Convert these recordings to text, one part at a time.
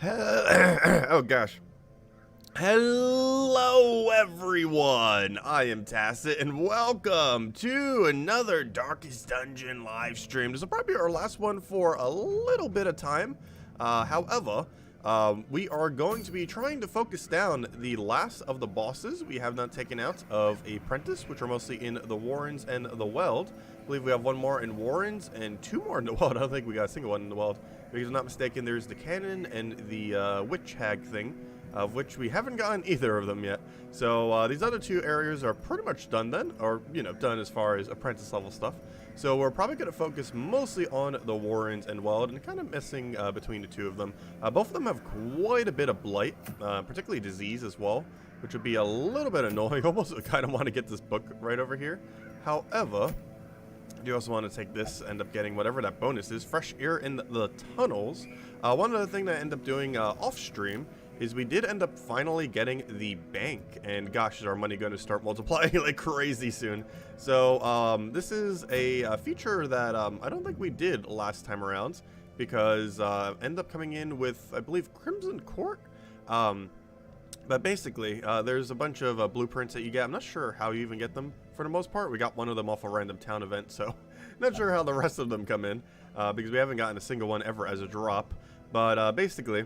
Oh gosh. Hello everyone, I am Tacit and welcome to another Darkest Dungeon live stream. This will probably be our last one for a little bit of time. However, we are going to be trying to focus down the last of the bosses we have not taken out of Apprentice, which are mostly in the Warrens and the Weld. I believe we have one more in Warrens and two more in the Weld. I don't think we got a single one in the Weld. If I'm not mistaken, there's the Cannon and the Witch Hag thing, of which we haven't gotten either of them yet. So these other two areas are pretty much done then, or, you know, done as far as Apprentice level stuff. So we're probably going to focus mostly on the Warrens and Weld, and kind of missing between the two of them. Both of them have quite a bit of blight, particularly disease as well, which would be a little bit annoying. Almost kind of want to get this book right over here. However, you also want to take this, end up getting whatever that bonus is, fresh air in the tunnels. One other thing that I end up doing off stream is we did end up finally getting the bank, and gosh, is our money going to start multiplying like crazy soon. So this is a feature that I don't think we did last time around, because end up coming in with, I believe, Crimson Court. But basically, there's a bunch of blueprints that you get. I'm not sure how you even get them for the most part. We got one of them off a random town event, so not sure how the rest of them come in, because we haven't gotten a single one ever as a drop. But basically,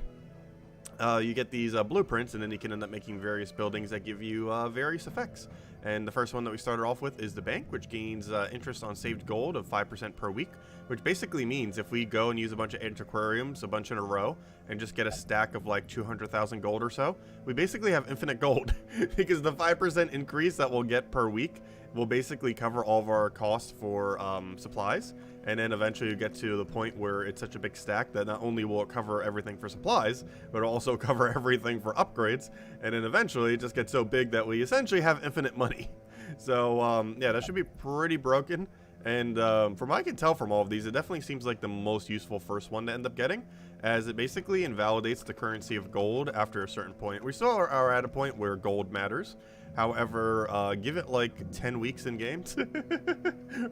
you get these blueprints, and then you can end up making various buildings that give you various effects. And the first one that we started off with is the bank, which gains interest on saved gold of 5% per week, which basically means if we go and use a bunch of antiquariums, a bunch in a row, and just get a stack of like 200,000 gold or so, we basically have infinite gold because the 5% increase that we'll get per week will basically cover all of our costs for supplies. And then eventually you get to the point where it's such a big stack that not only will it cover everything for supplies, but it'll also cover everything for upgrades. And then eventually it just gets so big that we essentially have infinite money. So yeah, that should be pretty broken. And from what I can tell from all of these, it definitely seems like the most useful first one to end up getting, as it basically invalidates the currency of gold after a certain point. We still are at a point where gold matters. However, give it like 10 weeks in games,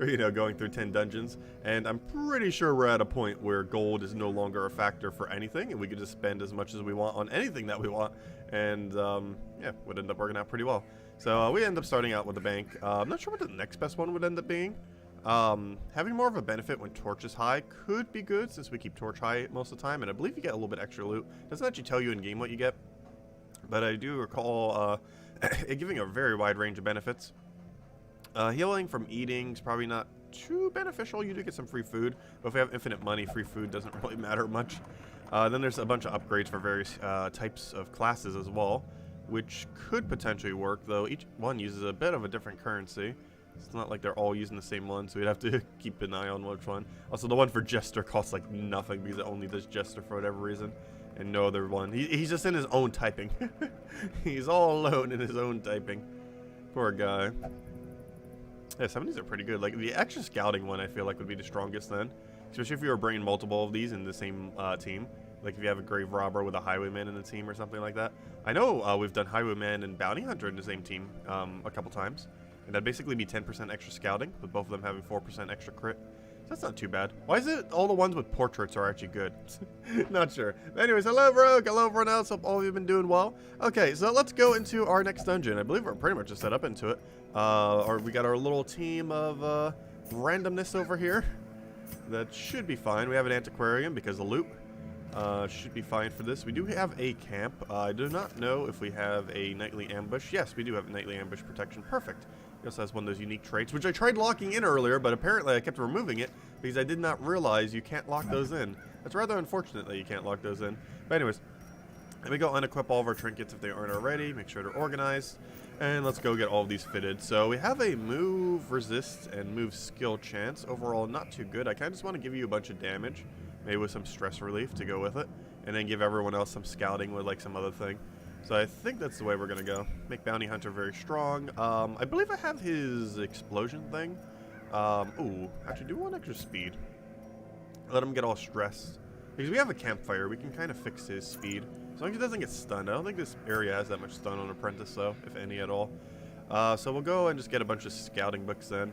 or, you know, going through 10 dungeons, and I'm pretty sure we're at a point where gold is no longer a factor for anything, and we could just spend as much as we want on anything that we want, and yeah, would end up working out pretty well. So we end up starting out with the bank. I'm not sure what the next best one would end up being. Having more of a benefit when torch is high could be good, since we keep torch high most of the time, and I believe you get a little bit extra loot. It doesn't actually tell you in game what you get, but I do recall it giving a very wide range of benefits. Healing from eating is probably not too beneficial. You do get some free food, but if we have infinite money, free food doesn't really matter much. Then there's a bunch of upgrades for various types of classes as well, which could potentially work, though each one uses a bit of a different currency. It's not like they're all using the same one, so we'd have to keep an eye on which one. Also, the one for Jester costs like nothing because it only does Jester for whatever reason. And no other one. He's just in his own typing. He's all alone in his own typing. Poor guy. Yeah, some of these are pretty good. Like, the extra scouting one I feel like would be the strongest then. Especially if you were bringing multiple of these in the same team. Like if you have a grave robber with a highwayman in the team or something like that. I know we've done highwayman and bounty hunter in the same team a couple times. And that'd basically be 10% extra scouting, with both of them having 4% extra crit. So that's not too bad. Why is it all the ones with portraits are actually good? Not sure. But anyways, hello Rogue, hello everyone else, hope all of you have been doing well. Okay, so let's go into our next dungeon. I believe we're pretty much just set up into it. We got our little team of randomness over here. That should be fine. We have an antiquarium because of loot. Should be fine for this. We do have a camp. I do not know if we have a nightly ambush. Yes, we do have a nightly ambush protection. Perfect. It also has one of those unique traits, which I tried locking in earlier, but apparently I kept removing it because I did not realize you can't lock those in. That's rather unfortunate that you can't lock those in. But anyways, let me go unequip all of our trinkets if they aren't already. Make sure they're organized. And let's go get all of these fitted. So we have a move resist and move skill chance. Overall, not too good. I kind of just want to give you a bunch of damage, maybe with some stress relief to go with it, and then give everyone else some scouting with like some other thing. So I think that's the way we're going to go. Make Bounty Hunter very strong. I believe I have his explosion thing. Ooh, actually do one extra speed. Let him get all stressed. Because we have a campfire, we can kind of fix his speed. As long as he doesn't get stunned. I don't think this area has that much stun on Apprentice, though, if any at all. So we'll go and just get a bunch of scouting books then.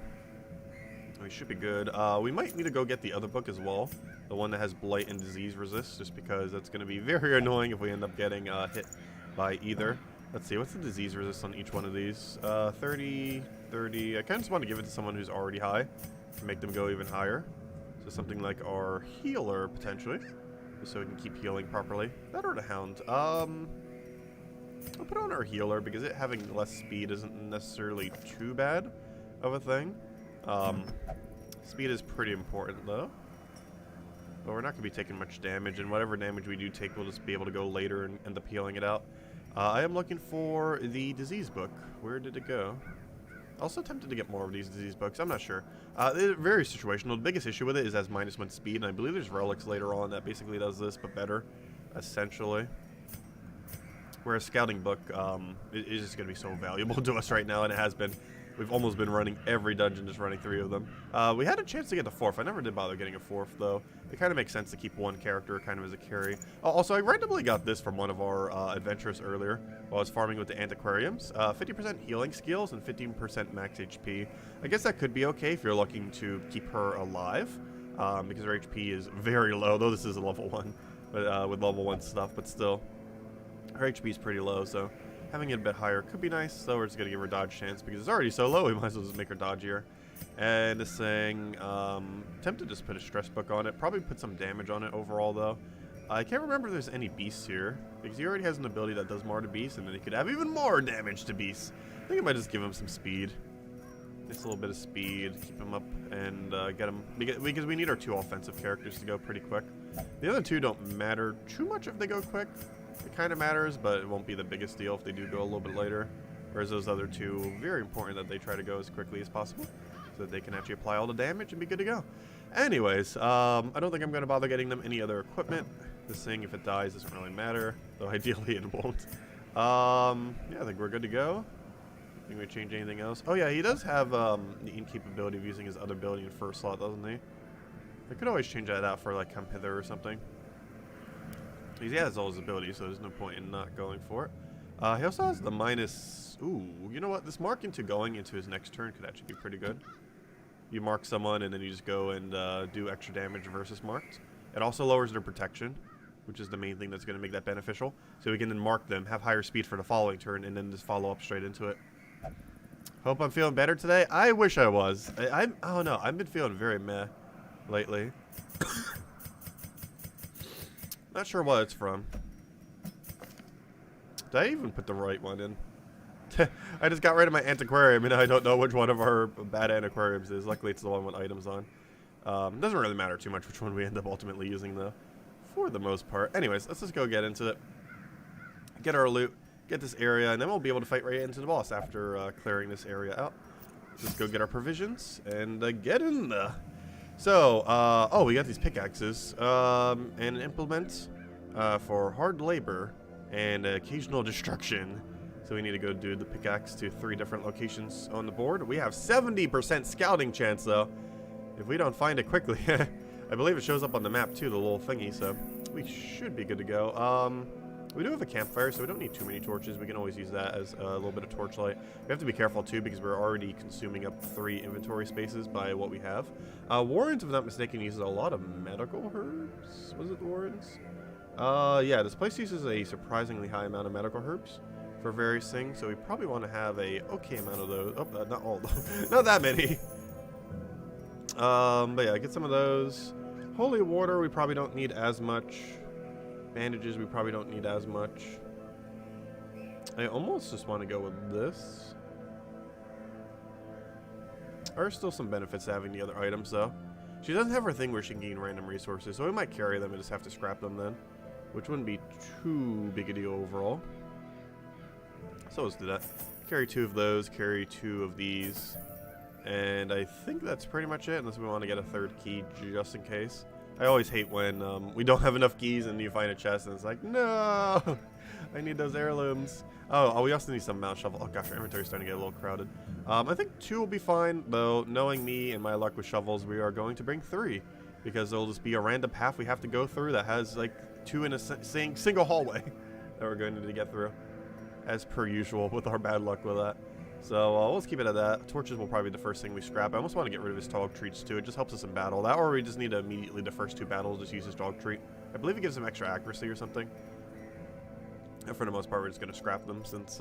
We should be good. We might need to go get the other book as well. The one that has blight and disease resist, just because that's going to be very annoying if we end up getting hit by either. Let's see, what's the disease resist on each one of these? 30, 30. I kind of just want to give it to someone who's already high to make them go even higher. So something like our healer, potentially, just so we can keep healing properly. That or the hound. I'll put on our healer because it having less speed isn't necessarily too bad of a thing. Speed is pretty important, though. But we're not going to be taking much damage, and whatever damage we do take, we'll just be able to go later and end up healing it out. I am looking for the disease book. Where did it go? Also tempted to get more of these disease books. I'm not sure. They're very situational. The biggest issue with it is it has -1 speed, and I believe there's relics later on that basically does this, but better, essentially. Whereas scouting book is just going to be so valuable to us right now, and it has been. We've almost been running every dungeon, just running 3 of them. We had a chance to get the 4th. I never did bother getting a 4th, though. It kind of makes sense to keep one character kind of as a carry. Also, I randomly got this from one of our adventures earlier while I was farming with the antiquariums. 50% healing skills and 15% max HP. I guess that could be okay if you're looking to keep her alive, because her HP is very low, though this is a level 1, but with level 1 stuff, but still. Her HP is pretty low, so having it a bit higher could be nice, so we're just going to give her dodge chance because it's already so low, we might as well just make her dodgier. And this thing, tempted to just put a stress book on it, probably put some damage on it overall though. I can't remember if there's any beasts here, because he already has an ability that does more to beasts, and then he could have even more damage to beasts. I think I might just give him some speed. Just a little bit of speed, keep him up, and get him, because we need our 2 offensive characters to go pretty quick. The other 2 don't matter too much if they go quick. It kind of matters, but it won't be the biggest deal if they do go a little bit later. Whereas those other 2, very important that they try to go as quickly as possible so that they can actually apply all the damage and be good to go. Anyways, I don't think I'm going to bother getting them any other equipment. This thing, if it dies, doesn't really matter, though ideally it won't. Yeah, I think we're good to go. I think we change anything else. Oh yeah, he does have the incapability of using his other ability in first slot, doesn't he? I could always change that out for like come hither or something. He has all his abilities, so there's no point in not going for it. He also has the minus... Ooh, you know what? This mark into going into his next turn could actually be pretty good. You mark someone, and then you just go and do extra damage versus marked. It also lowers their protection, which is the main thing that's going to make that beneficial. So we can then mark them, have higher speed for the following turn, and then just follow up straight into it. Hope I'm feeling better today. I wish I was. I don't know. I've been feeling very meh lately. Not sure what it's from. Did I even put the right one in? I just got rid of my antiquarium and I don't know which one of our bad antiquariums is. Luckily it's the one with items on. Doesn't really matter too much which one we end up ultimately using though, for the most part. Anyways, let's just go get into it. Get our loot, get this area, and then we'll be able to fight right into the boss after clearing this area out. Just go get our provisions and get in there. So, oh, we got these pickaxes, and an implement for hard labor and occasional destruction. So we need to go do the pickaxe to 3 different locations on the board. We have 70% scouting chance, though, if we don't find it quickly. I believe it shows up on the map, too, the little thingy, so we should be good to go. We do have a campfire, so we don't need too many torches. We can always use that as a little bit of torchlight. We have to be careful, too, because we're already consuming up 3 inventory spaces by what we have. Warrens, if I'm not mistaken, uses a lot of medical herbs. Was it the Warrens? Yeah, this place uses a surprisingly high amount of medical herbs for various things, so we probably want to have a okay amount of those. Oh, not all, not that many. But yeah, get some of those. Holy water, we probably don't need as much. Bandages, we probably don't need as much. I almost just want to go with this. There are still some benefits to having the other items, though. She doesn't have her thing where she can gain random resources, so we might carry them and just have to scrap them then, which wouldn't be too big a deal overall. So let's do that. Carry 2 of those, carry 2 of these, and I think that's pretty much it, unless we want to get a 3rd key just in case. I always hate when we don't have enough keys and you find a chest and it's like, no, I need those heirlooms. Oh, we also need some mount shovel. Oh gosh, our inventory's starting to get a little crowded. I think 2 will be fine, though. Knowing me and my luck with shovels, we are going to bring 3 because there'll just be a random path we have to go through that has like 2 in a single hallway that we're going to need to get through, as per usual with our bad luck with that. So let's keep it at that. Torches will probably be the first thing we scrap. I almost want to get rid of his dog treats too. It just helps us in battle. That, or we just need to immediately the first 2 battles just use his dog treat. I believe it gives him extra accuracy or something. And for the most part, we're just going to scrap them since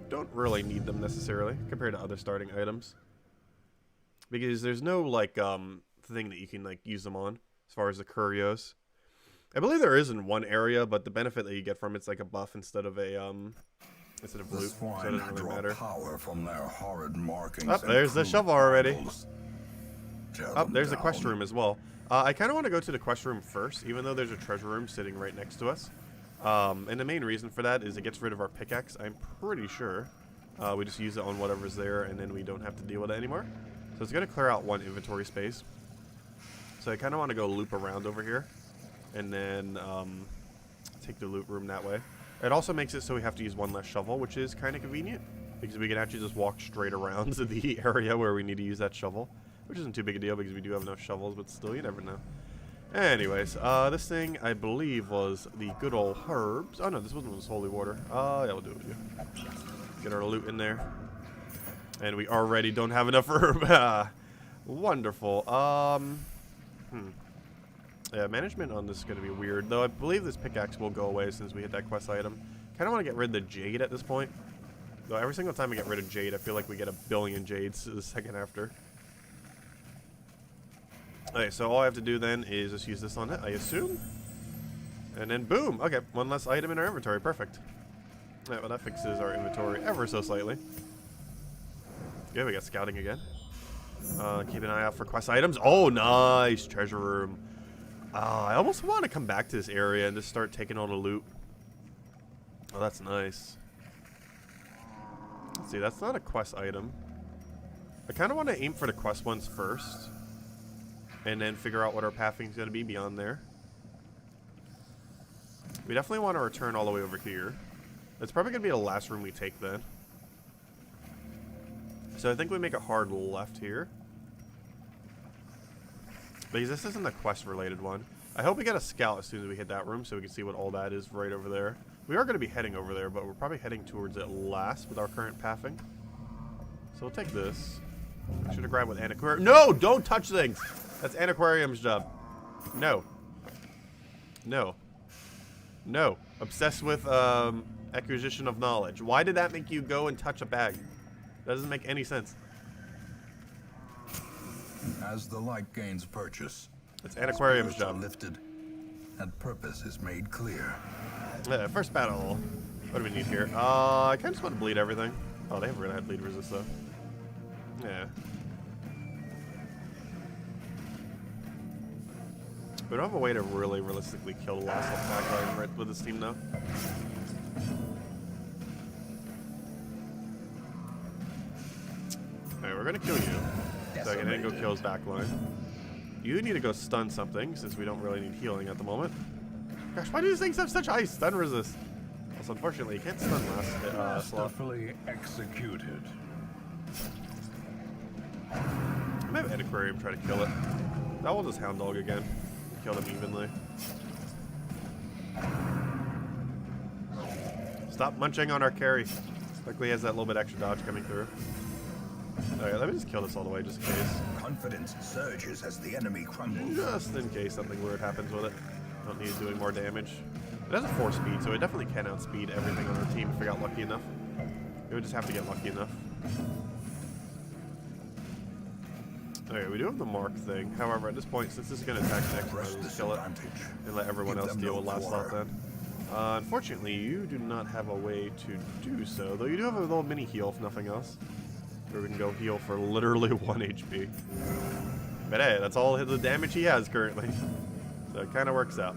don't really need them necessarily compared to other starting items. Because there's no like thing that you can like use them on as far as the curios. I believe there is in one area, but the benefit that you get from it's like a buff instead of a instead of loot, so it doesn't really matter. Power from their horrid markings. Oh, there's the shovel already. Oh, there's the quest room as well. I kind of want to go to the quest room first, even though there's a treasure room sitting right next to us. And the main reason for that is it gets rid of our pickaxe, I'm pretty sure. We just use it on whatever's there, and then we don't have to deal with it anymore. So it's going to clear out 1 inventory space. So I kind of want to go loop around over here, and then take the loot room that way. It also makes it so we have to use 1 less shovel, which is kind of convenient, because we can actually just walk straight around to the area where we need to use that shovel, which isn't too big a deal because we do have enough shovels, but still, you never know. Anyways, this thing, I believe, was the good old herbs. Oh, no, this one was holy water. Yeah, we'll do it with you. Get our loot in there. And we already don't have enough herb. Wonderful. Yeah, management on this is going to be weird, though I believe this pickaxe will go away since we hit that quest item. Kind of want to get rid of the jade at this point. Though every single time we get rid of jade, I feel like we get 1 billion jades the second after. Okay, so all I have to do then is just use this on it, I assume. And then boom! Okay, 1 less item in our inventory. Perfect. Alright, well that fixes our inventory ever so slightly. Yeah, we got scouting again. Keep an eye out for quest items. Oh, nice! Treasure room. I almost want to come back to this area and just start taking all the loot. Oh, that's nice. Let's see, that's not a quest item. I kind of want to aim for the quest ones first. And then figure out what our pathing is going to be beyond there. We definitely want to return all the way over here. It's probably going to be the last room we take then. So I think we make a hard left here. Because this isn't a quest-related one. I hope we get a scout as soon as we hit that room so we can see what all that is right over there. We are going to be heading over there, but we're probably heading towards it last with our current pathing. So we'll take this. I should have grabbed with Antiquarium. No! Don't touch things! That's Antiquarium's job. No. No. No. Obsessed with acquisition of knowledge. Why did that make you go and touch a bag? That doesn't make any sense. As the light gains purchase, it's Antiquarium's job. Lifted, and purpose is made clear. First battle. What do we need here? I kind of just want to bleed everything. Oh, they have really high bleed resist though. Yeah. We don't have a way to really realistically kill the last attack item right with this team though. Alright, we're gonna kill you. So I can then go kill his backline. You need to go stun something since we don't really need healing at the moment. Gosh, why do these things have such high stun resist? Also, unfortunately, you can't stun last slot. Masterfully executed. I might have Antiquarium try to kill it. That will just Hound Dog again. Kill them evenly. Stop munching on our carry. Luckily, he has that little bit extra dodge coming through. Alright, let me just kill this all the way just in case. Confidence surges as the enemy crumbles. Just in case something weird happens with it. Don't need it doing more damage. It has a 4 speed, so it definitely can outspeed everything on our team if we got lucky enough. We would just have to get lucky enough. Okay, we do have the mark thing. However, at this point, since this is going to attack next, I'll just kill it and let everyone else deal with last slot then. Unfortunately, you do not have a way to do so, though you do have a little mini heal, if nothing else. Where we can go heal for literally 1 HP. But hey, that's all the damage he has currently. So it kind of works out.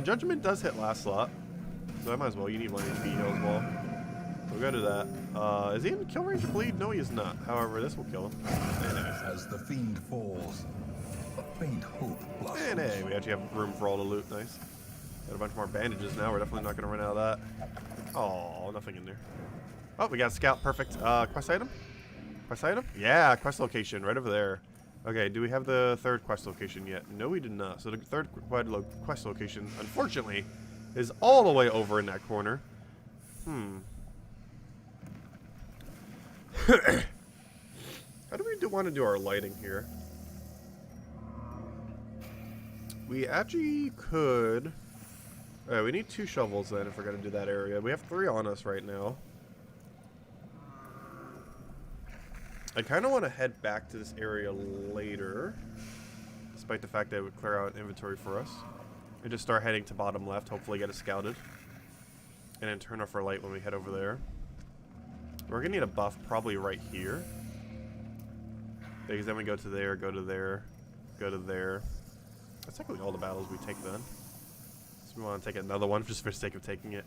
Judgment does hit last slot. So I might as well. You need 1 HP heal as well. We'll go to that. Is he in kill range of bleed? No, he is not. However, this will kill him. Anyways. As the fiend falls, a faint hope blossoms. And hey, we actually have room for all the loot. Nice. Got a bunch more bandages now. We're definitely not going to run out of that. Oh, nothing in there. Oh, we got a scout. Perfect. Quest item? Quest item? Yeah, quest location right over there. Okay, do we have the 3rd quest location yet? No, we did not. So the 3rd quest location, unfortunately, is all the way over in that corner. How do we want to do our lighting here? We actually could... Alright, we need 2 shovels then if we're going to do that area. We have 3 on us right now. I kind of want to head back to this area later. Despite the fact that it would clear out inventory for us. And just start heading to bottom left, hopefully get it scouted. And then turn off our light when we head over there. We're going to need a buff probably right here. Because then we go to there, go to there, go to there. That's technically all the battles we take then. So we want to take another one just for the sake of taking it.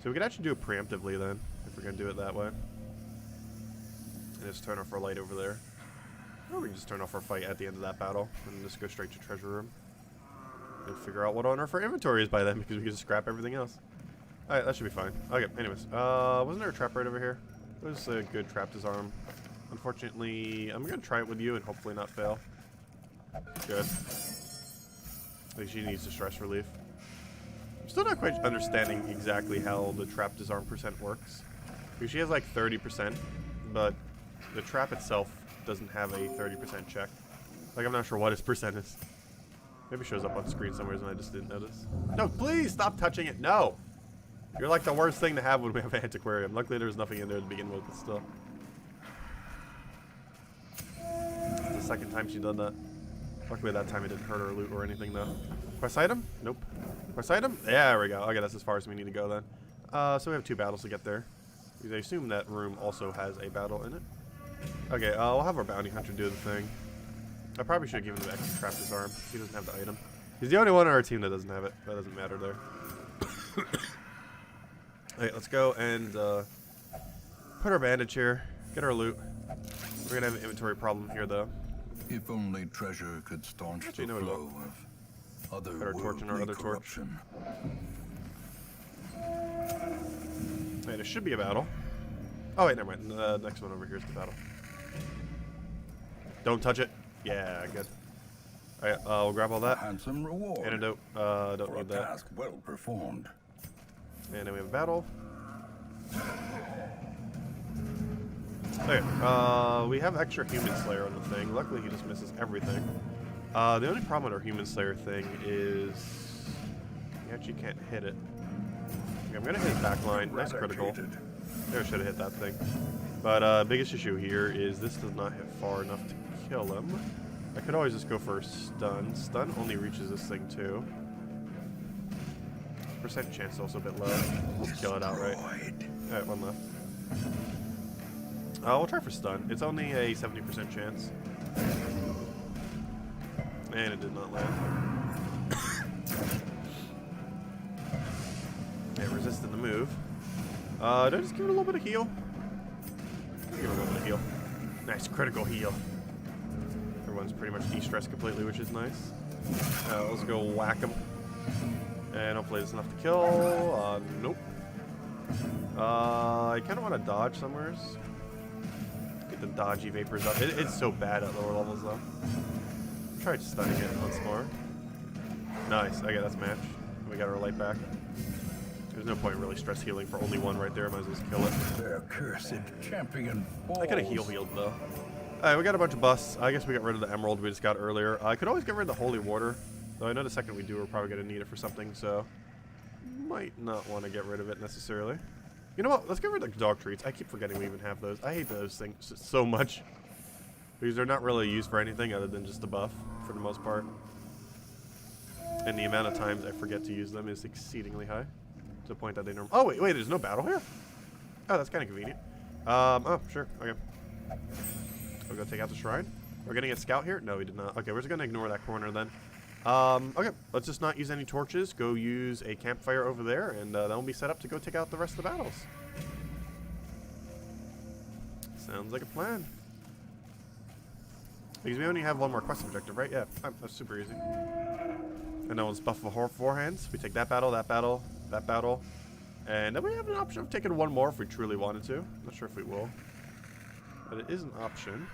So we could actually do it preemptively then, if we're going to do it that way. And just turn off our light over there. Or we can just turn off our fight at the end of that battle and just go straight to treasure room. And figure out what on earth our inventory is by then because we can just scrap everything else. Alright, that should be fine. Okay, anyways. Wasn't there a trap right over here? It was a good trap disarm. Unfortunately, I'm going to try it with you and hopefully not fail. Good. I think she needs the stress relief. I'm still not quite understanding exactly how the trap disarm percent works. Because she has like 30%, but the trap itself doesn't have a 30% check. Like, I'm not sure what its percent is. Maybe it shows up on screen somewhere and I just didn't notice. No, please stop touching it. No! You're like the worst thing to have when we have an antiquarium. Luckily, there was nothing in there to begin with, but still. It's the second time she's done that. Luckily, that time it didn't hurt her loot or anything, though. Quest item? Nope. Quest item? There we go. Okay, that's as far as we need to go then. So we have 2 battles to get there. Because I assume that room also has a battle in it. Okay, we'll have our bounty hunter do the thing. I probably should have given him the extra trap disarm. He doesn't have the item. He's the only one on our team that doesn't have it. That doesn't matter there. Alright, let's go and put our bandage here. Get our loot. We're gonna have an inventory problem here, though. If only treasure could staunch Actually, the no, we flow of Better torch in our other torch. corruption. Wait, there should be a battle. Oh wait, never mind. The next one over here is the battle. Don't touch it. Yeah, good. Alright, we'll grab all that. Handsome reward. Antidote. Don't for need a that. task well performed. And then we have a battle. Okay, we have extra Human Slayer on the thing. Luckily, he just misses everything. The only problem with our Human Slayer thing is you actually can't hit it. Okay, I'm gonna hit his back line. Nice critical. There, should have hit that thing. But biggest issue here is this does not hit far enough to kill him. I could always just go for a stun. Stun only reaches this thing too. Percent chance is also a bit low. Let's kill it outright. Alright, one left. We'll try for stun. It's only a 70% chance. And it did not land. It resisted the move. Did I just give it a little bit of heal? Give it a little bit of heal. Nice critical heal. Everyone's pretty much de-stressed completely, which is nice. Let's go whack him. And hopefully it's enough to kill. Nope. I kind of want to dodge somewhere. Get the dodgy vapors up. It's so bad at lower levels, though. Try stunning it once more. Nice. Okay, that's match. We got our light back. There's no point really stress healing for only one right there. Might as well just kill it. Their cursed champion falls. I could have healed though. Alright, we got a bunch of busts. I guess we got rid of the emerald we just got earlier. I could always get rid of the holy water. Though I know the second we do, we're probably going to need it for something, so might not want to get rid of it necessarily. You know what? Let's get rid of the dog treats. I keep forgetting we even have those. I hate those things so much. Because they're not really used for anything other than just a buff, for the most part. And the amount of times I forget to use them is exceedingly high. To the point that they normally... Oh, wait, there's no battle here? Oh, that's kind of convenient. Oh, sure, okay. We'll go take out the shrine. We're gonna get scout here? No, we did not. Okay, we're just gonna ignore that corner then. Okay, let's just not use any torches. Go use a campfire over there, and that will be set up to go take out the rest of the battles. Sounds like a plan. Because we only have one more quest objective, right? Yeah, that's super easy. And that one's buff for four hands. We take that battle, that battle, that battle. And then we have an option of taking one more if we truly wanted to. Not sure if we will. But it is an option.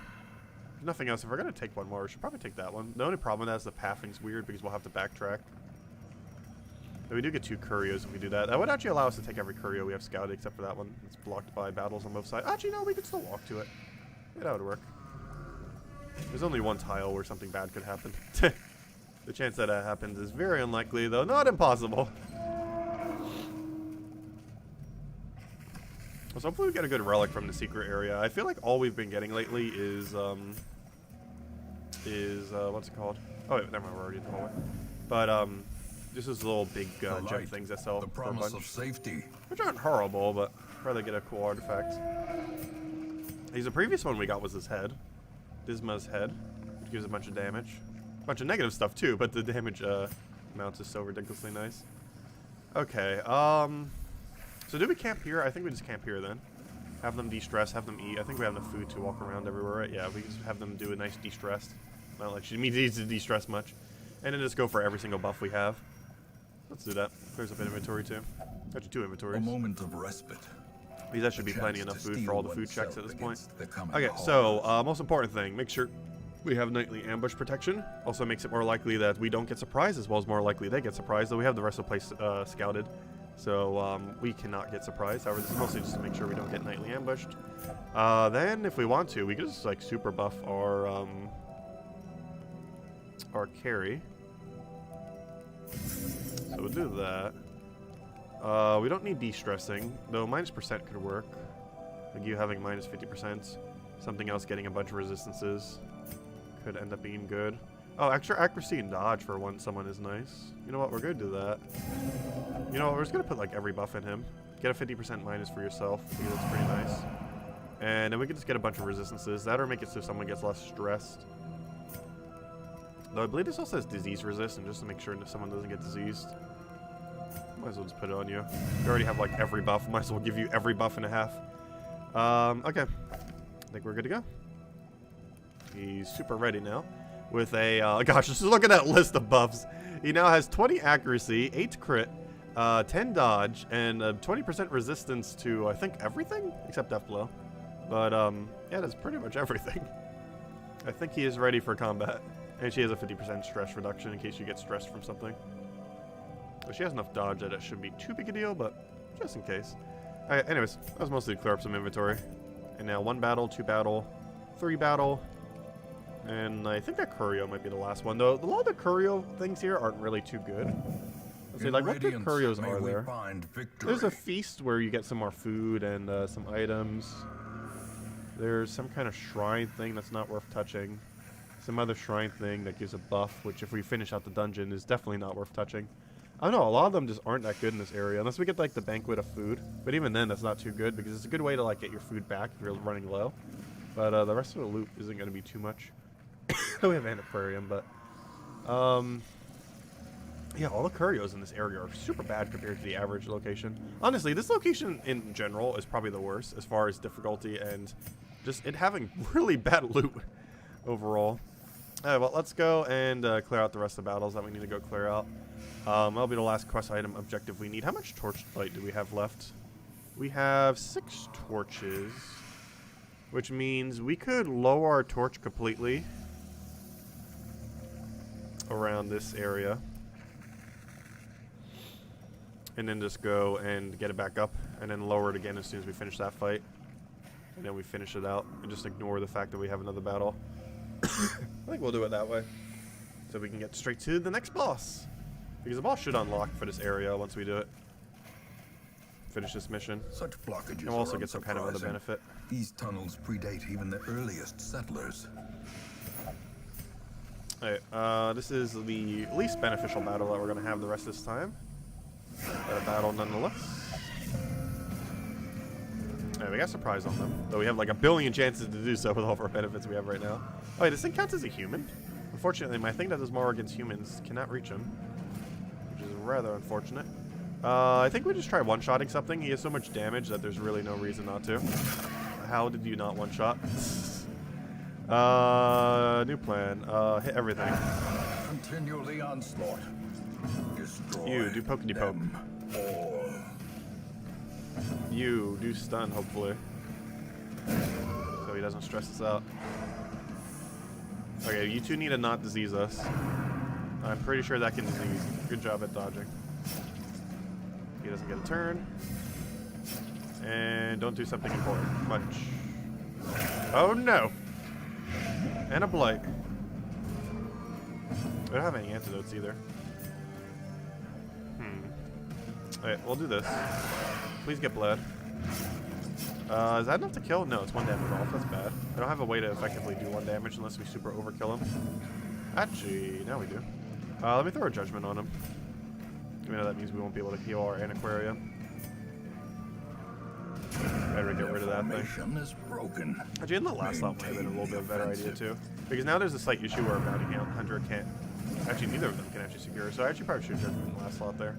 If nothing else, if we're going to take one more, we should probably take that one. The only problem with that is the pathing's weird because we'll have to backtrack. We do get 2 couriers if we do that. That would actually allow us to take every courier we have scouted, except for that one. It's blocked by battles on both sides. Actually, no, we could still walk to it. Yeah, that would work. There's only one tile where something bad could happen. The chance that happens is very unlikely, though not impossible. So hopefully we get a good relic from the secret area. I feel like all we've been getting lately is what's it called? Oh, wait, never mind, we're already in the hallway. But, just those little big gem things that sell for a bunch. Of safety. Which aren't horrible, but I'd rather get a cool artifact. The previous one we got was his head. Disma's head, which gives a bunch of damage. A bunch of negative stuff too, but the damage amounts is so ridiculously nice. Okay, so do we camp here? I think we just camp here then. Have them de-stress, have them eat. I think we have enough food to walk around everywhere, right? Yeah, we just have them do a nice de-stress. Not like she needs to de-stress much. And then just go for every single buff we have. Let's do that. Clears up inventory too. Actually, 2 inventories. A moment of respite. Because that should be plenty enough food for all the food checks at this point. Okay, so most important thing, make sure we have nightly ambush protection. Also makes it more likely that we don't get surprised, as well as more likely they get surprised, though we have the rest of the place scouted. So we cannot get surprised. However, this is mostly just to make sure we don't get nightly ambushed. Then, if we want to, we could just like super buff our carry. So we'll do that. We don't need de-stressing, though -% could work. Like you having -50%. Something else getting a bunch of resistances could end up being good. Oh, extra accuracy and dodge for when someone is nice. You know what, we're gonna do that. You know what, we're just gonna put like every buff in him. Get a 50% minus for yourself, because that's pretty nice. And then we can just get a bunch of resistances. That or make it so someone gets less stressed. Though I believe this also has disease resist, and just to make sure that someone doesn't get diseased. Might as well just put it on you. You already have like every buff. Might as well give you every buff and a half. Okay. I think we're good to go. He's super ready now. With a, gosh, just look at that list of buffs. He now has 20 accuracy, 8 crit, 10 dodge, and 20% resistance to, I think, everything? Except death blow. But, yeah, that's pretty much everything. I think he is ready for combat. And she has a 50% stress reduction in case you get stressed from something. Well, she has enough dodge that it shouldn't be too big a deal, but just in case. Alright, anyways, that was mostly to clear up some inventory. And now 1 battle, 2 battle, 3 battle. And I think that Curio might be the last one, though. A lot of the Curio things here aren't really too good. Let's see, like, what good Curios are there? There's a feast where you get some more food and some items. There's some kind of shrine thing that's not worth touching. Some other shrine thing that gives a buff, which if we finish out the dungeon is definitely not worth touching. I don't know, a lot of them just aren't that good in this area, unless we get like the banquet of food. But even then, that's not too good, because it's a good way to like get your food back if you're running low. But the rest of the loot isn't going to be too much. We have an aquarium, but yeah, all the Curios in this area are super bad compared to the average location. Honestly, this location in general is probably the worst as far as difficulty and just it having really bad loot overall. Alright, well, let's go and clear out the rest of the battles that we need to go clear out. That'll be the last quest item objective we need. How much torchlight do we have left? We have 6 torches, which means we could lower our torch completely around this area. And then just go and get it back up, and then lower it again as soon as we finish that fight. And then we finish it out, and just ignore the fact that we have another battle. I think we'll do it that way. So we can get straight to the next boss. Because the boss should unlock for this area once we do it. Finish this mission. Such blockages and we'll also get some kind of other benefit. These tunnels predate even the earliest settlers. Alright, this is the least beneficial battle that we're going to have the rest of this time. But a battle nonetheless. Alright, we got surprise on them. Though we have like a billion chances to do so with all of our benefits we have right now. Oh, wait, this thing counts as a human? Unfortunately, my thing that does more against humans cannot reach him. Which is rather unfortunate. I think we just try one-shotting something. He has so much damage that there's really no reason not to. How did you not one-shot? New plan. Hit everything. Continue the onslaught. Destroy you, do pokety-poke. You, do stun, hopefully. So he doesn't stress us out. Okay, you two need to not disease us. I'm pretty sure that can disease. Good job at dodging. He doesn't get a turn. And don't do something important. Much. Oh no! And a blight. I don't have any antidotes either. Alright, we'll do this. Please get bled. Is that enough to kill? No, it's 1 damage off. That's bad. I don't have a way to effectively do 1 damage unless we super overkill him. Actually, now we do. Let me throw a judgment on him. Even though that means we won't be able to heal our Antiquaria. Better get rid of that thing. Is broken. Actually, in the last slot might have been a little bit of a better idea too. Because now there's a slight issue where a bounty hunter can't. Actually, neither of them can actually secure. So I actually probably should judgment in the last slot there.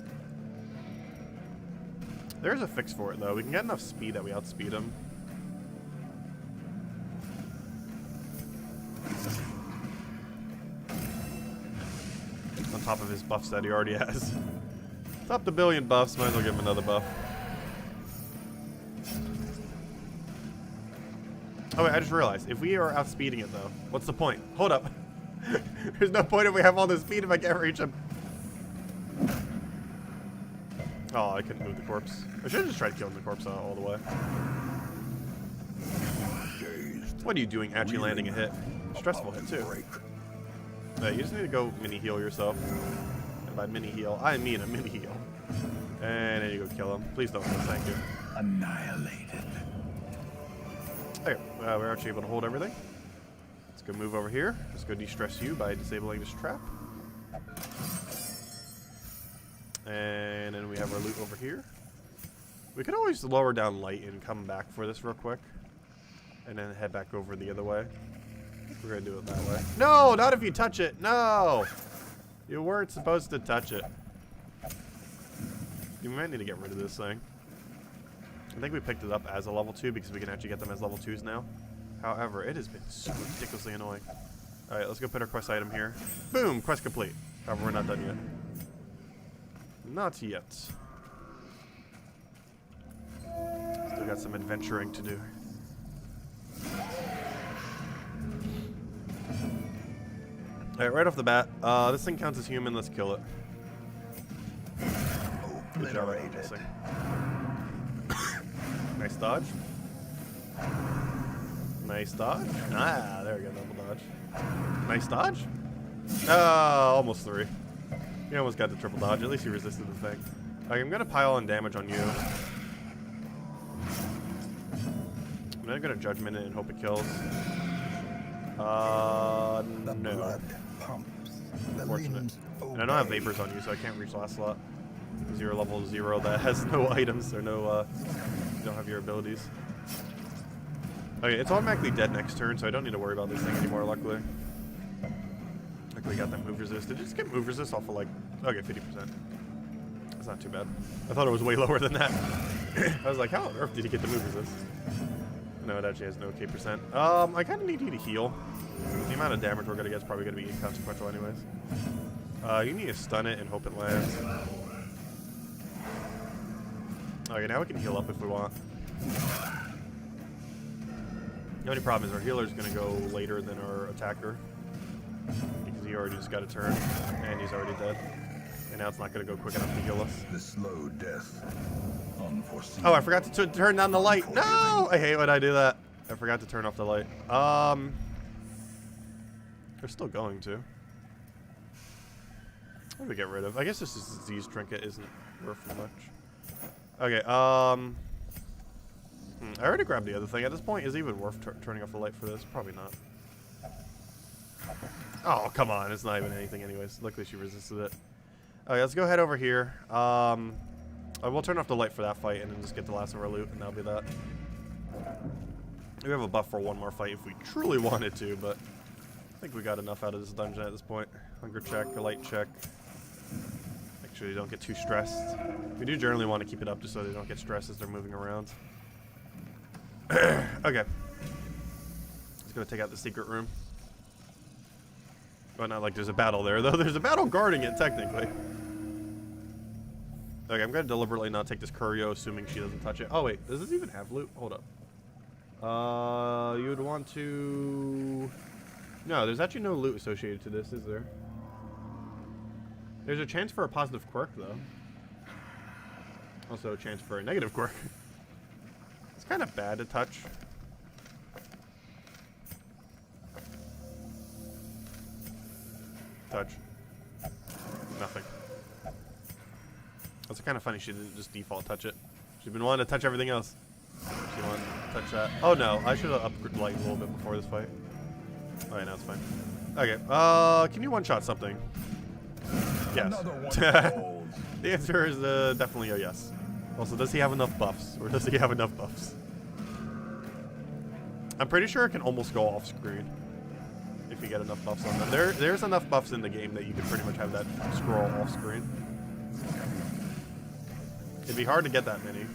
There's a fix for it though. We can get enough speed that we outspeed him. On top of his buffs that he already has. Top the billion buffs, might as well give him another buff. Oh wait, I just realized, if we are outspeeding it though, what's the point? Hold up. There's no point if we have all this speed if I can't reach him. Oh, I couldn't move the corpse. I should have just tried killing the corpse all the way. What are you doing actually landing a hit? Stressful hit too. You just need to go mini heal yourself. And by mini heal, I mean a mini heal. And then you go kill him. Please don't miss, thank you. Annihilated. Okay, we're actually able to hold everything. Let's go move over here. Let's go de-stress you by disabling this trap. And then we have our loot over here. We could always lower down light and come back for this real quick. And then head back over the other way. We're going to do it that way. No, not if you touch it. No. You weren't supposed to touch it. You might need to get rid of this thing. I think we picked it up as a level 2 because we can actually get them as level 2s now. However, it has been super ridiculously annoying. Alright, let's go put our quest item here. Boom, quest complete. However, we're not done yet. Not yet. Still got some adventuring to do. Alright, right off the bat, this thing counts as human, let's kill it. Good job on this thing. Nice dodge. Nice dodge. Ah, there we go, double dodge. Nice dodge. Ah, almost 3. You almost got the triple dodge. At least you resisted the thing. Okay, I'm gonna pile on damage on you. I'm then gonna judgment it and hope it kills. No. Unfortunate. And I don't have vapors on you, so I can't reach last slot. Because you're level 0 that has no items or no, you don't have your abilities. Okay, it's automatically dead next turn, so I don't need to worry about this thing anymore, luckily. Luckily, got that move resist. Did you just get move resist off of, like, okay, 50%. That's not too bad. I thought it was way lower than that. I was like, how on earth did he get the move resist? No, it actually has no K%. I kind of need you to heal. The amount of damage we're going to get is probably going to be inconsequential anyways. You need to stun it and hope it lands. Okay, now we can heal up if we want. The only problem is our healer is going to go later than our attacker. Because he already just got a turn, and he's already dead. And now it's not going to go quick enough to heal us. The slow death. Unforeseen. Oh, I forgot to turn down the light. No! I hate when I do that. I forgot to turn off the light. They're still going to. What do we get rid of? I guess this disease trinket isn't worth much. Okay, I already grabbed the other thing. At this point, is it even worth turning off the light for this? Probably not. Oh, come on. It's not even anything anyways. Luckily, she resisted it. Okay, let's go head over here. I will turn off the light for that fight and then just get the last of our loot, and that'll be that. We have a buff for one more fight if we truly wanted to, but I think we got enough out of this dungeon at this point. Hunger check, a light check. Make sure you don't get too stressed. We do generally want to keep it up just so they don't get stressed as they're moving around. Okay. Just gonna take out the secret room. Well, not like there's a battle there, though. There's a battle guarding it, technically. Okay, I'm gonna deliberately not take this Curio, assuming she doesn't touch it. Oh, wait. Does this even have loot? Hold up. You would want to... No, there's actually no loot associated to this, is there? There's a chance for a positive quirk, though. Also a chance for a negative quirk. It's kind of bad to touch. Touch. Nothing. That's kind of funny she didn't just default touch it. She's been wanting to touch everything else. She wanted to touch that. Oh no, I should have upgraded like a little bit before this fight. Oh yeah, now it's fine. Okay, can you one-shot something? Yes. The answer is definitely a yes. Also, does he have enough buffs? Or does he have enough buffs? I'm pretty sure it can almost go off screen if you get enough buffs on them. There's enough buffs in the game that you can pretty much have that scroll off screen. It'd be hard to get that many.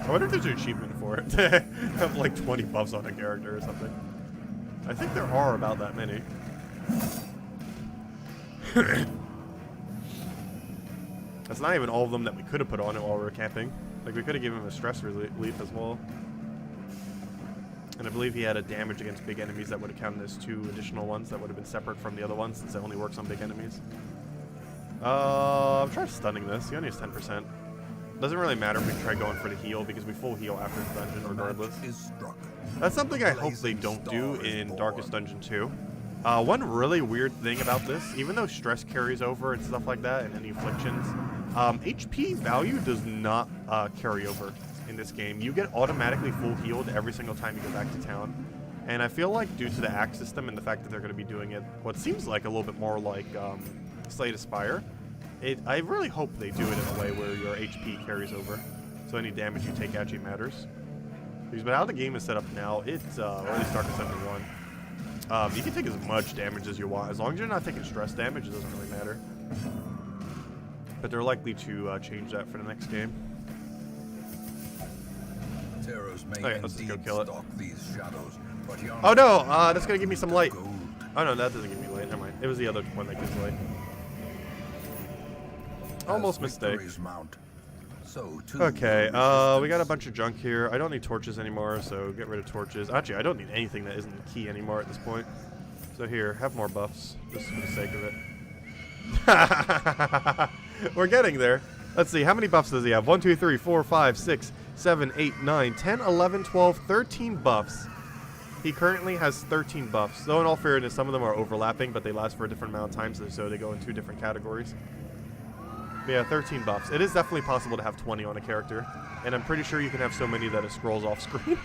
I wonder if there's an achievement for it. Have like 20 buffs on a character or something. I think there are about that many. That's not even all of them that we could have put on it while we were camping. Like, we could have given him a stress relief as well. And I believe he had a damage against big enemies that would have counted as 2 additional ones that would have been separate from the other ones, since it only works on big enemies. I'm trying stunning this. He only has 10%. Doesn't really matter if we try going for the heal, because we full heal after the dungeon regardless. That's something I hope they don't do in Darkest Dungeon 2. One really weird thing about this, even though stress carries over and stuff like that, and any afflictions, HP value does not carry over in this game. You get automatically full healed every single time you go back to town. And I feel like due to the axe system and the fact that they're going to be doing it what seems like a little bit more like Slay the Spire, I really hope they do it in a way where your HP carries over. So any damage you take actually matters. Because how the game is set up now, it's, or at least Darkest Dungeon 1, you can take as much damage as you want. As long as you're not taking stress damage, it doesn't really matter. But they're likely to change that for the next game. Okay, let's just go kill it. Oh no, that's gonna give me some light. Oh no, that doesn't give me light. Never mind. It was the other one that gives light. Almost mistake. Okay, we got a bunch of junk here. I don't need torches anymore, so get rid of torches. Actually, I don't need anything that isn't the key anymore at this point. So here, have more buffs, just for the sake of it. We're getting there. Let's see, how many buffs does he have? 1, 2, 3, 4, 5, 6, 7, 8, 9, 10, 11, 12, 13 buffs. He currently has 13 buffs. Though in all fairness, some of them are overlapping, but they last for a different amount of time, so they go in 2 different categories. But yeah, 13 buffs. It is definitely possible to have 20 on a character. And I'm pretty sure you can have so many that it scrolls off screen.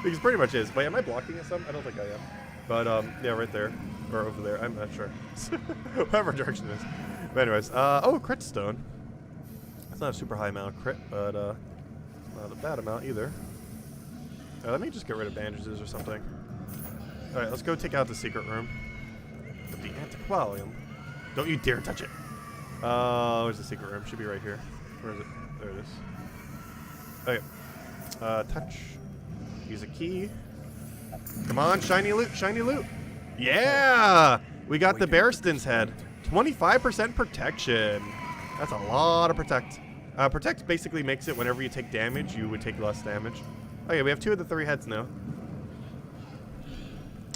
Because pretty much is. Wait, am I blocking it some? I don't think I am. But, yeah, right there. Or over there. I'm not sure. Whatever direction it is. But anyways, oh, crit stone. It's not a super high amount of crit, but, not a bad amount either. Let me just get rid of bandages or something. Alright, let's go take out the secret room. With the antiquarium. Don't you dare touch it. Where's the secret room? Should be right here. Where is it? There it is. Okay. Touch. Use a key. Come on, shiny loot, shiny loot. Yeah! We got the Bearston's head. 25% protection. That's a lot of protect. Protect basically makes it whenever you take damage, you would take less damage. Okay, we have 2 of the 3 heads now.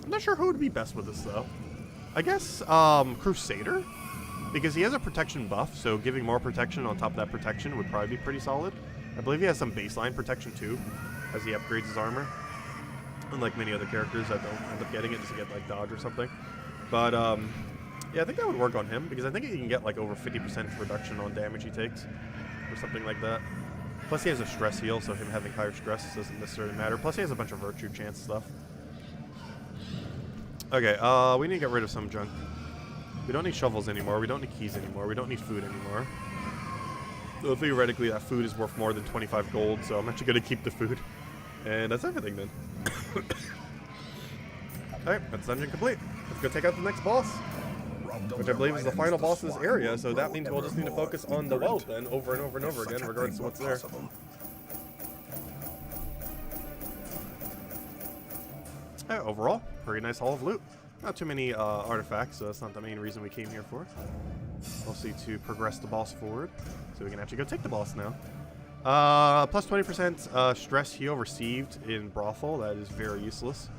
I'm not sure who would be best with this, though. I guess, Crusader? Because he has a protection buff, so giving more protection on top of that protection would probably be pretty solid. I believe he has some baseline protection, too, as he upgrades his armor. Unlike many other characters that don't end up getting it just to get, like, dodge or something. But, yeah, I think that would work on him, because I think he can get, like, over 50% reduction on damage he takes. Or something like that. Plus he has a stress heal, so him having higher stress doesn't necessarily matter. Plus he has a bunch of virtue chance stuff. Okay, we need to get rid of some junk. We don't need shovels anymore, we don't need keys anymore, we don't need food anymore. So theoretically that food is worth more than 25 gold, so I'm actually going to keep the food. And that's everything then. Alright, that's dungeon complete. Let's go take out the next boss. Which I believe is the final boss of this area, so that means we'll just need to focus on the wealth then over and over and over again, regardless of what's there. Yeah, overall, pretty nice haul of loot. Not too many artifacts, so that's not the main reason we came here for. Mostly to progress the boss forward, so we can actually go take the boss now. Plus 20% stress heal received in Brothel, that is very useless.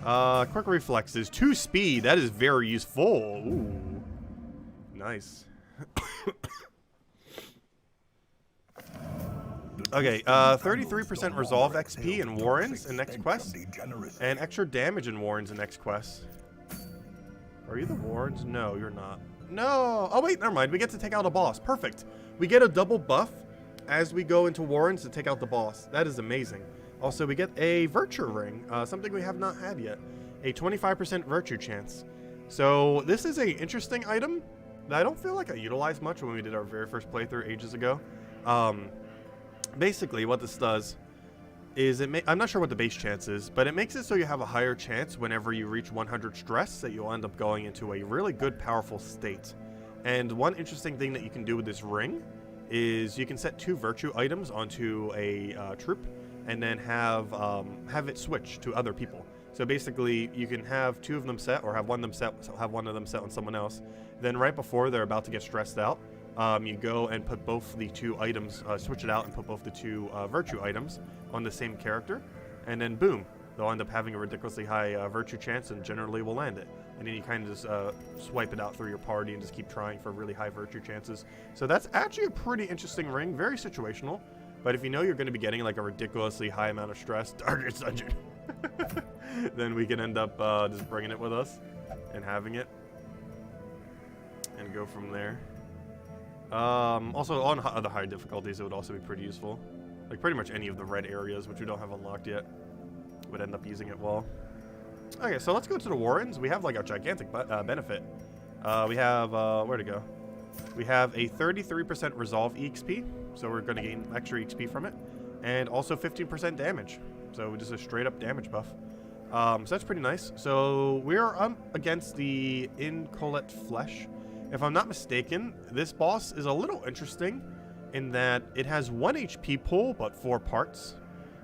Quick reflexes, 2 speed, that is very useful. Ooh, nice. Okay, 33% resolve XP in Warrens in next quest, and extra damage in Warrens in next quest. Are you the Warrens? No, you're not. No! Oh wait, never mind. We get to take out a boss. Perfect. We get a double buff as we go into Warrens to take out the boss. That is amazing. Also, we get a Virtue Ring, something we have not had yet. A 25% Virtue chance. So this is a interesting item that I don't feel like I utilized much when we did our very first playthrough ages ago. Basically, what this does is I'm not sure what the base chance is, but it makes it so you have a higher chance whenever you reach 100 stress that you'll end up going into a really good, powerful state. And one interesting thing that you can do with this ring is you can set 2 virtue items onto a troop, and then have it switch to other people. So basically, you can have 2 of them set, or have one of them set on someone else. Then right before they're about to get stressed out, you go and put both the 2 items, switch it out and put both the 2 virtue items on the same character, and then boom, they'll end up having a ridiculously high virtue chance and generally will land it. And then you kind of just swipe it out through your party and just keep trying for really high virtue chances. So that's actually a pretty interesting ring, very situational. But if you know you're going to be getting like a ridiculously high amount of stress, Darkest Dungeon, then we can end up just bringing it with us and having it and go from there. Also, on other higher difficulties, it would also be pretty useful. Like pretty much any of the red areas, which we don't have unlocked yet, would end up using it well. Okay, so let's go to the Warrens. We have like a gigantic benefit. We have, where'd it go? We have a 33% resolve EXP, so we're going to gain extra XP from it, and also 15% damage. So just a straight up damage buff. So that's pretty nice. So we are up against the Incolette Flesh. If I'm not mistaken, this boss is a little interesting in that it has 1 HP pool, but 4 parts.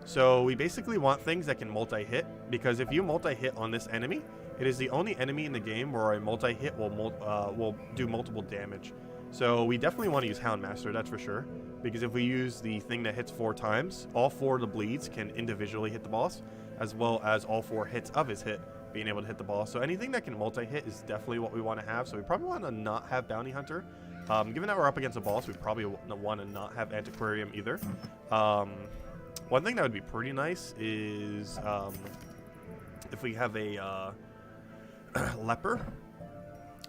So we basically want things that can multi-hit, because if you multi-hit on this enemy, it is the only enemy in the game where a multi-hit will do multiple damage. So we definitely want to use Houndmaster, that's for sure. Because if we use the thing that hits 4 times, all 4 of the bleeds can individually hit the boss, as well as all 4 hits of his hit being able to hit the boss. So anything that can multi-hit is definitely what we want to have. So we probably want to not have Bounty Hunter. Given that we're up against a boss, we probably want to not have Antiquarium either. One thing that would be pretty nice is if we have a leper.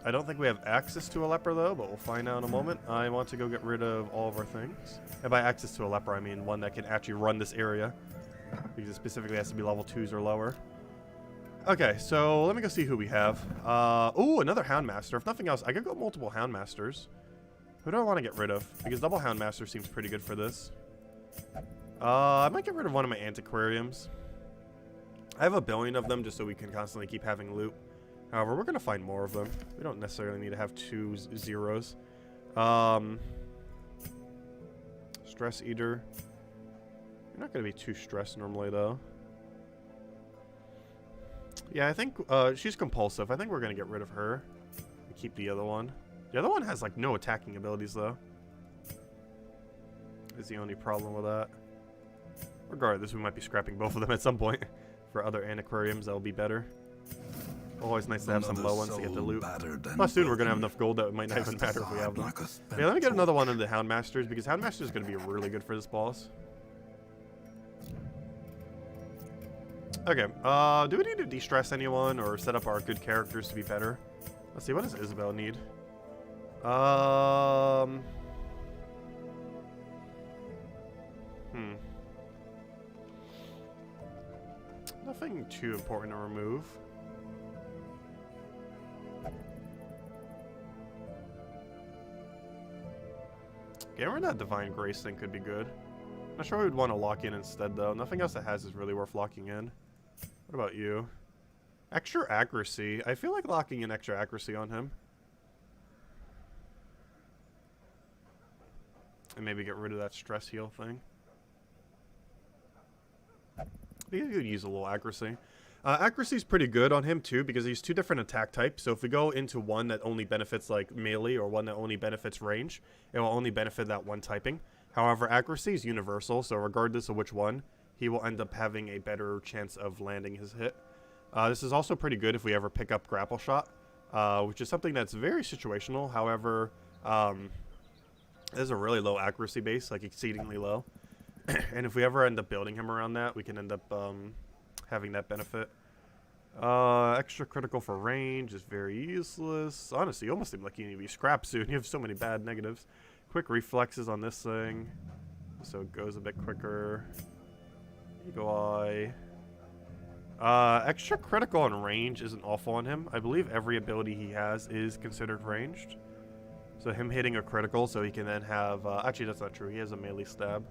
I don't think we have access to a leper though, but we'll find out in a moment. I want to go get rid of all of our things. And by access to a leper, I mean one that can actually run this area, because it specifically has to be level 2s or lower. Okay, so let me go see who we have. Oh, another Houndmaster. If nothing else, I could go multiple Houndmasters. Who do I want to get rid of? Because double Houndmaster seems pretty good for this. I might get rid of one of my Antiquariums. I have a billion of them just so we can constantly keep having loot. However, we're going to find more of them. We don't necessarily need to have 2 zeros. Stress Eater. You're not going to be too stressed normally, though. Yeah, I think she's compulsive. I think we're going to get rid of her. Keep the other one. The other one has, like, no attacking abilities, though. Is the only problem with that. Regardless, we might be scrapping both of them at some point. For other Antiquariums, that'll be better. Always nice to have some low ones to get the loot. Plus, soon we're going to have enough gold that it might not even matter if we have them. Yeah, let me get another one of the Houndmasters, because Houndmaster is going to be really good for this boss. Okay, do we need to de-stress anyone or set up our good characters to be better? Let's see, what does Isabel need? Nothing too important to remove. Getting rid of that Divine Grace thing could be good. I'm not sure we would want to lock in instead, though. Nothing else that has is really worth locking in. What about you? Extra accuracy. I feel like locking in extra accuracy on him. And maybe get rid of that stress heal thing. I think you could use a little accuracy. Accuracy is pretty good on him too, because he's 2 different attack types. So if we go into one that only benefits like melee or one that only benefits range, it will only benefit that one typing. However, accuracy is universal, so regardless of which one, he will end up having a better chance of landing his hit. This is also pretty good if we ever pick up Grapple Shot, which is something that's very situational. However, there's a really low accuracy base, like exceedingly low. And if we ever end up building him around that, we can end up having that benefit. Extra critical for range is very useless. Honestly, you almost seem like you need to be scrapped soon. You have so many bad negatives. Quick reflexes on this thing, so it goes a bit quicker. Eagle Eye. Extra critical on range isn't awful on him. I believe every ability he has is considered ranged. So him hitting a critical, so he can then have... actually, that's not true. He has a melee stab.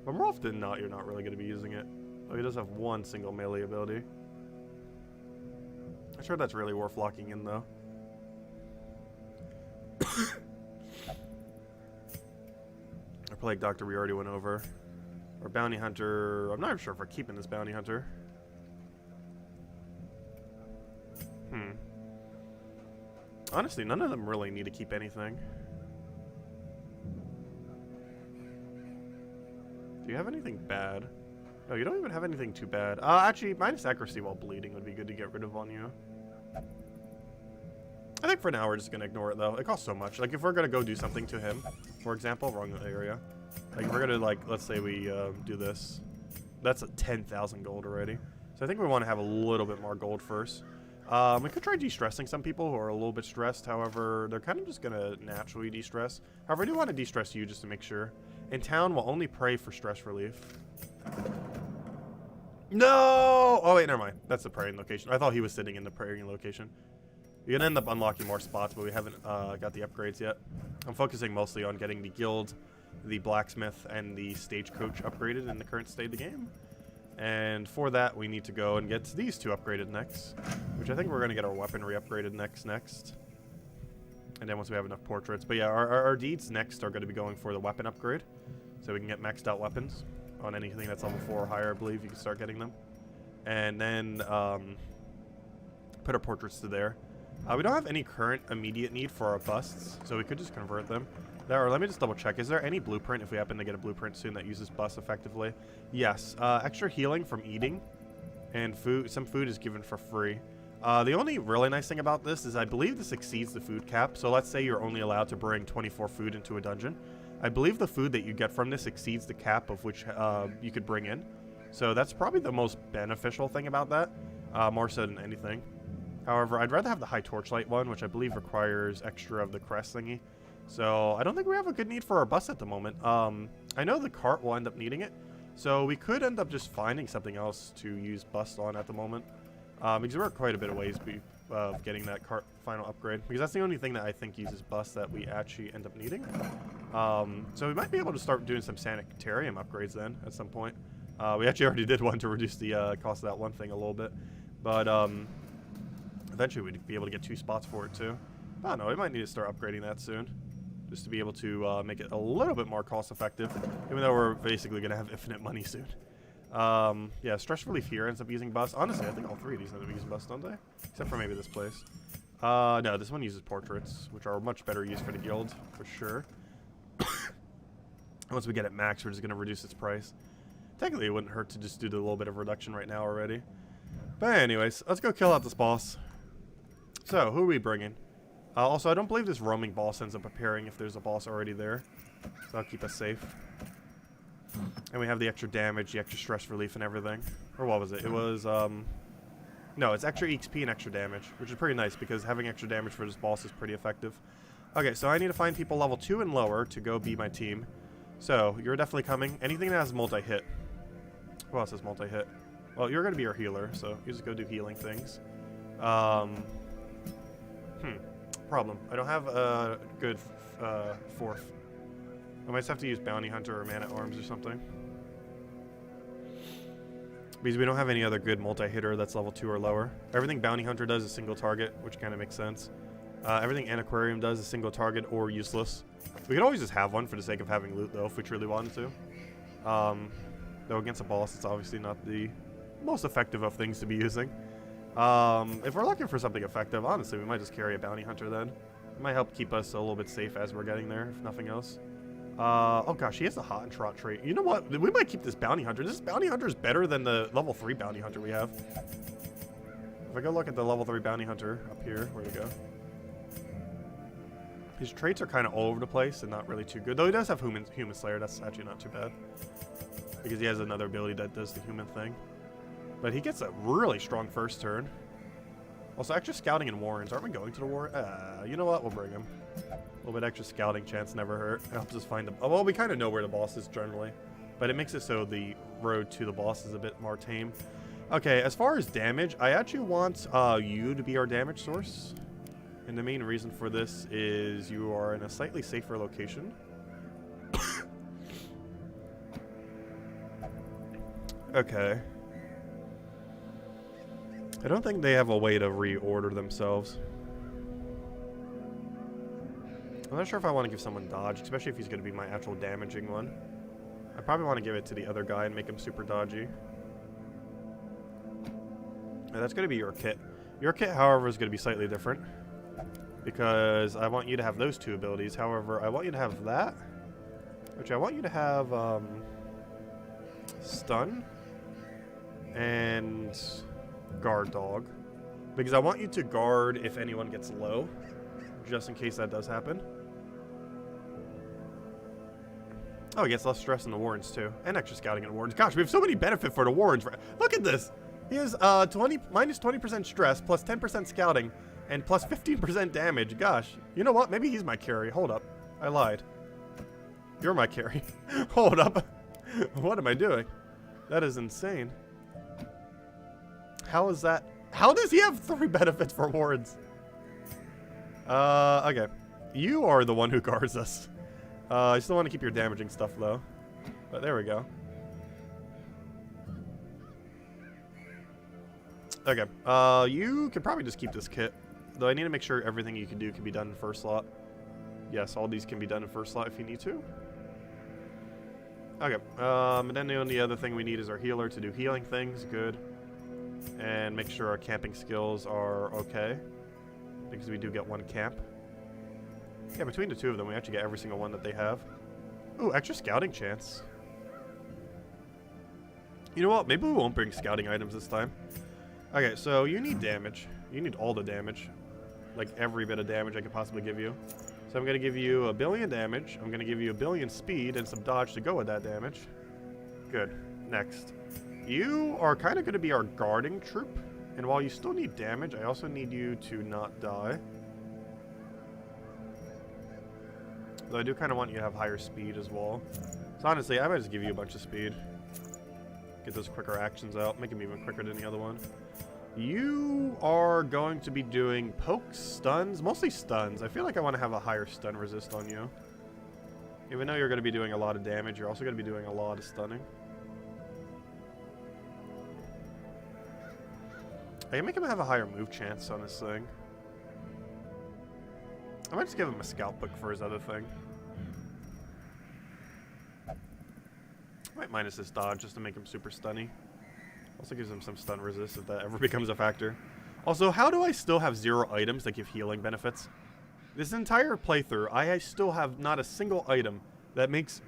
But more often than not, you're not really going to be using it. Oh, he does have one single melee ability. I'm sure that's really worth locking in, though. Our Plague Doctor we already went over. Our Bounty Hunter... I'm not even sure if we're keeping this Bounty Hunter. Honestly, none of them really need to keep anything. Do you have anything bad? No, you don't even have anything too bad. Actually, minus accuracy while bleeding would be good to get rid of on you. I think for now we're just going to ignore it, though. It costs so much. Like, if we're going to go do something to him, for example, wrong area. Like, if we're going to, like, let's say we do this. That's 10,000 gold already. So I think we want to have a little bit more gold first. We could try de-stressing some people who are a little bit stressed. However, they're kind of just going to naturally de-stress. However, I do want to de-stress you just to make sure. In town, we'll only pray for stress relief. No! Oh, wait, never mind. That's the praying location. I thought he was sitting in the praying location. You're going to end up unlocking more spots, but we haven't got the upgrades yet. I'm focusing mostly on getting the guild, the blacksmith, and the stagecoach upgraded in the current state of the game. And for that, we need to go and get these two upgraded next, which I think we're going to get our weaponry upgraded next. And then once we have enough portraits. But yeah, our deeds next are going to be going for the weapon upgrade, so we can get maxed out weapons on anything that's level 4 or higher. I believe you can start getting them. And then put our portraits to there. We don't have any current immediate need for our busts, so we could just convert them. Or let me just double check. Is there any blueprint, if we happen to get a blueprint soon, that uses busts effectively? Yes. Extra healing from eating and food. Some food is given for free. The only really nice thing about this is I believe this exceeds the food cap. So let's say you're only allowed to bring 24 food into a dungeon. I believe the food that you get from this exceeds the cap of which you could bring in. So that's probably the most beneficial thing about that, more so than anything. However, I'd rather have the high torchlight one, which I believe requires extra of the crest thingy. So I don't think we have a good need for our bus at the moment. I know the cart will end up needing it, so we could end up just finding something else to use bust on at the moment. Because we're quite a bit of ways of getting that cart final upgrade, because that's the only thing that I think uses bust that we actually end up needing. So we might be able to start doing some sanitarium upgrades then at some point. We actually already did one to reduce the cost of that one thing a little bit, but eventually we'd be able to get 2 spots for it too. I don't know, we might need to start upgrading that soon, just to be able to make it a little bit more cost effective, even though we're basically going to have infinite money soon. Yeah, stress relief here ends up using bust. Honestly, I think all 3 of these end up using bust, don't they? Except for maybe this place. No, this one uses portraits, which are much better used for the guild, for sure. Once we get it max, we're just going to reduce its price. Technically, it wouldn't hurt to just do the little bit of reduction right now already. But anyways, let's go kill out this boss. So, who are we bringing? Also, I don't believe this roaming boss ends up appearing if there's a boss already there. So that'll keep us safe. And we have the extra damage, the extra stress relief and everything. Or what was it? It was, no, it's extra XP and extra damage, which is pretty nice because having extra damage for this boss is pretty effective. Okay, so I need to find people level 2 and lower to go be my team. So, you're definitely coming. Anything that has multi-hit. Who else has multi-hit? Well, you're going to be our healer, so you just go do healing things. Problem. I don't have a good fourth. I might just have to use Bounty Hunter or Man-at-Arms or something. Because we don't have any other good multi-hitter that's level 2 or lower. Everything Bounty Hunter does is single target, which kind of makes sense. Everything Antiquarium does is single target or useless. We could always just have one for the sake of having loot, though, if we truly wanted to. Though against a boss, it's obviously not the most effective of things to be using. If we're looking for something effective, honestly, we might just carry a Bounty Hunter then. It might help keep us a little bit safe as we're getting there, if nothing else. Oh gosh, he has a Hot and Trot trait. You know what? We might keep this Bounty Hunter. This Bounty Hunter is better than the level 3 Bounty Hunter we have. If I go look at the level 3 Bounty Hunter up here, where'd it go? His traits are kind of all over the place and not really too good. Though he does have Human Slayer. That's actually not too bad. Because he has another ability that does the human thing. But he gets a really strong first turn. Also, extra scouting and warrens. Aren't we going to the war? You know what? We'll bring him. A little bit extra scouting chance never hurt. It helps us find them. Oh, well, we kind of know where the boss is generally. But it makes it so the road to the boss is a bit more tame. Okay, as far as damage, I actually want you to be our damage source. And the main reason for this is you are in a slightly safer location. Okay. I don't think they have a way to reorder themselves. I'm not sure if I want to give someone dodge, especially if he's going to be my actual damaging one. I probably want to give it to the other guy and make him super dodgy. Now, that's going to be your kit. Your kit, however, is going to be slightly different. Because I want you to have those two abilities. However, I want you to have that. Which I want you to have stun. And guard dog. Because I want you to guard if anyone gets low. Just in case that does happen. Oh, he gets less stress in the warrens too. And extra scouting in warrens. Gosh, we have so many benefit for the warrens. Look at this. He has minus 20% stress, plus 10% scouting, and plus 15% damage. Gosh, you know what? Maybe he's my carry. Hold up. I lied. You're my carry. Hold up. What am I doing? That is insane. How is that? How does he have 3 benefits for wards? Okay. You are the one who guards us. I still want to keep your damaging stuff, though. But there we go. Okay. You could probably just keep this kit. Though I need to make sure everything you can do can be done in first slot. Yes, all these can be done in first slot if you need to. Okay. And then the only other thing we need is our healer to do healing things. Good. And make sure our camping skills are okay. Because we do get 1 camp. Yeah, between the 2 of them, we actually get every single one that they have. Ooh, extra scouting chance. You know what? Maybe we won't bring scouting items this time. Okay, so you need damage. You need all the damage. Like every bit of damage I could possibly give you. So I'm going to give you 1 billion damage. I'm going to give you 1 billion speed and some dodge to go with that damage. Good. Next. You are kind of going to be our guarding troop. And while you still need damage, I also need you to not die. Though I do kind of want you to have higher speed as well. So honestly, I might just give you a bunch of speed. Get those quicker actions out. Make them even quicker than the other one. You are going to be doing pokes, stuns. Mostly stuns. I feel like I want to have a higher stun resist on you. Even though you're going to be doing a lot of damage, you're also going to be doing a lot of stunning. I can make him have a higher move chance on this thing. I might just give him a scout book for his other thing. I might minus his dodge just to make him super stunny. Also gives him some stun resist if that ever becomes a factor. Also, how do I still have 0 items that give healing benefits? This entire playthrough, I still have not a single item that makes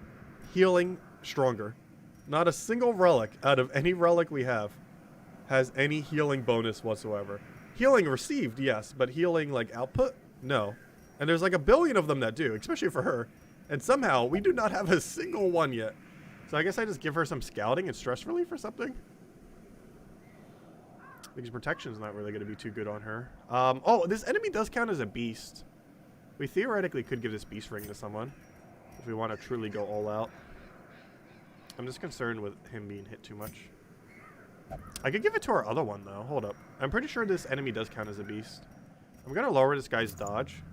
healing stronger. Not a single relic out of any relic we have has any healing bonus whatsoever. Healing received, yes, but healing like output, no. And there's like 1 billion of them that do, especially for her. And somehow we do not have a single one yet. So I guess I just give her some scouting and stress relief or something. Because protection's not really going to be too good on her. Oh, this enemy does count as a beast. We theoretically could give this beast ring to someone if we want to truly go all out. I'm just concerned with him being hit too much. I could give it to our other one, though. Hold up. I'm pretty sure this enemy does count as a beast. I'm going to lower this guy's dodge.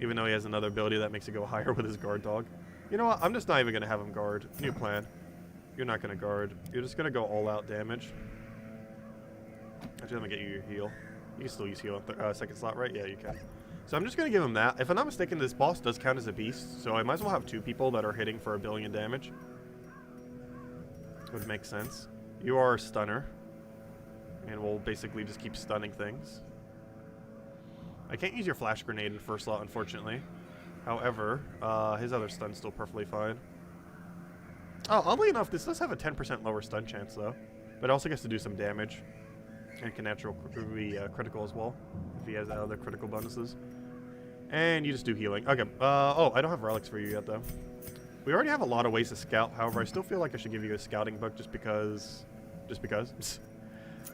Even though he has another ability that makes it go higher with his guard dog. You know what? I'm just not even going to have him guard. New plan. You're not going to guard. You're just going to go all out damage. Actually, let me get you your heal. You can still use heal on second slot, right? Yeah, you can. So I'm just going to give him that. If I'm not mistaken, this boss does count as a beast. So I might as well have 2 people that are hitting for 1 billion damage. Would make sense. You are a stunner. And we'll basically just keep stunning things. I can't use your flash grenade in first slot, unfortunately. However, his other stun's still perfectly fine. Oh, oddly enough, this does have a 10% lower stun chance, though. But it also gets to do some damage. And can naturally be critical as well, if he has other critical bonuses. And you just do healing. Okay. Oh, I don't have relics for you yet, though. We already have a lot of ways to scout. However, I still feel like I should give you a scouting book just because. Just because.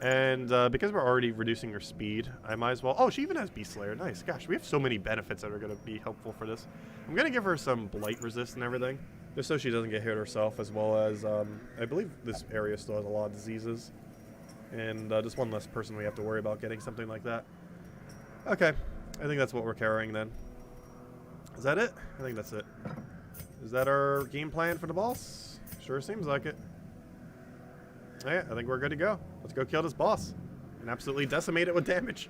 And because we're already reducing her speed, I might as well... Oh, she even has Beast Slayer. Nice. Gosh, we have so many benefits that are going to be helpful for this. I'm going to give her some blight resist and everything, just so she doesn't get hit herself, as well as... I believe this area still has a lot of diseases. And just one less person we have to worry about getting something like that. Okay. I think that's what we're carrying then. Is that it? I think that's it. Is that our game plan for the boss? Sure seems like it. Yeah, I think we're good to go. Let's go kill this boss and absolutely decimate it with damage.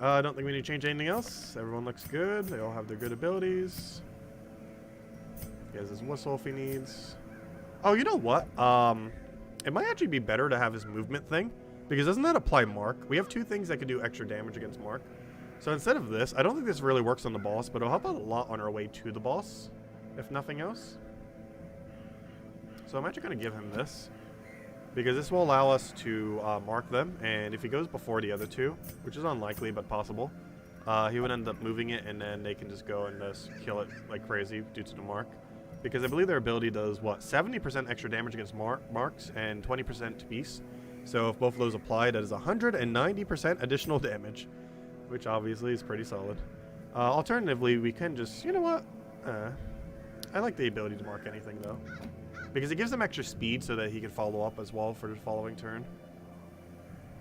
I don't think we need to change anything else. Everyone looks good. They all have their good abilities. He has his whistle if he needs. Oh, you know what? It might actually be better to have his movement thing, because doesn't that apply mark? We have two things that can do extra damage against mark. So instead of this, I don't think this really works on the boss, but it'll help out a lot on our way to the boss, if nothing else. So I'm actually going to give him this, because this will allow us to mark them, and if he goes before the other two, which is unlikely but possible, he would end up moving it, and then they can just go and just kill it like crazy due to the mark. Because I believe their ability does, what, 70% extra damage against marks and 20% to beasts. So if both of those apply, that is 190% additional damage, which obviously is pretty solid. Alternatively, we can just, you know what? I like the ability to mark anything, though. Because it gives them extra speed so that he can follow up as well for the following turn.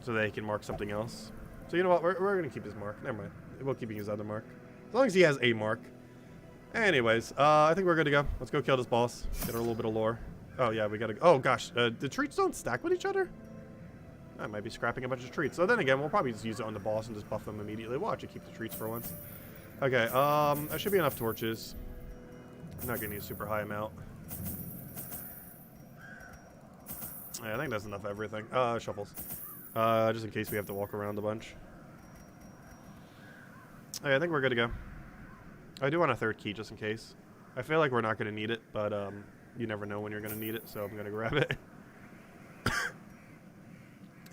So that he can mark something else. So you know what? We're going to keep his mark. Never mind. We'll keep his other mark. As long as he has a mark. Anyways, I think we're good to go. Let's go kill this boss. Get her a little bit of lore. Oh, yeah, we got to... Oh, gosh. The treats don't stack with each other? I might be scrapping a bunch of treats. So then again, we'll probably just use it on the boss and just buff them immediately. We'll actually keep the treats for once. Okay, that should be enough torches. I'm not going to need a super high amount. Yeah, I think that's enough of everything. Shuffles. Just in case we have to walk around a bunch. Okay, I think we're good to go. I do want a third key just in case. I feel like we're not going to need it, but you never know when you're going to need it, so I'm going to grab it.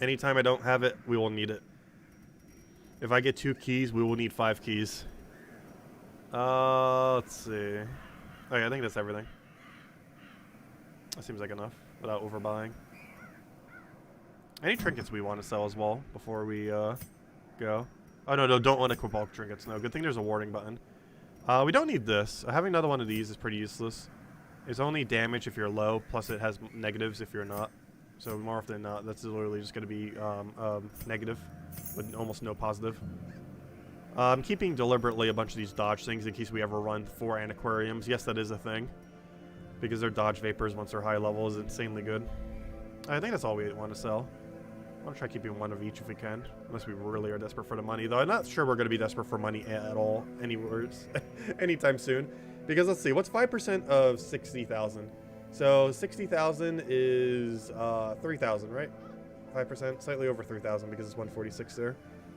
Anytime I don't have it, we will need it. If I get 2 keys, we will need 5 keys. Let's see. Okay, I think that's everything. That seems like enough without overbuying. Any trinkets we want to sell as well before we go? Oh, no, don't want to equip bulk trinkets. No, good thing there's a warning button. We don't need this. Having another one of these is pretty useless. It's only damage if you're low, plus it has negatives if you're not. So more often than not, that's literally just going to be negative with almost no positive. I'm keeping deliberately a bunch of these dodge things in case we ever run 4 antiquariums. Yes, that is a thing. Because their dodge vapors once they're high level is insanely good. I think that's all we want to sell. I want to try keeping 1 of each if we can. Unless we really are desperate for the money. Though I'm not sure we're going to be desperate for money at all anywhere anytime soon. Because let's see, what's 5% of 60,000? So 60,000 is 3,000, right? 5%, slightly over 3,000 because it's 146 there.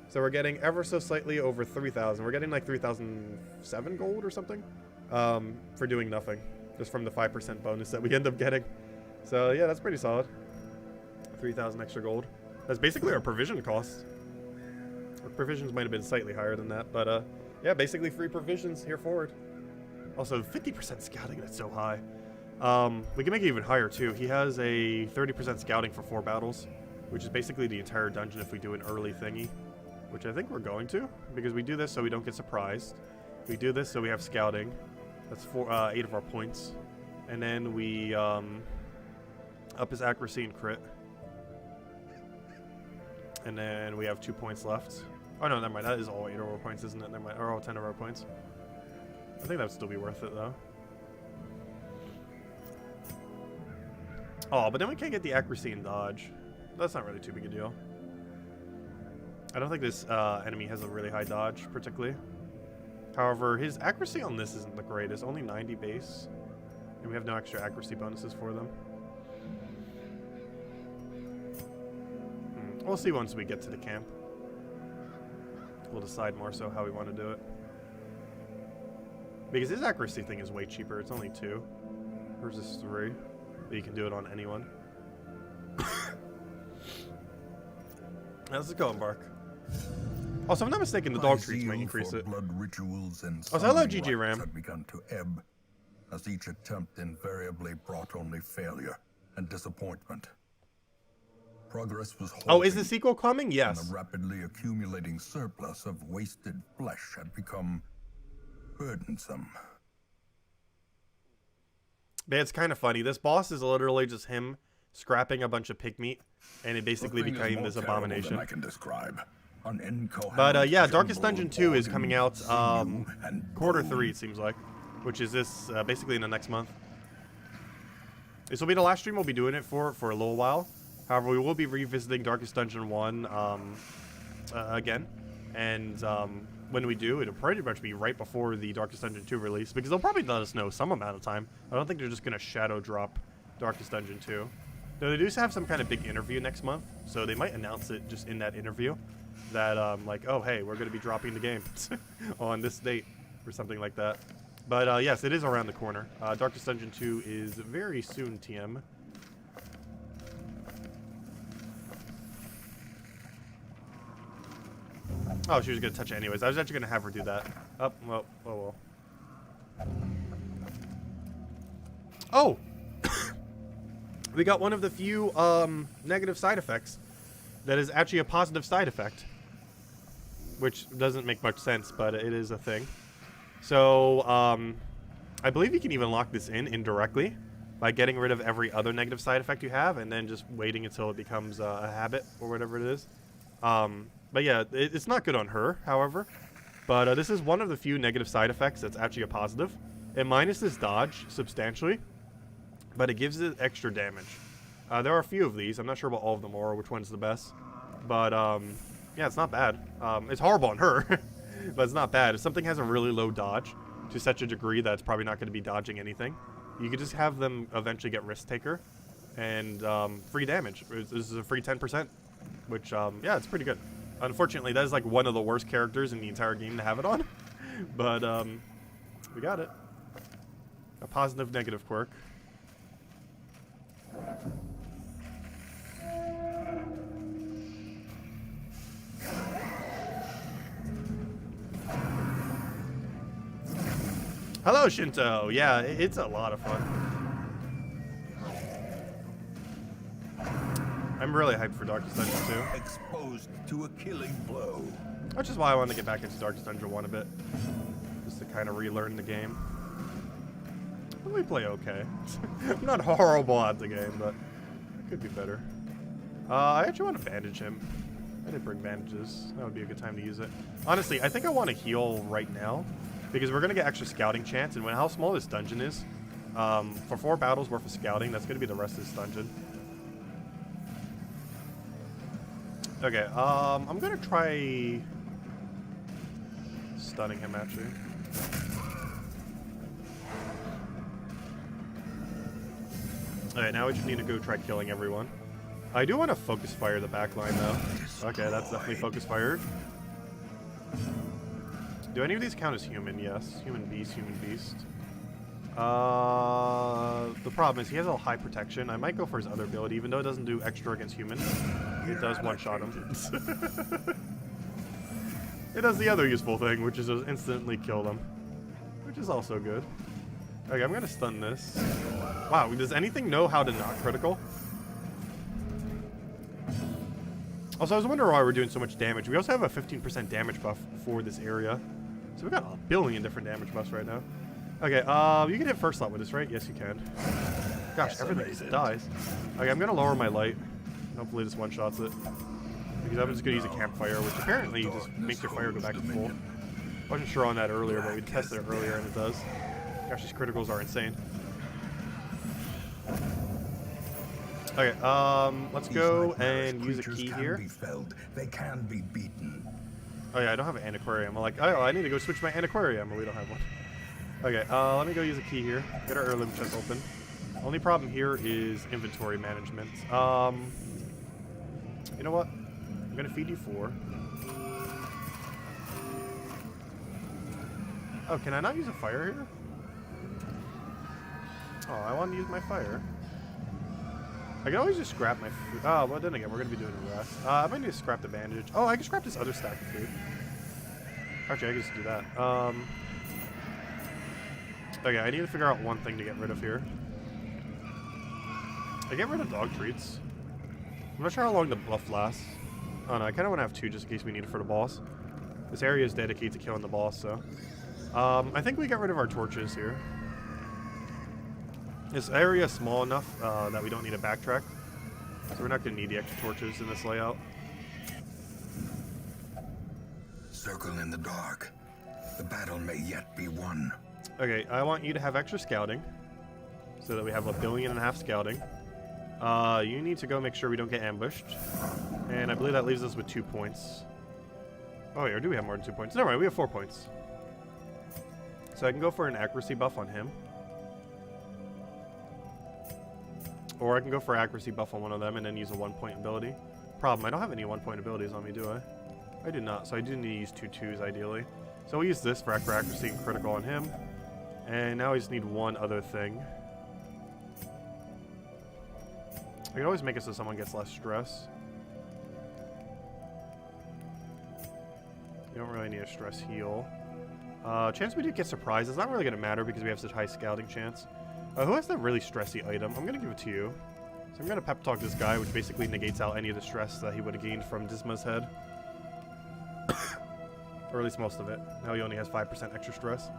So we're getting ever so slightly over 3,000. We're getting like 3,007 gold or something for doing nothing. Just from the 5% bonus that we end up getting. So yeah, that's pretty solid. 3,000 extra gold. That's basically our provision cost. Our provisions might have been slightly higher than that, but yeah, basically free provisions here forward. Also, 50% scouting, that's so high. We can make it even higher too. He has a 30% scouting for 4 battles, which is basically the entire dungeon if we do an early thingy, which I think we're going to, because we do this so we don't get surprised. We do this so we have scouting. That's 8 of our points. And then we up his accuracy and crit. And then we have 2 points left. Oh no, never mind. That is all 8 of our points, isn't it? Never mind. Or all 10 of our points. I think that would still be worth it though. Oh, but then we can't get the accuracy and dodge. That's not really too big a deal. I don't think this enemy has a really high dodge, particularly. However, his accuracy on this isn't the greatest. Only 90 base. And we have no extra accuracy bonuses for them. We'll see once we get to the camp. We'll decide more so how we want to do it. Because his accuracy thing is way cheaper. It's only 2. Hers is 3. But you can do it on anyone. Now let's go embark. Also, if I'm not mistaken, the dog treats might increase it. Blood rituals and so hello, GG Ram. had begun to ebb, as each attempt invariably brought only failure and disappointment. Progress was halting. Oh, is the sequel coming? Yes. And the rapidly accumulating surplus of wasted flesh had become burdensome. But it's kind of funny. This boss is literally just him scrapping a bunch of pig meat, and it basically became this abomination. I can describe. But yeah, Darkest Dungeon 2 is coming out Q3, it seems like, which is this basically in the next month. This will be the last stream we'll be doing it for a little while. However, we will be revisiting Darkest Dungeon 1 again, and when we do, it'll pretty much be right before the Darkest Dungeon 2 release, because they'll probably let us know some amount of time. I don't think they're just going to shadow drop Darkest Dungeon 2. Though they do have some kind of big interview next month, so they might announce it just in that interview. That, like, oh, hey, we're going to be dropping the game on this date or something like that. But, yes, it is around the corner. Darkest Dungeon 2 is very soon, TM. Oh, she was going to touch it anyways. I was actually going to have her do that. Oh, well, oh, well. Oh! We got one of the few, negative side effects that is actually a positive side effect. Which doesn't make much sense, but it is a thing. So, I believe you can even lock this in indirectly by getting rid of every other negative side effect you have and then just waiting until it becomes a habit or whatever it is. But yeah, it's not good on her, however. But this is one of the few negative side effects that's actually a positive. It minuses dodge substantially, but it gives it extra damage. There are a few of these. I'm not sure about all of them or which one's the best. But, yeah, it's not bad. It's horrible on her, but it's not bad. If something has a really low dodge to such a degree that it's probably not going to be dodging anything, you could just have them eventually get Risk Taker and free damage. This is a free 10%, which, yeah, it's pretty good. Unfortunately, that is like one of the worst characters in the entire game to have it on, but we got it. A positive negative quirk. Hello, Shinto. Yeah, it's a lot of fun. I'm really hyped for Darkest Dungeon 2. Exposed to a killing blow. Which is why I wanted to get back into Darkest Dungeon 1 a bit. Just to kind of relearn the game. We play okay. I'm not horrible at the game, but it could be better. I actually want to bandage him. I didn't bring bandages. That would be a good time to use it. Honestly, I think I want to heal right now, because we're going to get extra scouting chance, and how small this dungeon is, for 4 battles worth of scouting, that's going to be the rest of this dungeon. Okay, I'm going to try stunning him, actually. Alright, now we just need to go try killing everyone. I do want to focus fire the back line, though. Okay, that's definitely focus fired. Do any of these count as human? Yes. Human beast, human beast. The problem is he has a high protection. I might go for his other ability, even though it doesn't do extra against human. It does one-shot him. It does the other useful thing, which is just instantly kill them. Which is also good. Okay, I'm gonna stun this. Wow, does anything know how to not critical? Also, I was wondering why we're doing so much damage. We also have a 15% damage buff for this area. So we've got a billion different damage buffs right now. Okay, you can hit first slot with this, right? Yes, you can. Gosh, everything just dies. Okay, I'm gonna lower my light. Hopefully this one-shots it. Because I'm just gonna use a campfire, which apparently just makes your fire go back to full. Wasn't sure on that earlier, but we tested it earlier and it does. Gosh, these criticals are insane. Okay, let's go and use a key here. They can be beaten. Oh yeah, I don't have an antiquarium. I'm like, oh, I need to go switch my antiquarium, but we don't have one. Okay, let me go use a key here. Get our heirloom chest open. Only problem here is inventory management. You know what? I'm gonna feed you 4. Oh, can I not use a fire here? Oh, I want to use my fire. I can always just scrap my food. Oh, well then again, we're gonna be doing the rest. I might need to scrap the bandage. Oh, I can scrap this other stack of food. Actually, I can just do that. Okay, I need to figure out one thing to get rid of here. I get rid of dog treats. I'm not sure how long the buff lasts. Oh no, I kind of want to have 2 just in case we need it for the boss. This area is dedicated to killing the boss, so. I think we get rid of our torches here. This area is small enough that we don't need to backtrack. So we're not going to need the extra torches in this layout. Circle in the dark. The battle may yet be won. Okay, I want you to have extra scouting. So that we have 1.5 billion scouting. You need to go make sure we don't get ambushed. And I believe that leaves us with 2 points. Oh wait, or do we have more than 2 points? Never mind, we have 4 points. So I can go for an accuracy buff on him. Or I can go for accuracy buff on one of them and then use a 1-point ability. Problem, I don't have any 1-point abilities on me, do I? I do not, so I do need to use 2 2s ideally. So we'll use this for accuracy and critical on him. And now we just need one other thing. I can always make it so someone gets less stress. You don't really need a stress heal. Chance we do get surprised is not really going to matter because we have such high scouting chance. Who has the really stressy item? I'm going to give it to you. So I'm going to pep talk this guy, which basically negates out any of the stress that he would have gained from Disma's head. Or at least most of it. Now he only has 5% extra stress.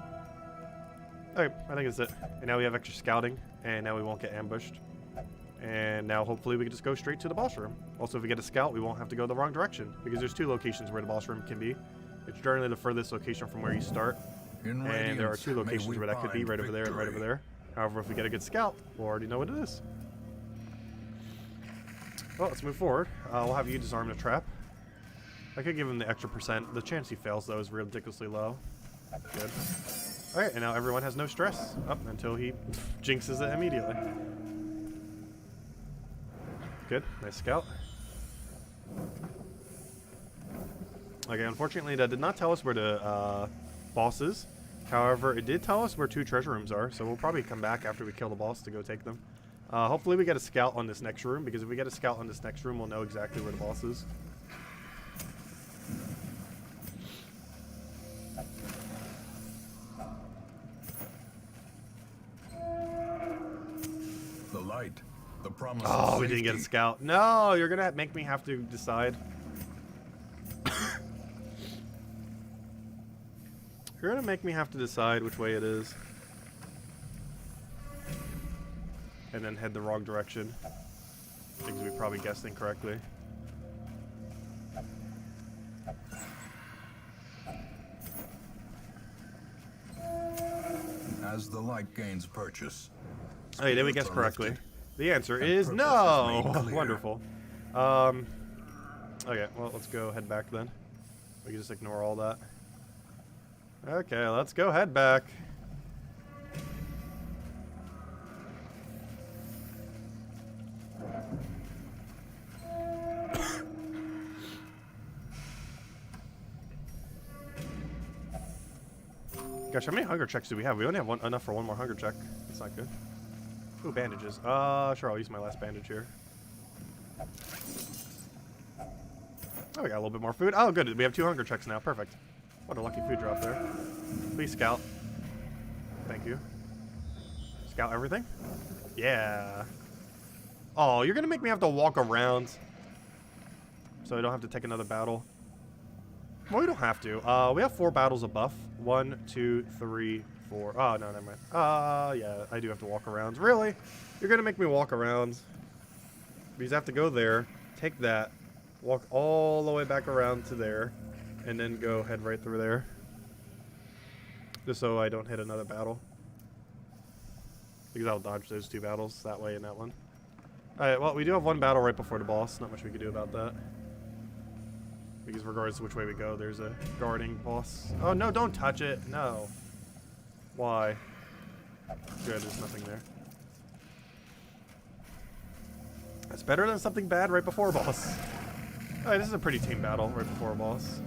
Okay, I think that's it. And now we have extra scouting, and now we won't get ambushed. And now hopefully we can just go straight to the boss room. Also, if we get a scout, we won't have to go the wrong direction, because there's 2 locations where the boss room can be. It's generally the furthest location from where you start. And there are 2 locations where that could be, right over there and right over there. However, if we get a good scout, we'll already know what it is. Well, let's move forward. We'll have you disarm the trap. I could give him the extra %. The chance he fails, though, is ridiculously low. Good. Alright, and now everyone has no stress. Up until he jinxes it immediately. Good. Nice scout. Okay, unfortunately, that did not tell us where the boss is. However, it did tell us where 2 treasure rooms are, so we'll probably come back after we kill the boss to go take them. Hopefully we get a scout on this next room, because if we get a scout on this next room, we'll know exactly where the boss is. The light. The promise. Oh, we didn't get a scout. No, you're going to make me have to decide. You're going to make me have to decide which way it is. And then head the wrong direction. Because we probably guessed incorrectly. As the light gains purchase. Hey, did we guess correctly? The answer is no! Wonderful. Okay, well, let's go head back then. We can just ignore all that. Okay, let's go head back. Gosh, how many hunger checks do we have? We only have enough for 1 more hunger check. That's not good. Ooh, bandages. Sure, I'll use my last bandage here. Oh, we got a little bit more food. Oh, good. We have 2 hunger checks now. Perfect. What a lucky food drop there. Please scout. Thank you. Scout everything? Yeah. Oh, you're going to make me have to walk around. So I don't have to take another battle. Well, we don't have to. We have 4 battles of buff. 1, 2, 3, 4. Oh, no, never mind. Yeah, I do have to walk around. Really? You're going to make me walk around? Because I have to go there, take that, walk all the way back around to there, and then go head right through there. Just so I don't hit another battle. Because I'll dodge those 2 battles, that way and that one. Alright, well, we do have 1 battle right before the boss. Not much we can do about that. Because regardless of which way we go, there's a guarding boss. Oh, no, don't touch it. No. Why? Good, there's nothing there. That's better than something bad right before a boss. Alright, this is a pretty team battle right before a boss.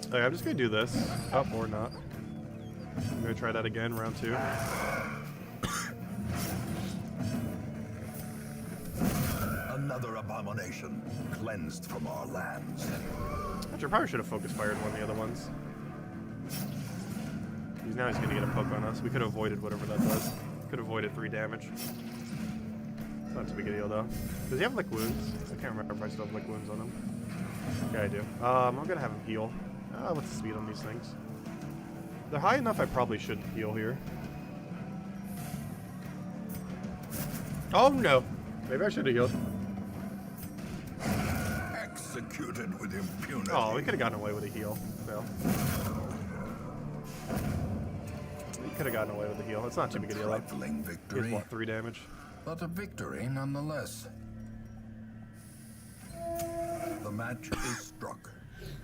Okay, I'm just gonna do this. Oh, or not. I'm gonna try that again, round 2. Another abomination cleansed from our lands. Actually, I probably should have focus fired one of the other ones. Because now he's going to get a poke on us. We could have avoided whatever that does. Could have avoided 3 damage. It's not too big a deal, though. Does he have, like, wounds? I can't remember if I still have, like, wounds on him. Yeah, I do. I'm going to have him heal. What's the speed on these things? They're high enough I probably shouldn't heal here. Oh, no. Maybe I should have healed. Executed with impunity. Oh, we could have gotten away with a heal. Fail. We could have gotten away with a heal. It's not too big a deal. Trifling victory. He's what, 3 damage? But a victory nonetheless. The match is struck.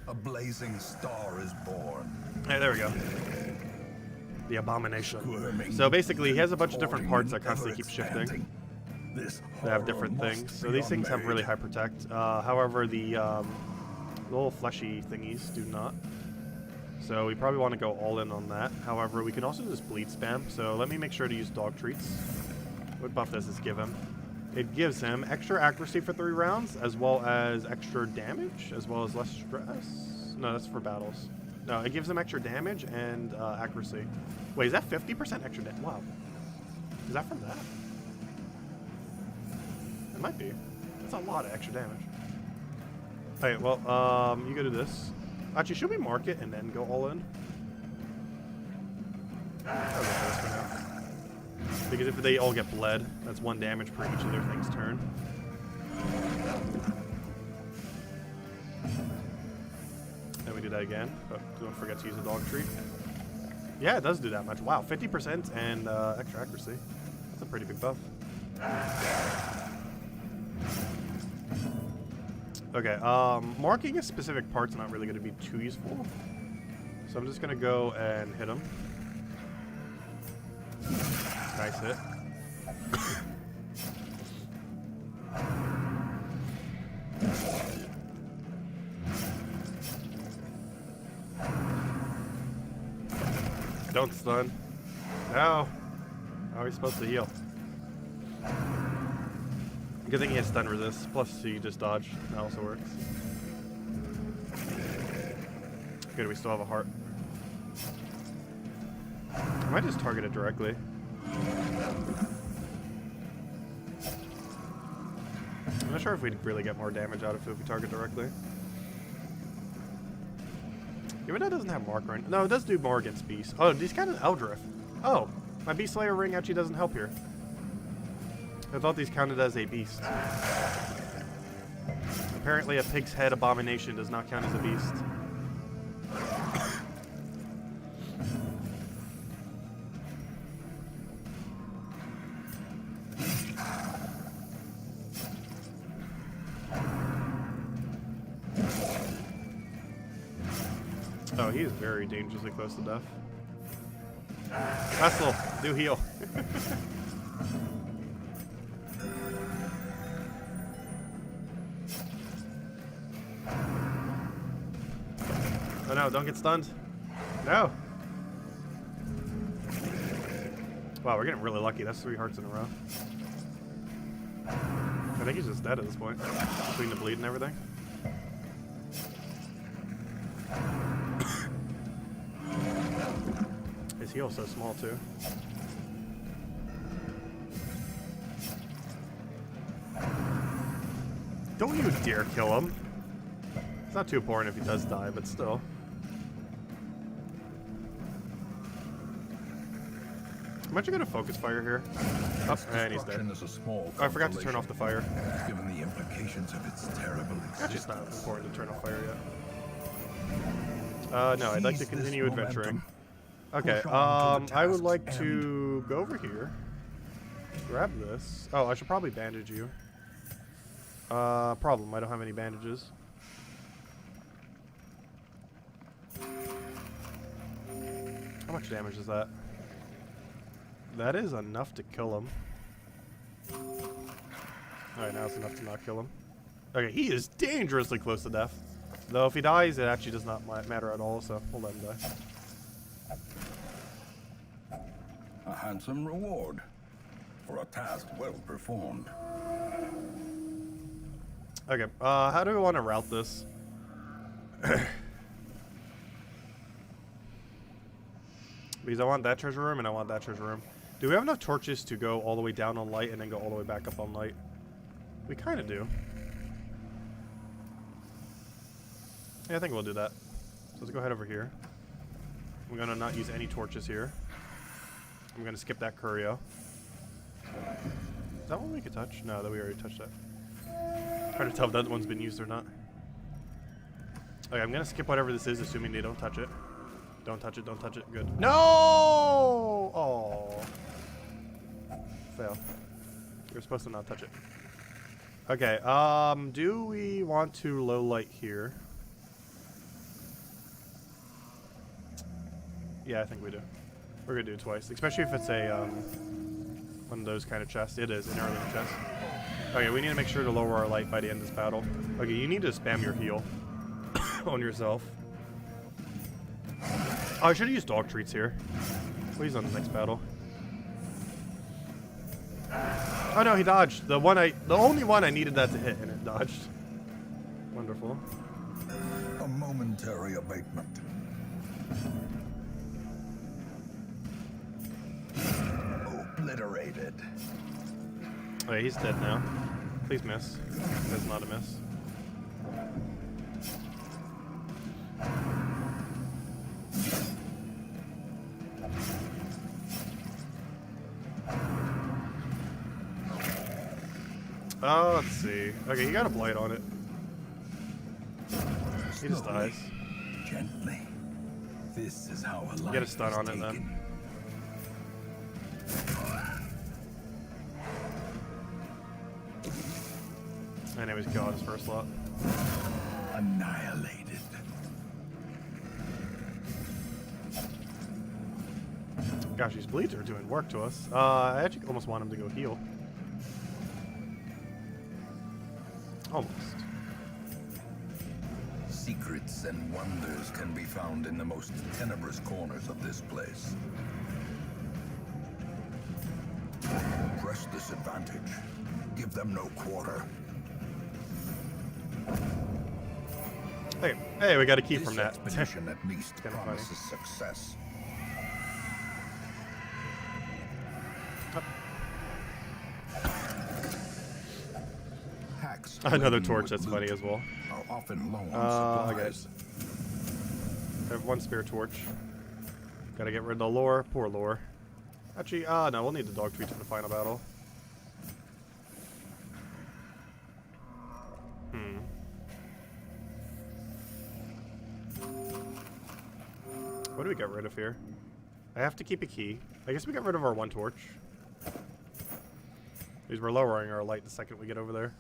A blazing star is born. Hey, there we go. The abomination. Squirming, So basically, he has a bunch of different parts that constantly keep ever-expanding. shifting. This They have horror different must things. So be these things have unmade. really high protect. However, the little fleshy thingies do not. So we probably want to go all in on that. However, we can also just bleed spam. So let me make sure to use dog treats. What buff does this give him? It gives him extra accuracy for 3 rounds, as well as extra damage, as well as less stress. No, that's for battles. No, it gives him extra damage and accuracy. Wait, is that 50% extra damage? Wow. Is that from that? It might be. That's a lot of extra damage. Alright, well, you go to this. Actually, should we mark it and then go all in? I'll go for this for now. Because if they all get bled, that's 1 damage per each of their things' turn. Then we do that again. But don't forget to use a dog treat. Yeah, it does do that much. Wow, 50% and extra accuracy. That's a pretty big buff. Okay, marking a specific part's not really going to be too useful. So I'm just going to go and hit him. Nice hit. Don't stun. No. How are we supposed to heal? Good thing he has stun resist. Plus, he just dodge. That also works. Good, we still have a heart. I might just target it directly. I'm not sure if we'd really get more damage out of it if we target directly. Even though it doesn't have mark right. No, it does do more against beasts. Oh, he's got an Eldrift. Oh, my Beast Slayer ring actually doesn't help here. I thought these counted as a beast. Apparently a pig's head abomination does not count as a beast. Oh, he is very dangerously close to death. Vessel, do heal. Oh no, don't get stunned. No. Wow, we're getting really lucky. That's 3 hearts in a row. I think he's just dead at this point. Between the bleed and everything. His heal's so small too. Don't you dare kill him. It's not too important if he does die, but still. I'm actually gonna focus fire here. Oh, and he's dead. Oh, I forgot to turn off the fire. Given the implications of its terrible existence. Actually, it's not important to turn off fire yet. No, I'd like to continue adventuring. Okay, I would like to go over here. Grab this. Oh, I should probably bandage you. Problem, I don't have any bandages. How much damage is that? That is enough to kill him. Alright, now it's enough to not kill him. Okay, he is dangerously close to death. Though if he dies, it actually does not matter at all, so we'll let him die. A handsome reward for a task well performed. Okay, how do we want to route this? Because I want that treasure room and I want that treasure room. Do we have enough torches to go all the way down on light and then go all the way back up on light? We kind of do. Yeah, I think we'll do that. So let's go ahead over here. I'm going to not use any torches here. I'm going to skip that curio. Is that one we could touch? No, that we already touched that. Hard to tell if that one's been used or not. Okay, I'm going to skip whatever this is, assuming they don't touch it. Don't touch it, don't touch it. Good. No! Oh. Fail. You're supposed to not touch it. Okay, do we want to low light here? Yeah, I think we do. We're gonna do it twice, especially if it's a, one of those kind of chests. It is, an early chest. Okay, we need to make sure to lower our light by the end of this battle. Okay, you need to spam your heal on yourself. Oh, I should have used dog treats here. Please on the next battle. Oh no, he dodged. The only one I needed that to hit, and it dodged. Wonderful. A momentary abatement. Obliterated. Okay, he's dead now. Please miss. That's not a miss. Oh, let's see. Okay, he got a blight on it. He just dies. Gently. This is how a life Get a stun on it taken. then. Anyways, got his first lot. Annihilated. Gosh, these bleeds are doing work to us. I actually almost want him to go heal. Almost. Secrets and wonders can be found in the most tenebrous corners of this place. Press this advantage. Give them no quarter. Hey, we got a key This from that. expedition at least Kinda funny. promises success. Hacks Another laden torch, with that's loot funny as well. are often low on Okay. supplies. I have one spare torch. Gotta get rid of the lore. Poor lore. Actually, no, we'll need the dog treats for the final battle. What do we get rid of here? I have to keep a key. I guess we got rid of our one torch. Because we're lowering our light the second we get over there.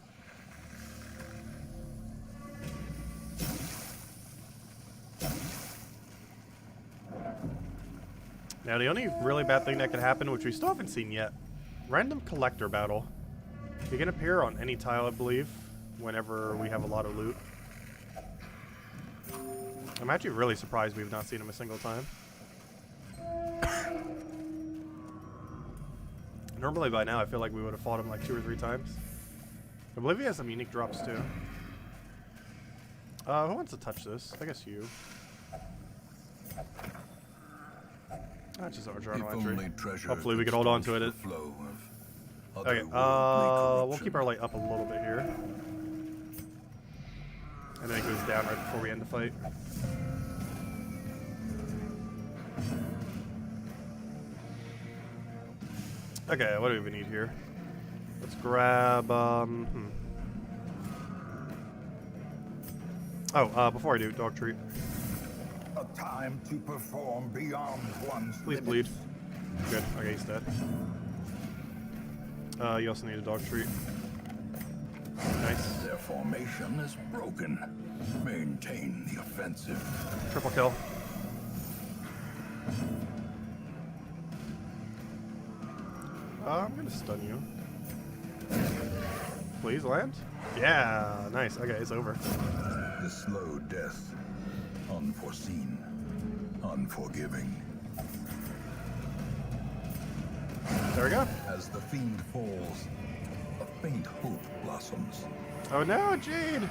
Now, the only really bad thing that could happen, which we still haven't seen yet, random collector battle. You can appear on any tile, I believe, whenever we have a lot of loot. I'm actually really surprised we've not seen him a single time. Normally by now I feel like we would have fought him like 2 or 3 times. I believe he has some unique drops too. Who wants to touch this? I guess you. That's just our journal entry. Hopefully we can hold on to it. Okay, we'll keep our light up a little bit here. And then it goes down right before we end the fight. Okay, what do we need here? Let's grab, Oh, before I do, dog treat. A time to perform beyond one's Please limits. bleed. Good, okay, he's dead. You also need a dog treat. Nice. Their formation is broken. Maintain the offensive. Triple kill. I'm gonna stun you. Please land. Yeah, nice. Okay, it's over. The slow death. Unforeseen. Unforgiving. There we go. As the fiend falls, a faint hope blossoms. Oh no, Jade!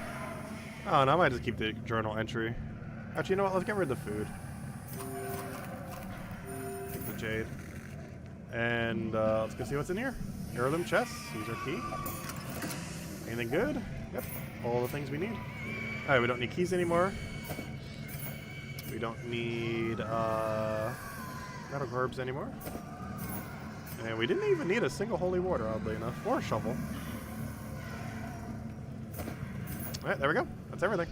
Oh, no, I might just keep the journal entry. Actually, you know what? Let's get rid of the food. Take the Jade. And let's go see what's in here. Heirloom chests. Use our key. Anything good? Yep. All the things we need. Alright, we don't need keys anymore. We don't need metal herbs anymore. And we didn't even need a single holy water, oddly enough. Or a shovel. Alright, there we go. That's everything.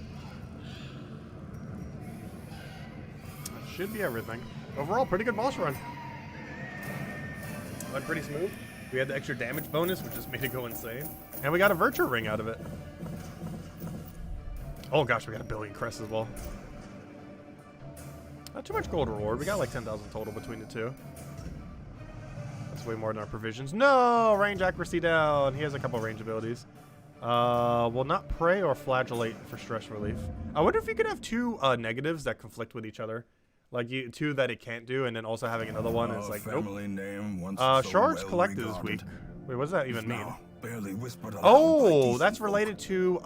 That should be everything. Overall, pretty good boss run. Went pretty smooth. We had the extra damage bonus, which just made it go insane. And we got a virtue ring out of it. Oh gosh, we got a billion crests as well. Not too much gold reward. We got like 10,000 total between the two. That's way more than our provisions. No! Range accuracy down. He has a couple range abilities. Will not pray or flagellate for stress relief. I wonder if you could have two negatives that conflict with each other. Like two that it can't do, and then also having another one is like, nope. Shards collected is weak. Wait, what does that even mean? Oh, that's related to,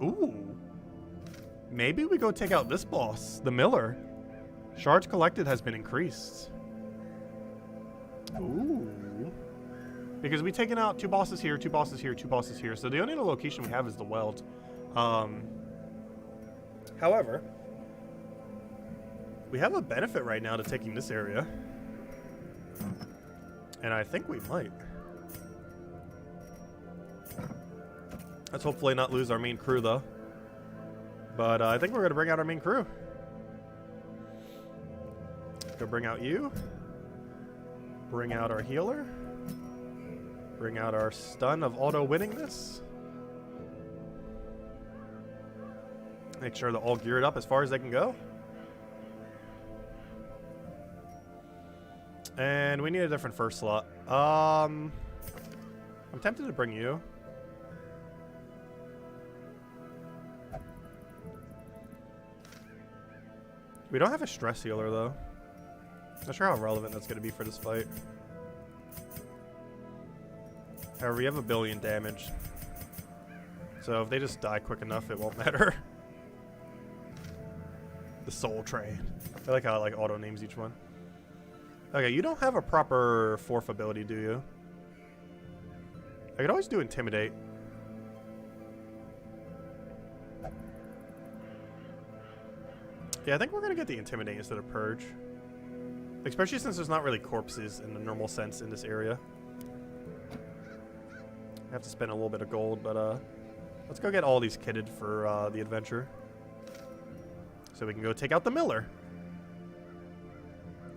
ooh. Maybe we go take out this boss, the Miller. Shards collected has been increased. Ooh. Because we've taken out 2 bosses here, 2 bosses here, 2 bosses here. So the only other location we have is the Weld. However, we have a benefit right now to taking this area. And I think we might. Let's hopefully not lose our main crew, though. But I think we're going to bring out our main crew. Go bring out you. Bring out our healer. Bring out our stun of auto-winningness. Make sure they're all geared up as far as they can go. And we need a different first slot. I'm tempted to bring you. We don't have a stress healer, though. Not sure how relevant that's going to be for this fight. However, we have a billion damage. So if they just die quick enough, it won't matter. The Soul Train. I like how it auto names each one. Okay, you don't have a proper fourth ability, do you? I could always do Intimidate. Yeah, I think we're going to get the Intimidate instead of Purge. Especially since there's not really corpses in the normal sense in this area. I have to spend a little bit of gold, but let's go get all these kitted for the adventure. So we can go take out the Miller.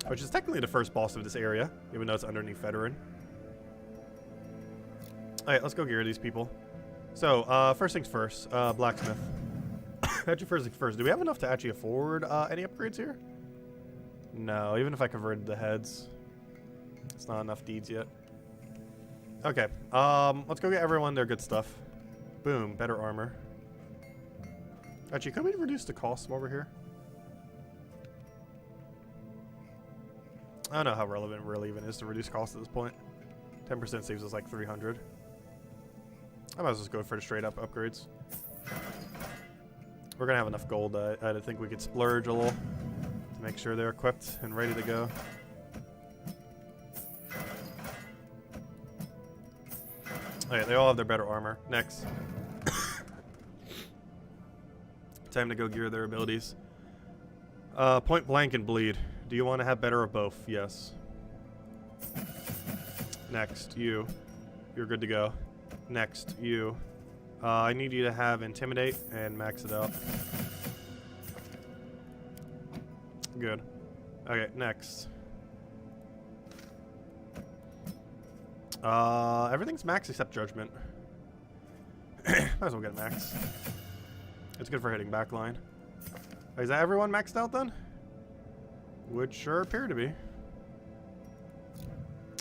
Which is technically the first boss of this area, even though it's underneath Veteran. Alright, let's go gear these people. So, first things first, Blacksmith. Actually, first things first, do we have enough to actually afford any upgrades here? No, even if I converted the heads. It's not enough deeds yet. Okay, let's go get everyone their good stuff. Boom, better armor. Actually, could we reduce the cost over here? I don't know how relevant it really even is to reduce cost at this point. 10% saves us like 300. I might as well just go for the straight up upgrades. We're gonna have enough gold. I think we could splurge a little to make sure they're equipped and ready to go. Alright, they all have their better armor. Next. Time to go gear their abilities. Point blank and bleed. Do you want to have better or both? Yes. Next, you. You're good to go. Next, you. I need you to have Intimidate and max it out. Good. Okay, next. Everything's max except Judgment. Might as well get a max. It's good for hitting backline. Is that everyone maxed out then? Would sure appear to be.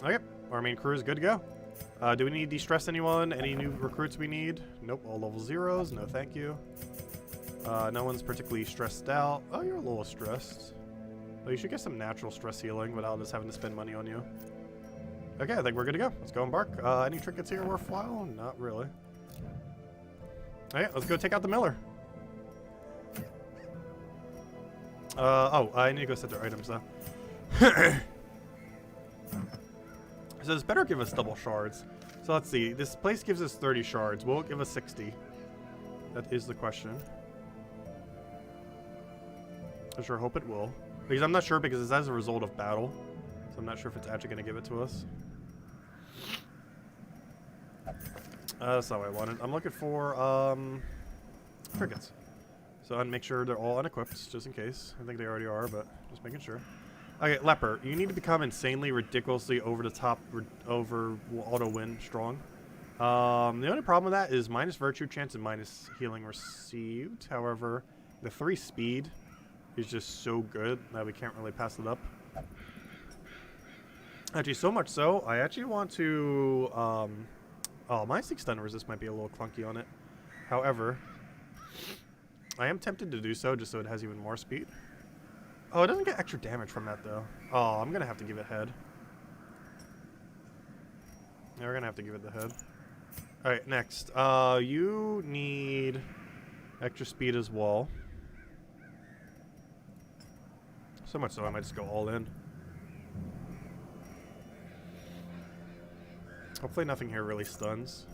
Okay, our main crew is good to go. Do we need to de-stress anyone? Any new recruits we need? Nope, all level 0s. No, thank you. No one's particularly stressed out. Oh, you're a little stressed. Well, you should get some natural stress healing without us having to spend money on you. Okay, I think we're good to go. Let's go embark. Any trinkets here worthwhile? Not really. Okay, let's go take out the miller. Oh, I need to go set their items though. So this better give us double shards. So let's see. This place gives us 30 shards. Will it give us 60? That is the question. I sure hope it will. Because I'm not sure, because it's as a result of battle. So I'm not sure if it's actually going to give it to us. That's not what I wanted. I'm looking for crickets. So I'll make sure they're all unequipped, just in case. I think they already are, but just making sure. Okay, Leper, you need to become insanely, ridiculously over the top, over auto win strong. The only problem with that is minus virtue chance and minus healing received. However, the 3 speed is just so good that we can't really pass it up. Actually, so much so, I actually want to, oh, my 6 stun resist might be a little clunky on it. However, I am tempted to do so just so it has even more speed. Oh, it doesn't get extra damage from that, though. Oh, I'm going to have to give it head. Yeah, we're going to have to give it the head. Alright, next. You need extra speed as well. So much so I might just go all in. Hopefully nothing here really stuns.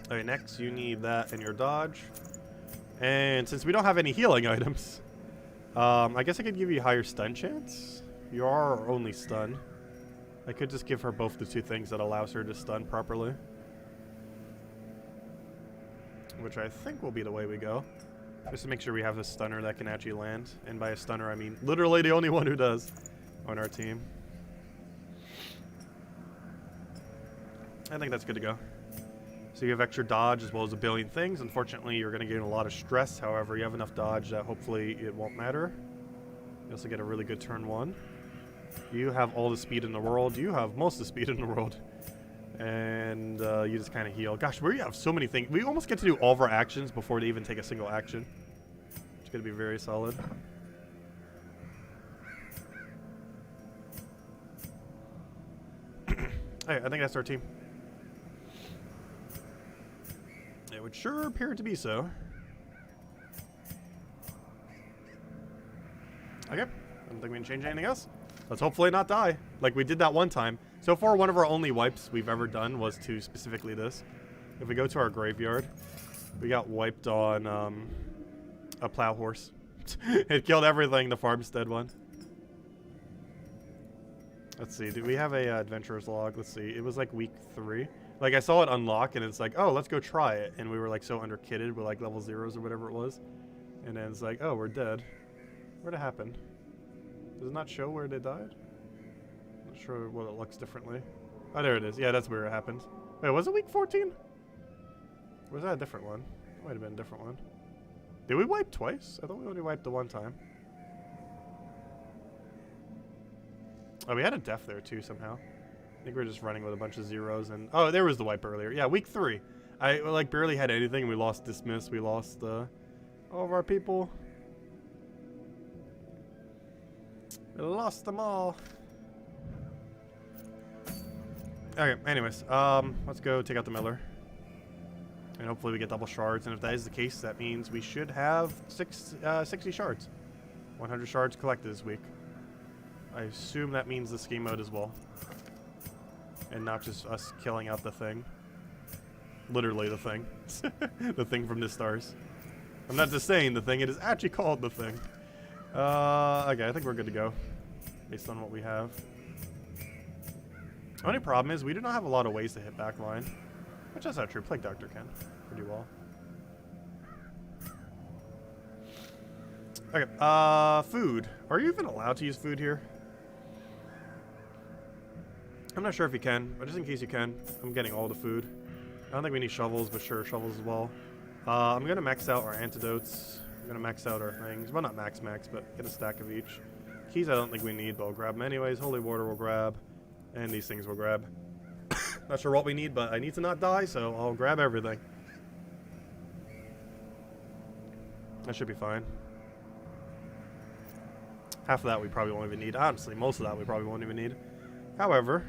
Alright, next you need that in your dodge. And since we don't have any healing items, I guess I could give you a higher stun chance. You are only stun. I could just give her both the 2 things that allows her to stun properly. Which I think will be the way we go. Just to make sure we have a stunner that can actually land. And by a stunner, I mean literally the only one who does on our team. I think that's good to go. So you have extra dodge as well as a billion things. Unfortunately, you're going to gain a lot of stress. However, you have enough dodge that hopefully it won't matter. You also get a really good turn 1. You have all the speed in the world. You have most of the speed in the world. And you just kind of heal. Gosh, we have so many things. We almost get to do all of our actions before they even take a single action. It's going to be very solid. Hey, I think that's our team. It would sure appear to be so. Okay, I don't think we can change anything else. Let's hopefully not die, like we did that one time. So far, one of our only wipes we've ever done was to specifically this. If we go to our graveyard, we got wiped on a plow horse. It killed everything, the farmstead one. Let's see, do we have a adventurer's log? Let's see, it was like week 3. Like, I saw it unlock, and it's like, oh, let's go try it. And we were, like, so under-kitted with, like, level 0s or whatever it was. And then it's like, oh, we're dead. Where'd it happen? Does it not show where they died? Not sure what it looks differently. Oh, there it is. Yeah, that's where it happened. Wait, was it week 14? Or was that a different one? It might have been a different one. Did we wipe twice? I thought we only wiped the one time. Oh, we had a death there, too, somehow. I think we were just running with a bunch of 0s and... Oh, there was the wipe earlier. Yeah, week 3. I, like, barely had anything. We lost Dismiss. We lost, all of our people. We lost them all. Okay, anyways. Let's go take out the miller. And hopefully we get double shards. And if that is the case, that means we should have 60 shards. 100 shards collected this week. I assume that means the scheme mode as well. And not just us killing out the thing. Literally the thing. The thing from the stars. I'm not just saying the thing, it is actually called the thing. Okay, I think we're good to go. Based on what we have. Only problem is we do not have a lot of ways to hit backline. Which is not true. Plague Doctor can pretty well. Okay, food. Are you even allowed to use food here? I'm not sure if you can, but just in case you can, I'm getting all the food. I don't think we need shovels, but sure, shovels as well. I'm going to max out our antidotes. I'm going to max out our things. Well, not max, but get a stack of each. Keys I don't think we need, but I'll grab them anyways. Holy water we'll grab. And these things we'll grab. Not sure what we need, but I need to not die, so I'll grab everything. That should be fine. Half of that we probably won't even need. Honestly, most of that we probably won't even need. However,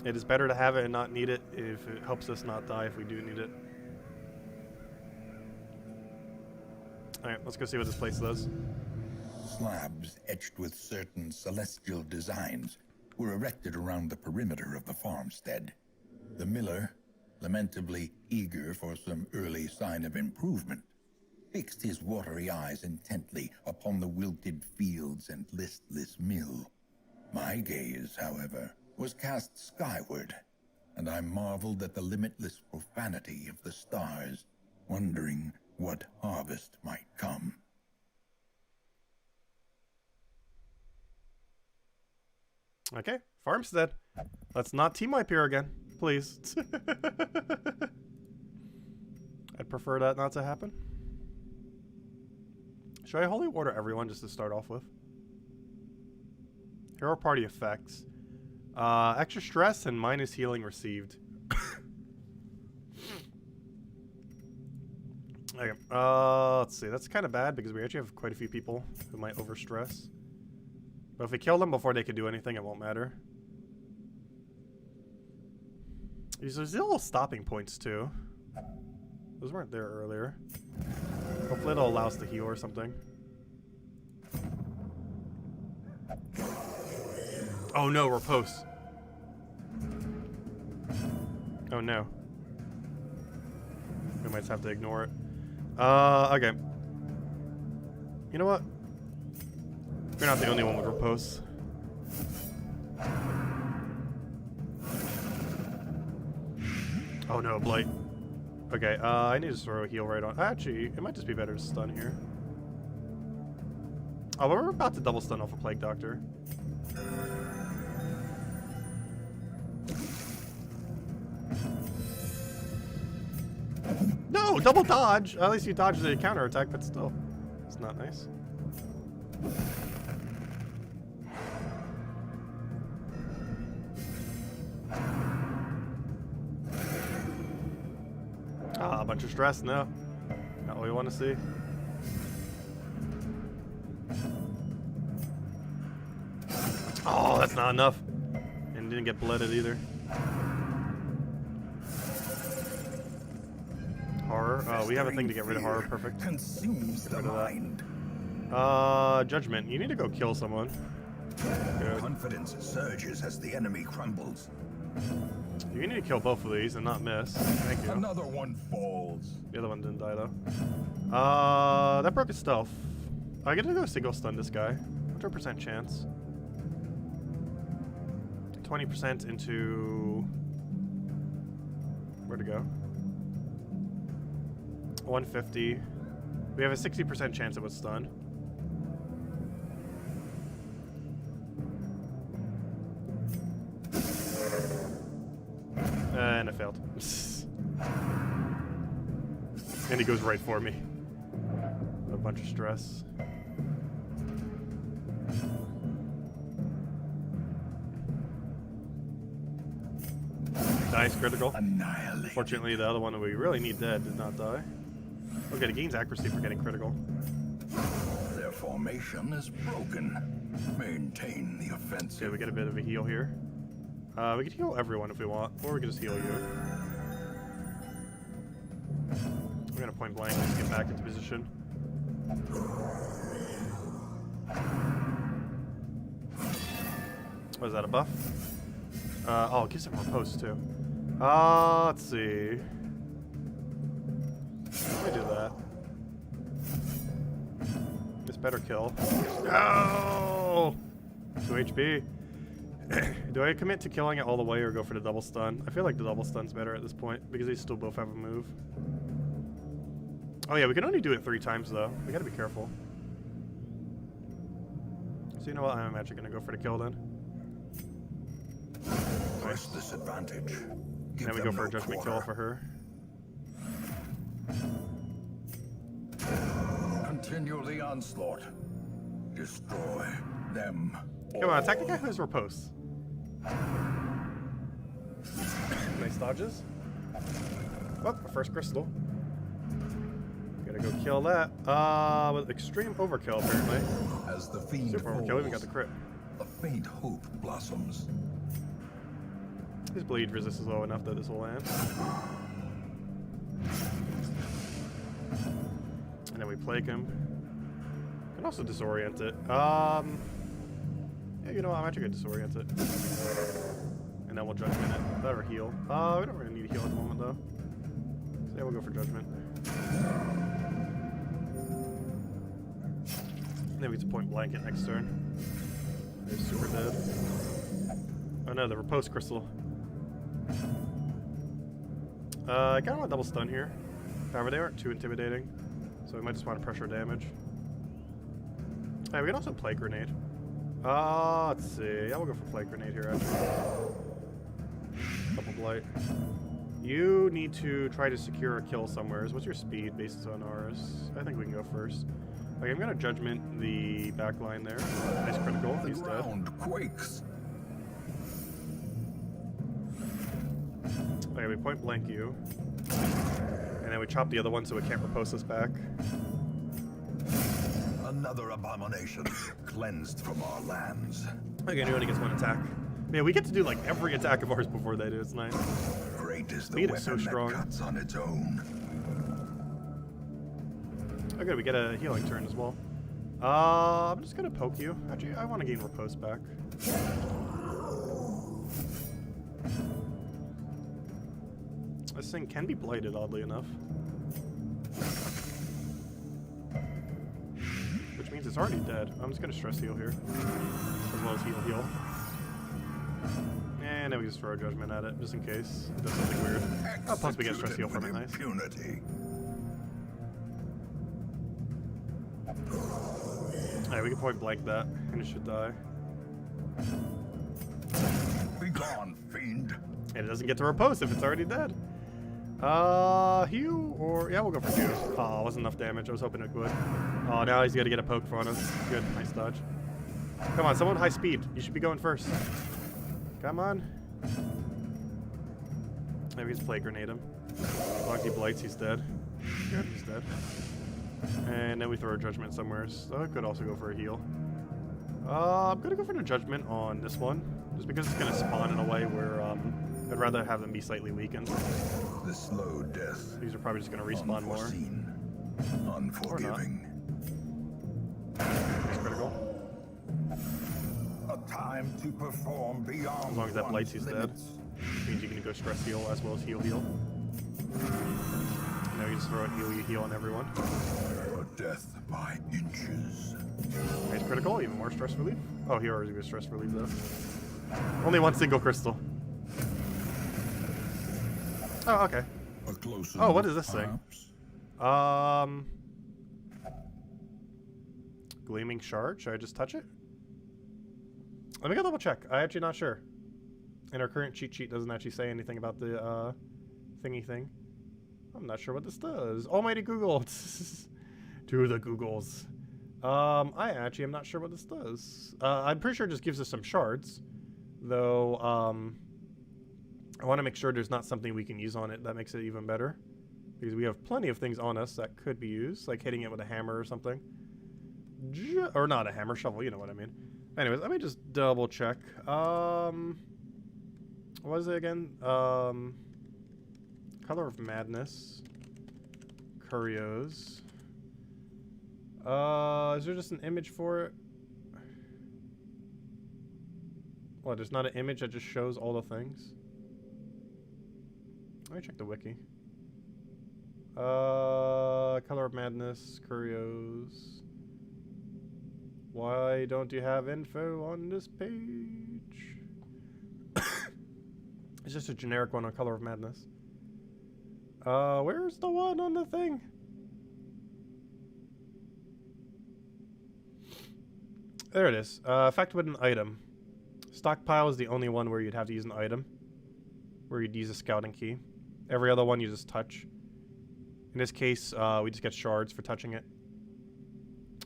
it is better to have it and not need it if it helps us not die if we do need it. Alright, let's go see what this place does. Slabs etched with certain celestial designs were erected around the perimeter of the farmstead. The miller, lamentably eager for some early sign of improvement, fixed his watery eyes intently upon the wilted fields and listless mill. My gaze, however, was cast skyward, and I marveled at the limitless profanity of the stars, wondering what harvest might come. Okay, farmstead. Let's not team wipe here again, please. I'd prefer that not to happen. Should I holy water everyone just to start off with? Hero party effects. Extra stress and minus healing received. Okay, let's see. That's kind of bad because we actually have quite a few people who might overstress. But if we kill them before they can do anything, it won't matter. There's little stopping points too. Those weren't there earlier. Hopefully it'll allow us to heal or something. Oh no, we're posts. Oh no. We might just have to ignore it. Okay. You know what? You're not the only one with riposte. Oh no, blight. Okay, I need to throw a heal right on. Actually, it might just be better to stun here. Oh, we're about to double stun off a Plague Doctor. No, double dodge. At least you dodged the counter attack, but still, it's not nice. Ah, a bunch of stress. No, not what we want to see. Oh, that's not enough. And didn't get blooded either. Horror. Oh, we have a thing to get rid of horror. Perfect. Consumes the mind. Judgment. You need to go kill someone. Good. Confidence surges as the enemy crumbles. You need to kill both of these and not miss. Thank you. Another one falls. The other one didn't die though. That broke his stealth. I get to go single stun this guy. 100% chance. 20% into... Where'd it go? 150. We have a 60% chance it was stunned. And it failed. And he goes right for me. A bunch of stress. Nice critical. Annihilated. Fortunately, the other one that we really need dead did not die. Okay, it gains accuracy for getting critical. Their formation is broken. Maintain the offensive. Okay, we get a bit of a heal here. We could heal everyone if we want, or we could just heal you. We're gonna point blank just get back into position. Was that a buff? Oh, it gives him riposte too. Let's see. Let me do that. This better kill. No! 2 HP. Do I commit to killing it all the way or go for the double stun? I feel like the double stun's better at this point because they still both have a move. Oh yeah, we can only do it 3 times though. We gotta be careful. So you know what? I'm actually gonna go for the kill then. Press this advantage. Then we go for a judgment kill for her. Continue the onslaught. Destroy them. Come on, attack the guy who has riposte. Nice dodges. Oh, our first crystal. Good. Gonna go kill that. With extreme overkill, apparently. As the fiend Super overkill, falls, even got the crit. a faint hope blossoms. His bleed resist is low enough that this will land. And then we plague him. Can also disorient it. Yeah, you know what? I'm actually gonna disorient it. And then we'll judgment it. That or heal. We don't really need a heal at the moment though. So yeah, we'll go for judgment. And then we just point blanket next turn. They're super dead. Oh no, the repose crystal. I kind of want double stun here. However, they aren't too intimidating, so we might just want to pressure damage. Hey, we can also plague grenade. Let's see. Yeah, we'll go for plague grenade here, actually. Double blight. You need to try to secure a kill somewhere. What's your speed based on ours? I think we can go first. Okay, I'm gonna judgment the back line there. Nice critical. He's dead. The ground quakes. Okay, we point blank you. And then we chop the other one so it can't repose us back. Another abomination cleansed from our lands. Okay, he only gets one attack. Man, we get to do like every attack of ours before they do. It's nice. Great is the Speed weapon is so strong. that cuts on its own. Okay, we get a healing turn as well. I'm just gonna poke you. Actually, I want to gain repose back. This thing can be blighted, oddly enough. Which means it's already dead. I'm just gonna stress heal here. As well as heal. And then we just throw a judgment at it, just in case it does something weird. Oh, plus we get stress heal from it, nice. Impunity. Alright, we can point blank that, and it should die. Be gone, fiend. And it doesn't get to repose if it's already dead. Hew or... Yeah, we'll go for Hew. Oh, wasn't enough damage. I was hoping it would. Oh, now he's gonna get a poke for us. Good, nice dodge. Come on, someone high speed. You should be going first. Come on. Maybe he's play grenade him. As long as he blights, he's dead. Good, he's dead. And then we throw a judgment somewhere. So I could also go for a heal. I'm gonna go for the judgment on this one, just because it's gonna spawn in a way where I'd rather have them be slightly weakened. The slow death. These are probably just gonna respawn more. Unforeseen. Unforgiving. It's critical. A time to perform beyond. As long as that blights, he's dead. limits. Means you can go stress heal as well as heal. Now you just throw a heal on everyone. A death by inches. Nice critical, even more stress relief. Oh, he already was stress relief though. Only one single crystal. Oh, okay. A closer Oh, what is this thing? perhaps? Gleaming shard. Should I just touch it? Let me go double check. I'm actually not sure. And our current cheat sheet doesn't actually say anything about the thingy thing. I'm not sure what this does. Almighty Google. To the Googles. I actually am not sure what this does. I'm pretty sure it just gives us some shards. Though, I want to make sure there's not something we can use on it that makes it even better. Because we have plenty of things on us that could be used. Like hitting it with a hammer or something. Or not a hammer, shovel, you know what I mean. Anyways, let me just double check. What is it again? Color of Madness. Curios. Is there just an image for it? What, there's not an image that just shows all the things? Let me check the wiki. Color of Madness, Curios. Why don't you have info on this page? It's just a generic one on Color of Madness. Where's the one on the thing? There it is. Effect with an item. Stockpile is the only one where you'd have to use an item. Where you'd use a scouting key. Every other one you just touch. In this case, we just get shards for touching it.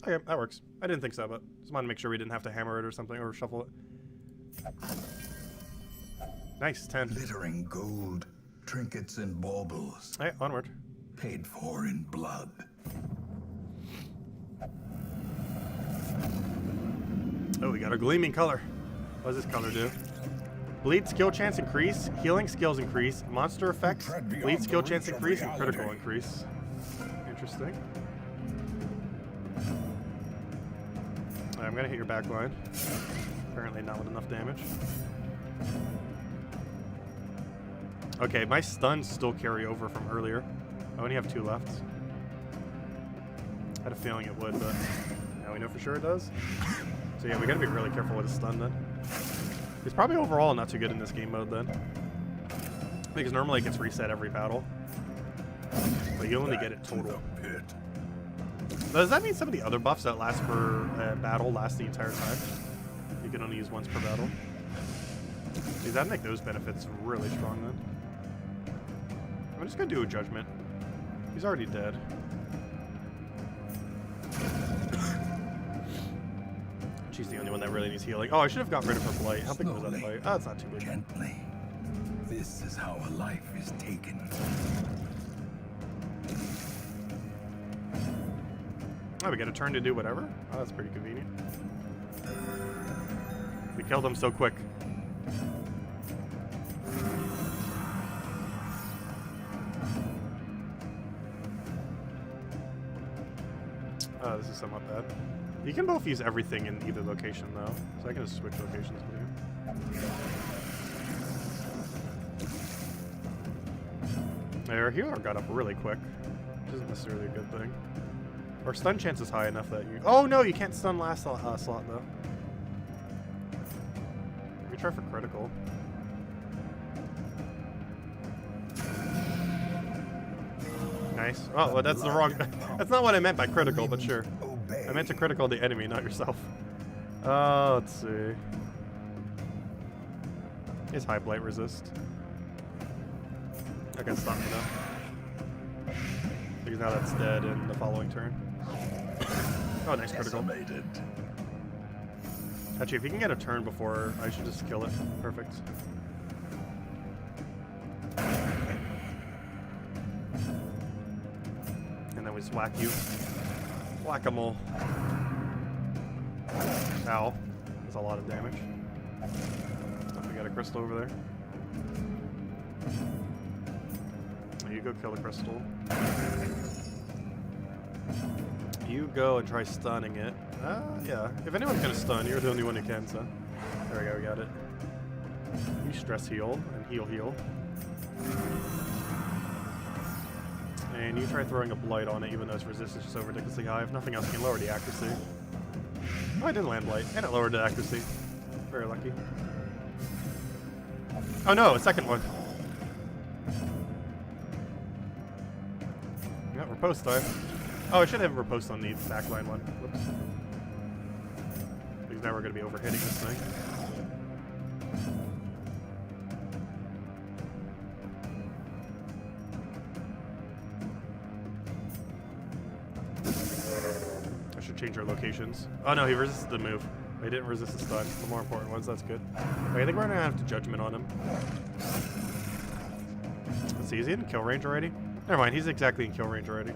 Okay, that works. I didn't think so, but just wanted to make sure we didn't have to hammer it or something, or shuffle it. Nice, 10. Glittering gold, trinkets and baubles. Alright, onward. Paid for in blood. Oh, we got a gleaming color. What does this color do? Bleed skill chance increase, healing skills increase, monster effects, bleed skill chance increase, and critical increase. Interesting. Right, I'm gonna hit your back line. Apparently not with enough damage. Okay, my stuns still carry over from earlier. I only have 2 left. I had a feeling it would, but now we know for sure it does. So yeah, we gotta be really careful with his stun then. He's probably overall not too good in this game mode then. Because normally it gets reset every battle. But you only get it total. Does that mean some of the other buffs that last for battle last the entire time? You can only use once per battle. Dude, that'd make those benefits really strong then. I'm just gonna do a judgment. He's already dead. She's the only one that really needs healing. Oh, I should have got rid of her blight. How big was that blight? Oh, it's not too big. Gently. This is how a life is taken. Oh, we get a turn to do whatever? Oh, that's pretty convenient. We killed him so quick. Oh, this is somewhat bad. You can both use everything in either location, though. So I can just switch locations with you. Our healer got up really quick, which isn't necessarily a good thing. Or stun chance is high enough that you... Oh, no, you can't stun last slot, though. Let me try for critical. Nice. Oh, well, that's the wrong... That's not what I meant by critical, but sure. I meant to critical the enemy, not yourself. Let's see. Is high blight resist? I can stop me now. Because now that's dead in the following turn. Oh, nice critical. Actually, if you can get a turn before, I should just kill it. Perfect. And then we just whack you. Whack-a-mole. Ow. That's a lot of damage. Oh, we got a crystal over there. You go kill the crystal. You go and try stunning it. Yeah. If anyone's gonna stun, you're the only one who can, so. There we go, we got it. You stress heal and heal. And you try throwing a blight on it, even though its resistance is so ridiculously high. If nothing else, you can lower the accuracy. Oh, I didn't land blight, and it lowered the accuracy. Very lucky. Oh no, a second one. Yeah, riposte time. Oh, I should have riposte on the backline one. Whoops. Because now we're going to be overhitting this thing. I should change our locations. Oh no, he resisted the move. He didn't resist the stun. The more important ones, that's good. Okay, I think we're going to have to judgment on him. Let's see, is he in kill range already? Never mind, he's exactly in kill range already.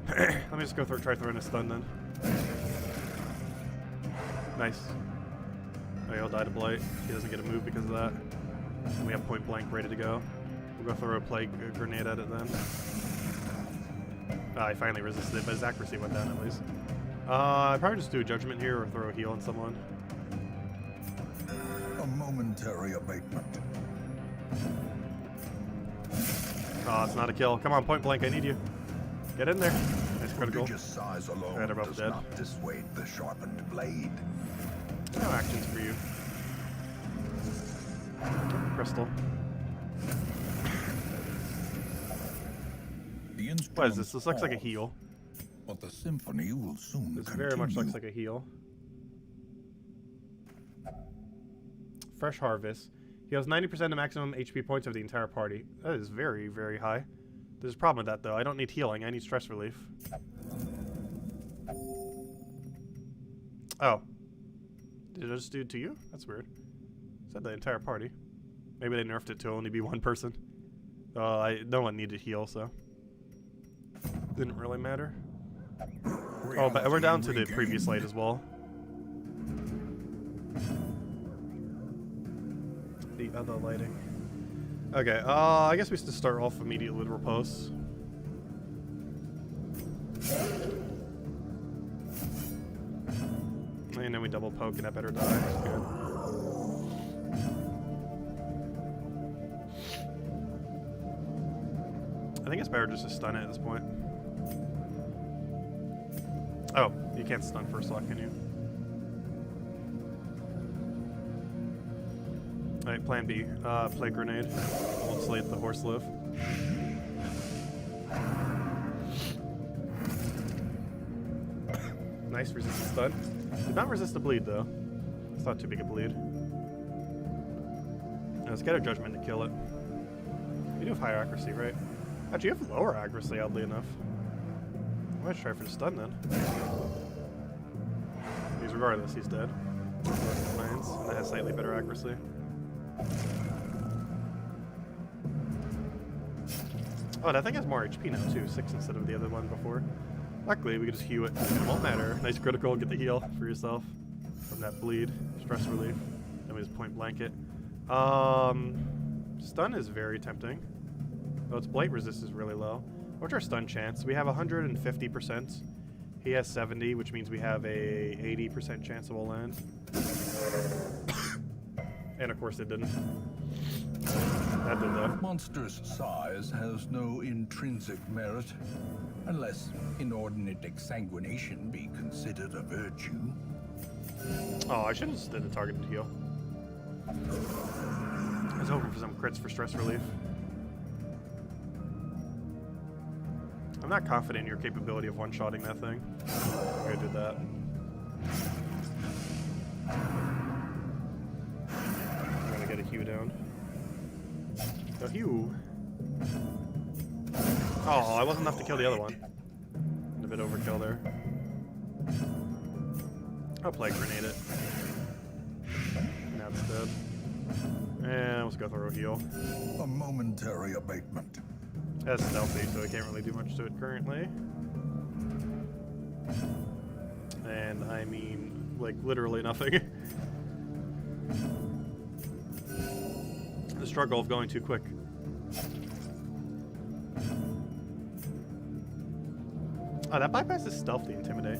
Let me just go through, try throwing a stun then. Nice. Oh, he'll die to blight. He doesn't get a move because of that. And we have point blank ready to go. We'll go throw a plague grenade at it then. Ah, he finally resisted it, but his accuracy went down at least. I'd probably just do a judgment here or throw a heal on someone. A momentary abatement. Oh, it's not a kill. Come on, point blank, I need you. Get in there. Nice critical. Prodigious size alone They're both does dead. not dissuade the sharpened blade. No actions for you. Crystal. What is this? This looks like a heal. But the symphony will soon This continue. very much looks like a heal. Fresh Harvest. Heals 90% of maximum HP points of the entire party. That is very, very high. There's a problem with that, though. I don't need healing. I need stress relief. Oh. Did it just do it to you? That's weird. It said the entire party. Maybe they nerfed it to only be one person. No one needed heal, so. Didn't really matter. Oh, but we're down to the previous light as well. the other lighting. Okay, I guess we should start off immediately with riposte. And then we double poke and that better die. That's good. I think it's better just to stun it at this point. Oh, you can't stun first lock, can you? Alright, plan B. Play grenade. Won't slate the horse live. Nice, resist the stun. Did not resist the bleed though. It's not too big a bleed. Now, let's get a judgment to kill it. You do have higher accuracy, right? Actually, you have lower accuracy, oddly enough. I might try for the stun then. Because regardless, he's dead. Lands, and that has slightly better accuracy. Oh, that thing has more HP now too, 6 instead of the other one before. Luckily, we can just heal it. It won't matter. Nice critical, get the heal for yourself from that bleed, stress relief. Then we just point blank it. Stun is very tempting. Though its blight resist is really low. What's our stun chance? We have 150%. He has 70, which means we have a 80% chance it will land. And of course it didn't. That did though. Monster's size has no intrinsic merit, unless inordinate exsanguination be considered a virtue. Oh, I should have just did the targeted heal. I was hoping for some crits for stress relief. I'm not confident in your capability of one-shotting that thing. I'm gonna do that. I'm gonna get a Hue down. No Hue. Oh, I wasn't enough to kill the other one. A bit overkill there. I'll play grenade it. Now it's dead. And let's go through a heal. A momentary abatement. That's stealthy, so I can't really do much to it currently. And I mean, like, literally nothing. The struggle of going too quick. Oh, that bypass is stealthy, intimidate.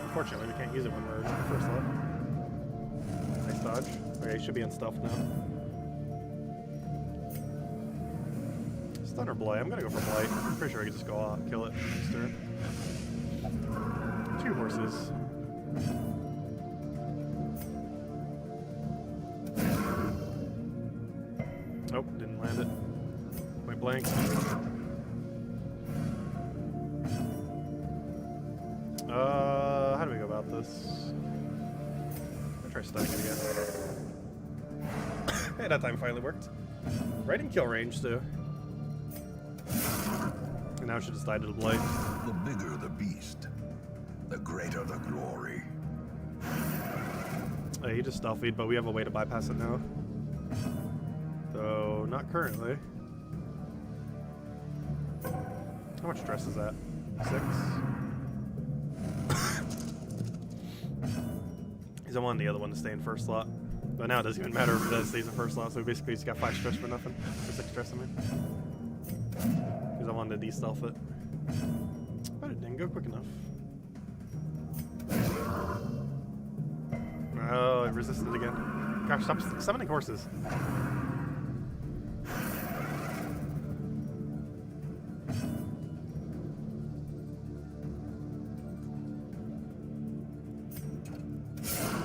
Unfortunately, we can't use it when we're first level. Nice dodge. Okay, he should be in stealth now. Stun or blight? I'm gonna go for blight. I'm pretty sure I can just go out, kill it next turn. 2 horses. Nope, didn't land it. Point blank. How do we go about this? I'll try stunning it again. Hey, that time finally worked. Right in kill range, too. And now it should just die to the blight. The bigger the beast, the greater the glory. He just stealthied, but we have a way to bypass it now. So, not currently. How much stress is that? 6? He's on the other one to stay in first slot. But now it doesn't even matter if it stays in first slot, so basically he's got 5 stress for nothing. Or 6 stress, I mean. Because I wanted to de-stealth it. But it didn't go quick enough. Oh, it resisted again. Gosh, stop summoning horses.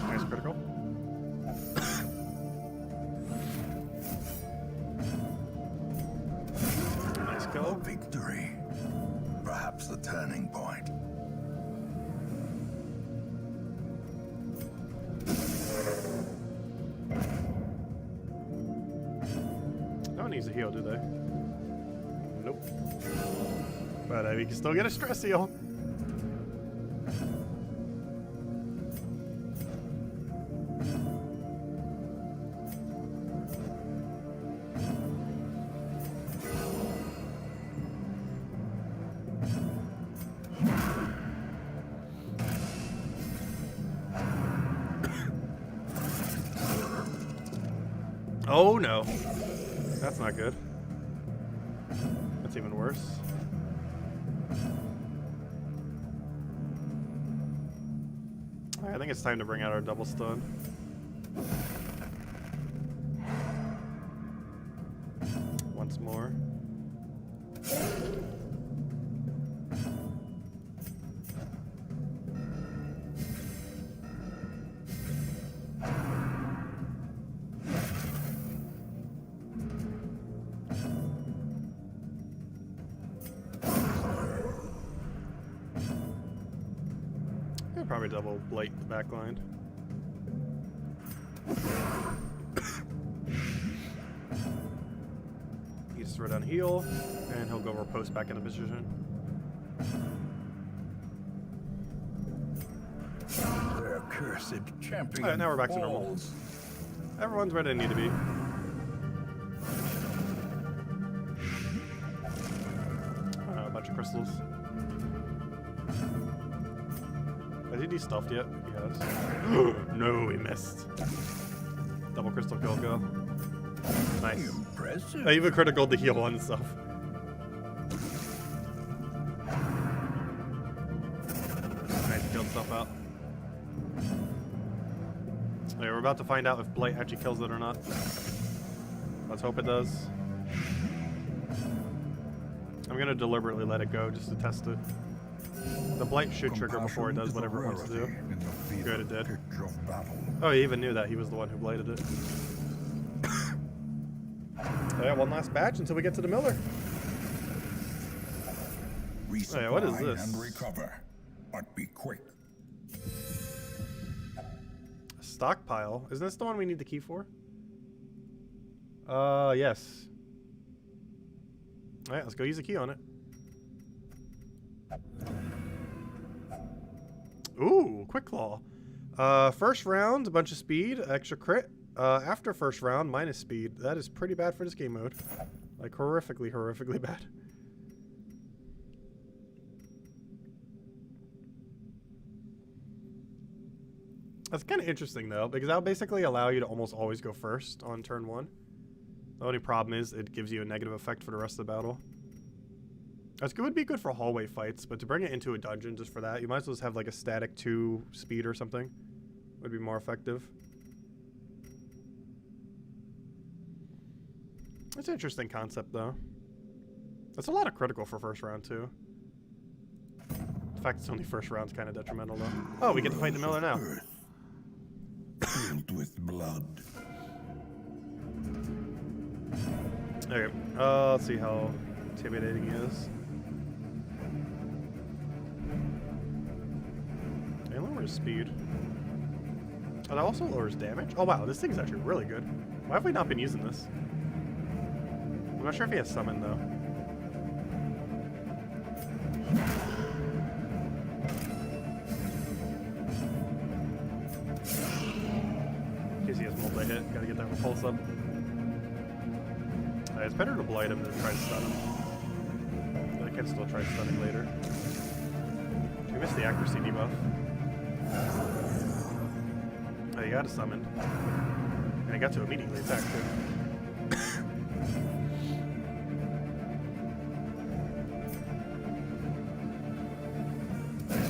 Nice critical. Nice A kill. victory. Perhaps the turning point. No one needs a heal, do they? Nope. But we can still get a stress heal. Oh no. That's not good. That's even worse. Alright, I think it's time to bring out our double stun. Once more. Probably double blight the back line. He just throw down heal, and he'll go riposte back into position. Their cursed champion. Alright, now we're back to normal. falls. Everyone's where they need to be. A bunch of crystals. Has he de-stuffed yet? He has. No, he missed. Double crystal kill go. Nice. Impressive. I even critical the heal on himself. Nice, killed himself out. Okay, we're about to find out if Blight actually kills it or not. Let's hope it does. I'm gonna deliberately let it go just to test it. The Blight should trigger before it does whatever it wants to do. Good, it did. Oh, he even knew that. He was the one who blighted it. Oh yeah, one last batch until we get to the miller. Oh yeah, what is this? And recover, but be quick. Stockpile? Isn't this the one we need the key for? Yes. Alright, let's go use the key on it. Ooh, quick claw. First round, a bunch of speed, extra crit. After first round, minus speed. That is pretty bad for this game mode. Like, horrifically, horrifically bad. That's kind of interesting, though, because that'll basically allow you to almost always go first on turn 1. The only problem is it gives you a negative effect for the rest of the battle. That's good, would be good for hallway fights, but to bring it into a dungeon just for that, you might as well just have like a static 2 speed or something. Would be more effective. It's an interesting concept, though. That's a lot of critical for first round, too. The fact it's only first round's kind of detrimental, though. Oh, we get to fight the miller now. Filled with blood. Okay, let's see how intimidating he is. It lowers speed. Oh, that also lowers damage? Oh wow, this thing's actually really good. Why have we not been using this? I'm not sure if he has summon, though. In case he has multi-hit, gotta get that repulse up. It's better to blight him than try to stun him. But I can still try stunning later. We missed the accuracy debuff. Oh, you got a summon. And I got to immediately attack too.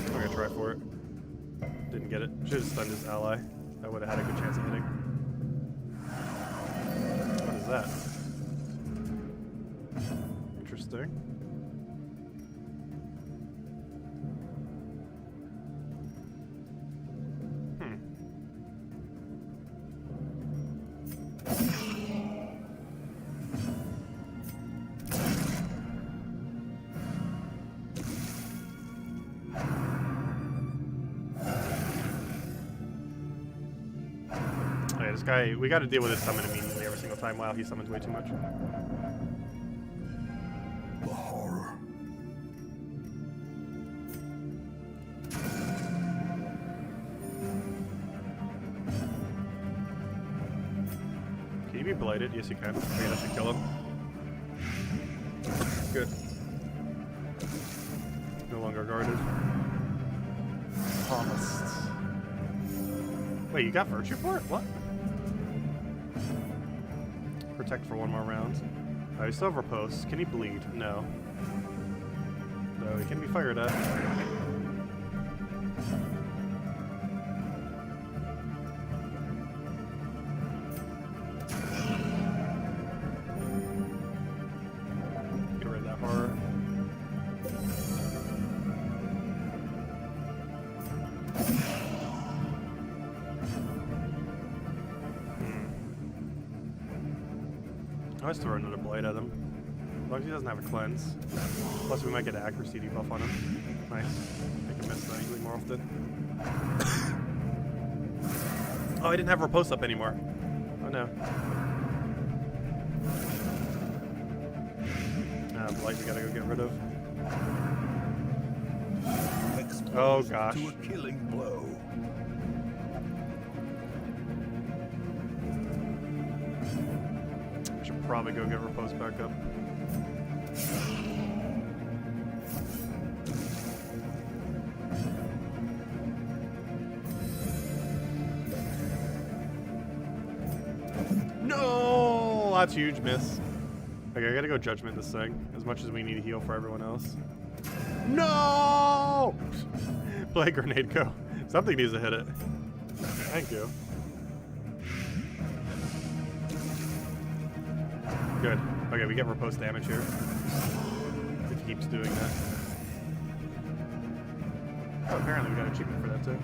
I'm gonna try for it. Didn't get it. Should have stunned his ally. I would have had a good chance of hitting. What is that? Interesting. Okay, this guy, we got to deal with his summon immediately every single time. Wow, he summons way too much. The horror. Can you be blighted? Yes, you can. Okay, that should kill him. Good. No longer guarded. Promised. Wait, you got virtue for it? What? protect for one more round. We still have riposte. Can he bleed? No. No, he can be fired at. Get rid of that horror. Let's throw another blade at him. As long as he doesn't have a cleanse. Plus we might get an accuracy debuff on him. Nice. Make him miss usually more often. Oh, I didn't have riposte up anymore. Oh no. Blight we gotta go get rid of. Oh gosh. To a killing blow. Should probably go get riposte back up. No, that's a huge miss. Okay, I gotta go judgment this thing. As much as we need to heal for everyone else. No! Play grenade go. Something needs to hit it. Thank you. Good. Okay, we get riposte damage here. If he keeps doing that. Oh, apparently we got an achievement for that too.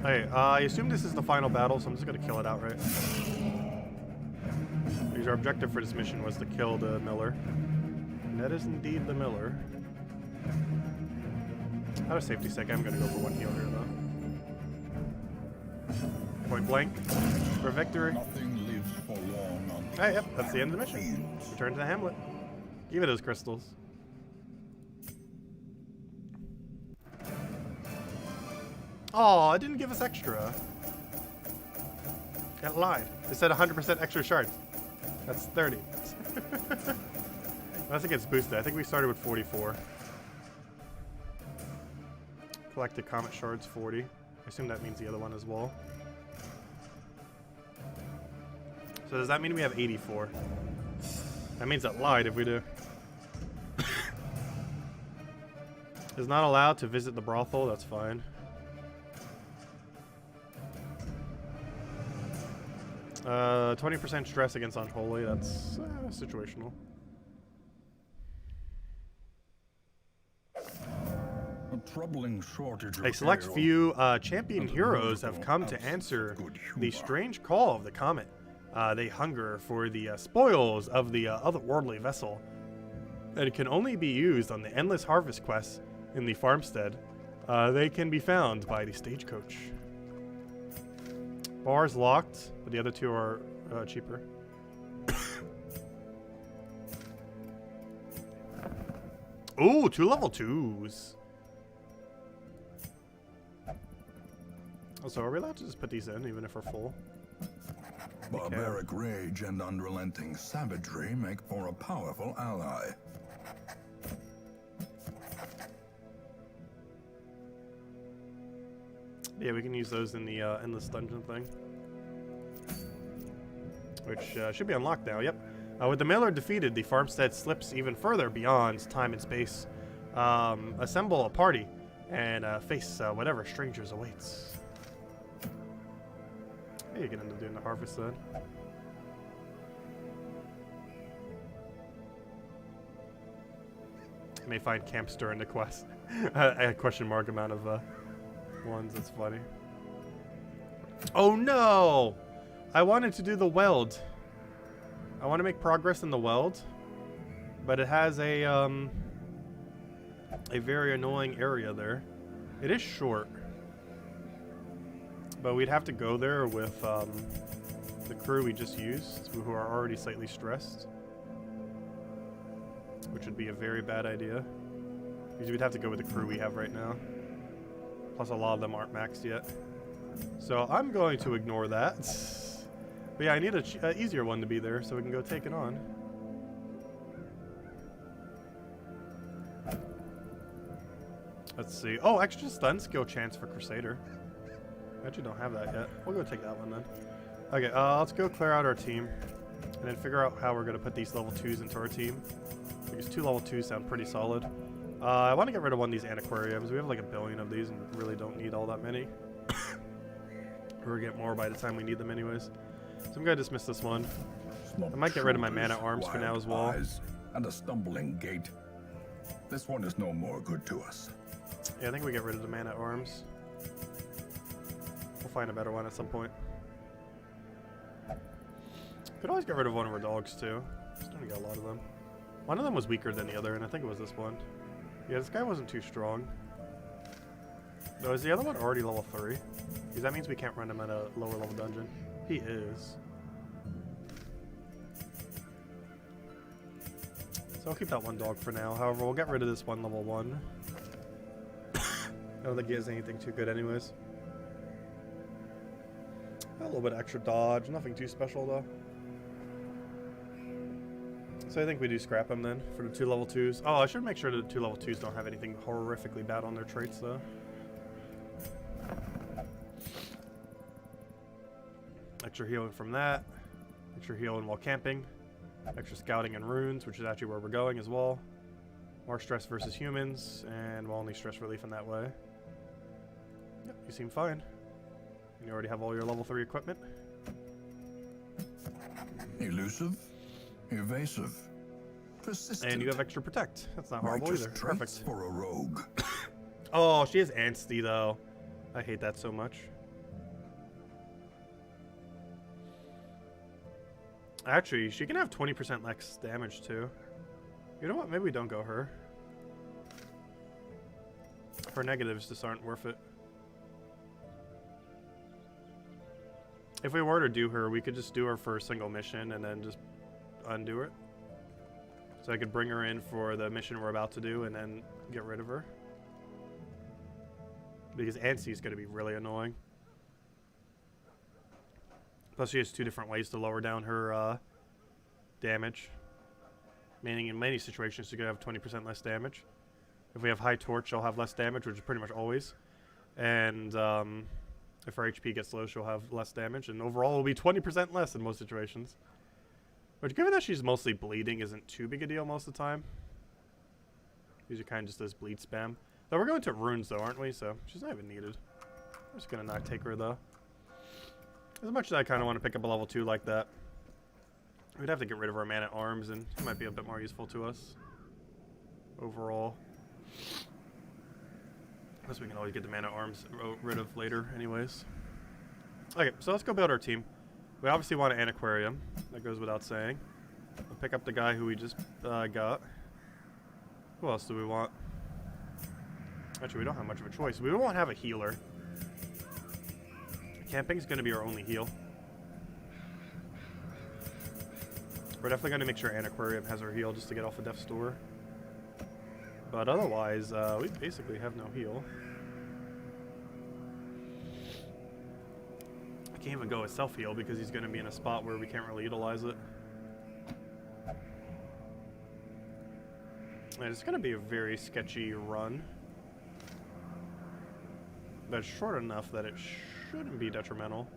Hey, I assume this is the final battle, so I'm just gonna kill it outright. Because our objective for this mission was to kill the Miller. And that is indeed the Miller. Out of safety sake, I'm gonna go for one heal here though. Point blank for victory. Nothing lives for long on Hey, yep, that's the end of the mission. Return to the hamlet. Give it those crystals. Oh, it didn't give us extra. It lied. It said 100% extra shards. That's 30. I think it's boosted. I think we started with 44. Collected comet shards 40. I assume that means the other one as well. So does that mean we have 84? That means it lied if we do. Is not allowed to visit the brothel. That's fine. 20% stress against Unholy. That's situational. A troubling shortage of A select ale few champion and a heroes have notable come to absence answer of good the humor. strange call of the comet. They hunger for the spoils of the otherworldly vessel. And it can only be used on the endless harvest quests in the farmstead. They can be found by the stagecoach. Bar's locked, but the other two are cheaper. Ooh, 2 level 2s. Also, are we allowed to just put these in, even if we're full? Barbaric rage and unrelenting savagery make for a powerful ally. Yeah, we can use those in the endless dungeon thing. Which should be unlocked now, yep. With the Miller defeated, the farmstead slips even further beyond time and space. Assemble a party and face whatever strangers awaits. Hey, you can end up doing the harvest then. You may find camps during the quest. A question mark amount of ones, that's funny. Oh no! I wanted to do the weld. I want to make progress in the weld, but it has a very annoying area there. It is short, but we'd have to go there with the crew we just used, who are already slightly stressed, which would be a very bad idea, because we'd have to go with the crew we have right now. Plus, a lot of them aren't maxed yet. So I'm going to ignore that. But yeah, I need an easier one to be there so we can go take it on. Let's see. Oh, extra stun skill chance for Crusader. I actually don't have that yet. We'll go take that one then. Okay, let's go clear out our team. And then figure out how we're going to put these level 2s into our team. Because 2 level 2s sound pretty solid. I want to get rid of one of these antiquariums. We have like 1 billion of these and really don't need all that many. We'll get more by the time we need them anyways. So I'm going to dismiss this one. I might get rid of my man-at-arms for now as well. And a stumbling gait. This one is no more good to us. Yeah, I think we get rid of the man-at-arms. We'll find a better one at some point. Could always get rid of one of our dogs too. Starting to get a lot of them. One of them was weaker than the other, and I think it was this one. Yeah, this guy wasn't too strong. Though, is the other one already level 3? Because that means we can't run him at a lower level dungeon. He is. So I'll keep that one dog for now. However, we'll get rid of this one level 1. I don't think he has anything too good anyways. A little bit extra dodge. Nothing too special though. So I think we do scrap him then for the 2 level 2s. Oh, I should make sure the 2 level 2s don't have anything horrifically bad on their traits though. Extra healing from that. Extra healing while camping. Extra scouting and runes, which is actually where we're going as well. More stress versus humans, and we'll only stress relief in that way. Yep, you seem fine. And you already have all your level 3 equipment. Elusive, evasive, persistent. And you have extra protect. That's not horrible either. Perfect. For a rogue. Oh, she has Ansty though. I hate that so much. Actually, she can have 20% less damage too. You know what? Maybe we don't go her. Her negatives just aren't worth it. If we were to do her, we could just do her for a single mission and then just undo it. So I could bring her in for the mission we're about to do and then get rid of her. Because Ansty is going to be really annoying. Plus she has 2 different ways to lower down her damage. Meaning in many situations she's going to have 20% less damage. If we have high torch, she'll have less damage, which is pretty much always. And if her HP gets low, she'll have less damage. And overall, it'll be 20% less in most situations. Which, given that she's mostly bleeding, isn't too big a deal most of the time. These are kind of just this bleed spam. Though we're going to runes, though, aren't we? So she's not even needed. I'm just going to not take her, though. As much as I kind of want to pick up a level 2 like that, we'd have to get rid of our man-at-arms, and it might be a bit more useful to us overall. Plus we can always get the man-at-arms rid of later anyways. Okay, so let's go build our team. We obviously want an antiquarium. That goes without saying. We'll pick up the guy who we just got. Who else do we want? Actually, we don't have much of a choice. We won't have a healer. Camping's going to be our only heal. We're definitely going to make sure Antiquarium has our heal just to get off the Death's Door. But otherwise, we basically have no heal. I can't even go with self-heal because he's going to be in a spot where we can't really utilize it. And it's going to be a very sketchy run. But it's short enough that it shouldn't be detrimental.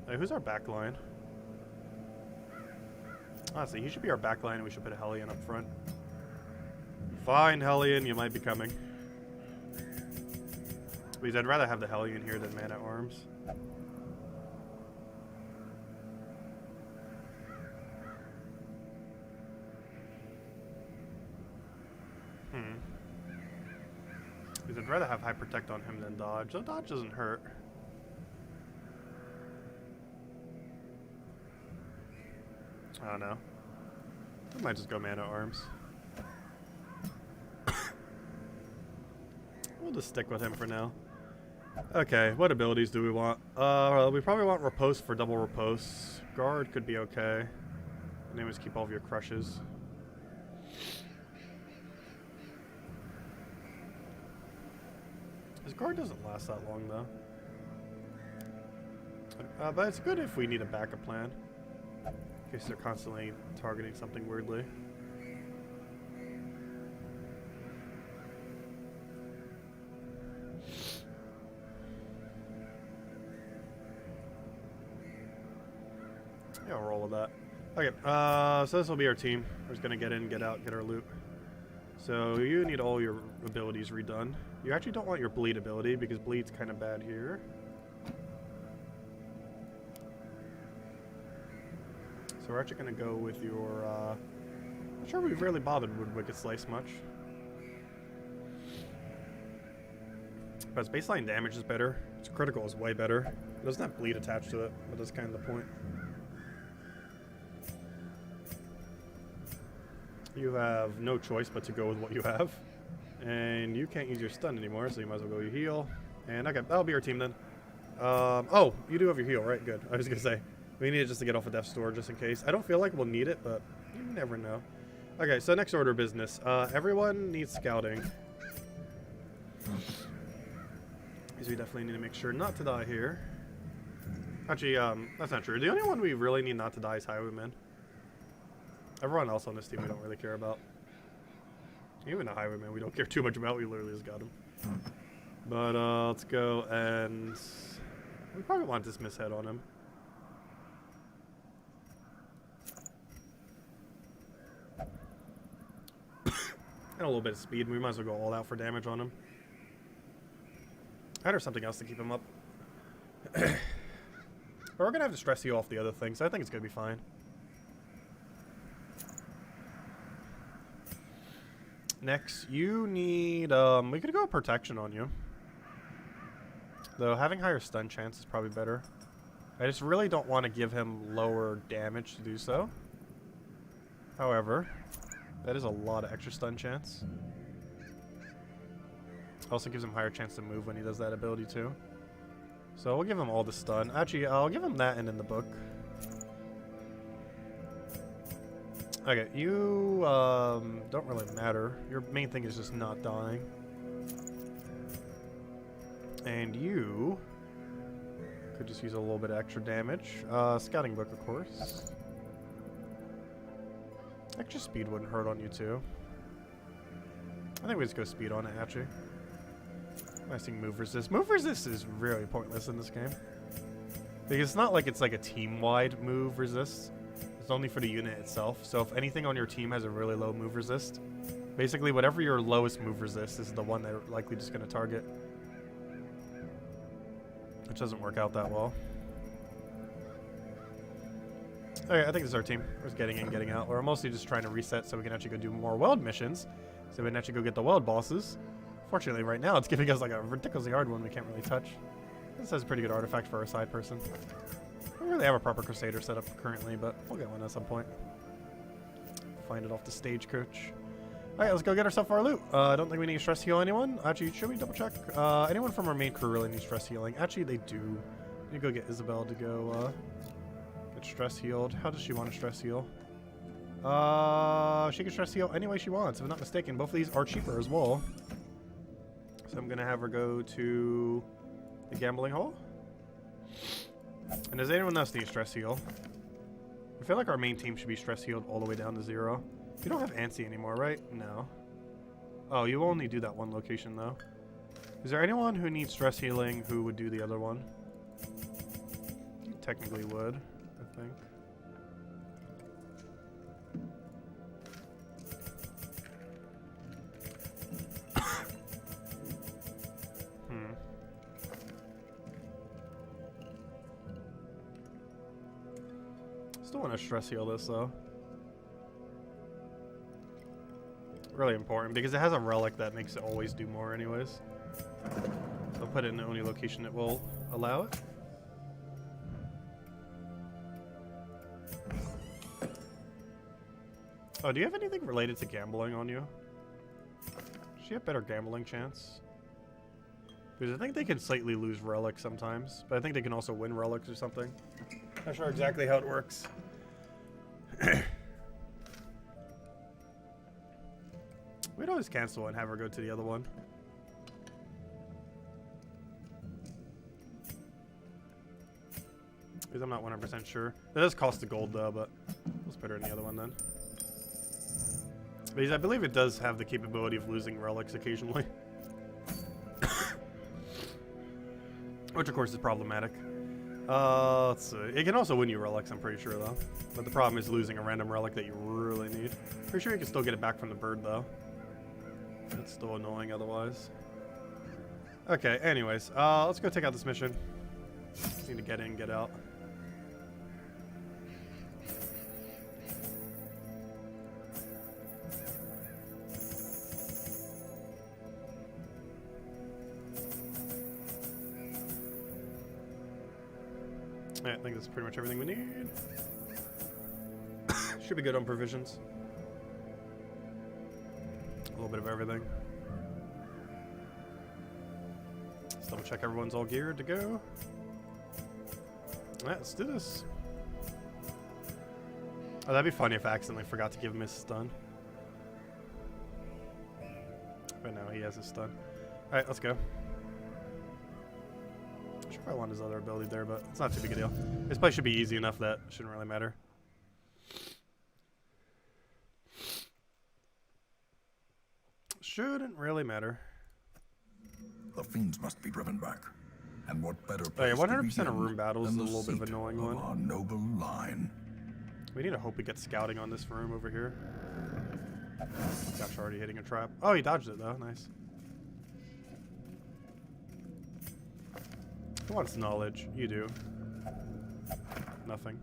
Hey, who's our backline? Honestly, he should be our backline and we should put a Hellion up front. Fine, Hellion, you might be coming. Because I'd rather have the Hellion here than man-at-arms. Because I'd rather have high protect on him than dodge. Though dodge doesn't hurt. I don't know. I might just go man-at-arms. We'll just stick with him for now. Okay, what abilities do we want? We probably want Riposte for double Riposte. Guard could be okay. And then just keep all of your crushes. His guard doesn't last that long though. But it's good if we need a backup plan. In case they're constantly targeting something weirdly. Yeah, I'll roll with that. Okay, so this will be our team. We're just gonna get in, get out, get our loot. So you need all your abilities redone. You actually don't want your bleed ability because bleed's kind of bad here. So we're actually gonna go with your, I'm sure we've rarely bothered with Wicked Slice much. But its baseline damage is better. Its critical is way better. It doesn't have bleed attached to it, but that's kind of the point. You have no choice but to go with what you have. And you can't use your stun anymore, so you might as well go your heal. And okay, that'll be our team then. Oh, you do have your heal, right? Good. I was gonna say, we need it just to get off of Death's Door, just in case. I don't feel like we'll need it, but you never know. Okay, so next order of business. Everyone needs scouting. Because we definitely need to make sure not to die here. Actually, that's not true. The only one we really need not to die is Highwayman. Everyone else on this team we don't really care about. Even the Highwayman we don't care too much about. We literally just got him. But let's go and... we probably want to dismiss head on him. And a little bit of speed. We might as well go all out for damage on him. Or something else to keep him up. But we're going to have to stress heal off the other thing, so I think it's going to be fine. Next, you need, we could go protection on you. Though having higher stun chance is probably better. I just really don't want to give him lower damage to do so. However, that is a lot of extra stun chance. Also gives him higher chance to move when he does that ability too. So we'll give him all the stun. Actually, I'll give him that and in the book. Okay, you don't really matter. Your main thing is just not dying. And you could just use a little bit of extra damage. Scouting book, of course. Extra speed wouldn't hurt on you too. I think we just go speed on it, actually. I think move resist. Move resist is really pointless in this game. Because it's not like it's like a team-wide move resist. It's only for the unit itself. So if anything on your team has a really low move resist, basically whatever your lowest move resist is the one they're likely just going to target. Which doesn't work out that well. Okay, I think this is our team. We're just getting in, getting out. We're mostly just trying to reset so we can actually go do more weld missions. So we can actually go get the weld bosses. Fortunately, right now, it's giving us like a ridiculously hard one we can't really touch. This has a pretty good artifact for our side person. We don't really have a proper Crusader set up currently, but we'll get one at some point. Find it off the stagecoach. Alright, let's go get ourselves our loot. I don't think we need to stress heal anyone. Actually, should we double check? Anyone from our main crew really needs stress healing. Actually, they do. We need to go get Isabel to go get stress healed. How does she want to stress heal? She can stress heal any way she wants. If I'm not mistaken, both of these are cheaper as well. So I'm going to have her go to the gambling hall. And does anyone else need stress heal? I feel like our main team should be stress healed all the way down to 0. You don't have Ansi anymore, right? No. Oh, you only do that one location, though. Is there anyone who needs stress healing who would do the other one? You technically would, I think. Still want to stress heal this though. Really important because it has a relic that makes it always do more anyways. So I'll put it in the only location that will allow it. Oh, do you have anything related to gambling on you? Does she have better gambling chance? Because I think they can slightly lose relics sometimes, but I think they can also win relics or something. Not sure exactly how it works. We'd always cancel and have her go to the other one. Because I'm not 100% sure. It does cost the gold though, but let's put her in the other one then. Because I believe it does have the capability of losing relics occasionally. Which of course is problematic. Let's see. It can also win you relics, I'm pretty sure, though. But the problem is losing a random relic that you really need. Pretty sure you can still get it back from the bird, though. It's still annoying otherwise. Okay, anyways. Let's go take out this mission. Just need to get in, get out. I think that's pretty much everything we need. Should be good on provisions. A little bit of everything. Let's double check everyone's all geared to go. Alright, let's do this. Oh, that'd be funny if I accidentally forgot to give him his stun. But no, he has his stun. Alright, let's go. I should probably want his other ability there, but it's not too big a deal. This play should be easy enough that it shouldn't really matter. Shouldn't really matter. The fiends must be driven back. And what better Oh yeah, place 100% of room battles is a little bit of an annoying one. Our noble line. We need to hope we get scouting on this room over here. Gosh, already hitting a trap. Oh, he dodged it though. Nice. Who wants knowledge? You do. Nothing.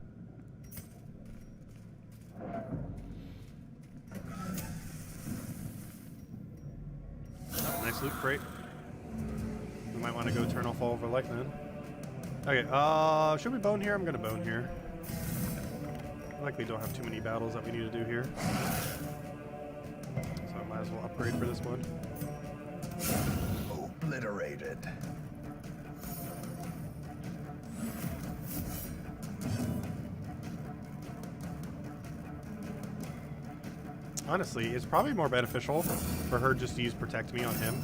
Oh, nice loot crate. We might want to go turn off all of our light then. Okay, should we bone here? I'm gonna bone here. I likely don't have too many battles that we need to do here. So I might as well upgrade for this one. Obliterated. Honestly, it's probably more beneficial for her just to use Protect Me on him.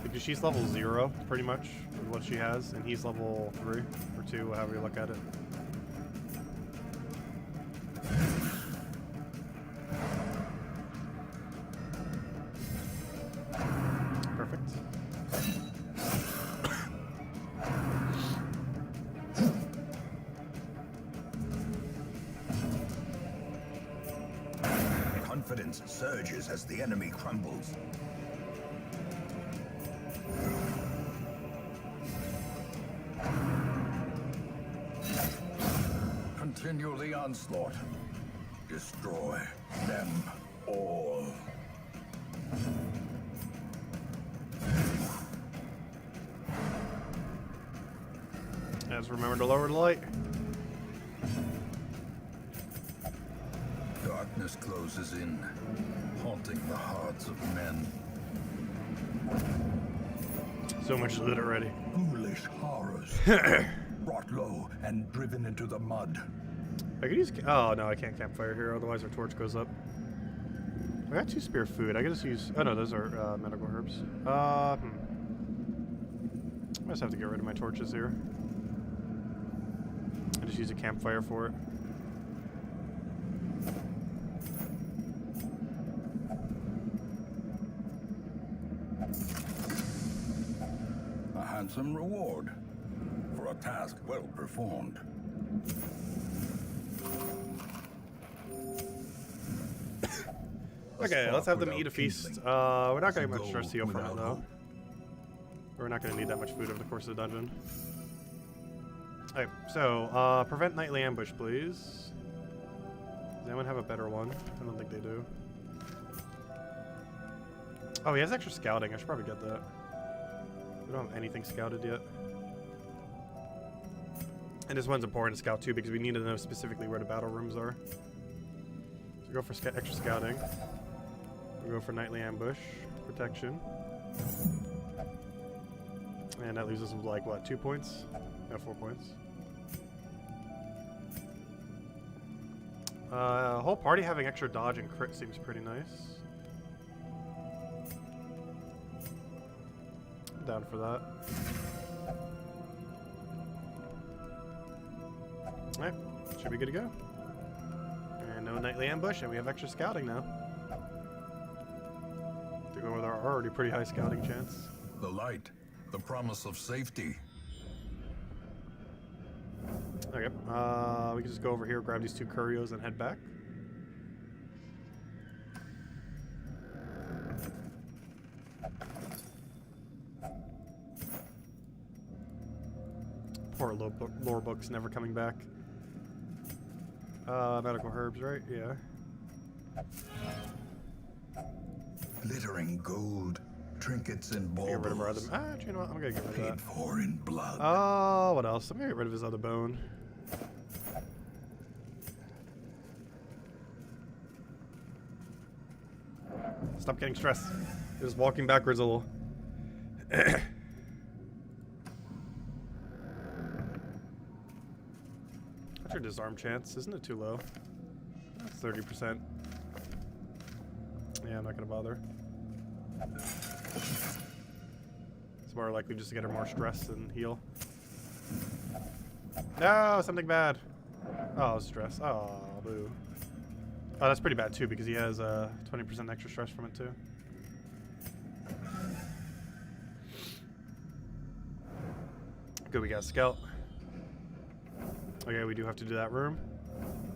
Because she's level 0, pretty much, with what she has, and he's level 3, or 2, however you look at it. Perfect. Confidence surges as the enemy crumbles. Continue the onslaught. Destroy them all. Just remember to lower the light. Darkness closes in, haunting the hearts of men. So much loot already. Foolish horrors. Brought low and driven into the mud. I could use. Oh no, I can't campfire here. Otherwise, our torch goes up. I got 2 spear food. I could just use. Oh no, those are medical herbs. I just have to get rid of my torches here. I just use a campfire for it. A handsome reward for a task well performed. Okay, let's have them eat a feast. We're not going to get much stress heal from it though. We're not going to need that much food over the course of the dungeon. Alright, so, prevent nightly ambush, please. Does anyone have a better one? I don't think they do. Oh, he has extra scouting. I should probably get that. We don't have anything scouted yet. And this one's important to scout too because we need to know specifically where the battle rooms are. So we go for extra scouting. We go for nightly ambush, protection. And that leaves us with like, what, 2 points? No, 4 points. Whole party having extra dodge and crit seems pretty nice. I'm down for that. Alright, should be good to go. And no nightly ambush, and we have extra scouting now. To go with our already pretty high scouting chance. The light, the promise of safety. Okay, we can just go over here, grab these 2 curios, and head back. Poor lore book's never coming back. Medical herbs, right? Yeah. Glittering gold, trinkets and Get rid of our other. baubles. You know what? I'm gonna get rid of that. Paid for in blood. Oh, what else? I'm gonna get rid of his other bone. Stop getting stressed. You're just walking backwards a little. What's your disarm chance? Isn't it too low? 30%. Yeah, I'm not gonna bother. It's more likely just to get her more stress than heal. No, something bad. Oh, stress. Oh, boo. Oh, that's pretty bad too because he has 20% extra stress from it too. Good, we got Scout. Okay, we do have to do that room.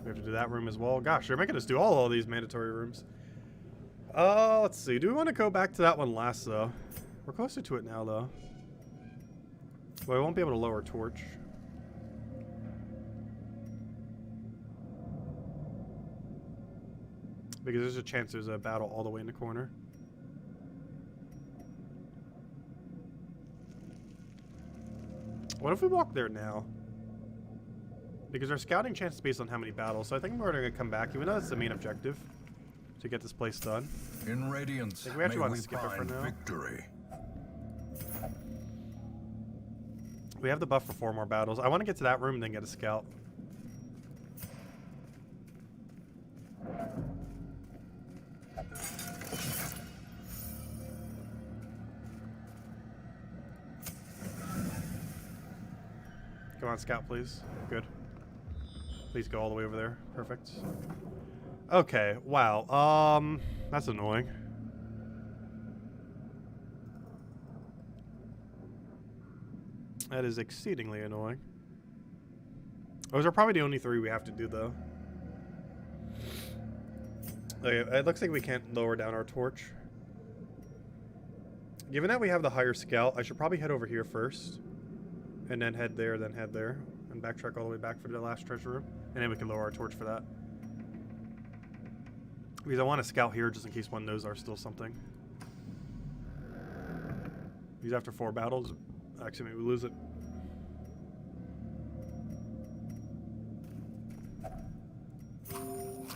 We have to do that room as well. Gosh, they're making us do all these mandatory rooms. Let's see. Do we want to go back to that one last, though? We're closer to it now, though. Well, we won't be able to lower torch. Because there's a chance there's a battle all the way in the corner. What if we walk there now? Because our scouting chance is based on how many battles, so I think we're going to come back, even though that's the main objective, to get this place done. In Radiance, I think we actually may want we to skip it for find now. victory. We have the buff for 4 more battles. I want to get to that room and then get a scout. Come on, scout, please. Good. Please go all the way over there. Perfect. Okay, wow. That's annoying. That is exceedingly annoying. Those are probably the only 3 we have to do, though. Okay, it looks like we can't lower down our torch. Given that we have the higher scout, I should probably head over here first. And then head there, and backtrack all the way back for the last treasure room. And then we can lower our torch for that. Because I want to scout here just in case one knows there's still something. Because after 4 battles, actually maybe we lose it.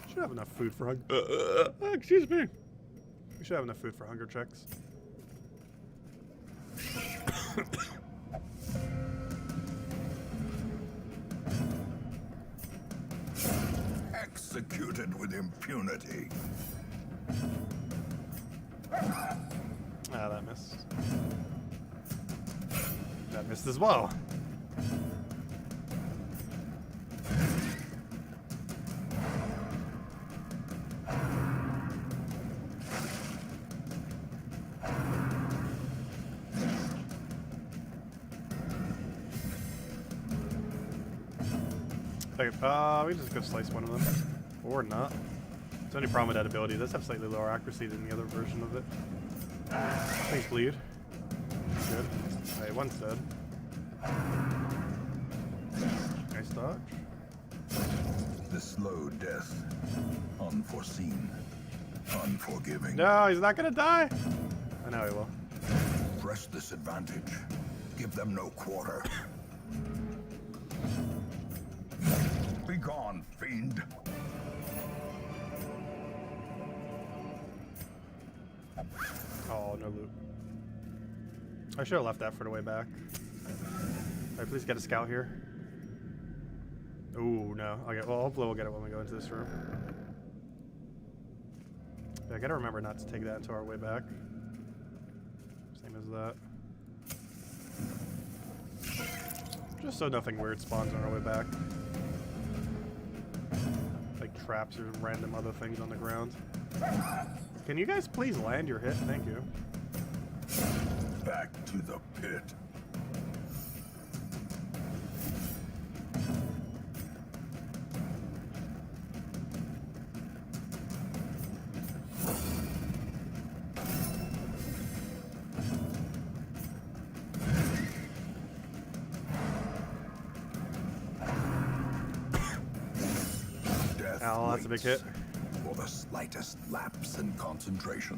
Should have enough food for hunger. Excuse me. We should have enough food for hunger checks. Executed with impunity. Ah, that missed. That missed as well. Okay, we just go slice one of them. Or not. It's the only problem with that ability. It does have slightly lower accuracy than the other version of it. Please bleed. Good. Alright, one's dead. Nice dodge. The slow death. Unforeseen. Unforgiving. No, he's not gonna die! I know he will. Press this advantage. Give them no quarter. Be gone, fiend. Oh, no loot. I should have left that for the way back. Alright, please get a scout here. Ooh, no. Okay, well, hopefully we'll get it when we go into this room. Yeah, I gotta remember not to take that into our way back. Same as that. Just so nothing weird spawns on our way back. Like traps or random other things on the ground. Can you guys please land your hit? Thank you. Back to the pit. that's a big hit. For the slightest lapse in concentration.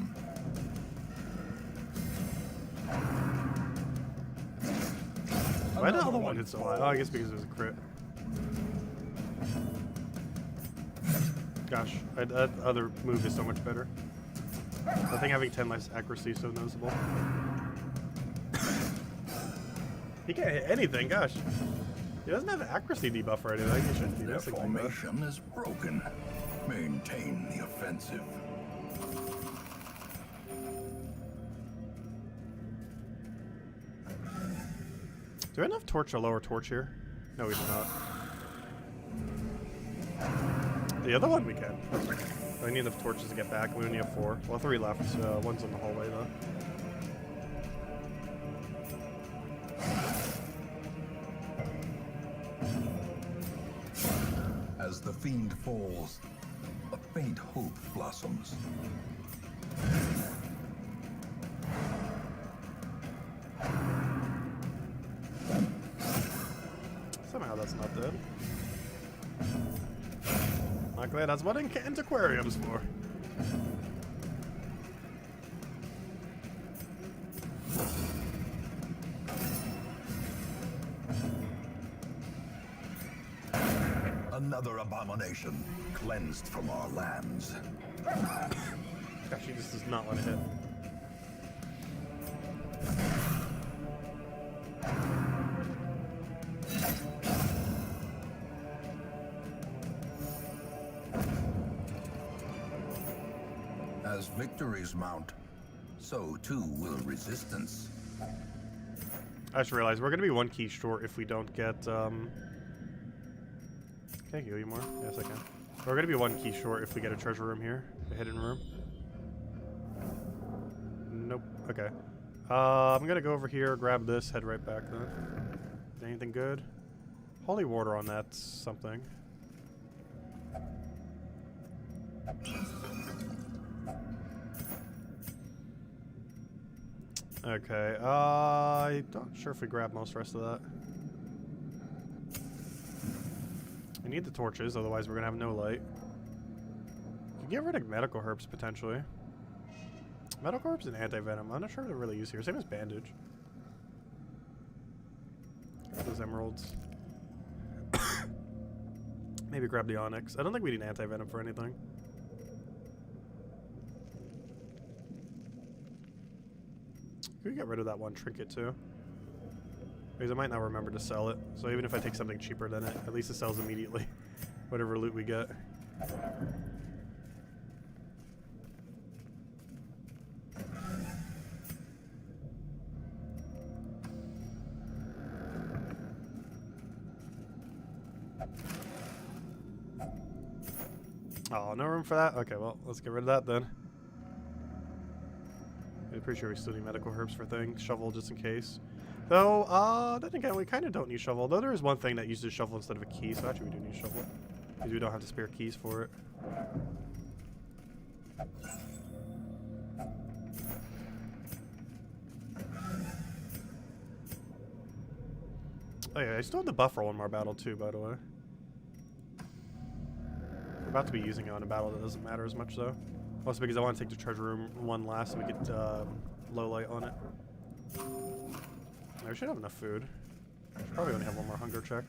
Why did the other one hit so high? Oh, I guess because it was a crit. Gosh, that other move is so much better. I think having 10 less accuracy is so noticeable. He can't hit anything, gosh. He doesn't have an accuracy debuff or anything. He shouldn't be Their missing like that. formation is broken. Maintain the offensive. Do I have enough torch to lower torch here? No, we do not. The other one we can. I need enough torches to get back. We only have 4. Well, 3 left. One's in the hallway though. As the fiend falls, a faint hope blossoms. Somehow that's not dead. Luckily, that's what Antiquarium's for. Another abomination cleansed from our lands. Gosh, he just does not want to hit. As victories mount, so too will resistance. I just realized we're going to be 1 key short if we don't get, Can I heal you more? Yes, I can. We're going to be 1 key short if we get a treasure room here. A hidden room. Nope. Okay. I'm going to go over here, grab this, head right back then. Anything good? Holy water on that's something. Okay, I'm not sure if we grab most rest of that. We need the torches, otherwise we're gonna have no light. You can get rid of medical herbs potentially. Medical herbs and anti-venom. I'm not sure what to really use here. Same as bandage. Grab those emeralds. Maybe grab the onyx. I don't think we need anti-venom for anything. Can we get rid of that one trinket too? Because I might not remember to sell it. So even if I take something cheaper than it, at least it sells immediately. Whatever loot we get. Oh, no room for that? Okay, well, let's get rid of that then. I'm pretty sure we still need medical herbs for things. Shovel just in case. Though, then again, we kind of don't need shovel. Though there is one thing that uses shovel instead of a key, so actually we do need shovel. Because we don't have to spare keys for it. Oh yeah, I still have the buff for one more battle too, by the way. We're about to be using it on a battle that doesn't matter as much though. Also because I want to take the treasure room one last so we get low light on it. I should have enough food. I should probably only have one more hunger check.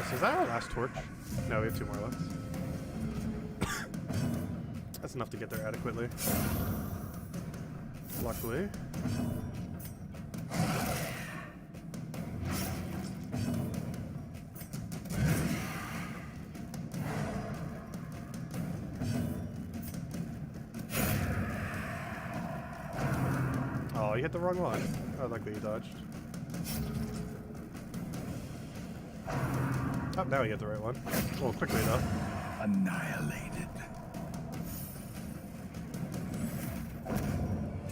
So is that our last torch? No, we have 2 more left. That's enough to get there adequately. Luckily. Oh, you hit the wrong one. Oh, luckily you dodged. Oh, now you hit the right one. A little quickly though. Annihilated. I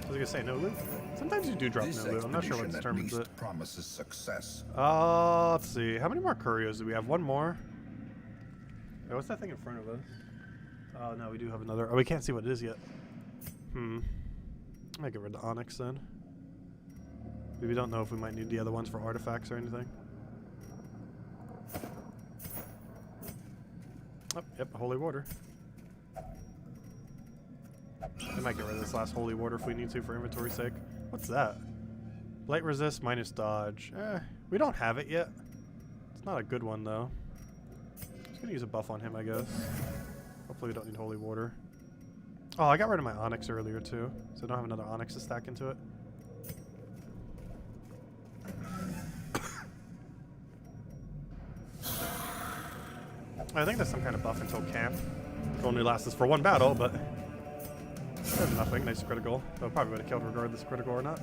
was gonna say no loot. Sometimes you do drop no loot. I'm not sure what determines it. Promises success. Let's see. How many more couriers do we have? 1 more. Wait, what's that thing in front of us? Oh no, we do have another. Oh, we can't see what it is yet. I might get rid of the onyx then. We don't know if we might need the other ones for artifacts or anything. Oh, yep, holy water. I might get rid of this last holy water if we need to for inventory's sake. What's that? Light resist minus dodge. We don't have it yet. It's not a good one though. Just gonna use a buff on him, I guess. Hopefully we don't need holy water. Oh, I got rid of my onyx earlier too, so I don't have another onyx to stack into it. I think there's some kind of buff until camp. It only lasts us for one battle, but there's nothing. Nice critical. Though probably would have killed regardless critical or not.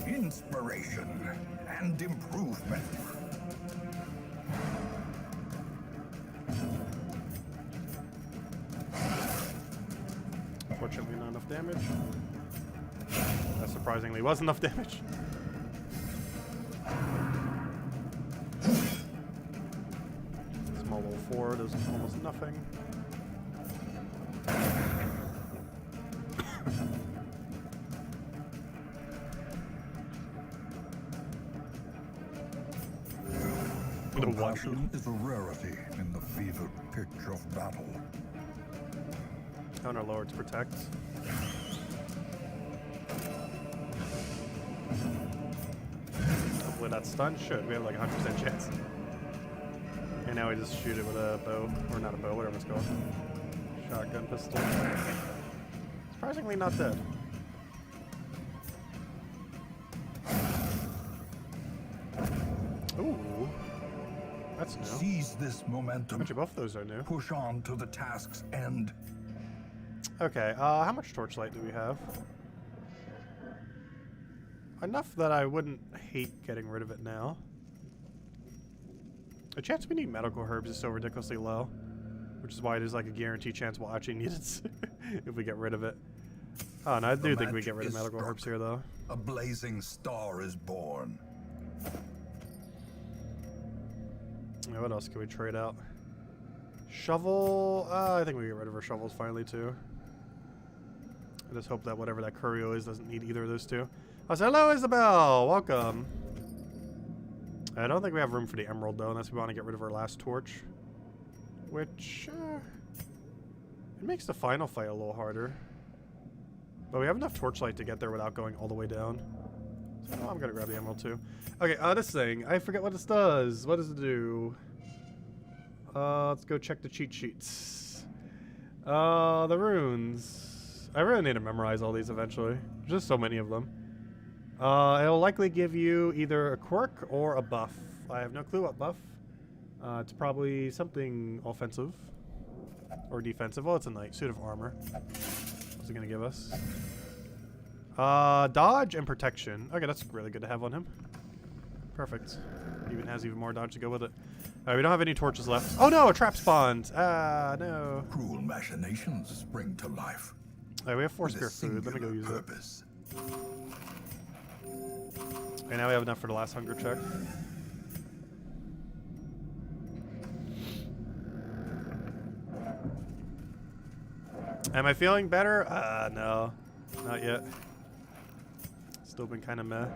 Inspiration and improvement. Unfortunately, not enough damage. That surprisingly was enough damage. Small level 4 does almost nothing. Compassion is a rarity in the fevered pitch of battle. Counter lower to protect. Hopefully that stun should. We have like 100% chance. And now we just shoot it with a bow. Or not a bow, whatever it's called. Shotgun pistol. Surprisingly not dead. Ooh. That's new. Seize this momentum. Actually, both of those are new. Push on to the task's end. Okay, how much torchlight do we have? Enough that I wouldn't hate getting rid of it now. The chance we need medical herbs is so ridiculously low, which is why it is like a guaranteed chance we'll actually need it if we get rid of it. Oh, no, I do think we get rid of medical herbs here, though. A blazing star is born. Yeah, what else can we trade out? Shovel. I think we get rid of our shovels finally, too. I just hope that whatever that curio is doesn't need either of those two. Oh, so hello, Isabel. Welcome. I don't think we have room for the emerald, though, unless we want to get rid of our last torch. Which, it makes the final fight a little harder. But we have enough torchlight to get there without going all the way down. So I'm going to grab the emerald, too. Okay, this thing. I forget what this does. What does it do? Let's go check the cheat sheets. The runes. I really need to memorize all these eventually. There's just so many of them. It'll likely give you either a quirk or a buff. I have no clue what buff. It's probably something offensive. Or defensive. Well, it's a knight. Suit of armor. What's it going to give us? Dodge and protection. Okay, that's really good to have on him. Perfect. Even has even more dodge to go with it. Alright, we don't have any torches left. Oh no, a trap spawned! Ah, no. Cruel machinations spring to life. Alright, we have 4 spare food. Let me go use it. Okay, now we have enough for the last hunger check. Am I feeling better? No. Not yet. Still been kind of meh.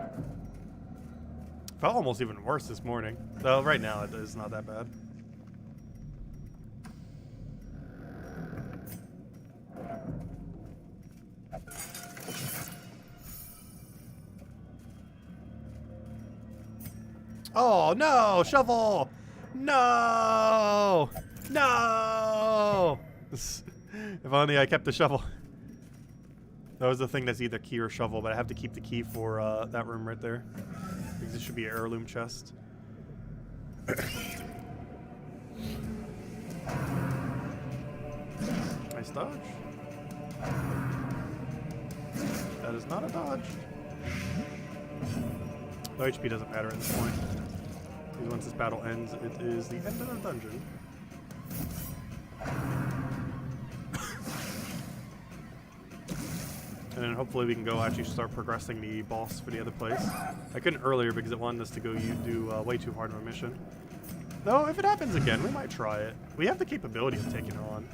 Felt almost even worse this morning. Though right now it is not that bad. Oh no! Shovel! No! No! If only I kept the shovel. That was the thing that's either key or shovel, but I have to keep the key for that room right there. Because this should be an heirloom chest. Nice dodge. That is not a dodge. No HP doesn't matter at this point. Because once this battle ends, it is the end of the dungeon. And then hopefully we can go actually start progressing the boss for the other place. I couldn't earlier because it wanted us to go do way too hard of a mission. Though, if it happens again, we might try it. We have the capability of taking it on.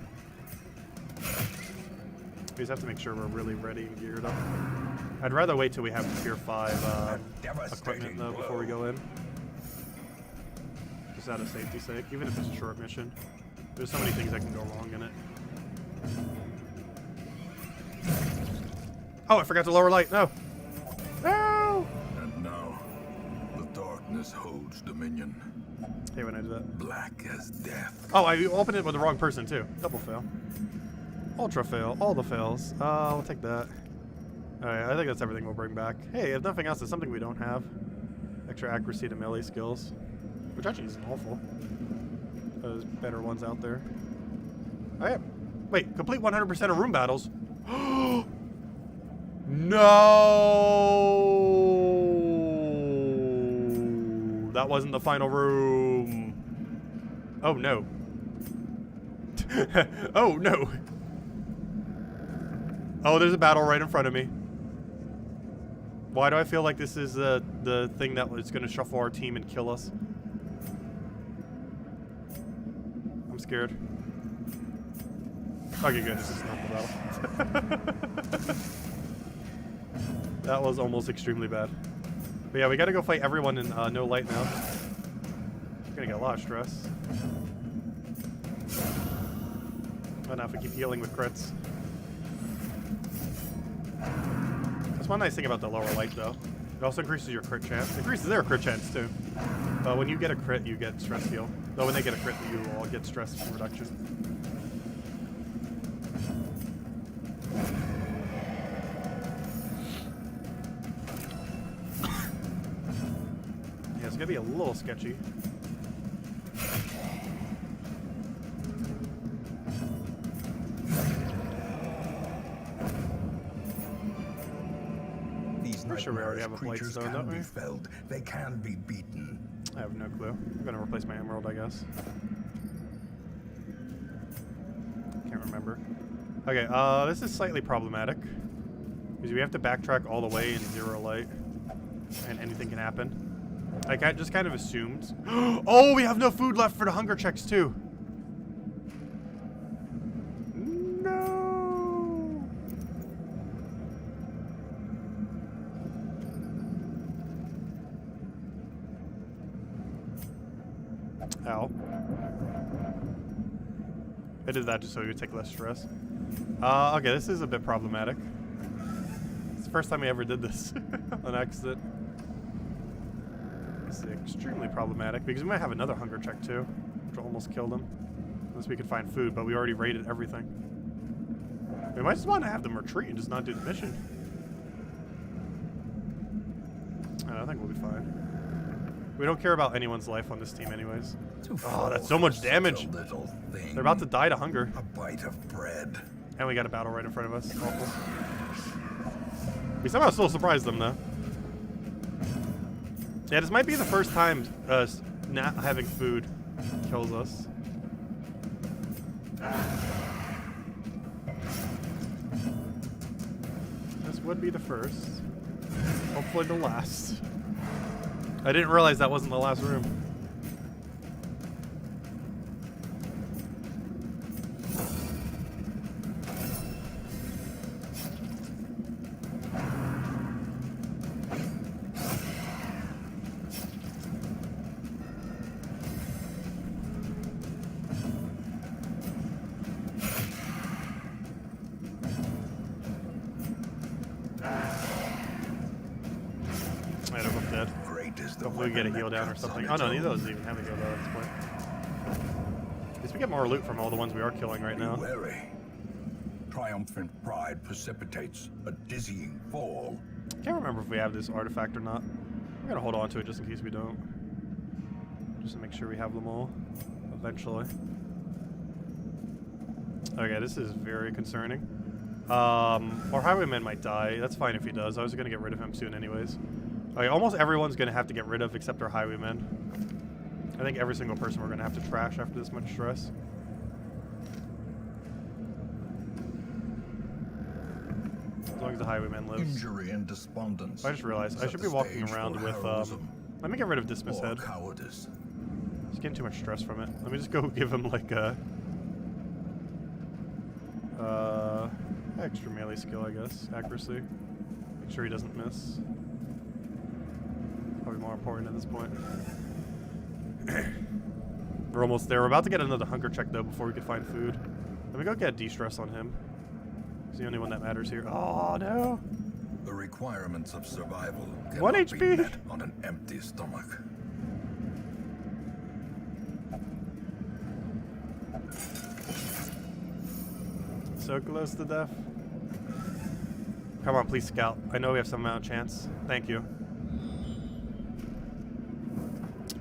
We just have to make sure we're really ready and geared up. I'd rather wait till we have tier 5 equipment though before we go in. Just out of safety's sake, even if it's a short mission. There's so many things that can go wrong in it. Oh, I forgot to lower light. No. No! And now, the darkness holds dominion. Hey, when I do that. Black as death. Oh, I opened it with the wrong person too. Double fail. Ultra fail. All the fails. We'll take that. Alright, I think that's everything we'll bring back. Hey, if nothing else, it's something we don't have. Extra accuracy to melee skills. Which actually isn't awful. There's better ones out there. Alright. Wait, complete 100% of room battles. No! That wasn't the final room. Oh no. Oh no. Oh, there's a battle right in front of me. Why do I feel like this is the thing that was going to shuffle our team and kill us? I'm scared. Okay, good. This is not the battle. That was almost extremely bad. But yeah, we got to go fight everyone in no light now. We're going to get a lot of stress. Oh, now if we keep healing with crits. That's one nice thing about the lower light, though. It also increases your crit chance. It increases their crit chance, too. But when you get a crit, you get stress heal. Though when they get a crit, you all get stress reduction. Yeah, it's gonna be a little sketchy. Pretty sure we already have a plate stone, don't we? Felled. They can be beaten. I have no clue. I'm gonna replace my emerald, I guess. Can't remember. Okay, this is slightly problematic. Because we have to backtrack all the way in 0 light. And anything can happen. Like, I just kind of assumed. Oh, we have no food left for the hunger checks, too. No. Ow. I did that just so we would take less stress. Okay, this is a bit problematic. It's the first time we ever did this on accident. This is extremely problematic because we might have another hunger check too, which will almost kill them. Unless we can find food, but we already raided everything. We might just want to have them retreat and just not do the mission. I think we'll be fine. We don't care about anyone's life on this team anyways. Oh, that's so much damage. They're about to die to hunger. A bite of bread. And we got a battle right in front of us. Awful. We somehow still surprised them though. Yeah, this might be the first time not having food kills us. This would be the first. Hopefully the last. I didn't realize that wasn't the last room. Hopefully we get a heal down or something. Oh no, neither of those even have a heal down at this point. At least we get more loot from all the ones we are killing right now. Be wary. Triumphant pride precipitates a dizzying fall. Can't remember if we have this artifact or not. We're gonna hold on to it just in case we don't. Just to make sure we have them all eventually. Okay, this is very concerning. Our highwayman might die. That's fine if he does. I was gonna get rid of him soon anyways. Okay, almost everyone's gonna have to get rid of except our highwaymen. I think every single person we're gonna have to trash after this much stress. As long as the highwayman lives. Injury and despondence. I just realized I should be walking around with let me get rid of Dismiss Head. Cowardice. Just getting too much stress from it. Let me just go give him like a Extra melee skill, I guess. Accuracy. Make sure he doesn't miss. Probably more important at this point. We're almost there. We're about to get another hunger check, though, before we can find food. Let me go get de-stress on him. He's the only one that matters here. Oh, no! The requirements of survival 1 cannot HP. be met on an empty stomach. So close to death. Come on, please scout. I know we have some amount of chance. Thank you.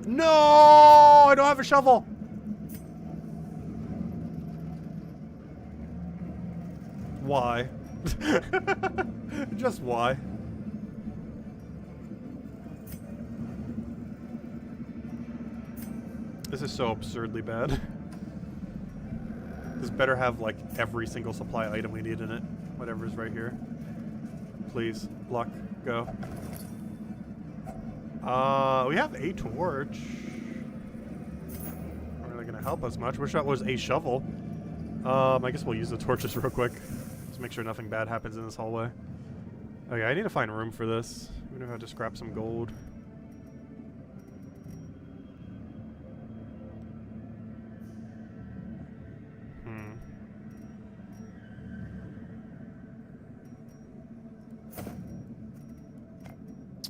No! I don't have a shovel! Why? Just why? This is so absurdly bad. This better have, like, every single supply item we need in it. Whatever's right here. Please. Luck. Go. We have a torch. Not really gonna help us much. Wish that was a shovel. I guess we'll use the torches real quick. Just make sure nothing bad happens in this hallway. Okay, I need to find room for this. Even if I have to scrap some gold.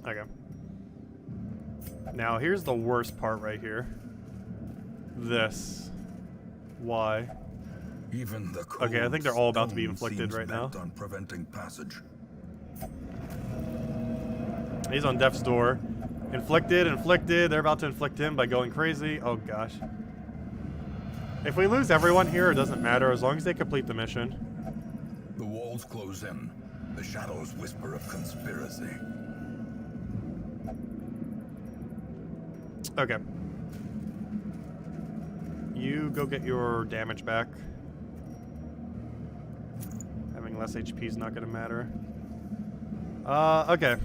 Okay. Now, here's the worst part right here. This. Why? Even the Okay, I think they're all about to be inflicted right now. On preventing passage. He's on death's door. Inflicted, inflicted. They're about to inflict him by going crazy. Oh, gosh. If we lose everyone here, it doesn't matter as long as they complete the mission. The walls close in. The shadows whisper of conspiracy. Okay. You go get your damage back. Having less HP is not going to matter. Okay.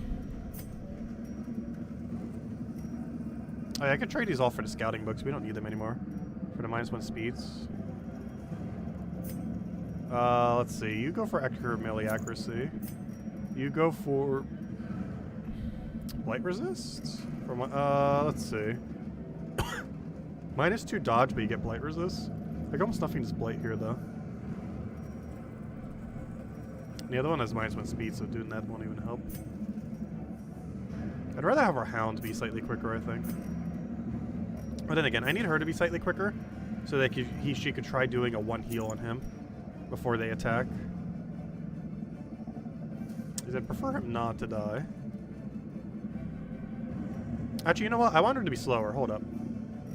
Oh, yeah, I could trade these all for the scouting books. We don't need them anymore. For the -1 speeds. Let's see. You go for extra melee accuracy. You go for blight resist? For let's see. -2 dodge, but you get blight resist. Like almost nothing to blight here, though. The other one has -1 speed, so doing that won't even help. I'd rather have our hound be slightly quicker, I think. But then again, I need her to be slightly quicker, so that she could try doing a 1 heal on him before they attack. Because I'd prefer him not to die. Actually, you know what? I want her to be slower. Hold up.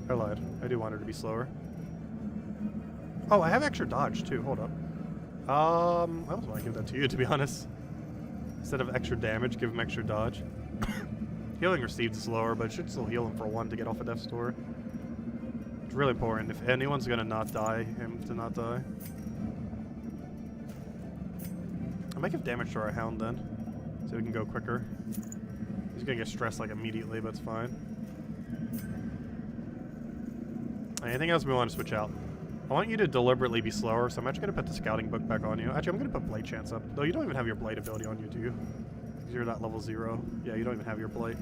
I lied. I do want her to be slower. Oh, I have extra dodge, too. Hold up. I also want to give that to you, to be honest. Instead of extra damage, give him extra dodge. Healing received is lower, but it should still heal him for 1 to get off of death's door. It's really important. If anyone's going to not die, him to not die. I might give damage to our hound then, so we can go quicker. He's going to get stressed like immediately, but it's fine. Anything else we want to switch out? I want you to deliberately be slower, so I'm actually going to put the scouting book back on you. Actually, I'm going to put Blight Chance up. Though you don't even have your Blight ability on you, do you? Because you're at level 0. Yeah, you don't even have your Blight.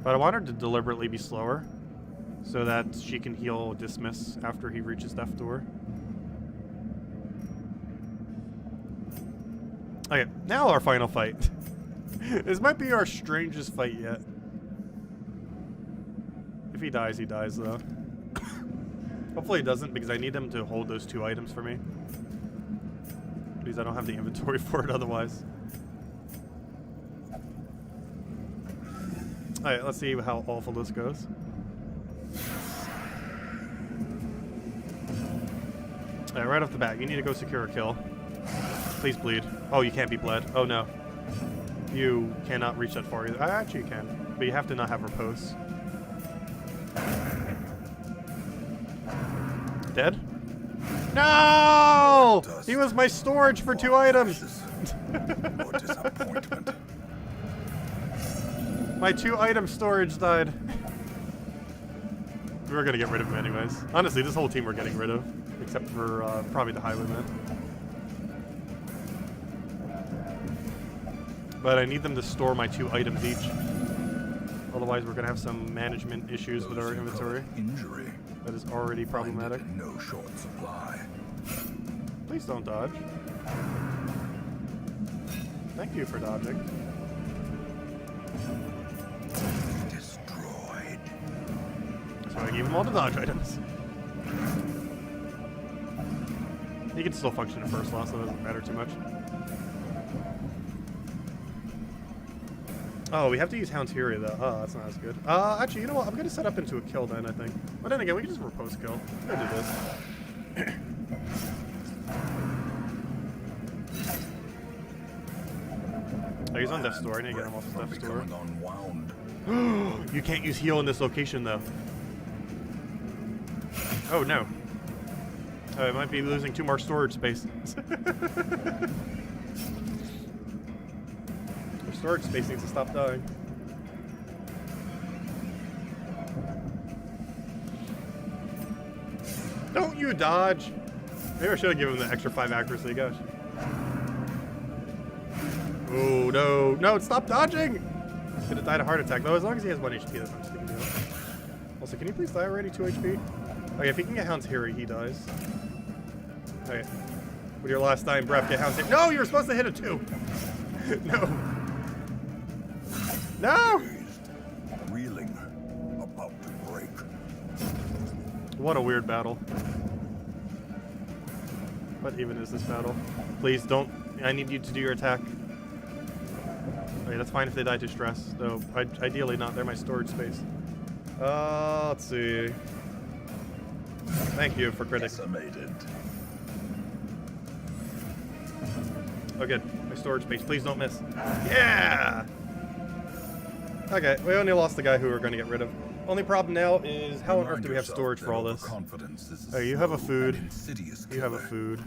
But I want her to deliberately be slower, so that she can heal Dismiss after he reaches death door. Okay, now our final fight. This might be our strangest fight yet. If he dies, though. Hopefully he doesn't, because I need him to hold those 2 items for me. Please, I don't have the inventory for it otherwise. Alright, let's see how awful this goes. Alright, right off the bat, you need to go secure a kill. Please bleed. Oh, you can't be bled. Oh no. You cannot reach that far either. Actually, you can. But you have to not have her post. Dead? No! He was my storage for 2 items! More disappointment. My 2 item storage died. We were gonna get rid of him anyways. Honestly, this whole team we're getting rid of. Except for probably the highwayman. but I need them to store my 2 items each. Otherwise, we're gonna have some management issues with our inventory. Injury. That is already problematic. No short supply. Please don't dodge. Thank you for dodging. Destroyed. So I gave him all the dodge items. He can still function at first loss, so it doesn't matter too much. Oh, we have to use Hound's Fury though. Oh, that's not as good. Actually, you know what? I'm gonna set up into a kill then, I think. But then again, we can just repose kill. I'm gonna do this. Oh, he's on Death's Door. I need to get him off of Death's Door. You can't use heal in this location though. Oh no. Oh, it might be losing 2 more storage space. Your storage space needs to stop dying. Don't you dodge! Maybe I should have given him the extra 5 accuracy, gosh. Oh no, no, stop dodging! He's gonna die to heart attack, though as long as he has 1 HP, that's not too big a deal. Also, can you please die already? 2 HP? Okay, if he can get Hound's Fury, he dies. Okay. With your last dying breath, get Hound's Fury. No, you were supposed to hit it too! No! No! Reeling, about to break. What a weird battle. What even is this battle? Please don't. I need you to do your attack. Okay, that's fine if they die to stress, though. Ideally not. They're my storage space. Let's see. Thank you for critics. Decimated. Oh, good. My storage space. Please don't miss. Yeah! Okay, we only lost the guy who we're going to get rid of. Only problem now is how on earth do we have storage for all this? Oh, you have a food. You have a food.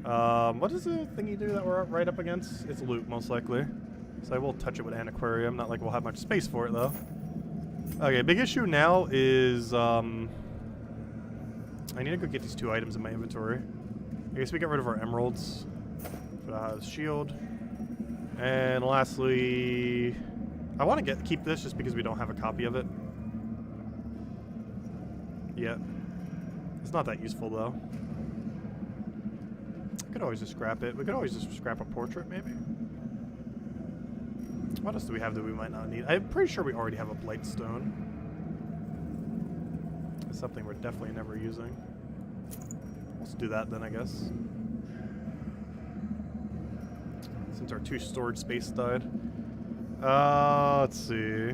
What is the thing you do that we're right up against? It's loot, most likely. So I will touch it with an aquarium. Not like we'll have much space for it, though. Okay, big issue now is, I need to go get these 2 items in my inventory. I guess we get rid of our emeralds. Shield. And lastly, I want to keep this just because we don't have a copy of it. Yeah. It's not that useful, though. We could always just scrap it. We could always just scrap a portrait, maybe. What else do we have that we might not need? I'm pretty sure we already have a Blightstone. It's something we're definitely never using. Let's do that then, I guess. Since our 2 storage space died. Let's see.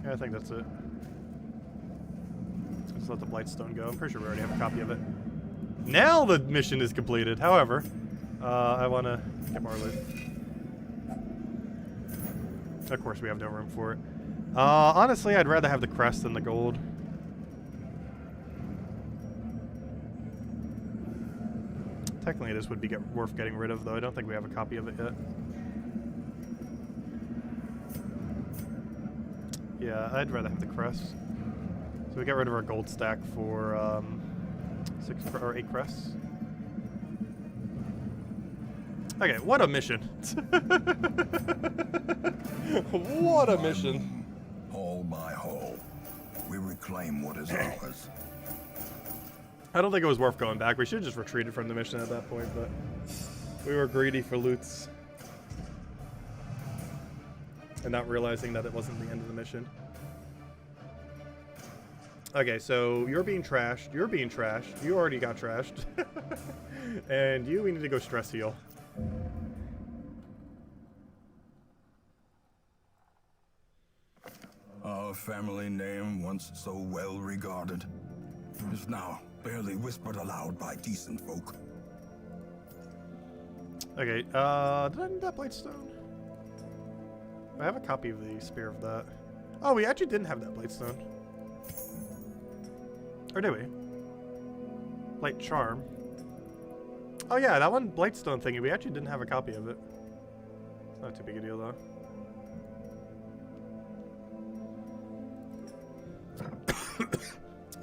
Yeah, I think that's it. Let's let the Blightstone go. I'm pretty sure we already have a copy of it. Now the mission is completed. However, I want to get more loot. Of course, we have no room for it. Honestly, I'd rather have the crest than the gold. Technically, this would be worth getting rid of, though. I don't think we have a copy of it yet. Yeah, I'd rather have the crest. So we get rid of our gold stack for 6 or 8 crests. Okay, what a mission. What a mission. Hole by hole, we reclaim what is ours. I don't think it was worth going back. We should have just retreated from the mission at that point, but we were greedy for loots. And not realizing that it wasn't the end of the mission. Okay, so you're being trashed. You're being trashed. You already got trashed. And we need to go stress heal. Our family name, once so well regarded, is now barely whispered aloud by decent folk. Okay, did I need that Blightstone? I have a copy of the Spear of that. Oh, we actually didn't have that Blightstone. Or did we? Blight Charm. Oh yeah, that one Blightstone thingy, we actually didn't have a copy of it. It's not too big a deal though.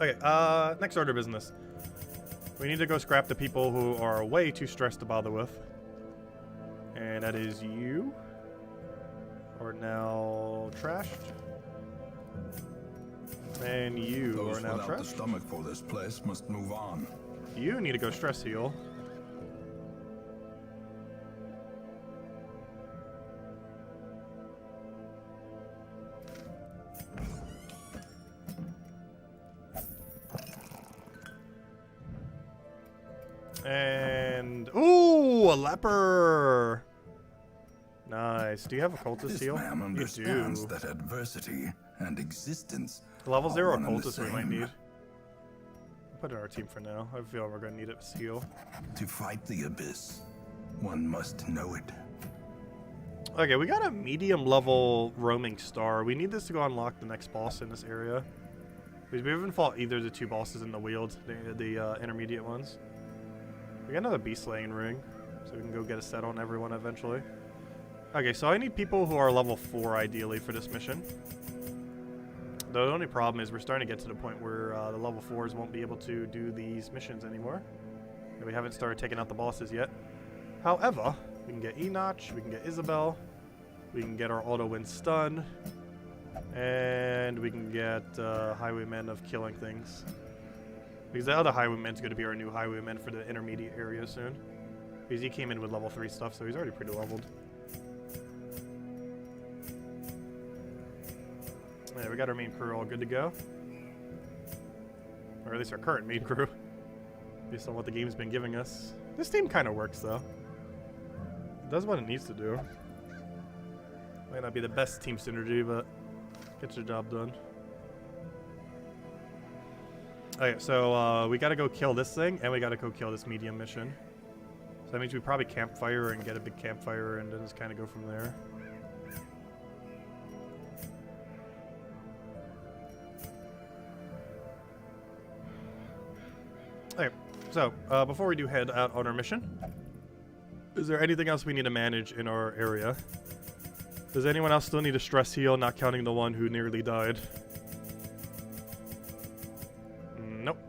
Okay, next order of business. We need to go scrap the people who are way too stressed to bother with. And that is you. Are now trashed. And you Those are now without the trashed. stomach for this place must move on. You need to go stress heal. And ooh, a leper. Nice. Do you have a cultist This heal? man You understands do. that adversity and existence Level are 0 one and the cultist we might same. need. Put it in our team for now. I feel we're gonna need it to heal. To fight the abyss, one must know it. Okay, we got a medium level roaming star. We need this to go unlock the next boss in this area. Because we haven't fought either of the two bosses in the Weald, the intermediate ones. We got another beast slaying ring, so we can go get a set on everyone eventually. Okay, so I need people who are level 4 ideally for this mission. The only problem is we're starting to get to the point where the level 4s won't be able to do these missions anymore. And we haven't started taking out the bosses yet. However, we can get Enoch, we can get Isabel, we can get our auto-win stun, and we can get Highwayman of killing things. Because the other Highwayman's going to be our new Highwayman for the intermediate area soon. Because he came in with level 3 stuff, so he's already pretty leveled. Yeah, we got our main crew all good to go. Or at least our current main crew. Based on what the game's been giving us. This team kind of works, though. It does what it needs to do. Might not be the best team synergy, but gets the job done. Okay, so we gotta go kill this thing, and we gotta go kill this medium mission. So that means we probably campfire and get a big campfire, and then just kind of go from there. Okay, so before we do head out on our mission, is there anything else we need to manage in our area? Does anyone else still need a stress heal, not counting the one who nearly died? Nope.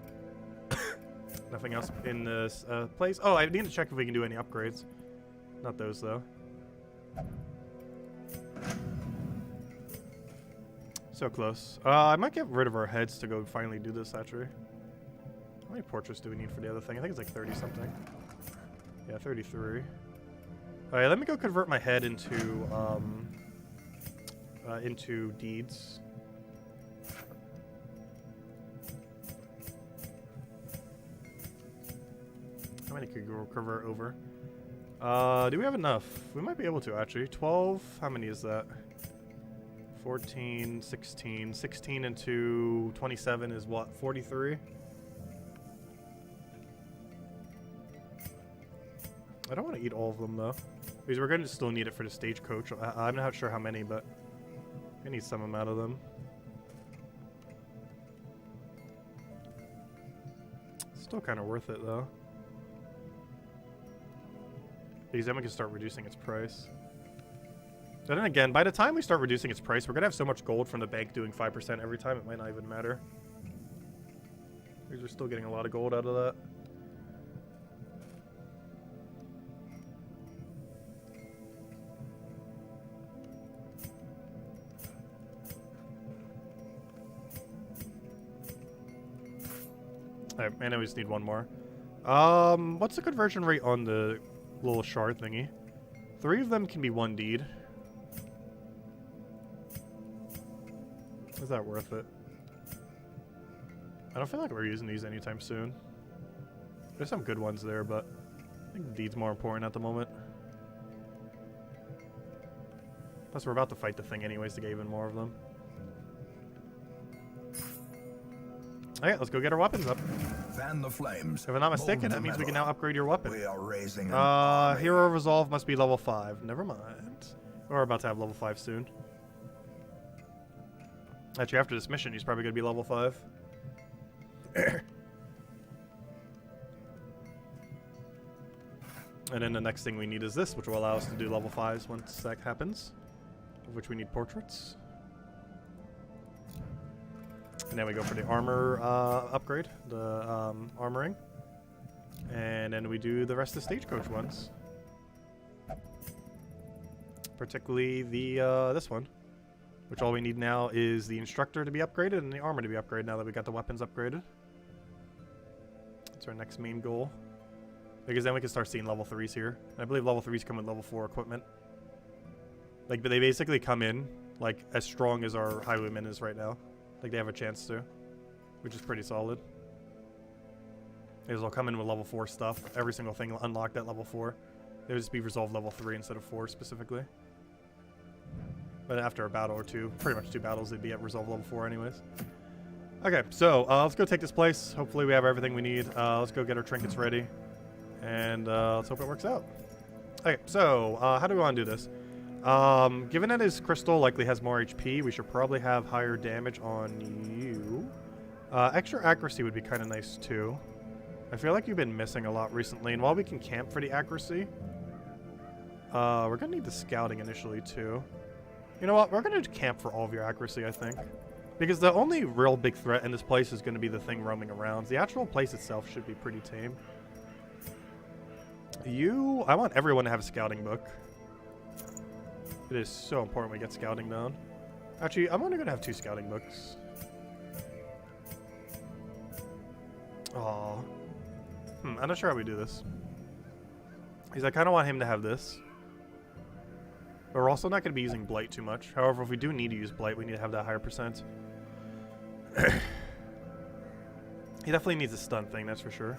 Nothing else in this place. Oh, I need to check if we can do any upgrades. Not those, though. So close. I might get rid of our heads to go finally do this, actually. How many portraits do we need for the other thing? I think it's like 30-something. Yeah, 33. Alright, let me go convert my head into deeds. How many could go convert over? Do we have enough? We might be able to, actually. 12? How many is that? 14, 16. 16 into 27 is what? 43? I don't want to eat all of them, though. Because we're going to still need it for the stagecoach. I'm not sure how many, but I need some amount of them. Still kind of worth it, though. Because then we can start reducing its price. But then again, by the time we start reducing its price, we're going to have so much gold from the bank doing 5% every time, it might not even matter. Because we're still getting a lot of gold out of that. Alright, and I just need one more. What's the conversion rate on the little shard thingy? 3 of them can be 1 deed. Is that worth it? I don't feel like we're using these anytime soon. There's some good ones there, but I think the deed's more important at the moment. Plus, we're about to fight the thing anyways to get even more of them. Alright, let's go get our weapons up. Fan the flames. If I'm not mistaken, Mold that the means we can metal. now upgrade your weapon. We are raising an army. Hero Resolve must be level 5. Never mind. We're about to have level 5 soon. Actually, after this mission, he's probably going to be level 5. And then the next thing we need is this, which will allow us to do level 5s once that happens. Of which we need portraits. And then we go for the armor upgrade, the armoring. And then we do the rest of the stagecoach ones. particularly the this one, which all we need now is the instructor to be upgraded and the armor to be upgraded now that we got the weapons upgraded. That's our next main goal. Because then we can start seeing level 3s here. And I believe level 3s come with level 4 equipment. Like, but they basically come in, like, as strong as our highwayman is right now. Like, they have a chance to. Which is pretty solid. They'll come in with level 4 stuff. Every single thing unlocked at level 4. They'll just be resolved level 3 instead of 4 specifically. But after a battle or two, pretty much 2 battles, they'd be at resolved level 4 anyways. Okay, so let's go take this place. Hopefully we have everything we need. Let's go get our trinkets ready. And let's hope it works out. Okay, so how do we want to do this? Given that his crystal likely has more HP, we should probably have higher damage on you. Extra accuracy would be kind of nice too. I feel like you've been missing a lot recently, and while we can camp for the accuracy, we're going to need the scouting initially too. You know what? We're going to camp for all of your accuracy, I think. Because the only real big threat in this place is going to be the thing roaming around. The actual place itself should be pretty tame. I want everyone to have a scouting book. It is so important we get scouting down. Actually, I'm only going to have 2 scouting books. Aww. I'm not sure how we do this. Because I kind of want him to have this. But we're also not going to be using Blight too much. However, if we do need to use Blight, we need to have that higher percent. He definitely needs a stun thing, that's for sure.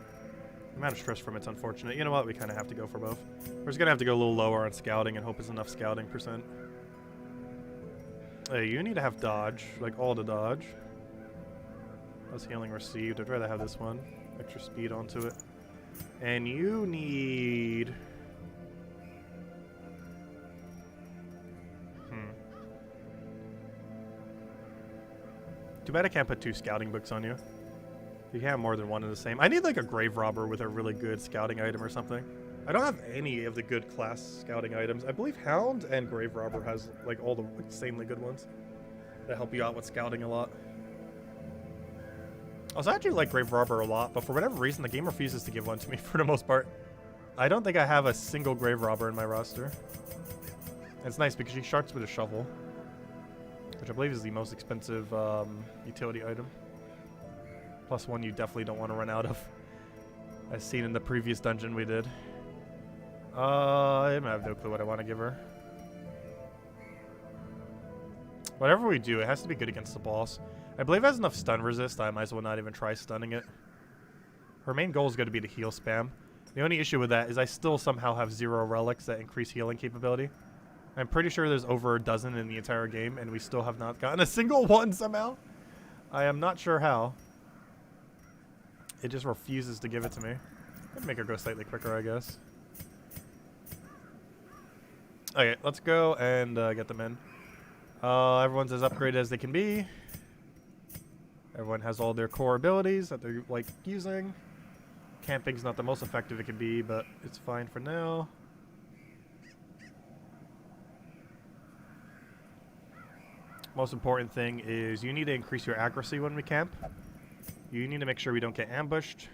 The amount of stress from it's unfortunate. You know what? We kind of have to go for both. We're just going to have to go a little lower on scouting and hope it's enough scouting percent. Hey, you need to have dodge. Like, all the dodge. That's healing received. I'd rather have this one. Extra speed onto it. And you need... Too bad I can't put 2 scouting books on you. You can't have more than 1 in the same. I need like a grave robber with a really good scouting item or something. I don't have any of the good class scouting items. I believe Hound and Grave Robber has like all the insanely good ones that help you out with scouting a lot. I also actually like Grave Robber a lot, but for whatever reason the game refuses to give one to me for the most part. I don't think I have a single Grave Robber in my roster. And it's nice because she starts with a shovel, which I believe is the most expensive utility item. Plus one you definitely don't want to run out of, as seen in the previous dungeon we did. I have no clue what I want to give her. Whatever we do, it has to be good against the boss. I believe it has enough stun resist, I might as well not even try stunning it. Her main goal is going to be to heal spam. The only issue with that is I still somehow have 0 relics that increase healing capability. I'm pretty sure there's over a dozen in the entire game, and we still have not gotten a single one somehow. I am not sure how. It just refuses to give it to me. I'd make her go slightly quicker, I guess. Okay, let's go and get them in. Everyone's as upgraded as they can be. Everyone has all their core abilities that they're like using. Camping's not the most effective it can be, but it's fine for now. Most important thing is you need to increase your accuracy when we camp. You need to make sure we don't get ambushed.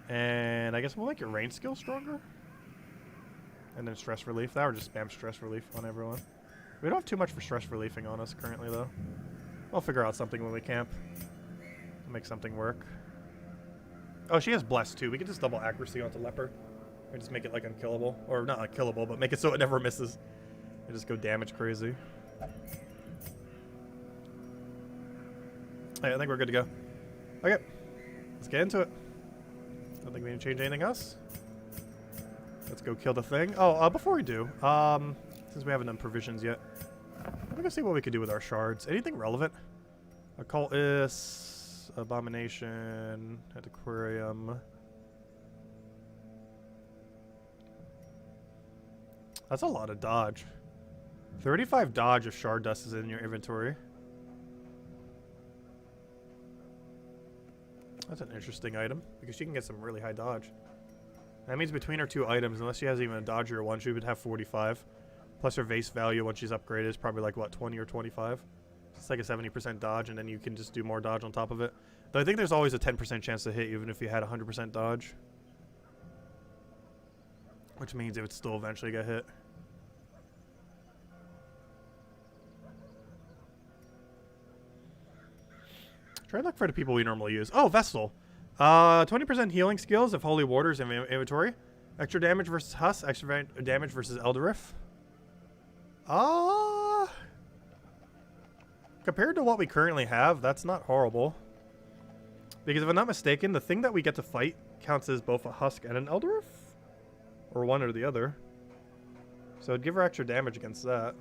And I guess we'll make your range skill stronger. And then stress relief. That or just spam stress relief on everyone. We don't have too much for stress reliefing on us currently though. We'll figure out something when we camp. We'll make something work. Oh, she has bless too. We can just double accuracy onto leper. And just make it like unkillable. Or not unkillable, but make it so it never misses. And just go damage crazy. Hey, I think we're good to go. Okay. Let's get into it. Don't think we need to change anything else. Let's go kill the thing. Oh, before we do, since we haven't done provisions yet, let me go see what we can do with our shards. Anything relevant? Occultist, Abomination, Antiquarium. That's a lot of dodge. 35 dodge if shard dust is in your inventory. That's an interesting item, because she can get some really high dodge. That means between her 2 items, unless she has even a dodgier one, she would have 45. Plus her vase value when she's upgraded is probably like, what, 20 or 25? It's like a 70% dodge, and then you can just do more dodge on top of it. Though I think there's always a 10% chance to hit, even if you had 100% dodge. Which means it would still eventually get hit. Try to look for the people we normally use. Oh, Vestal. 20% healing skills if Holy Water's in inventory. Extra damage versus Husk. Extra damage versus Elderif. Compared to what we currently have, that's not horrible. Because if I'm not mistaken, the thing that we get to fight counts as both a Husk and an Elderif. Or one or the other. So it'd give her extra damage against that.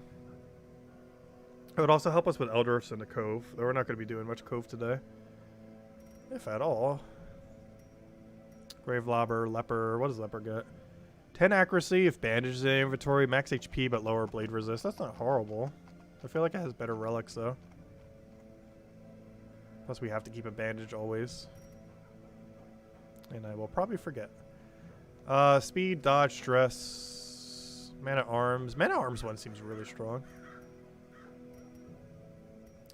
It would also help us with Elderifs in the Cove. Though we're not going to be doing much Cove today. If at all. Gravelobber, Leper. What does Leper get? 10 accuracy if bandage is in inventory. Max HP but lower blade resist. That's not horrible. I feel like it has better relics though. Plus we have to keep a bandage always. And I will probably forget. Speed, dodge, stress, Man-at-Arms. Man-at-Arms one seems really strong.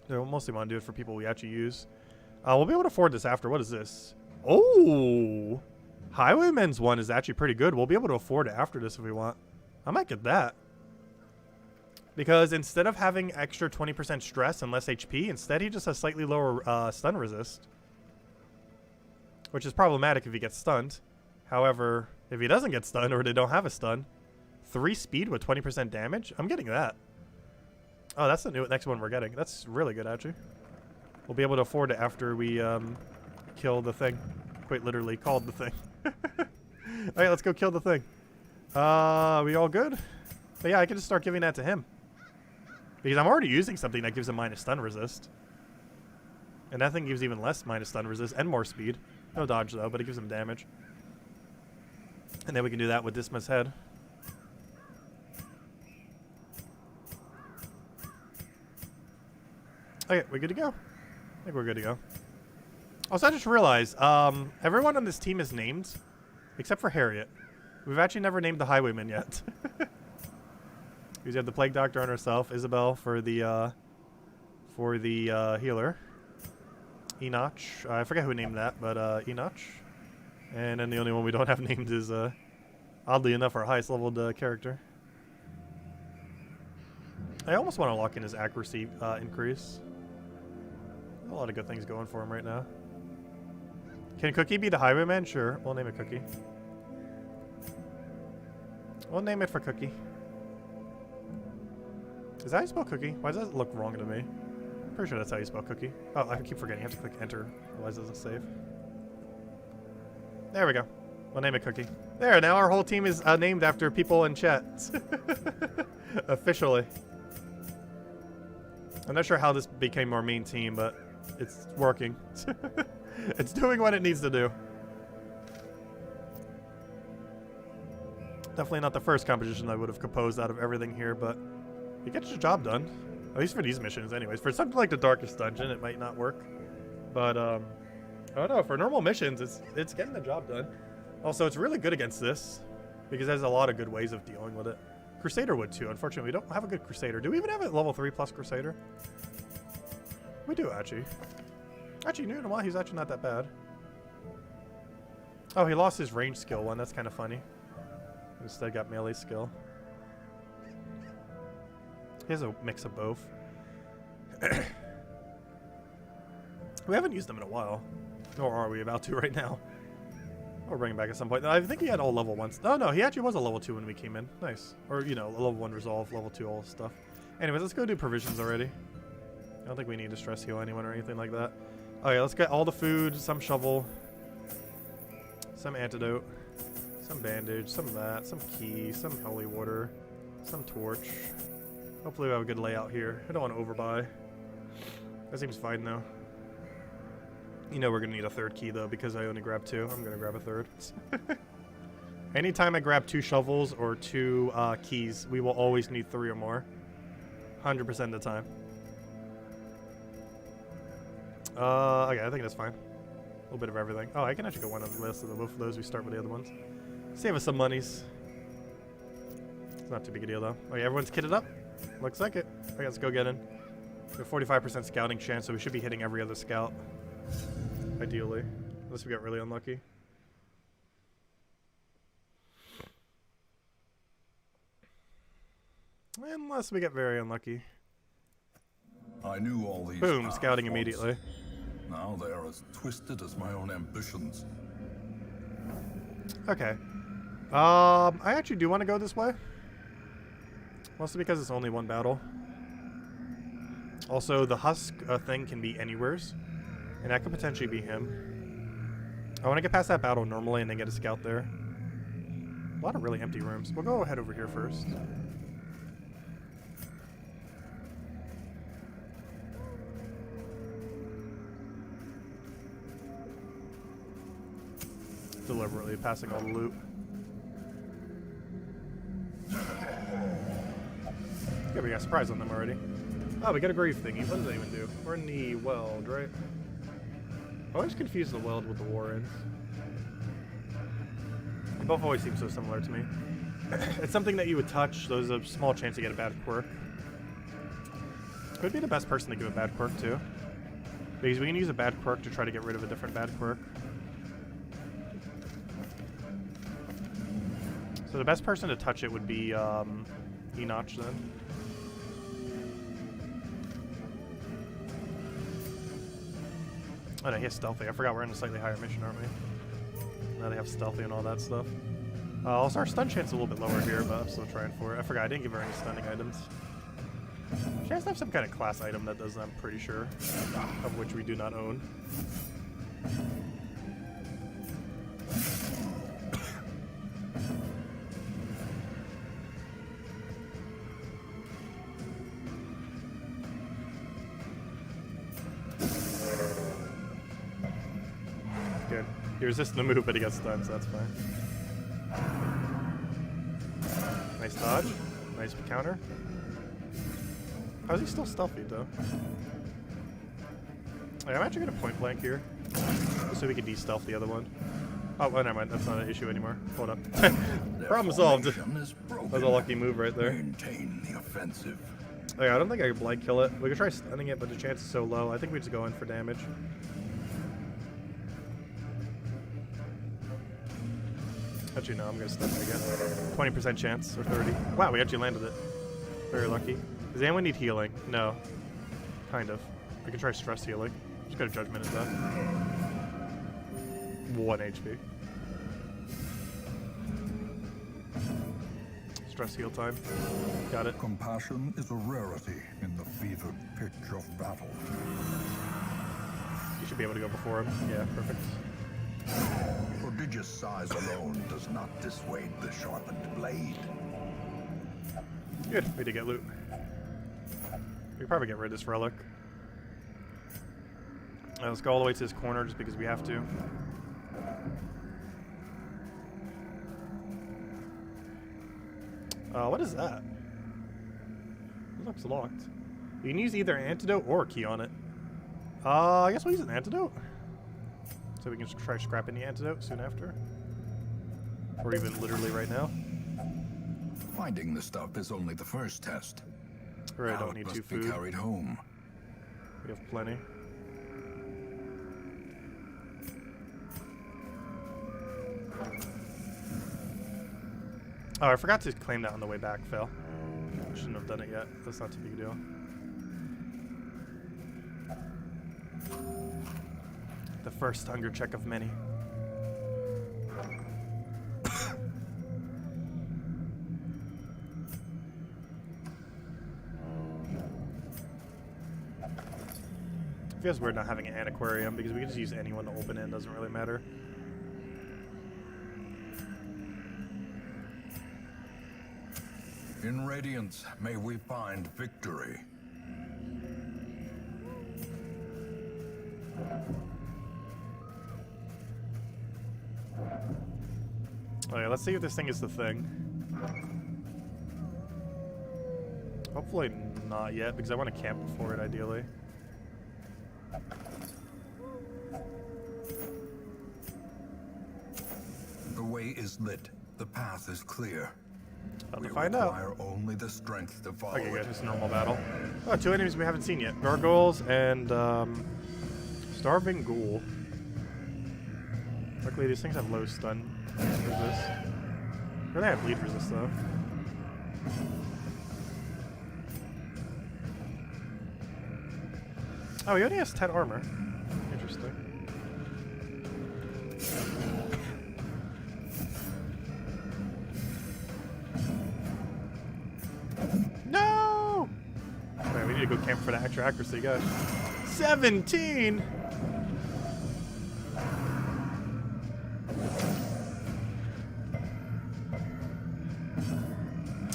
So we'll mostly want to do it for people we actually use. We'll be able to afford this after. What is this? Oh! Highwayman's one is actually pretty good. We'll be able to afford it after this if we want. I might get that. Because instead of having extra 20% stress and less HP, instead he just has slightly lower stun resist. Which is problematic if he gets stunned. However, if he doesn't get stunned or they don't have a stun, 3 speed with 20% damage, I'm getting that. Oh, that's the next one we're getting. That's really good, actually. We'll be able to afford it after we kill the thing. Quite literally called the thing. Alright, let's go kill the thing. We all good? But yeah, I can just start giving that to him. Because I'm already using something that gives him minus stun resist. And that thing gives even less minus stun resist and more speed. No dodge though, but it gives him damage. And then we can do that with Disma's head. Okay, we're good to go. I think we're good to go. Also, I just realized, everyone on this team is named, except for Harriet. We've actually never named the Highwayman yet. We have the Plague Doctor on herself, Isabel for the healer. Enoch, I forget who named that, but Enoch. And then the only one we don't have named is, oddly enough, our highest leveled character. I almost want to lock in his accuracy increase. A lot of good things going for him right now. Can Cookie be the Highwayman? Sure, we'll name it Cookie. We'll name it for Cookie. Is that how you spell Cookie? Why does that look wrong to me? I'm pretty sure that's how you spell Cookie. Oh, I keep forgetting. You have to click Enter, otherwise it doesn't save. There we go. We'll name it Cookie. There, now our whole team is named after people in chat. Officially. I'm not sure how this became our main team, but it's working. It's doing what it needs to do. Definitely not the first composition I would have composed out of everything here, but it gets the job done. At least for these missions anyways. For something like the Darkest Dungeon, it might not work. But, I don't know. For normal missions, it's getting the job done. Also, it's really good against this, because there's a lot of good ways of dealing with it. Crusader would too. Unfortunately, we don't have a good Crusader. Do we even have a level 3 plus Crusader? We do, actually. Actually, you know what? He's actually not that bad. Oh, he lost his range skill one. That's kind of funny. Instead got melee skill. He has a mix of both. We haven't used them in a while. Nor are we about to right now. We'll bring him back at some point. I think he had all level 1s. Oh, no, he actually was a level 2 when we came in. Nice. Or, you know, a level 1 resolve, level 2 all stuff. Anyways, let's go do provisions already. I don't think we need to stress heal anyone or anything like that. Okay, let's get all the food, some shovel, some antidote, some bandage, some of that, some key, some holy water, some torch. Hopefully we have a good layout here. I don't want to overbuy. That seems fine though. You know we're going to need a third key though because I only grabbed 2. I'm going to grab a third. Anytime I grab 2 shovels or 2 keys, we will always need 3 or more. 100% of the time. Okay, I think that's fine. A little bit of everything. Oh, I can actually go one on the list of both of those. We start with the other ones. Save us some monies. It's not too big a deal though. Okay, everyone's kitted up? Looks like it. Okay, let's go get in. We have 45% scouting chance, so we should be hitting every other scout. Ideally. Unless we got really unlucky. Unless we get very unlucky. I knew all these. Boom, scouting immediately. Now they are as twisted as my own ambitions. Okay. I actually do want to go this way. Mostly because it's only one battle. Also, the husk thing can be anywheres. And that could potentially be him. I want to get past that battle normally and then get a scout there. A lot of really empty rooms. We'll go ahead over here first. Deliberately passing all the loot. Yeah, we got a surprise on them already. Oh, we got a grave thingy. What does that even do? We're in the weld, right? I always confuse the weld with the warrens. They both always seem so similar to me. It's something that you would touch, so there's a small chance you get a bad quirk. Could be the best person to give a bad quirk too. Because we can use a bad quirk to try to get rid of a different bad quirk. So the best person to touch it would be Enoch then. Oh no, he has stealthy. I forgot we're in a slightly higher mission, aren't we? Now they have stealthy and all that stuff. Also, our stun chance is a little bit lower here, but I'm still trying for it. I forgot I didn't give her any stunning items. She has to have some kind of class item that does that, I'm pretty sure. Of which we do not own. Good. He resisted the move, but he got stunned, so that's fine. Nice dodge. Nice counter. How's he still stealthy, though? Wait, I'm actually going to point blank here. Just so we can de-stealth the other one. Oh, never mind. That's not an issue anymore. Hold up. Problem solved. That was a lucky move right there. Maintain the offensive. Oh, yeah, I don't think I can blind kill it. We could try stunning it, but the chance is so low. I think we just go in for damage. Actually, no, I'm going to stun it again. 20% chance, or 30. Wow, we actually landed it. Very lucky. Does anyone need healing? No. Kind of. We can try stress healing. Just go to Judgment and death. 1 HP. Stress heal time. Got it. Compassion is a rarity in the fevered pitch of battle. You should be able to go before him. Yeah, perfect. Prodigious size alone does not dissuade the sharpened blade. Good. We did get loot. We could probably get rid of this relic. Let's go all the way to this corner just because we have to. What is that? It looks locked. You can use either an antidote or a key on it. I guess we'll use an antidote. So we can just try scrapping the antidote soon after. Or even literally right now. Finding the stuff is only the first test. Right, Now don't it need must 2 be food. carried home. We have plenty. Oh, I forgot to claim that on the way back, Phil. Shouldn't have done it yet. That's not too big a deal. The first hunger check of many. It feels weird not having an aquarium because we can just use anyone to open it. It doesn't really matter. In Radiance, may we find victory. Okay, let's see if this thing is the thing. Hopefully not yet, because I want to camp before it, ideally. The way is lit. The path is clear. About We to find out. require only the strength to follow Okay, good. it. It's a normal battle. Oh, 2 enemies we haven't seen yet. Gargoyles and Starving Ghoul. Luckily, these things have low stun resist. They have bleed resist, though. Oh, he only has 10 armor. Interesting. need to go camp for that extra accuracy, guys. 17!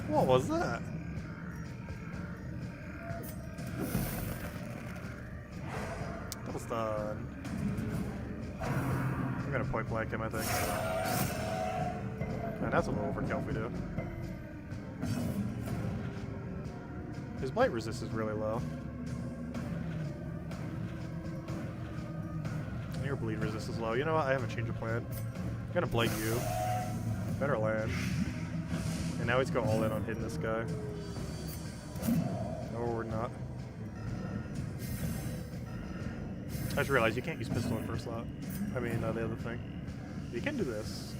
What was that? Double stun. I'm gonna point blank him, I think. Man, that's a little overkill if we do. His blight resist is really low. And your bleed resist is low. You know what? I have a change of plan. I'm gonna blight you. Better land. And now he's go all in on hitting this guy. No, we're not. I just realized you can't use pistol in first slot. I mean, the other thing. You can do this.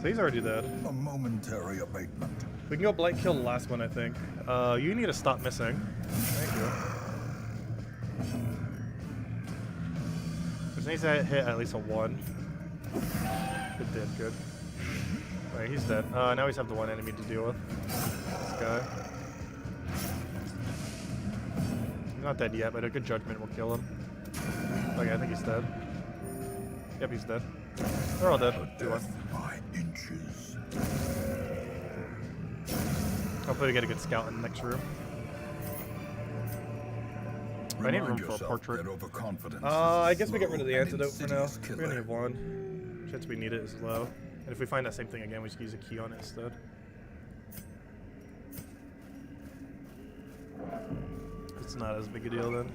So he's already dead. A momentary abatement. We can go blight kill the last one, I think. You need to stop missing. Thank you. Just needs to hit at least a 1. It did, good. Alright, he's dead. Now we just have the one enemy to deal with. This guy. He's not dead yet, but a good judgment will kill him. Okay, I think he's dead. Yep, he's dead. They're all dead. 2-1. By inches. Hopefully we get a good scout in the next room. I need room for a portrait. I guess we get rid of the antidote for now. We only have 1. Chance we need it is low. And if we find that same thing again, we just use a key on it instead. It's not as big a deal then.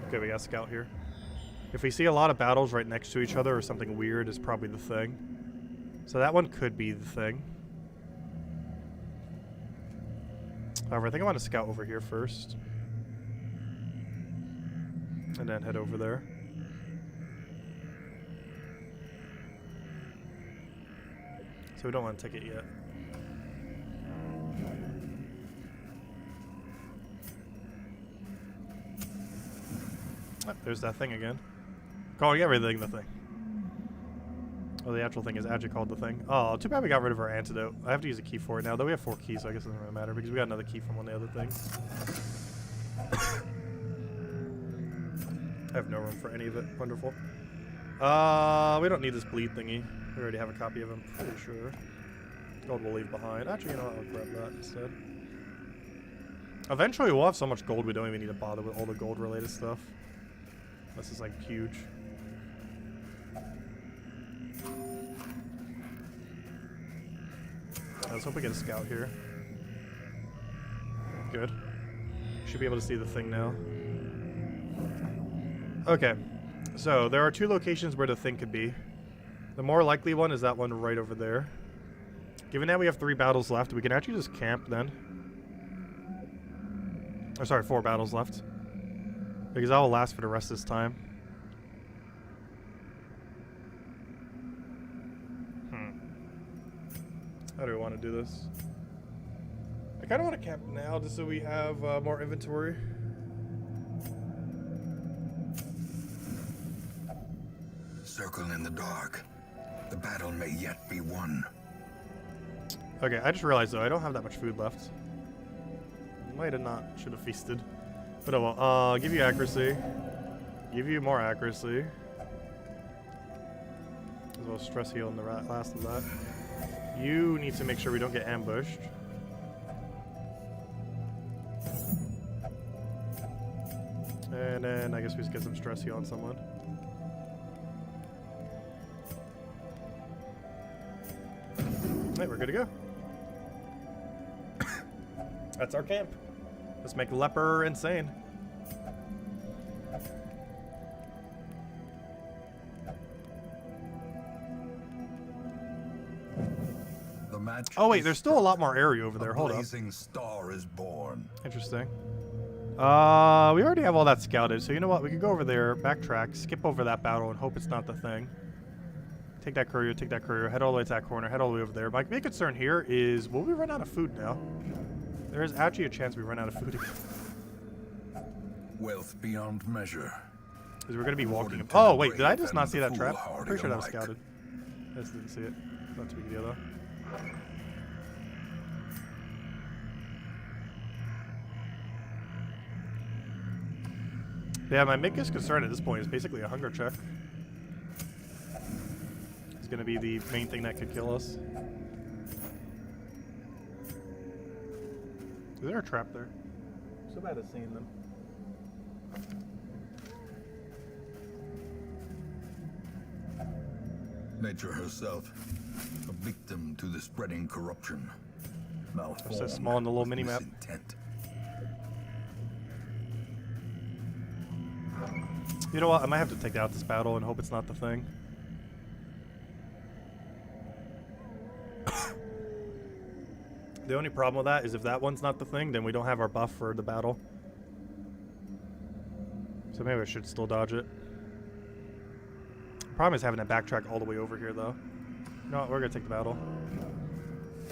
Okay, we got a scout here. If we see a lot of battles right next to each other or something weird, is probably the thing. So that one could be the thing. However, I think I want to scout over here first. And then head over there. So we don't want to take it yet. Oh, there's that thing again. Calling everything the thing. Oh, the actual thing is actually called the thing. Oh, too bad we got rid of our antidote. I have to use a key for it now. Though we have 4 keys, so I guess it doesn't really matter because we got another key from one of the other things. I have no room for any of it. Wonderful. We don't need this bleed thingy. We already have a copy of him, pretty sure. Gold we'll leave behind. Actually, you know what? I'll grab that instead. Eventually, we'll have so much gold we don't even need to bother with all the gold-related stuff. This is like huge. Let's hope we get a scout here. Good. Should be able to see the thing now. Okay. So, there are 2 locations where the thing could be. The more likely one is that one right over there. Given that we have 3 battles left, we can actually just camp then. Oh, sorry, 4 battles left. Because that will last for the rest of this time. How do we want to do this? I kind of want to camp now just so we have more inventory. Circle in the dark. The battle may yet be won. Okay, I just realized though I don't have that much food left. Might have not. Should have feasted. But oh well. Give you accuracy. Give you more accuracy. As well as stress heal in the last of that. You need to make sure we don't get ambushed. And then I guess we just get some stress heal on someone. Alright, we're good to go. That's our camp. Let's make Leper insane. The match. Oh wait, there's still a lot more area over there. Hold up. Blazing star is born. Interesting. We already have all that scouted, so you know what? We could go over there, backtrack, skip over that battle, and hope it's not the thing. Take that courier, head all the way to that corner, head all the way over there. My big concern here is, will we run out of food now? There is actually a chance we run out of food again. Wealth beyond measure. Because we're going to be walking. Oh, wait, did I just not see that trap? Pretty sure that was scouted. I just didn't see it. Not too big a deal though. Yeah, my biggest concern at this point is basically a hunger check. It's gonna be the main thing that could kill us. Is there a trap there? So bad at seeing them. Nature herself, a victim to the spreading corruption. They're so small in the little mini map. Intent. You know what? I might have to take out this battle and hope it's not the thing. The only problem with that is if that one's not the thing, then we don't have our buff for the battle. So maybe I should still dodge it. Problem is having to backtrack all the way over here, though. No, we're gonna take the battle.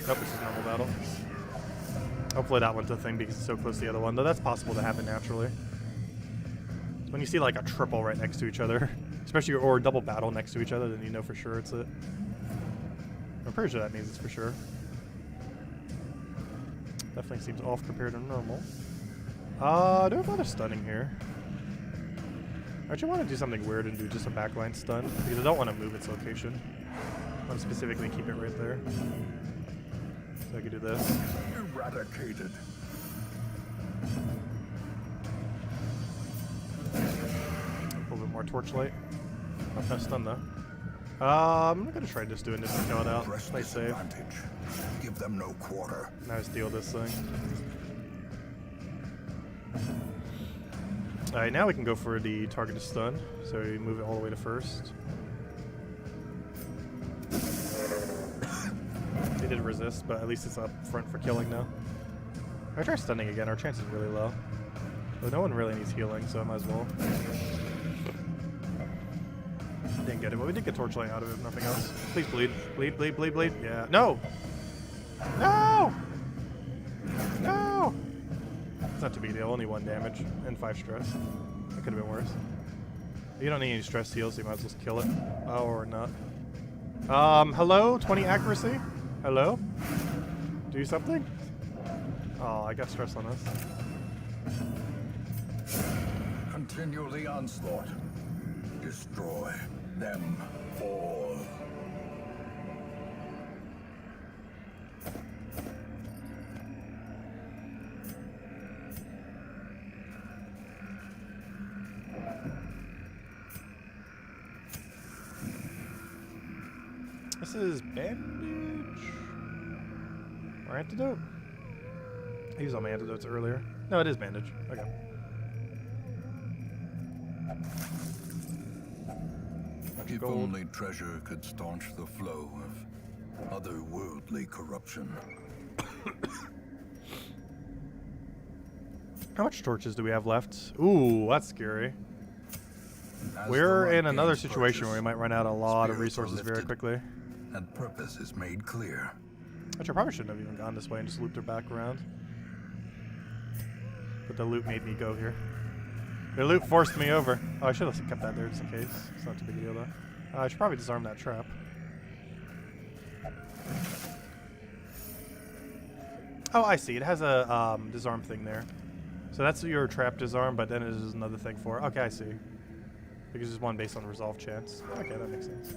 Nope, this is a normal battle. Hopefully that one's the thing because it's so close to the other one, though that's possible to happen naturally. So when you see like a triple right next to each other, especially or a double battle next to each other, then you know for sure it's it. I'm pretty sure that means it's for sure. Definitely seems off compared to normal. Do I bother stunning here? I actually want to do something weird and do just a backline stun, because I don't want to move its location. I want to specifically keep it right there. So I could do this. Eradicated. A little bit more torchlight. Not no stun though. I'm gonna try just doing this to kill it out. Nice save. Give them no quarter. Now steal this thing. Alright, now we can go for the targeted stun. So we move it all the way to first. They did resist, but at least it's up front for killing now. If I try stunning again, our chance is really low. But no one really needs healing, so I might as well. Didn't get it, but we did get torchlight out of it, if nothing else. Please bleed. Bleed, bleed, bleed, bleed. Yeah. No! No! No! It's not too big a deal. Only 1 damage and 5 stress. That could have been worse. You don't need any stress heals, so you might as well just kill it. Oh, or not. Hello? 20 accuracy? Hello? Do something? Oh, I got stress on us. Continue the onslaught. Destroy them all. This is bandage or antidote? I used all my antidotes earlier. No, it is bandage. Okay. If only treasure could staunch the flow of otherworldly corruption. How much torches do we have left? Ooh, that's scary. As We're the in another gains situation where we purchase, might run out a lot of spirits are resources very lifted, quickly. and purpose is made clear. Which I probably shouldn't have even gone this way and just looped her back around. But the loop made me go here. The loop forced me over. Oh, I should have kept that there just in case. It's not too big a deal though. I should probably disarm that trap. Oh, I see. It has a disarm thing there. So that's your trap disarm, but then it is another thing for. Okay, I see. Because there's one based on resolve chance. Okay, that makes sense.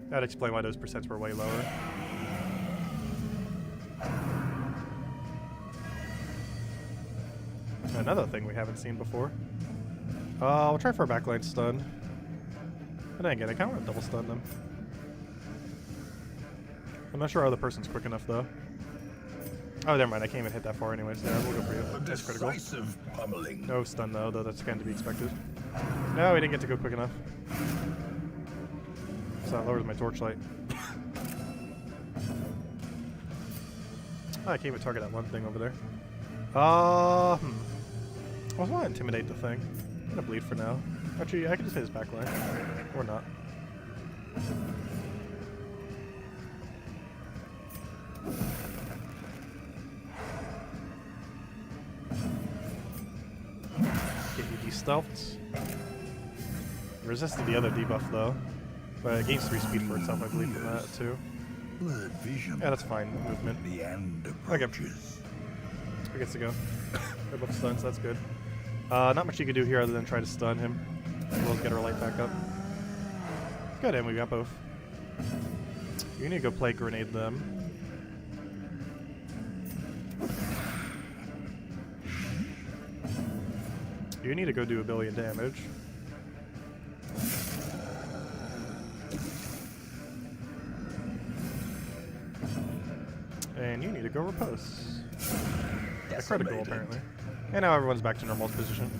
That'd explain why those percents were way lower. Another thing we haven't seen before. We'll try for a backline stun. And then again, I kind of want to double stun them. I'm not sure our other person's quick enough though. Oh, never mind. I can't even hit that far anyways. There, we'll go for you. That's critical. Decisive pummeling. No stun though, that's kind of to be expected. No, we didn't get to go quick enough. So that lowers my torchlight. Oh, I can't even target that one thing over there. I was want to intimidate the thing. I'm gonna bleed for now. Actually, I can just hit his backline. Or not. Get you de-stealthed. Resisted the other debuff though. But it gains 3 speed for itself, I believe, from that too. Blurred vision. Yeah, that's fine. Movement. The end Okay. approaches. It gets to go. They're both stuns, that's good. Not much you can do here other than try to stun him. We'll get our light back up. Good, and we got both. You need to go play grenade them. You need to go do 1 billion damage. And you need to go repose. A critical, apparently. And now everyone's back to normal position.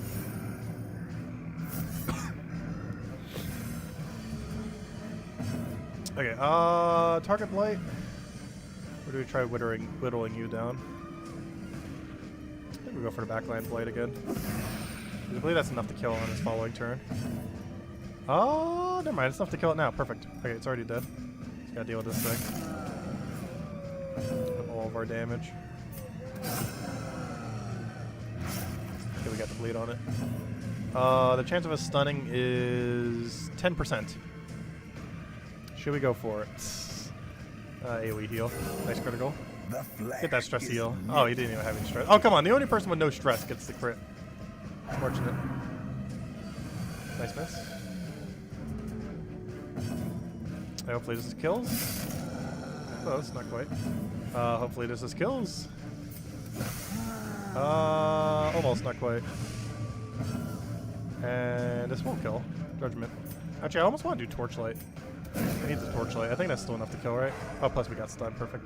Okay, target blight. Or do we try whittling you down? I think we go for the backline blight again. I believe that's enough to kill on his following turn. Oh, never mind. It's enough to kill it now. Perfect. Okay, it's already dead. Just gotta deal with this thing. With all of our damage. Okay, we got the bleed on it. The chance of us stunning is 10%. Should we go for it? AoE heal. Nice critical. Get that stress heal. Oh, he didn't even have any stress. Oh, come on. The only person with no stress gets the crit. Fortunate. Nice miss. Hopefully this is kills. Close, not quite. Hopefully this is kills. Almost, not quite. And this won't kill. Judgment. Actually, I almost want to do Torchlight. I need the Torchlight. I think that's still enough to kill, right? Oh, plus we got stunned. Perfect.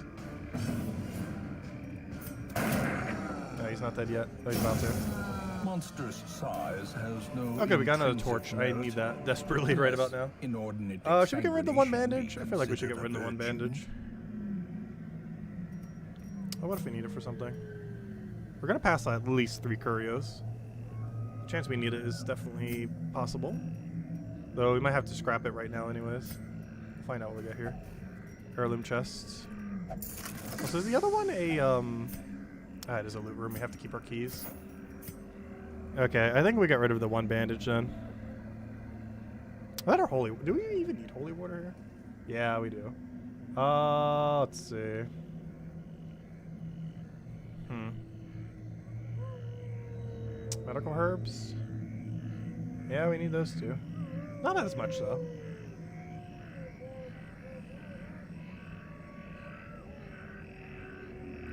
No, he's not dead yet. Oh, he's about to. Monstrous size has no. Okay, we got another intrinsic torch. I merit need that desperately right about now. Inordinate Should we get rid of the one exsanguination bandage? be I feel like we should get rid of the one considered a bandage. Oh, what if we need it for something? We're gonna pass at least 3 Curios. The chance we need it is definitely possible. Though we might have to scrap it right now anyways. Find out what we got here. Heirloom chests. Oh, so is the other one a it is a loot room. We have to keep our keys. Okay, I think we got rid of the one bandage then. Is that our holy? Do we even need holy water here? Yeah, we do. Let's see. Medical herbs. Yeah, we need those too. Not as much though.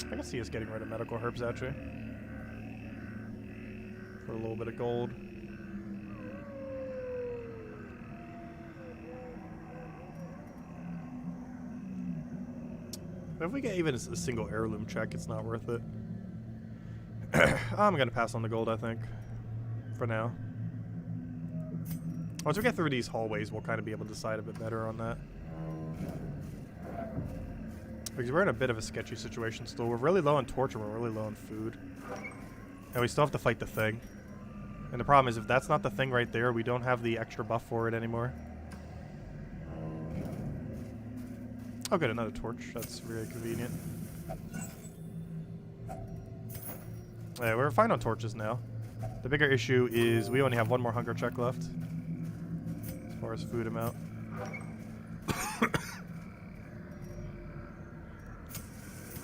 I can see us getting rid of medical herbs actually. For a little bit of gold. But if we get even a single heirloom check, it's not worth it. I'm gonna pass on the gold, I think. For now. Once we get through these hallways, we'll kind of be able to decide a bit better on that. Because we're in a bit of a sketchy situation still. We're really low on torch and we're really low on food. And we still have to fight the thing. And the problem is if that's not the thing right there, we don't have the extra buff for it anymore. Oh good, another torch. That's really convenient. Yeah, we're fine on torches now. The bigger issue is we only have 1 more hunger check left. As far as food amount.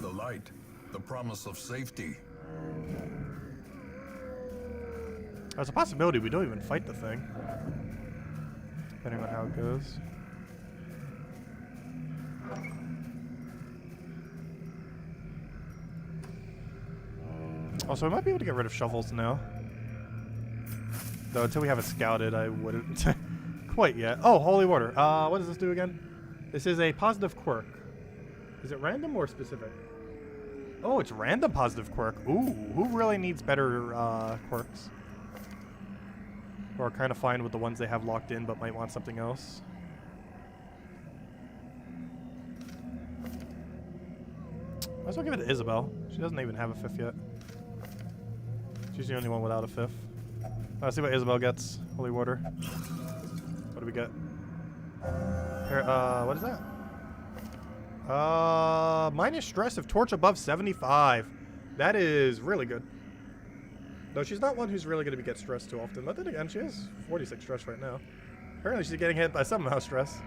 The light, the promise of safety. There's a possibility we don't even fight the thing. Depending on how it goes. Also, we might be able to get rid of shovels now. Though until we have it scouted, I wouldn't quite yet. Oh, holy water. What does this do again? This is a positive quirk. Is it random or specific? Oh, it's random positive quirk. Ooh, who really needs better quirks? Or kind of fine with the ones they have locked in, but might want something else. Might as well give it to Isabel. She doesn't even have a 5th yet. She's the only one without a 5th. Let's see what Isabel gets. Holy water. What do we get? Here, what is that? Minus stress if torch above 75. That is really good. Though she's not one who's really going to get stressed too often. But then again, she has 46 stress right now. Apparently she's getting hit by some amount of stress.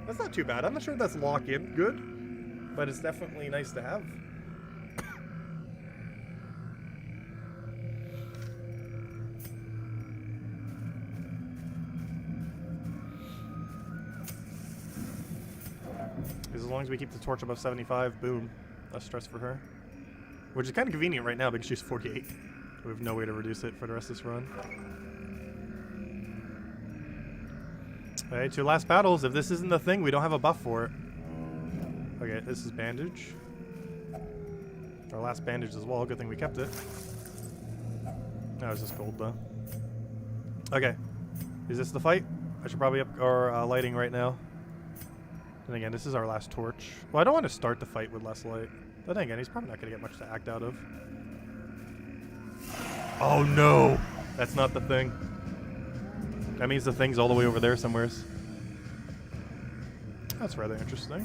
That's not too bad. I'm not sure if that's lock-in good, but it's definitely nice to have. As long as we keep the torch above 75, boom. Less stress for her. Which is kind of convenient right now because she's 48. We have no way to reduce it for the rest of this run. Alright, 2 last battles. If this isn't the thing, we don't have a buff for it. Okay, this is bandage. Our last bandage as well. Good thing we kept it. That was just gold though. Okay. Is this the fight? I should probably up our lighting right now. And again, this is our last torch. Well, I don't want to start the fight with less light. But then again, he's probably not going to get much to act out of. Oh no! That's not the thing. That means the thing's all the way over there somewheres. That's rather interesting.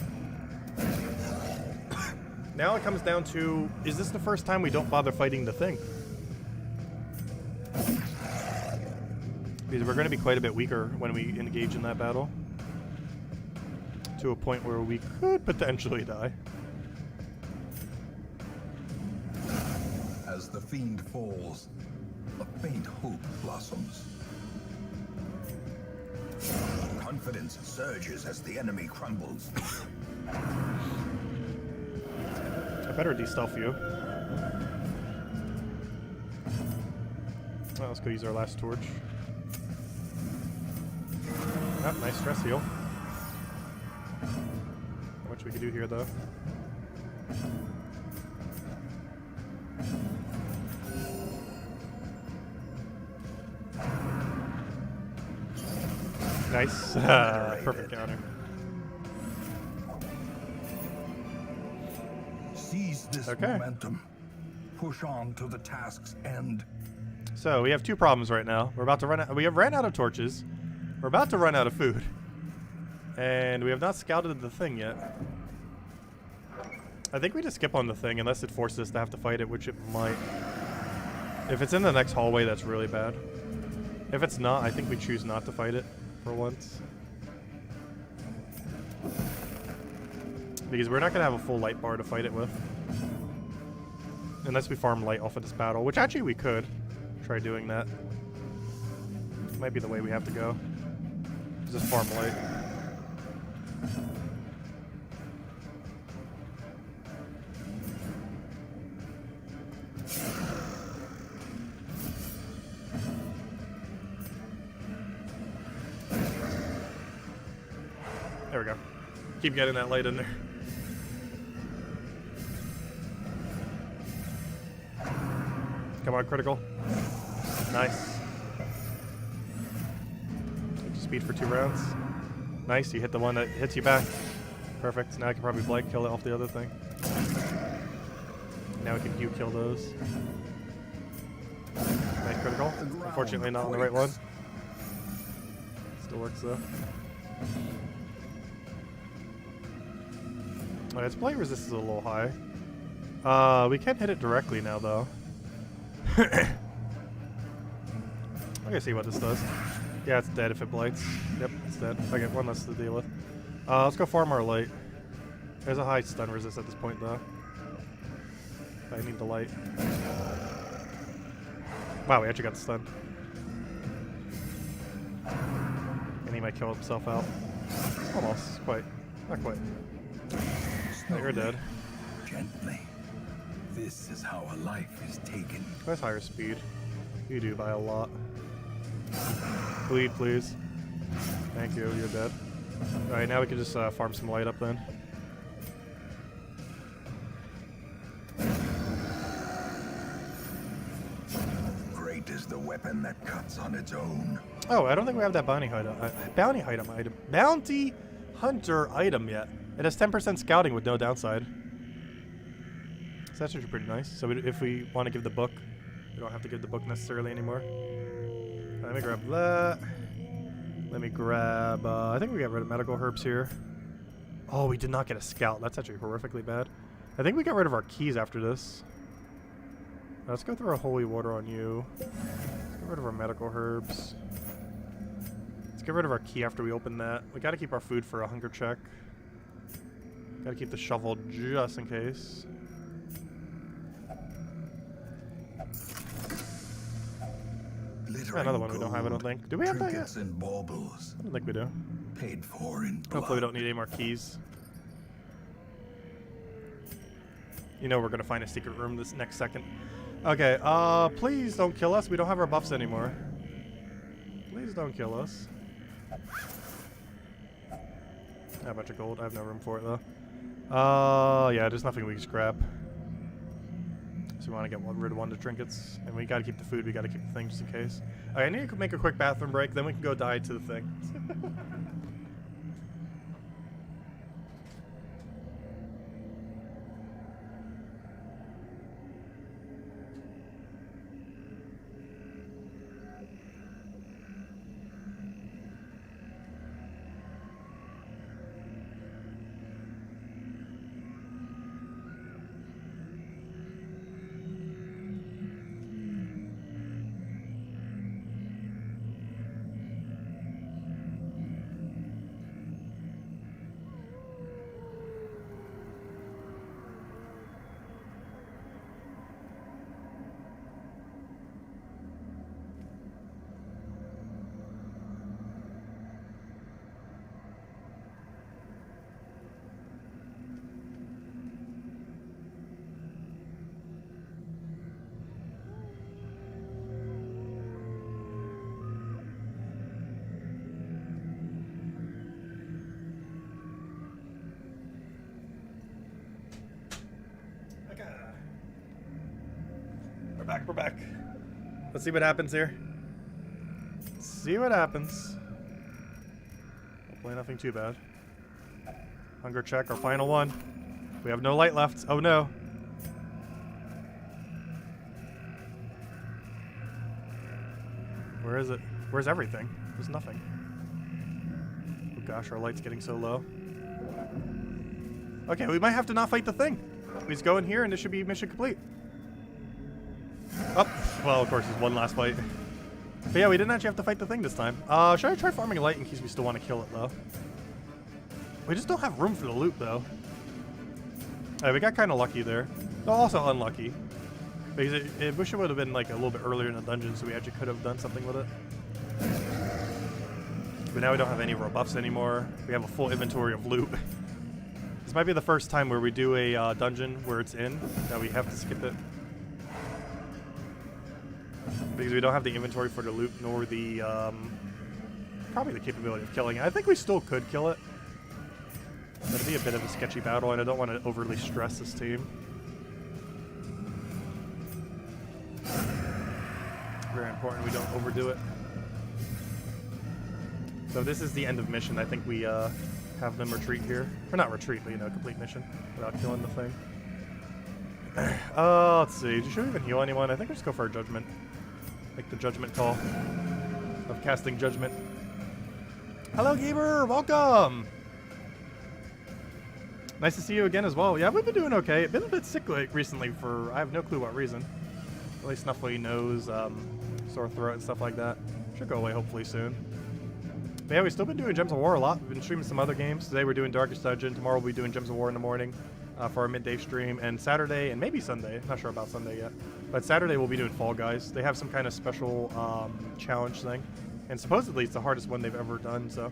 Now it comes down to, is this the first time we don't bother fighting the thing? Because we're going to be quite a bit weaker when we engage in that battle. To a point where we could potentially die. As the fiend falls, a faint hope blossoms. Confidence surges as the enemy crumbles. I better de-stealth you. Well, let's go use our last torch. Oh, nice stress heal. Not much we can do here, though. Nice. Perfect counter. Seize this momentum. Push on to the task's end. So we have 2 problems right now. We're about to run out. We have ran out of torches. We're about to run out of food. And we have not scouted the thing yet. I think we just skip on the thing unless it forces us to have to fight it, which it might. If it's in the next hallway, that's really bad. If it's not, I think we choose not to fight it for once. Because we're not going to have a full light bar to fight it with. Unless we farm light off of this battle, which actually we could try doing that. Might be the way we have to go. Just farm light. There we go. Keep getting that light in there. Come on, critical. Nice. Speed for 2 rounds. Nice, you hit the one that hits you back. Perfect. Now I can probably blank kill it off the other thing. Now we can kill those. Nice critical. Unfortunately not on the right one. Still works though. Alright, its blade resistance is a little high. We can't hit it directly now though. I'm gonna see what this does. Yeah, it's dead if it blights. Yep, it's dead. Okay, one less to deal with. Let's go farm our light. There's a high stun resist at this point though. I need the light. Wow, we actually got the stun. And he might kill himself out. Almost. Quite. Not quite. Oh, you're dead. Gently. This is how a life is taken. Who has higher speed? You do by a lot. Bleed, please. Thank you, you're dead. Alright, now we can just farm some light up then. Great is the weapon that cuts on its own. Oh, I don't think we have that bounty item. Bounty hunter item yet. It has 10% scouting with no downside. So that's actually pretty nice. So if we want to give the book, we don't have to give the book necessarily anymore. Let me grab that. Let me grab, I think we got rid of medical herbs here. Oh, we did not get a scout. That's actually horrifically bad. I think we got rid of our keys after this. Let's go through our holy water on you. Let's get rid of our medical herbs. Let's get rid of our key after we open that. We gotta keep our food for a hunger check. Gotta keep the shovel just in case. Another one we don't have, I don't think. Do we have that yet? And baubles, I don't think we do. paid for in blood. Hopefully we don't need any more keys. You know we're gonna find a secret room this next second. Okay, please don't kill us. We don't have our buffs anymore. Please don't kill us. I have a bunch of gold. I have no room for it though. Yeah, there's nothing we can scrap. So we want to get rid of one of the trinkets. And we gotta keep the food, we gotta keep the thing just in case. Alright, I need to make a quick bathroom break, then we can go die to the thing. We're back. Let's see what happens here. See what happens. Hopefully nothing too bad. Hunger check, our final one. We have no light left. Oh no. Where is it? Where's everything? There's nothing. Oh gosh, our light's getting so low. Okay, we might have to not fight the thing. We just go in here and this should be mission complete. Oh, well, of course, there's one last fight. But yeah, we didn't actually have to fight the thing this time. Should I try farming light in case we still want to kill it, though? We just don't have room for the loot, though. Alright, we got kind of lucky there. Though also unlucky. Because I wish it would have been, like, a little bit earlier in the dungeon so we actually could have done something with it. But now we don't have any rebuffs anymore. We have a full inventory of loot. This might be the first time where we do a dungeon where it's in. Now we have to skip it. Because we don't have the inventory for the loot, nor the, probably the capability of killing it. I think we still could kill it. But it'd be a bit of a sketchy battle, and I don't want to overly stress this team. Very important we don't overdo it. So this is the end of mission. I think we, have them retreat here. Or not retreat, but, you know, complete mission without killing the thing. Let's see. Should we even heal anyone? I think we'll just go for a judgment. Make the judgment call of casting judgment. Hello, Gaber! Welcome! Nice to see you again as well. Yeah, we've been doing okay. Been a bit sick recently for I have no clue what reason. Really snuffly nose, sore throat and stuff like that. Should go away hopefully soon. But yeah, we've still been doing Gems of War a lot. We've been streaming some other games. Today we're doing Darkest Dungeon. Tomorrow we'll be doing Gems of War in the morning. For our midday stream, and Saturday, and maybe Sunday, not sure about Sunday yet, but Saturday we'll be doing Fall Guys. They have some kind of special challenge thing, and supposedly it's the hardest one they've ever done, so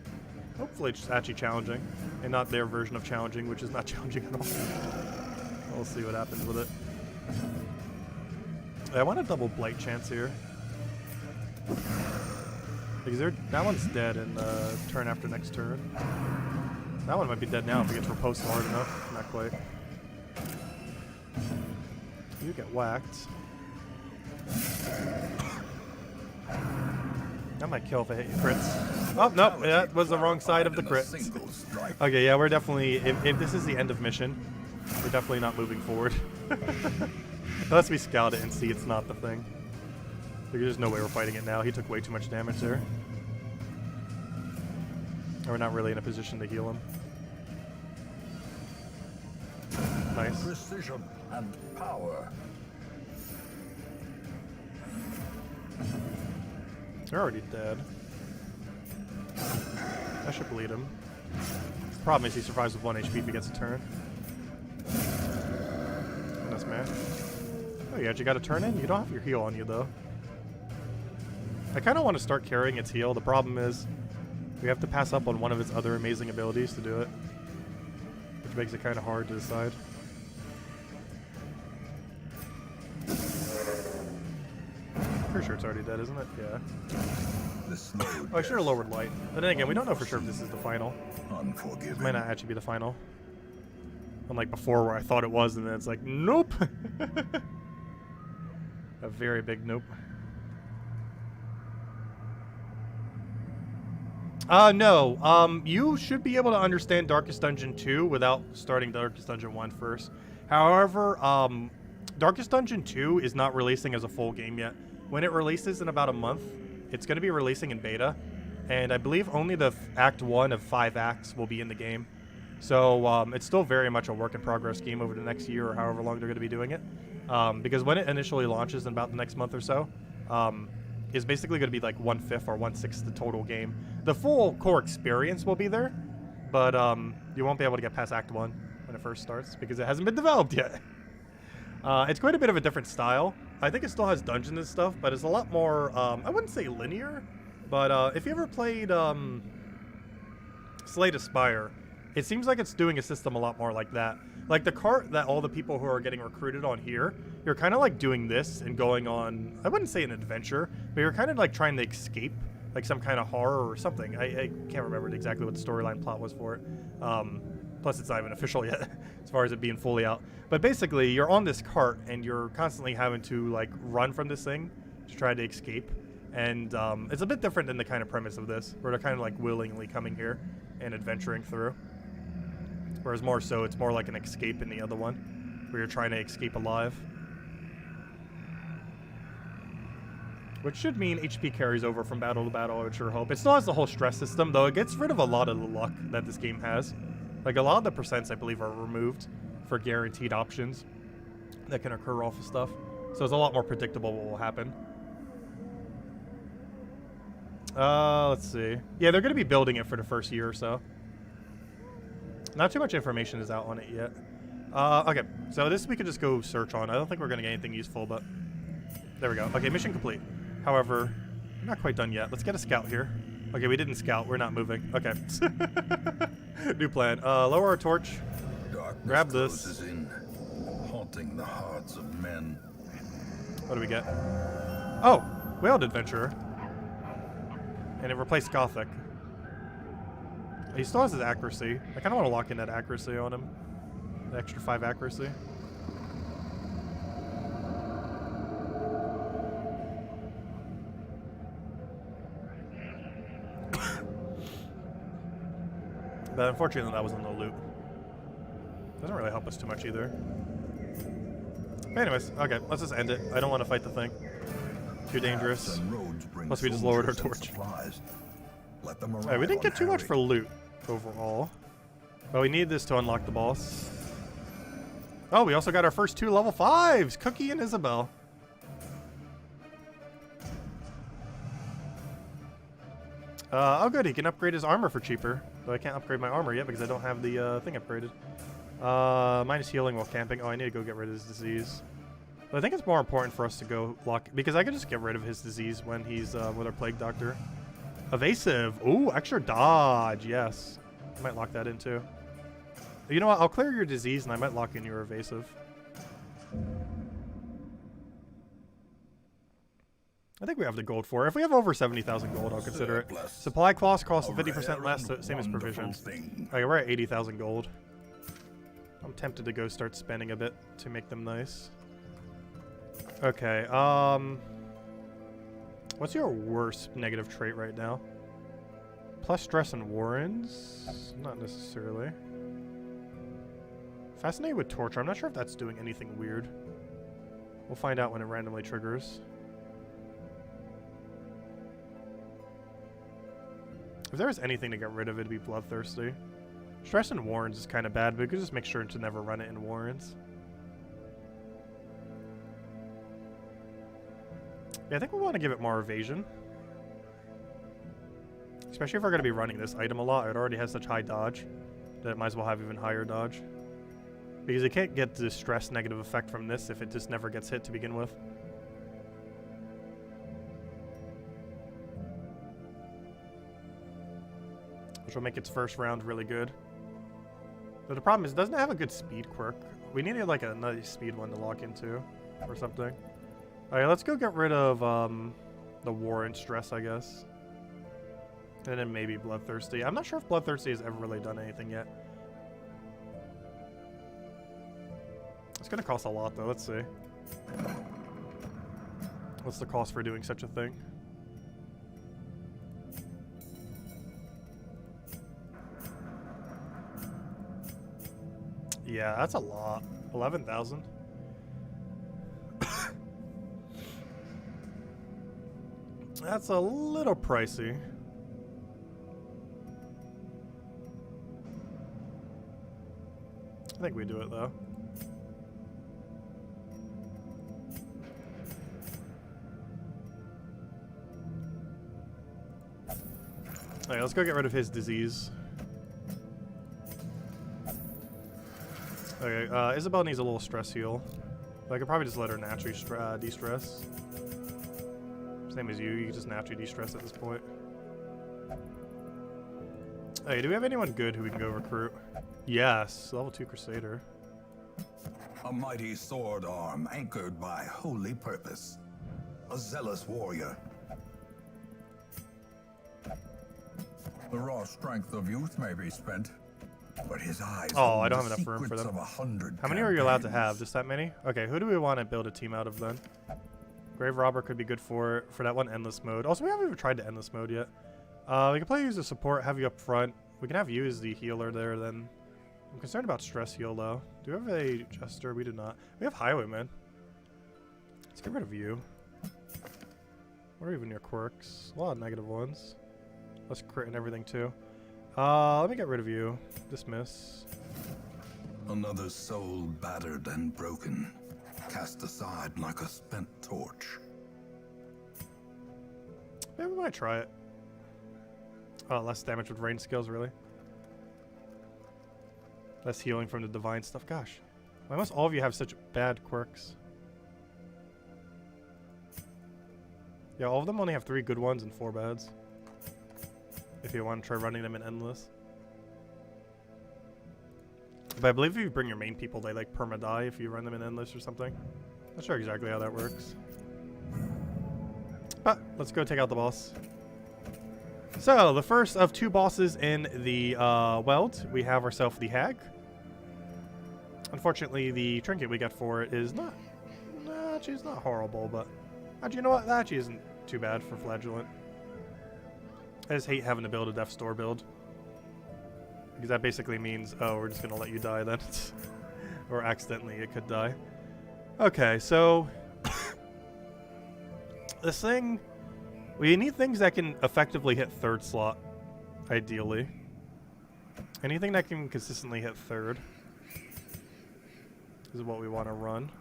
hopefully it's actually challenging, and not their version of challenging, which is not challenging at all. We'll see what happens with it. I want a double blight chance here. Because that one's dead in the turn after next turn. That one might be dead now if we get riposted hard enough. Not quite. You get whacked. That might kill if I hit you crits. Oh, nope. That was the wrong side of the crit. Okay, yeah, we're definitely... If this is the end of mission, we're definitely not moving forward. Unless we scout it and see it's not the thing. There's no way we're fighting it now. He took way too much damage there. And we're not really in a position to heal him. Nice. Precision and power. They're already dead. That should bleed him. Problem is he survives with 1 HP if he gets a turn. That's man. Oh, you actually got a turn in? You don't have your heal on you, though. I kind of want to start carrying its heal. The problem is we have to pass up on one of its other amazing abilities to do it, which makes it kind of hard to decide. Pretty sure it's already dead, isn't it? Yeah. Oh, I should have lowered light. But then again, we don't know for sure if this is the final. This might not actually be the final. Unlike before where I thought it was, and then it's like, nope! A very big nope. No. You should be able to understand Darkest Dungeon 2 without starting Darkest Dungeon 1 first. However, Darkest Dungeon 2 is not releasing as a full game yet. When it releases in about a month, it's going to be releasing in beta. And I believe only the Act 1 of 5 acts will be in the game. So it's still very much a work in progress game over the next year or however long they're going to be doing it. Because when it initially launches in about the next month or so, is basically going to be like 1/5 or 1/6 the total game. The full core experience will be there, but you won't be able to get past Act 1 when it first starts because it hasn't been developed yet. It's quite a bit of a different style. I think it still has dungeons and stuff, but it's a lot more, I wouldn't say linear, but if you ever played Slay the Spire, it seems like it's doing a system a lot more like that. Like the cart that all the people who are getting recruited on here, you're kind of like doing this and going on, I wouldn't say an adventure, but you're kind of like trying to escape, like some kind of horror or something. I can't remember exactly what the storyline plot was for it. Plus it's not even official yet, as far as it being fully out. But basically, you're on this cart and you're constantly having to like run from this thing to try to escape. And it's a bit different than the kind of premise of this, where they're kind of like willingly coming here and adventuring through. Whereas more so, it's more like an escape in the other one, where you're trying to escape alive. Which should mean HP carries over from battle to battle, I would sure hope. It still has the whole stress system, though it gets rid of a lot of the luck that this game has. Like, a lot of the percents, I believe, are removed for guaranteed options that can occur off of stuff. So it's a lot more predictable what will happen. Let's see. Yeah, they're going to be building it for the first year or so. Not too much information is out on it yet. Okay, so this we could just go search on. I don't think we're going to get anything useful, but there we go. Okay, mission complete. However, we're not quite done yet. Let's get a scout here. Okay, we didn't scout. We're not moving. Okay. New plan. Lower our torch. Darkness Grab this. closes in, haunting the hearts of men. What do we get? Oh, Whaled Adventurer. And it replaced Gothic. He still has his accuracy. I kind of want to lock in that accuracy on him. The extra 5 accuracy. But unfortunately that wasn't the loot. Doesn't really help us too much either. But anyways, okay, let's just end it. I don't want to fight the thing. Too dangerous. Plus we just lowered our torch. Alright, we didn't get too much for loot overall. But we need this to unlock the boss. Oh, we also got our first 2 level 5s! Kaki and Isabel. Oh good, he can upgrade his armor for cheaper. But I can't upgrade my armor yet because I don't have the thing upgraded. Minus healing while camping. Oh, I need to go get rid of his disease. But I think it's more important for us to go lock... Because I can just get rid of his disease when he's with our Plague Doctor. Evasive. Ooh, extra dodge. Yes. I might lock that in too. You know what? I'll clear your disease and I might lock in your evasive. I think we have the gold for it. If we have over 70,000 gold, I'll consider it. Supply costs cost 50% less, same as provisions. Okay, we're at 80,000 gold. I'm tempted to go start spending a bit to make them nice. Okay, what's your worst negative trait right now? Plus stress and warrens? Not necessarily. Fascinated with torture. I'm not sure if that's doing anything weird. We'll find out when it randomly triggers. If there was anything to get rid of, it'd be bloodthirsty. Stress and warrens is kind of bad, but we could just make sure to never run it in warrens. Yeah, I think we want to give it more evasion. Especially if we're going to be running this item a lot. It already has such high dodge that it might as well have even higher dodge. Because it can't get the stress negative effect from this if it just never gets hit to begin with. Which will make its first round really good. But the problem is it doesn't have a good speed quirk. We needed like a nice speed one to lock into or something. Alright, let's go get rid of the war and stress, I guess. And then maybe Bloodthirsty. I'm not sure if Bloodthirsty has ever really done anything yet. It's gonna cost a lot though, let's see. What's the cost for doing such a thing? Yeah, that's a lot. 11,000. That's a little pricey. I think we do it though. Alright, let's go get rid of his disease. Okay, Isabel needs a little stress heal. But I could probably just let her naturally de-stress. Same as you can just naturally de-stress at this point. Hey, do we have anyone good who we can go recruit? Yes, level 2 Crusader. A mighty sword arm anchored by holy purpose. A zealous warrior. The raw strength of youth may be spent, but his eyes. Oh, I don't have enough room for them. How many are you allowed to have? Just that many? Okay, who do we want to build a team out of then? Grave Robber could be good for that one endless mode. Also, we haven't even tried the endless mode yet. We can play you as a support, have you up front. We can have you as the healer there then. I'm concerned about stress heal though. Do we have a Jester? We do not. We have Highwayman. Let's get rid of you. What are even your quirks? A lot of negative ones. Let's crit and everything too. Let me get rid of you. Dismiss. Another soul battered and broken, cast aside like a spent torch. Maybe we might try it. Oh, less damage with range skills, really. Less healing from the divine stuff. Gosh, why must all of you have such bad quirks? Yeah, all of them only have 3 good ones and 4 bads. If you want to try running them in endless. But I believe if you bring your main people, they like perma-die if you run them in endless or something. Not sure exactly how that works. But let's go take out the boss. So, the first of 2 bosses in the Weld, we have ourselves the Hag. Unfortunately, the trinket we got for it is not... Nah, she's not horrible, but... Actually, you know what? That actually isn't too bad for Flagellant. I just hate having to build a Death Store build. Because that basically means, oh, we're just going to let you die then. Or accidentally it could die. Okay, so... this thing... We need things that can effectively hit 3rd slot, ideally. Anything that can consistently hit 3rd is what we want to run.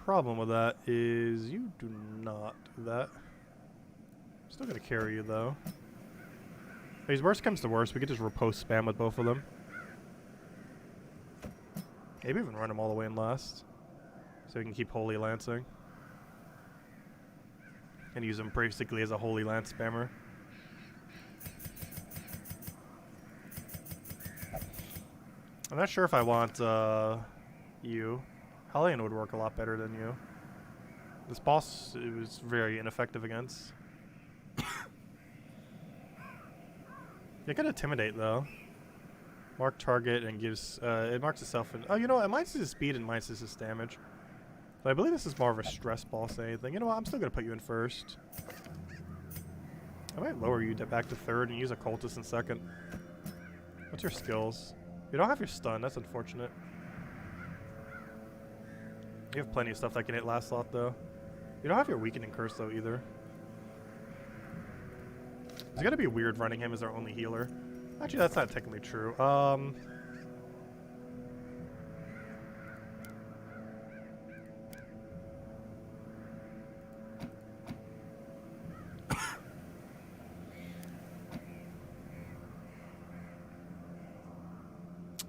Problem with that is you do not do that. Still gonna carry you though. If worst comes to worst, we could just riposte spam with both of them. Maybe even run them all the way in last, so we can keep Holy Lancing. And use him basically as a Holy Lance spammer. I'm not sure if I want you. Hellion would work a lot better than you. This boss it was very ineffective against. You can intimidate though. Mark target and gives it marks itself in, oh, you know what? It minus his speed and minus his damage. But I believe this is more of a stress boss than anything. You know what? I'm still gonna put you in 1st. I might lower you back to 3rd and use a cultist in 2nd. What's your skills? You don't have your stun. That's unfortunate. You have plenty of stuff that can hit last slot though. You don't have your weakening curse though either. It's gonna be weird running him as our only healer. Actually, that's not technically true.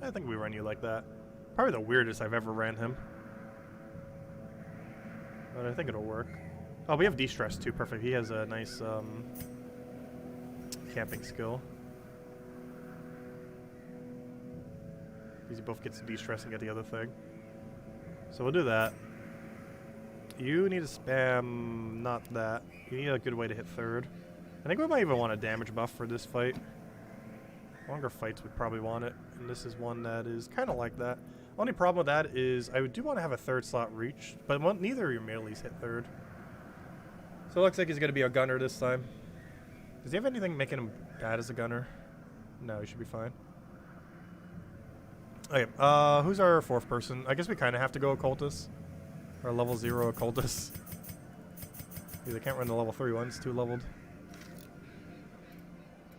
I think we run you like that. Probably the weirdest I've ever ran him. But I think it'll work. Oh, we have de-stress too. Perfect. He has a nice camping skill. He both gets de-stress and get the other thing. So we'll do that. You need to spam, not that. You need a good way to hit third. I think we might even want a damage buff for this fight. Longer fights would probably want it. And this is one that is kind of like that. Only problem with that is I do want to have a third slot reach, but neither of your melees hit third. So it looks like he's going to be a gunner this time. Does he have anything making him bad as a gunner? No, he should be fine. Okay, who's our fourth person? I guess we kind of have to go occultist. Or level 0 occultist. Because I can't run the level 3 one, it's too leveled.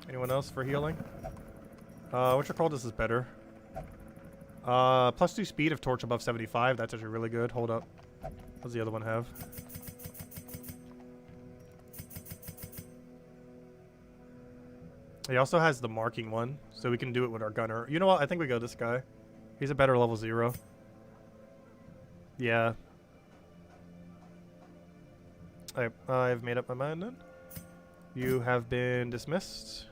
Anyone else for healing? Which occultist is better? +2 speed of torch above 75. That's actually really good. Hold up. What does the other one have? He also has the marking one, so we can do it with our gunner. You know what? I think we go this guy. He's a better level 0. Yeah. Alright, I've made up my mind then. You have been dismissed.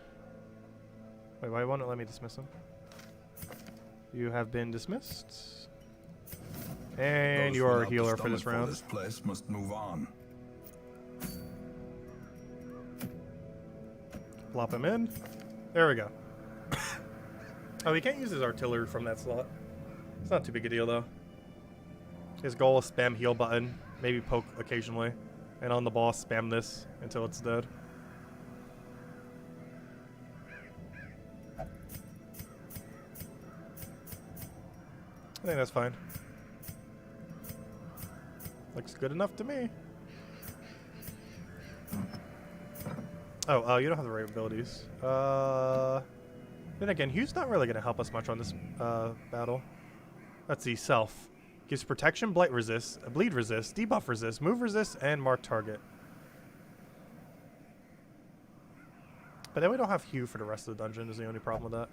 Wait, why won't it let me dismiss him? You have been dismissed. And you are a healer for this round. This place must move on. Plop him in. There we go. Oh, he can't use his artillery from that slot. It's not too big a deal, though. His goal is spam heal button, maybe poke occasionally, and on the boss, spam this until it's dead. I think that's fine. Looks good enough to me. Oh, you don't have the right abilities. Then again, Hugh's not really going to help us much on this battle. Let's see, self. Gives protection, blight resist, bleed resist, debuff resist, move resist, and mark target. But then we don't have Hugh for the rest of the dungeon is the only problem with that.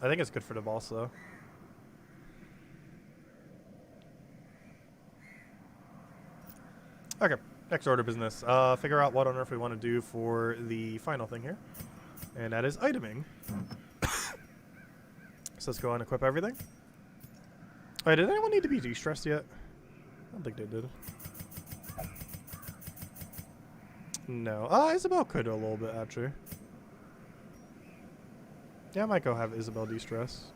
I think it's good for the boss though. Okay, next order of business. Figure out what on earth we want to do for the final thing here. And that is iteming. So let's go and equip everything. Alright, did anyone need to be de-stressed yet? I don't think they did. No. Isabel could a little bit, actually. Yeah, I might go have Isabel de-stress.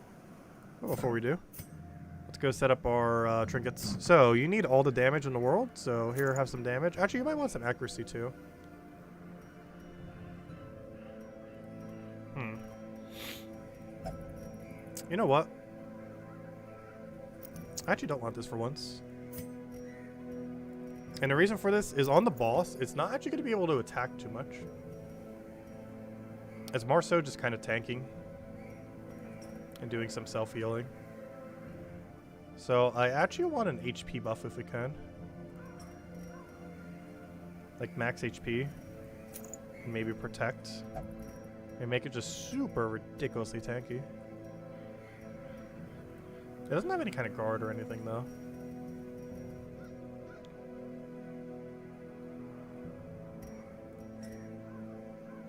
But before we do, let's go set up our trinkets. So, you need all the damage in the world. So, here, have some damage. Actually, you might want some accuracy, too. You know what? I actually don't want this for once. And the reason for this is on the boss, it's not actually going to be able to attack too much. It's more so just kind of tanking and doing some self-healing. So I actually want an HP buff if we can. Like max HP. And maybe protect. And make it just super ridiculously tanky. It doesn't have any kind of guard or anything, though.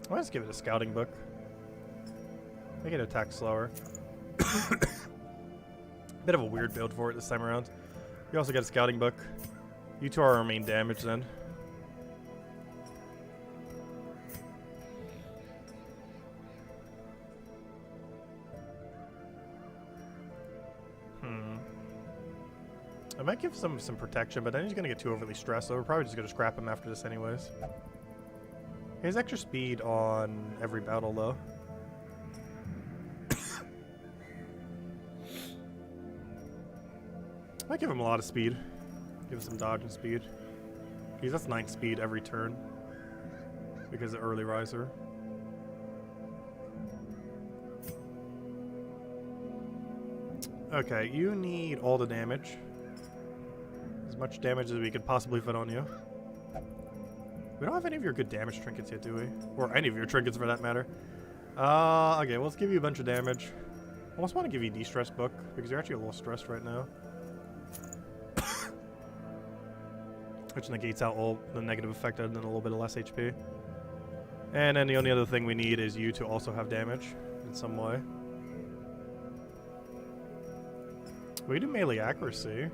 I'll just give it a scouting book. Make it attack slower. Bit of a weird build for it this time around. You also get a scouting book. You two are our main damage then. I might give some protection, but then he's going to get too overly stressed, so we're probably just going to scrap him after this anyways. He has extra speed on every battle, though. I might give him a lot of speed. Give him some dodge and speed. Because that's 9 speed every turn. Because of early riser. Okay, you need all the damage. As much damage as we could possibly fit on you. We don't have any of your good damage trinkets yet, do we? Or any of your trinkets for that matter. Okay, well, let's give you a bunch of damage. I almost want to give you de-stress book, because you're actually a little stressed right now. Which negates out all the negative effect and then a little bit of less HP. And then the only other thing we need is you to also have damage in some way. We do melee accuracy.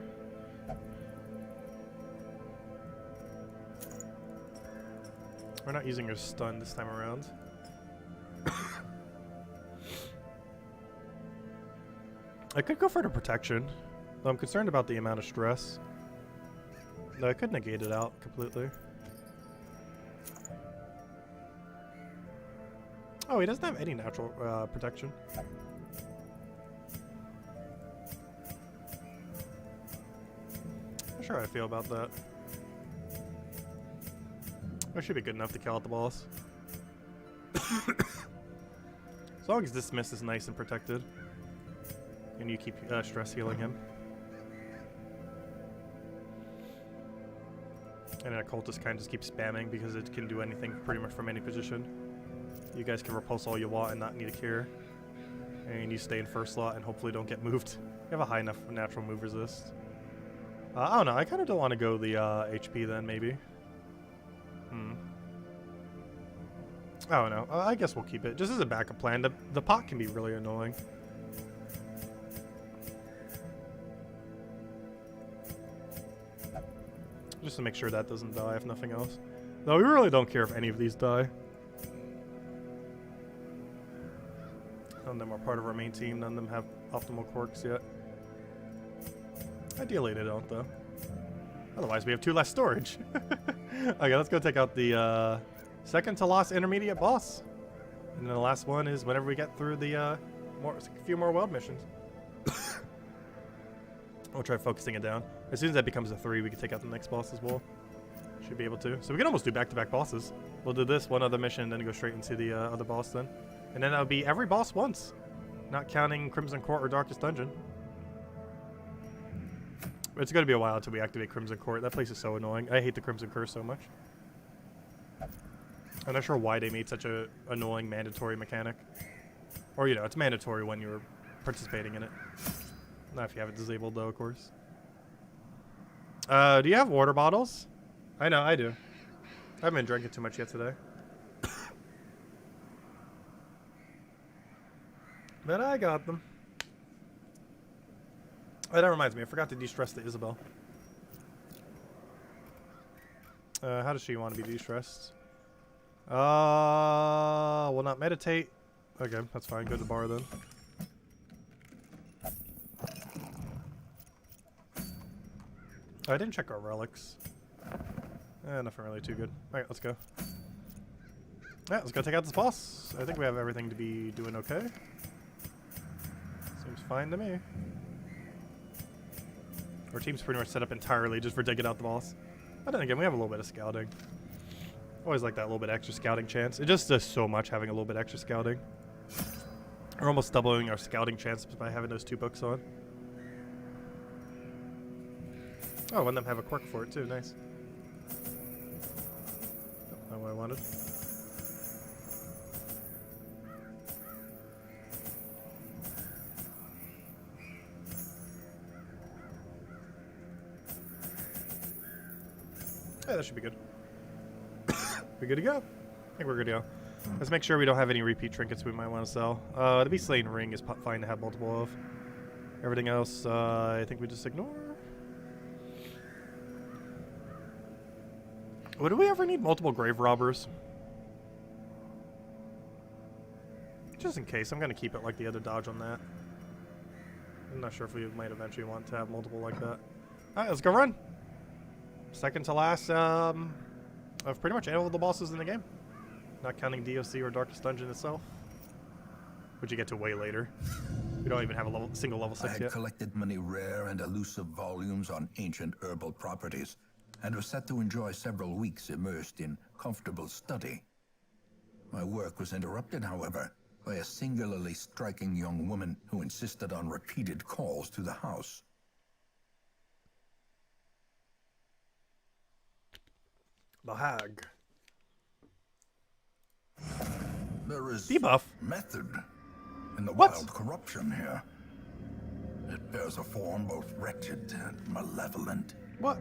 We're not using your stun this time around. I could go for the protection, though I'm concerned about the amount of stress. No, I could negate it out completely. Oh, he doesn't have any natural protection. Not sure how I feel about that. That should be good enough to kill out the boss. As long as this miss is nice and protected. And you keep stress healing him. And then Occultist kind of just keeps spamming because it can do anything pretty much from any position. You guys can repulse all you want and not need a cure. And you stay in first slot and hopefully don't get moved. You have a high enough natural move resist. I don't know, I kind of don't want to go the HP then, maybe. I don't know. I guess we'll keep it. Just as a backup plan. The pot can be really annoying. Just to make sure that doesn't die, if nothing else. No, we really don't care if any of these die. None of them are part of our main team. None of them have optimal quirks yet. Ideally, they don't, though. Otherwise, we have 2 less storage. Okay, let's go take out the second to last intermediate boss. And then the last one is whenever we get through the a few more world missions. We'll try focusing it down. As soon as that becomes a 3, we can take out the next boss as well. Should be able to. So we can almost do back-to-back bosses. We'll do this, one other mission, then go straight into the other boss then. And then that'll be every boss once. Not counting Crimson Court or Darkest Dungeon. But it's going to be a while until we activate Crimson Court. That place is so annoying. I hate the Crimson Curse so much. I'm not sure why they made such a annoying mandatory mechanic. Or, you know, it's mandatory when you're participating in it. Not if you have it disabled, though, of course. Do you have water bottles? I know, I do. I haven't been drinking too much yet today. But I got them. Oh, that reminds me, I forgot to de-stress the Isabel. How does she want to be de-stressed? Will not meditate. Okay, that's fine. Go to the bar then. I didn't check our relics. Nothing really too good. Alright, let's go. Yeah, let's go take out this boss. I think we have everything to be doing okay. Seems fine to me. Our team's pretty much set up entirely just for taking out the boss. But then again, we have a little bit of scouting. Always like that little bit extra scouting chance. It just does so much having a little bit extra scouting. We're almost doubling our scouting chances by having those 2 books on. Oh, one of them have a quirk for it too. Nice. Not what I wanted. Yeah, that should be good. We're good to go. I think we're good to go. Let's make sure we don't have any repeat trinkets we might want to sell. The Beast Slaying Ring is fine to have multiple of. Everything else, I think we just ignore. Would we ever need multiple grave robbers? Just in case, I'm going to keep it like the other dodge on that. I'm not sure if we might eventually want to have multiple like that. Alright, let's go run. Second to last of pretty much all of the bosses in the game. Not counting DOC or Darkest Dungeon itself. Which you get to way later. We don't even have a single level 6 I had yet. collected many rare and elusive volumes on ancient herbal properties, and was set to enjoy several weeks immersed in comfortable study. My work was interrupted, however, by a singularly striking young woman who insisted on repeated calls to the house. The hag. There is Debuff? method in the What? wild corruption here. It bears a form both wretched and malevolent. What?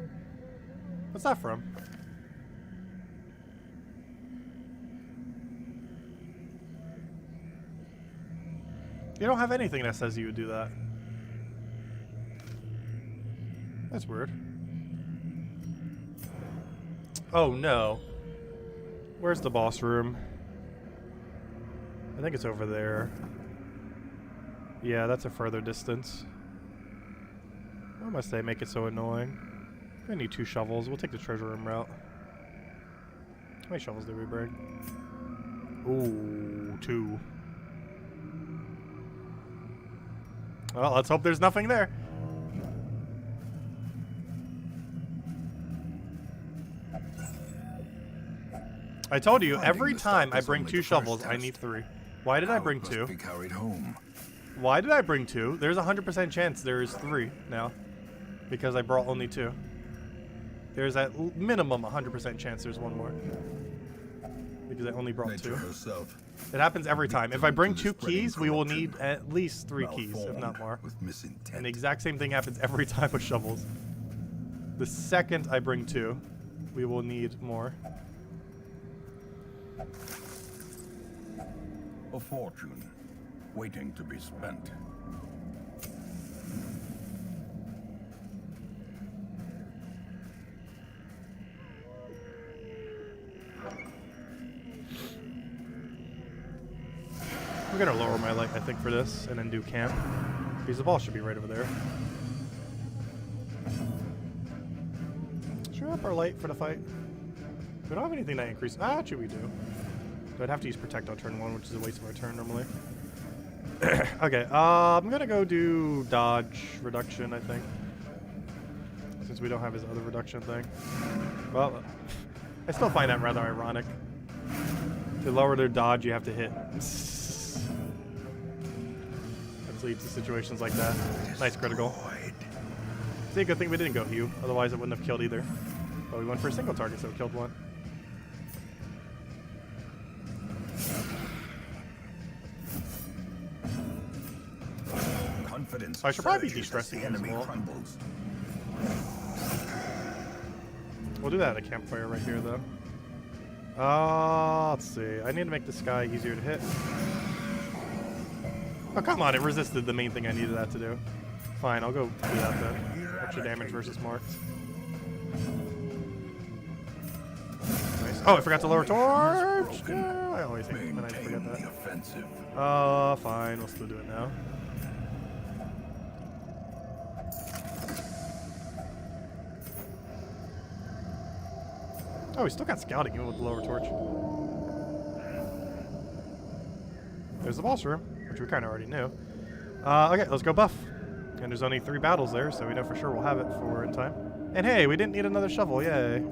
What's that from? You don't have anything that says you would do that. That's weird. Oh no. Where's the boss room? I think it's over there. Yeah, that's a further distance. Why must they make it so annoying? I need 2 shovels. We'll take the treasure room route. How many shovels did we bring? Ooh, 2. Well, let's hope there's nothing there. I told you, every time I bring 2 shovels, I need 3. Why did I bring 2? Be carried home. Why did I bring 2? There's a 100% chance there is 3 now. Because I brought only 2. There's at minimum 100% chance there's 1 more. Because I only brought 2. It happens every time. If I bring 2 keys, we will need at least 3 keys, if not more. And the exact same thing happens every time with shovels. The second I bring 2, we will need more. A fortune waiting to be spent. I'm gonna lower my light, I think, for this, and then do camp. Because the ball should be right over there. Should we up our light for the fight? We don't have anything that increases. Ah, actually we do. So I'd have to use protect on turn 1, which is a waste of our turn normally. Okay, I'm gonna go do dodge reduction, I think. Since we don't have his other reduction thing. Well, I still find that rather ironic. To lower their dodge, you have to hit. That leads to situations like that. Nice critical. See, a good thing we didn't go Hugh, otherwise it wouldn't have killed either. But we went for a single target, so it killed 1. Confidence I should probably be surges de-stressing as the him as enemy well. crumbles. We'll do that at a campfire right here, though. Let's see. I need to make this guy easier to hit. Oh, come on. It resisted the main thing I needed that to do. Fine, I'll go do that then. Extra damage versus marked. Nice. Oh, I forgot to lower torch! Yeah, I always hate when I forget Maintain the that. offensive. Fine. We'll still do it now. Oh, we still got scouting even with the lower torch. There's the boss room, which we kind of already knew. Okay, let's go buff. And there's only 3 battles there, so we know for sure we'll have it for in time. And hey, we didn't need another shovel, yay.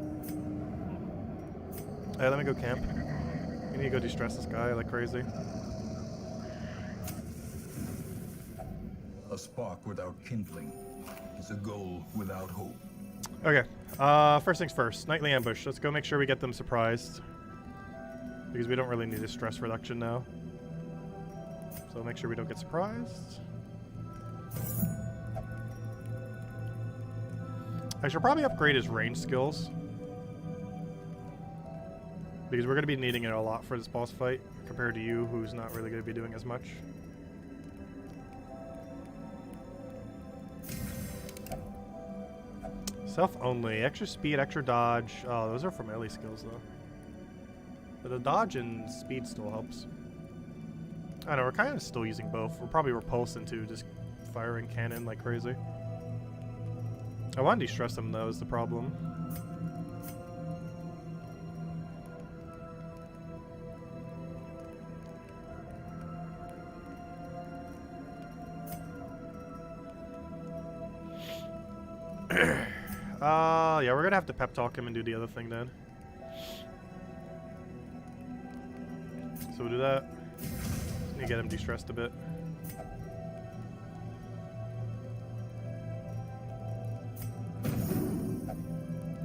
Hey, let me go camp. We need to go de-stress this guy like crazy. A spark without kindling is a goal without hope. Okay, first things first, nightly ambush. Let's go make sure we get them surprised. Because we don't really need a stress reduction now. So make sure we don't get surprised. I should probably upgrade his range skills. Because we're going to be needing it a lot for this boss fight, compared to you, who's not really going to be doing as much. Self only, extra speed, extra dodge. Oh, those are for melee skills though. But the dodge and speed still helps. I don't know, we're kind of still using both. We're probably repulsed into just firing cannon like crazy. I want to de-stress them though, is the problem. Yeah, we're gonna have to pep talk him and do the other thing then. So we'll do that. Just need to get him de-stressed a bit.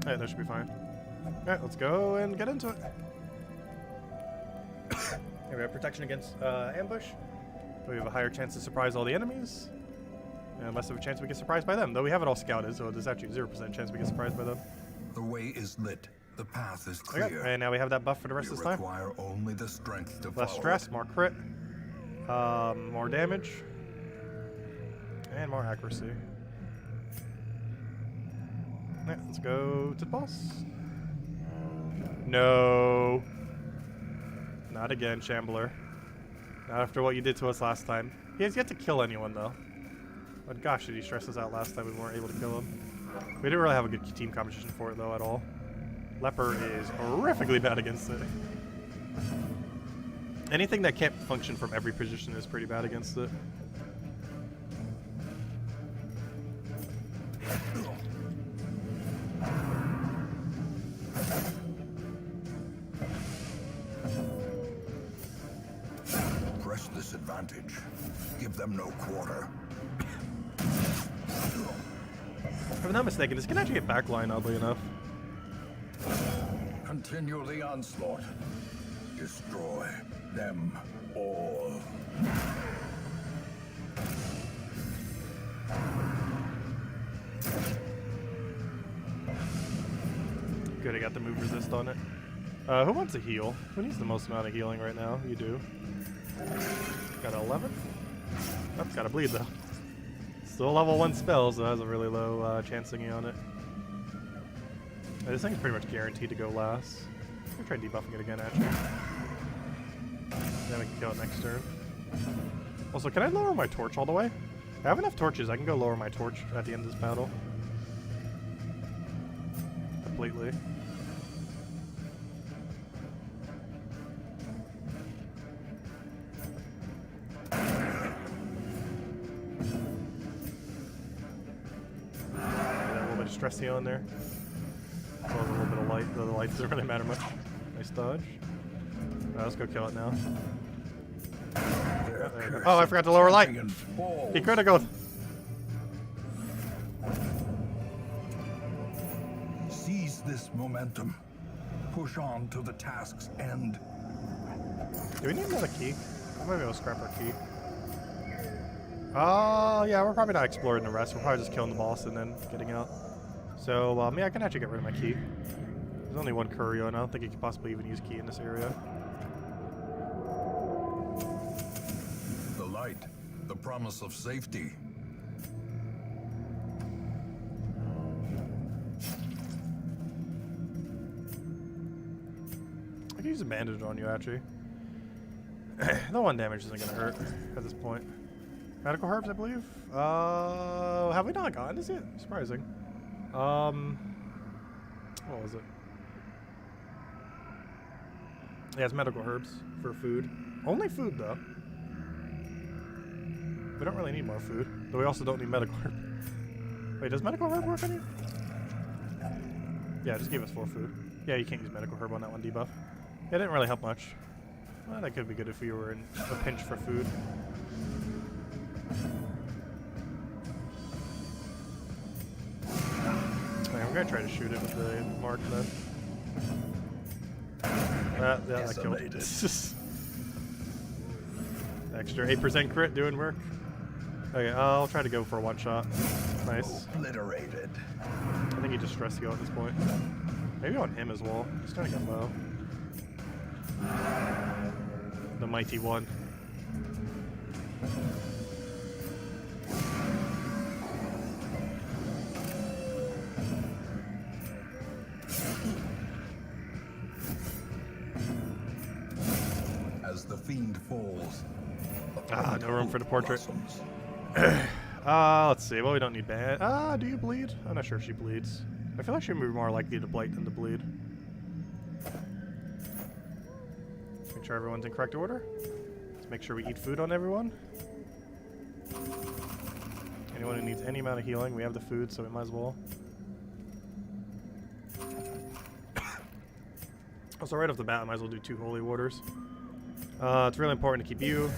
Alright, that should be fine. Alright, let's go and get into it. Here we have protection against ambush. We have a higher chance to surprise all the enemies. And less of a chance we get surprised by them. Though we have it all scouted, so there's actually 0% chance we get surprised by them. The way is lit. The path is clear. Okay, and now we have that buff for the rest of this time. Require only the strength to Less follow stress, it. more crit, more damage, and more accuracy. Yeah, let's go to the boss. No. Not again, Shambler. Not after what you did to us last time. He has yet to kill anyone, though. But gosh, did he stress us out last time we weren't able to kill him. We didn't really have a good team competition for it, though, at all. Leper is horrifically bad against it. Anything that can't function from every position is pretty bad against it. Press this advantage. Give them no quarter. If I'm not mistaken, this can actually get backline, oddly enough. Continue the onslaught. Destroy them all. Good, I got the move resist on it. Who wants a heal? Who needs the most amount of healing right now? You do. Got an 11? Oh, got a bleed though. Still a level 1 spell, so it has a really low chance thingy on it. This thing's pretty much guaranteed to go last. I'm gonna try debuffing it again, actually. Then we can kill it next turn. Also, can I lower my torch all the way? I have enough torches. I can go lower my torch at the end of this battle. Completely. Stress heal in there. As well as a little bit of light, though the light doesn't really matter much. Nice dodge. Let's go kill it now. There we go. Oh, I forgot to lower light. He critical. Seize this momentum. Push on to the task's end. Do we need another key? I might be able to scrap our key. Oh, yeah, we're probably not exploring the rest. We're probably just killing the boss and then getting out. So, yeah, I can actually get rid of my key. There's only one Curio, and I don't think you can possibly even use key in this area. The light, the promise of safety. I can use a bandage on you, actually. The 1 damage isn't going to hurt at this point. Medical herbs, I believe? Have we not gotten this yet? Surprising. What was it? Yeah, it's medical herbs for food. Only food, though. We don't really need more food, but we also don't need medical herb. Wait, does medical herb work on you? Yeah, just give us 4 food. Yeah, you can't use medical herb on that one debuff. Yeah, it didn't really help much. Well, that could be good if we were in a pinch for food. I'm gonna try to shoot it with the mark then. Yeah, that killed it. Extra 8% crit doing work. Okay, I'll try to go for a 1-shot. Nice. Obliterated. I think he just stressed you at this point. Maybe on him as well. He's starting to get low. The mighty one. As the fiend falls. No room for the portrait. Let's see. Well, we don't need bad. Do you bleed? I'm not sure if she bleeds. I feel like she'd be more likely to blight than to bleed. Make sure everyone's in correct order. Let's make sure we eat food on everyone. Anyone who needs any amount of healing, we have the food, so we might as well. Also, right off the bat, I might as well do 2 holy waters. It's really important to keep you.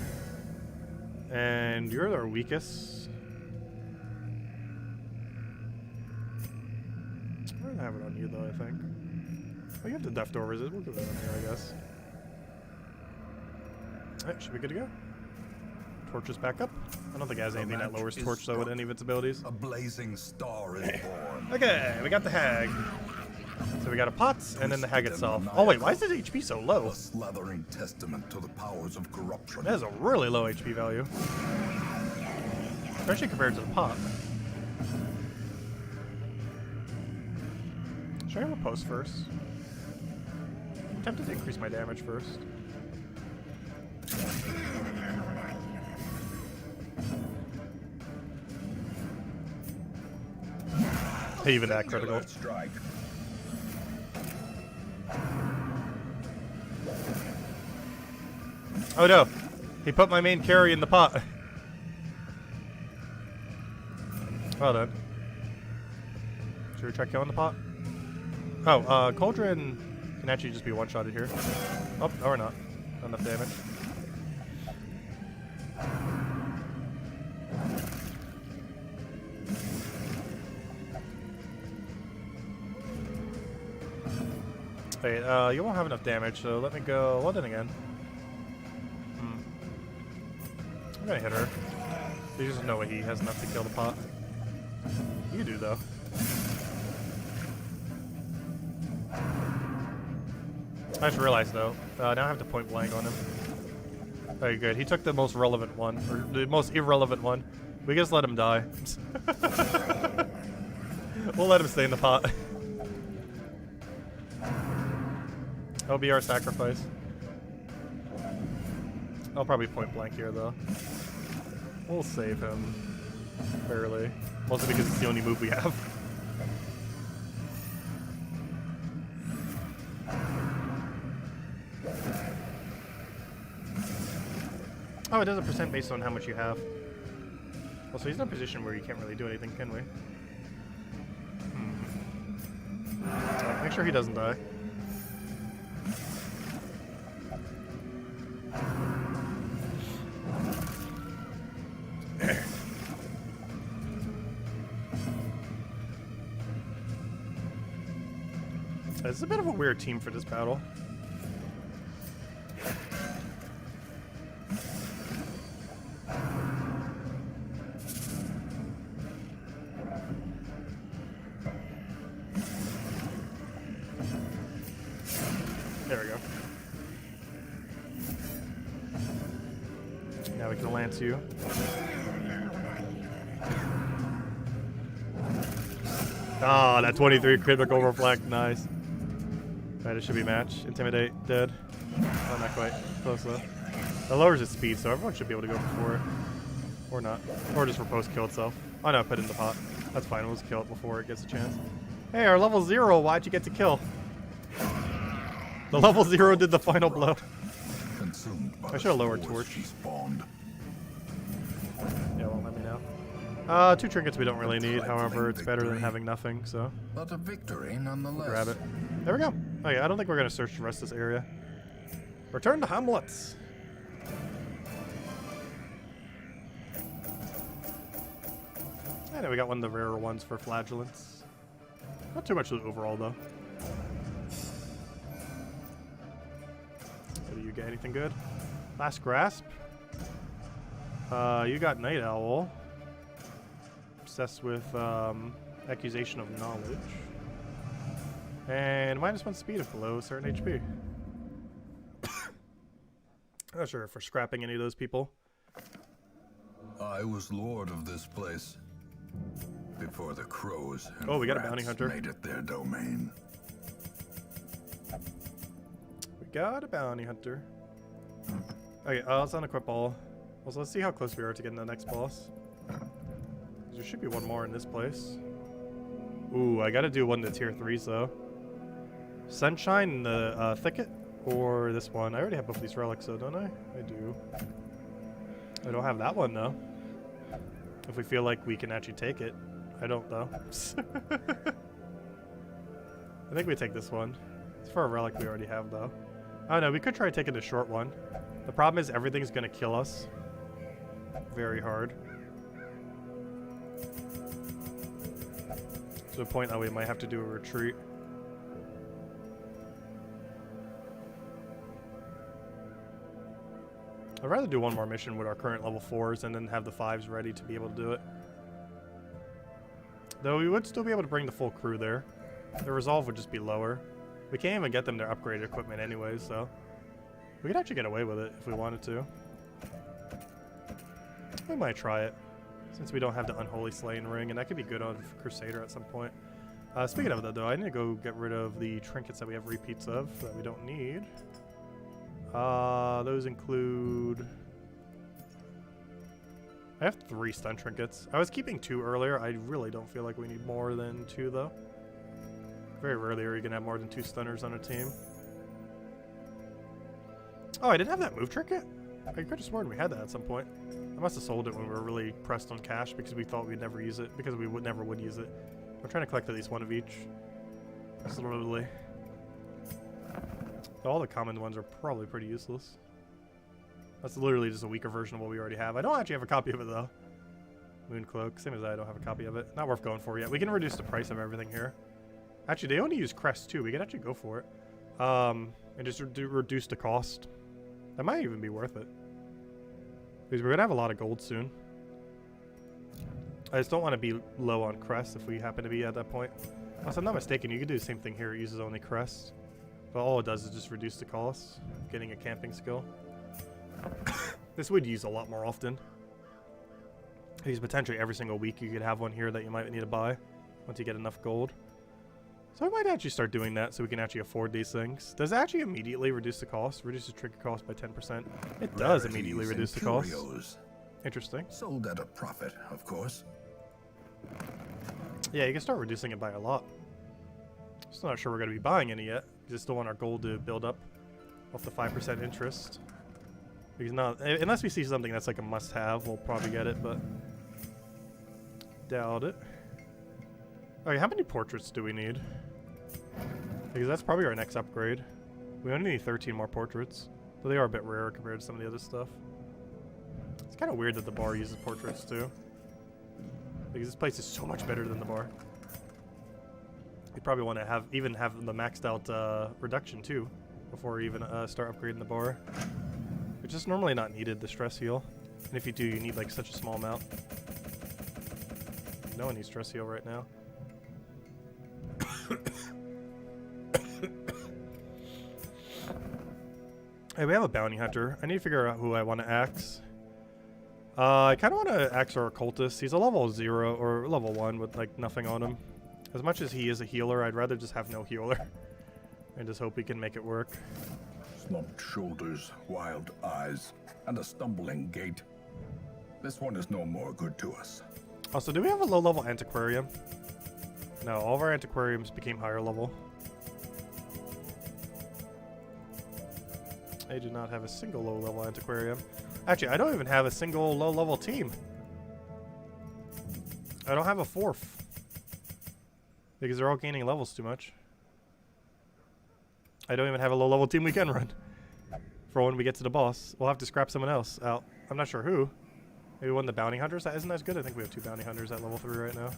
And you're our weakest. We're gonna have it on you, though, I think. Oh, you have the Death Door resist. We'll give it on you, I guess. Alright, should be good to go. Torch is back up. I don't think it has anything that lowers torch though with any of its abilities. A blazing star is born. Okay, we got the hag. So we got a pot and then the hag itself. Oh wait, why is his HP so low? A slathering testament to the powers of corruption. That has a really low HP value. Especially compared to the pot. Should I have a post first? I'm tempted to increase my damage first. Even that critical. Strike. Oh no! He put my main carry in the pot. Well done. Should we try killing the pot? Oh, Cauldron can actually just be one-shotted here. Oh, no, or not. Not enough damage. Wait, you won't have enough damage, so let me go. Well, then again. I'm gonna hit her. There's just no way he has enough to kill the pot. You do, though. I just realized, though, now I have to point blank on him. Very good. He took the most relevant one, or the most irrelevant one. We just let him die. We'll let him stay in the pot. That'll be our sacrifice. I'll probably point blank here, though. We'll save him. Barely. Mostly because it's the only move we have. Oh, it does a percent based on how much you have. Also, he's in a position where you can't really do anything, can we? Make sure he doesn't die. It's a bit of a weird team for this battle. There we go. Now we can lance you. Ah, that 23 critical reflect, nice. Alright, it should be match. Intimidate, dead. Oh, not quite. Close though. That lowers its speed, so everyone should be able to go before it. Or not. Or just for post-kill itself. Oh no, put it in the pot. That's fine, we'll just kill it before it gets a chance. Hey, our level 0, why'd you get to kill? The level 0 did the final blow. I should have lowered torch. Yeah, won't let me know. 2 trinkets we don't really need, however, it's better than having nothing, so. But a victory nonetheless. We'll grab it. There we go. Oh yeah, I don't think we're going to search the rest of this area. Return to Hamlets. And then we got one of the rarer ones for flagellants. Not too much overall, though. Do you get anything good? Last Grasp. You got Night Owl. Obsessed with Accusation of Knowledge. And -1 speed if below a certain HP. I'm not sure if we're scrapping any of those people. I was lord of this place before the crows and oh, we got a bounty hunter. made it their domain. We got a bounty hunter. Okay, let's unequip all. Also, let's see how close we are to getting the next boss. There should be one more in this place. Ooh, I gotta do one to tier 3s though. Sunshine in the thicket, or this one? I already have both these relics, though, don't I? I do. I don't have that one though. If we feel like we can actually take it, I don't though. I think we take this one. It's for a relic we already have though. Oh no, we could try taking the short one. The problem is everything's gonna kill us very hard. To the point that we might have to do a retreat. I'd rather do one more mission with our current level 4s and then have the 5s ready to be able to do it. Though we would still be able to bring the full crew there. The resolve would just be lower. We can't even get them their upgraded equipment anyways, so we could actually get away with it if we wanted to. We might try it, since we don't have the Unholy Slaying Ring, and that could be good on Crusader at some point. Speaking of that, though, I need to go get rid of the trinkets that we have repeats of that we don't need. Those include... I have 3 stun trinkets. I was keeping 2 earlier. I really don't feel like we need more than 2, though. Very rarely are you going to have more than 2 stunners on a team. Oh, I didn't have that move trinket? I could have sworn we had that at some point. I must have sold it when we were really pressed on cash because we thought we'd never use it. Because we never would use it. We're trying to collect at least 1 of each. Slowly. All the common ones are probably pretty useless. That's literally just a weaker version of what we already have. I don't actually have a copy of it, though. Moon Cloak. Same as I don't have a copy of it. Not worth going for yet. We can reduce the price of everything here. Actually, they only use Crest, too. We could actually go for it. And just reduce the cost. That might even be worth it. Because we're going to have a lot of gold soon. I just don't want to be low on Crest if we happen to be at that point. Unless I'm not mistaken, you can do the same thing here. It uses only Crest. But all it does is just reduce the cost of getting a camping skill. This would use a lot more often. Because potentially every single week you could have one here that you might need to buy once you get enough gold. So I might actually start doing that so we can actually afford these things. Does it actually immediately reduce the cost? Reduce the trigger cost by 10%. It does immediately reduce the cost. Interesting. Sold at a profit, of course. Yeah, you can start reducing it by a lot. Still not sure we're going to be buying any yet. Because I still want our gold to build up off the 5% interest. Because not, unless we see something that's like a must-have, we'll probably get it, but doubt it. Okay, how many portraits do we need? Because that's probably our next upgrade. We only need 13 more portraits, but they are a bit rare compared to some of the other stuff. It's kind of weird that the bar uses portraits too, because this place is so much better than the bar. You probably want to even have the maxed out reduction too before we even start upgrading the bar. It's just normally not needed, the stress heal. And if you do, you need like such a small amount. No one needs stress heal right now. Hey, we have a bounty hunter. I need to figure out who I want to axe. I kind of want to axe our occultist. He's a level 0 or level 1 with like nothing on him. As much as he is a healer, I'd rather just have no healer and just hope we can make it work. Slumped shoulders, wild eyes, and a stumbling gait. This one is no more good to us. Also, do we have a low-level antiquarium? No, all of our antiquariums became higher level. I do not have a single low-level antiquarium. Actually, I don't even have a single low-level team. I don't have a 4th. Because they're all gaining levels too much. I don't even have a low-level team we can run. For when we get to the boss. We'll have to scrap someone else out. I'm not sure who. Maybe one of the bounty hunters? That isn't as good. I think we have 2 bounty hunters at level 3 right now.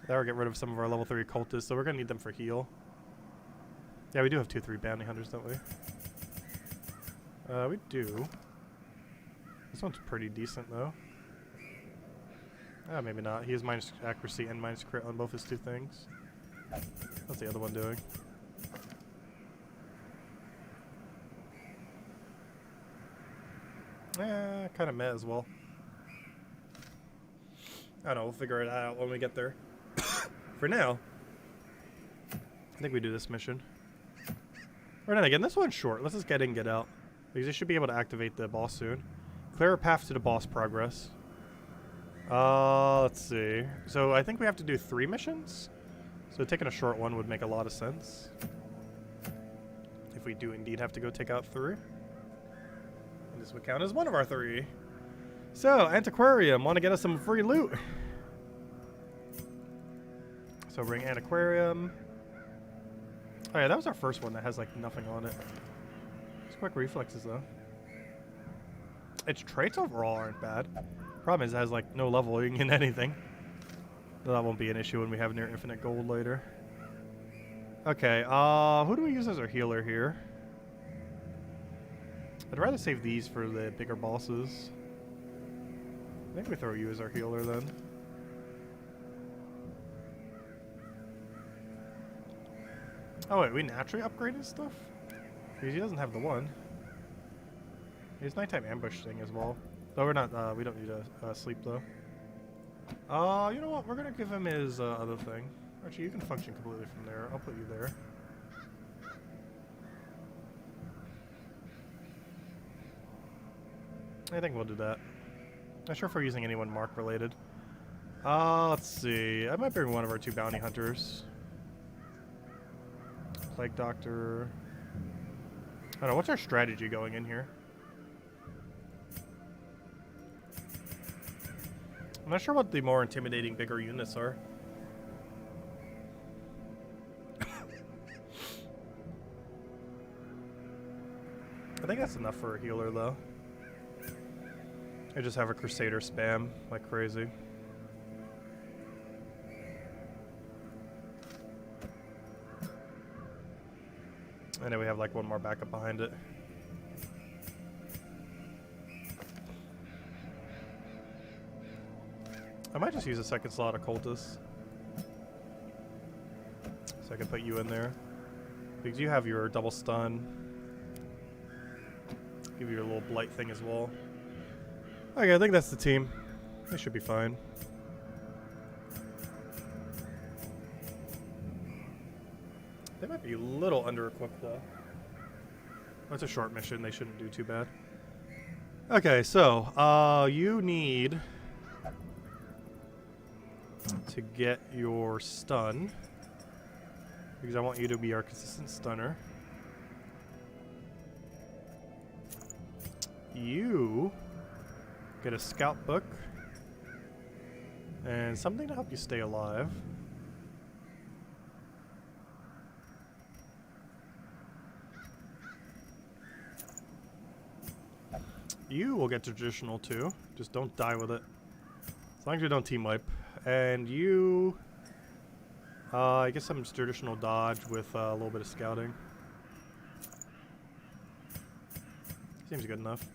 That would get rid of some of our level 3 cultists, so we're going to need them for heal. Yeah, we do have 2-3 bounty hunters, don't we? We do. This one's pretty decent, though. Maybe not. He has minus accuracy and minus crit on both his 2 things. What's the other one doing? Kind of meh as well. I don't know, we'll figure it out when we get there. For now, I think we do this mission. Or then again, this one's short. Let's just get in, get out. Because they should be able to activate the boss soon. Clear a path to the boss progress. Let's see. So I think we have to do 3 missions. So taking a short one would make a lot of sense. If we do indeed have to go take out 3. And this would count as one of our 3. So, Antiquarium, want to get us some free loot. So bring Antiquarium. Oh yeah, that was our first one that has like nothing on it. It's quick reflexes though. Its traits overall aren't bad. Problem is it has like no leveling in anything. That won't be an issue when we have near infinite gold later. Okay, who do we use as our healer here? I'd rather save these for the bigger bosses. I think we throw you as our healer then. Oh wait, we naturally upgraded stuff? Because he doesn't have the one. His nighttime ambush thing as well. Though we're not, we don't need to sleep though. You know what? We're gonna give him his other thing. Actually, you can function completely from there. I'll put you there. I think we'll do that. Not sure if we're using anyone Mark related. Let's see. I might bring one of our 2 bounty hunters. Plague Doctor. I don't know. What's our strategy going in here? I'm not sure what the more intimidating bigger units are. I think that's enough for a healer though. I just have a Crusader spam like crazy. And then we have like one more backup behind it. I might just use a second slot of Cultist. So I can put you in there. Because you have your double stun. Give you your little blight thing as well. Okay, I think that's the team. They should be fine. They might be a little under-equipped though. That's a short mission, they shouldn't do too bad. Okay, so, you need to get your stun. Because I want you to be our consistent stunner. You get a scout book. And something to help you stay alive. You will get traditional too. Just don't die with it. As long as you don't team wipe. And you... I guess some traditional dodge with a little bit of scouting. Seems good enough.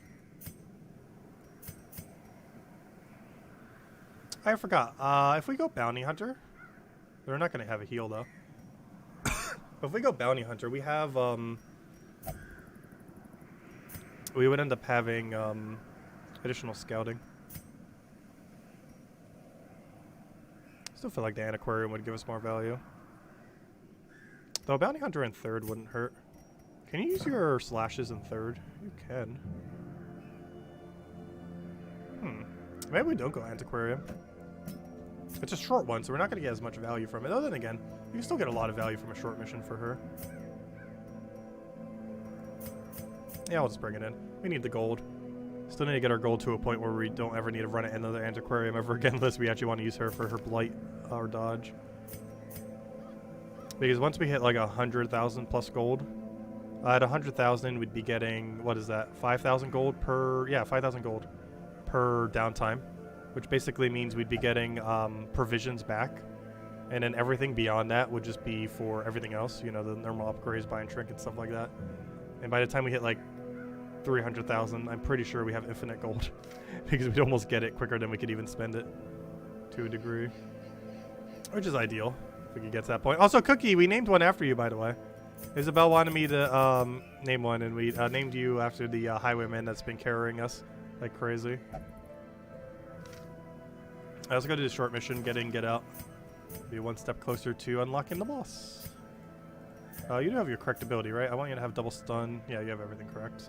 I forgot. If we go Bounty Hunter... They're not going to have a heal though. If we go Bounty Hunter, we have... we would end up having additional scouting. Still feel like the Antiquarian would give us more value. Though Bounty Hunter in 3rd wouldn't hurt. Can you use your slashes in 3rd? You can. Maybe we don't go Antiquarian. It's a short one, so we're not going to get as much value from it. Other than again, you can still get a lot of value from a short mission for her. Yeah, I'll just bring it in. We need the gold. Still need to get our gold to a point where we don't ever need to run another Antiquarian ever again unless we actually want to use her for her blight or dodge. Because once we hit like 100,000 plus gold, at 100,000 we'd be getting, what is that, 5,000 gold per, yeah, 5,000 gold per downtime. Which basically means we'd be getting provisions back. And then everything beyond that would just be for everything else. You know, the normal upgrades, buying trinkets, stuff like that. And by the time we hit like 300,000, I'm pretty sure we have infinite gold. Because we'd almost get it quicker than we could even spend it. To a degree. Which is ideal, if we could get to that point. Also, Cookie, we named one after you, by the way. Isabel wanted me to name one, and we named you after the highwayman that's been carrying us like crazy. I also got to do the short mission, get in, get out. Be one step closer to unlocking the boss. You do have your correct ability, right? I want you to have double stun. Yeah, you have everything correct.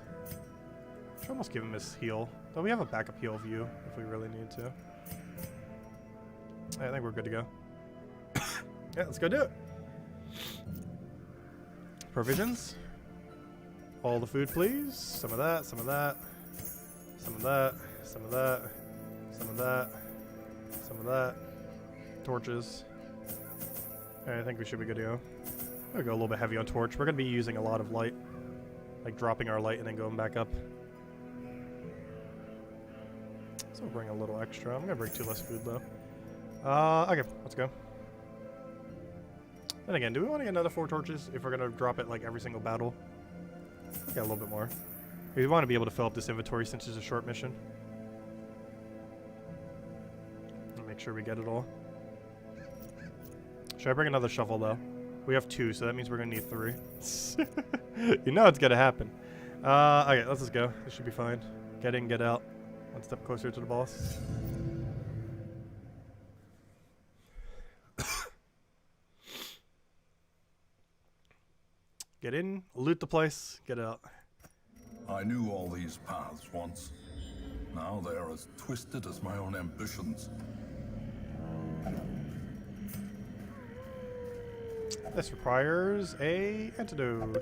Should almost give him his heal. Though we have a backup heal of you if we really need to. I think we're good to go. Yeah, let's go do it. Provisions. All the food, please. Some of that, some of that. Some of that, some of that. Some of that. Some of that. Torches. I think we should be good to go. I'm gonna go a little bit heavy on torch. We're gonna be using a lot of light. Like dropping our light and then going back up. So we'll bring a little extra. I'm gonna bring 2 less food though. Okay, let's go. Then again, do we want to get another 4 torches if we're gonna drop it like every single battle? Got a little bit more. We want to be able to fill up this inventory since it's a short mission. Make sure we get it all. Should I bring another shovel though? We have 2, so that means we're gonna need 3. You know it's gonna happen. Okay, let's just go. This should be fine. Get in, get out. One step closer to the boss. Get in, loot the place, get out. I knew all these paths once. Now they are as twisted as my own ambitions. This requires a antidote.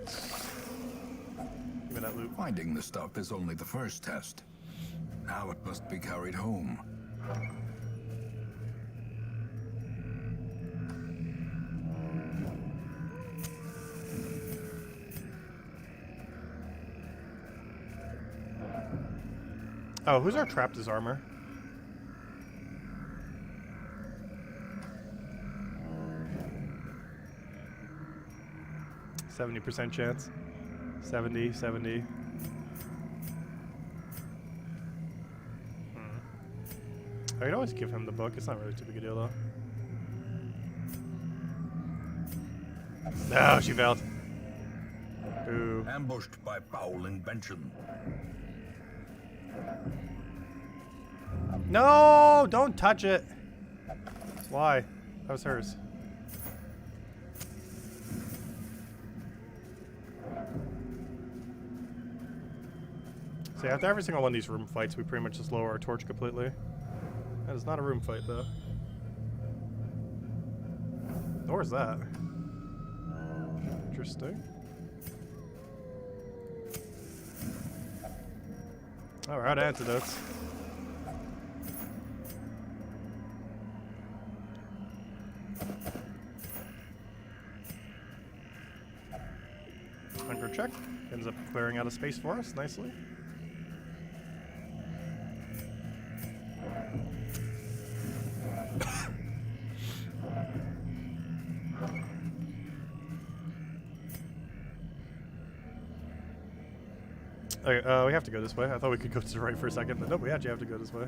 Give me that loot. Finding the stuff is only the first test. Now it must be carried home. Oh, who's our trapped as armor? %70 chance. 70, 70. I could always give him the book. It's not really too big a deal, though. No, she failed. Ooh. Ambushed by foul invention. No! Don't touch it! Why? That was hers. See, after every single one of these room fights, we pretty much just lower our torch completely. That is not a room fight, though. Nor is that. Interesting. Oh, we're out of antidotes. Hunger check. Ends up clearing out a space for us nicely. Okay, we have to go this way. I thought we could go to the right for a second, but nope, we actually have to go this way.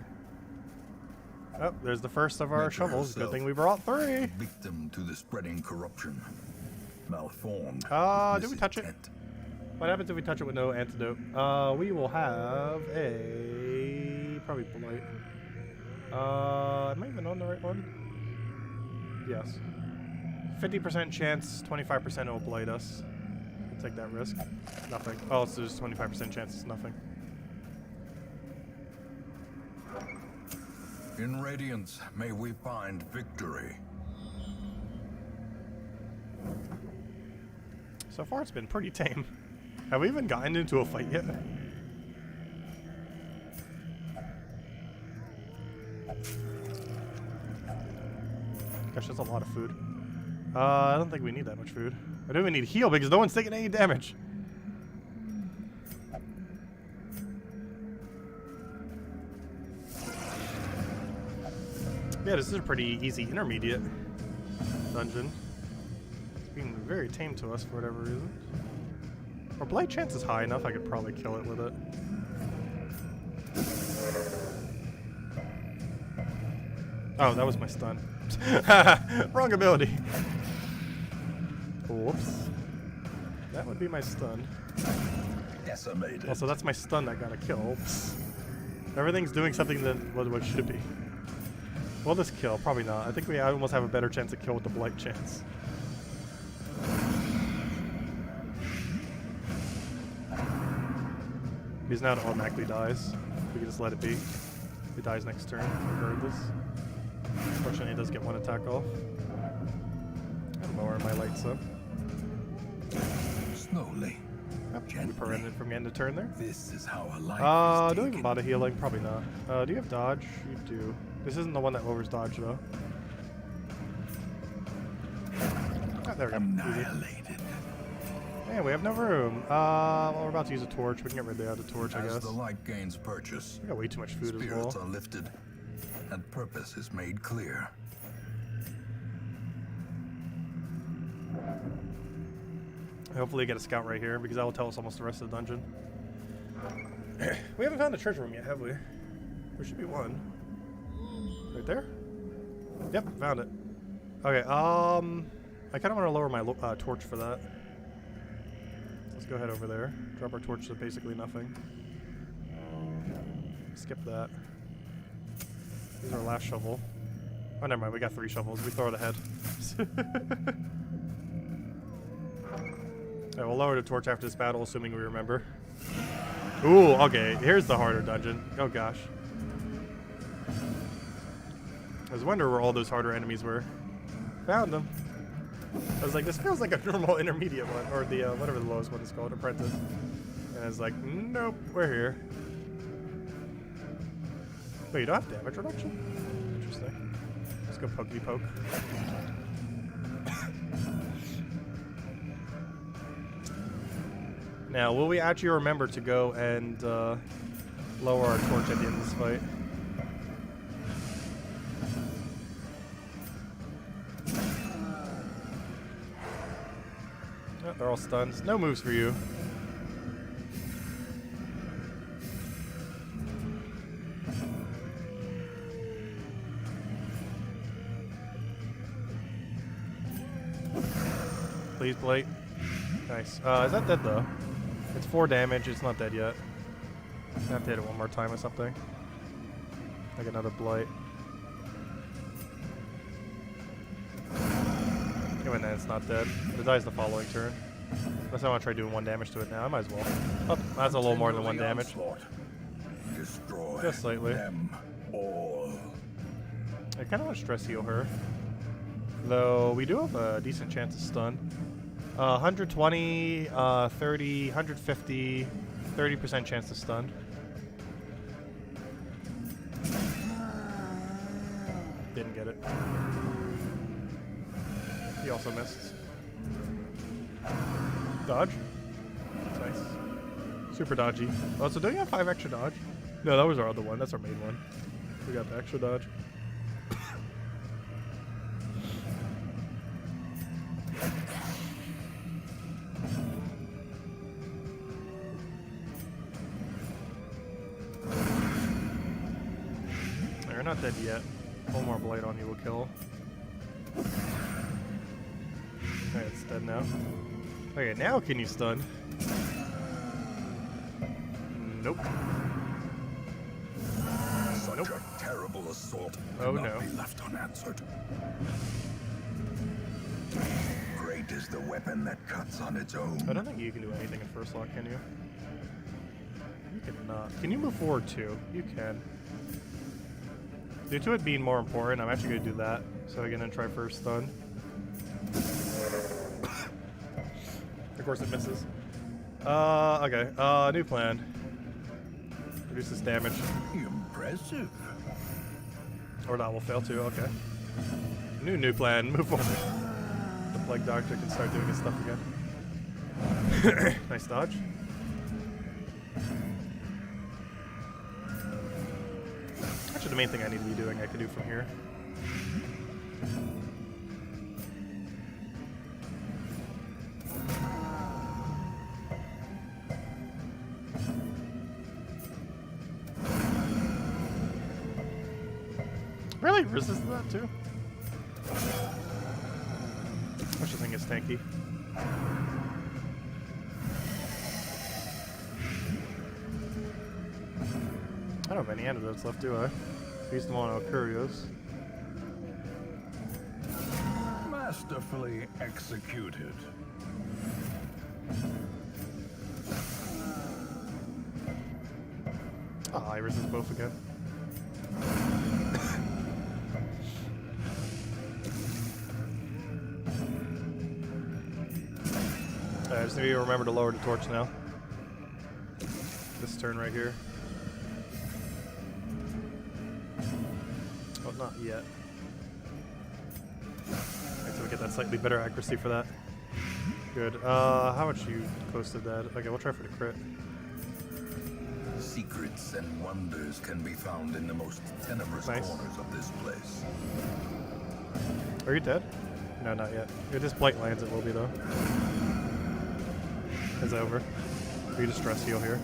Oh, there's the first of our shovels. Good thing we brought 3. Victim to the spreading corruption. Malformed. Do we touch it? What happens if we touch it with no antidote? We will have a... probably blight. Am I even on the right one? Yes. 50% chance, 25% it will blight us. Take that risk. Nothing. Oh, so there's 25% chance it's nothing. In Radiance, may we find victory. So far, it's been pretty tame. Have we even gotten into a fight yet? Gosh, that's a lot of food. I don't think we need that much food. I don't even need heal because no one's taking any damage. Yeah, this is a pretty easy intermediate dungeon. It's being very tame to us for whatever reason. Our blight chance is high enough, I could probably kill it with it. Oh, that was my stun. Wrong ability. Whoops. That would be my stun. Decimated. Also, that's my stun that got a kill. Everything's doing something that what it should be. Will this kill? Probably not. I think we almost have a better chance to kill with the blight chance. Because now it automatically dies. We can just let it be. It dies next turn, regardless. Unfortunately, it does get 1 attack off. I'm lowering my lights up. Slowly. Yep, we prevented from getting a turn there. This is how a life is do we even taken. bother healing? Probably not. Do you have dodge? You do. This isn't the one that lowers dodge, though. Ah, there we go. Annihilated. Man, we have no room. Well, we're about to use a torch. We can get rid of the other torch, I As guess. the light gains purchase, We got way too much food as spirits well. are lifted, and purpose is made clear. Hopefully get a scout right here, because that will tell us almost the rest of the dungeon. We haven't found the treasure room yet, have we? There should be one. Right there? Yep, found it. Okay, I kind of want to lower my torch for that. Let's go ahead over there. Drop our torch to basically nothing. Skip that. This is our last shovel. Oh, never mind. We got 3 shovels. We throw it ahead. Alright, we'll lower the torch after this battle, assuming we remember. Ooh, okay. Here's the harder dungeon. Oh, gosh. I was wondering where all those harder enemies were. Found them. I was like, this feels like a normal intermediate one, or the whatever the lowest one is called, Apprentice. And I was like, nope, we're here. Wait, you don't have damage reduction? Interesting. Let's go pokey poke. Now, will we actually remember to go and lower our torch at the end of this fight? Oh, they're all stunned. No moves for you. Please, Blade. Nice. Is that dead, though? It's 4 damage. It's not dead yet. I have to hit it one more time or something. Like another blight. And then it's not dead. It dies the following turn. Unless I want to try doing 1 damage to it now. I might as well. Oh, that's a little more than 1 damage. Destroy Just slightly. them all. I kind of want to stress heal her. Though we do have a decent chance of stun. 120, 30, 150, 30% chance to stun. Didn't get it. He also missed. Dodge. Nice. Super dodgy. Oh, so don't you have 5 extra dodge? No, that was our other one. That's our main one. We got the extra dodge. You're not dead yet. One more blade on you will kill. Okay, it's dead now. Okay, now can you stun? Nope. Such a terrible assault Oh, cannot no. be left unanswered. Great is the weapon that cuts on its own. I don't think you can do anything in first lock, can you? You cannot. Can you move forward too? You can. Due to it being more important, I'm actually going to do that. So I'm going to try first stun. Of course it misses. Okay. New plan. Reduces damage. Impressive. Or that will fail too, okay. New plan. Move forward. The Plague Doctor can start doing his stuff again. Nice dodge. Actually, the main thing I need to be doing, I can do from here. Really? Resisted that too? I should think it's tanky. I don't have any antidotes left, do I? Used them on Curios. Masterfully executed. Ah, I resist both again. I just need to remember to lower the torch now. This turn right here. Oh, not yet. Right, so we get that slightly better accuracy for that. Good. How much you close to that? Okay, we'll try for the crit. Secrets and wonders can be found in the most tenebrous Nice. corners of this place. Are you dead? No, not yet. If this blight lands, it will be though. It's over. We just stress heal here.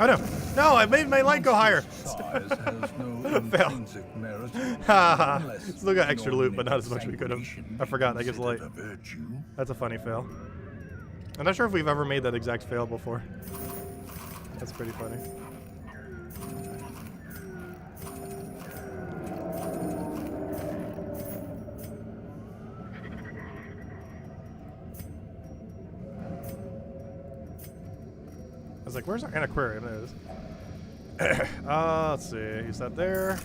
Oh no! No, I made my light go higher! Size has no Fail. intrinsic merit, Haha. unless Still got extra loot, but not inordinate as much as we could have. sanguination I forgot, I guess considered light. a virtue. That's a funny fail. I'm not sure if we've ever made that exact fail before. That's pretty funny. I was like, where's our aquarium? There it is. Let's see. Use that there.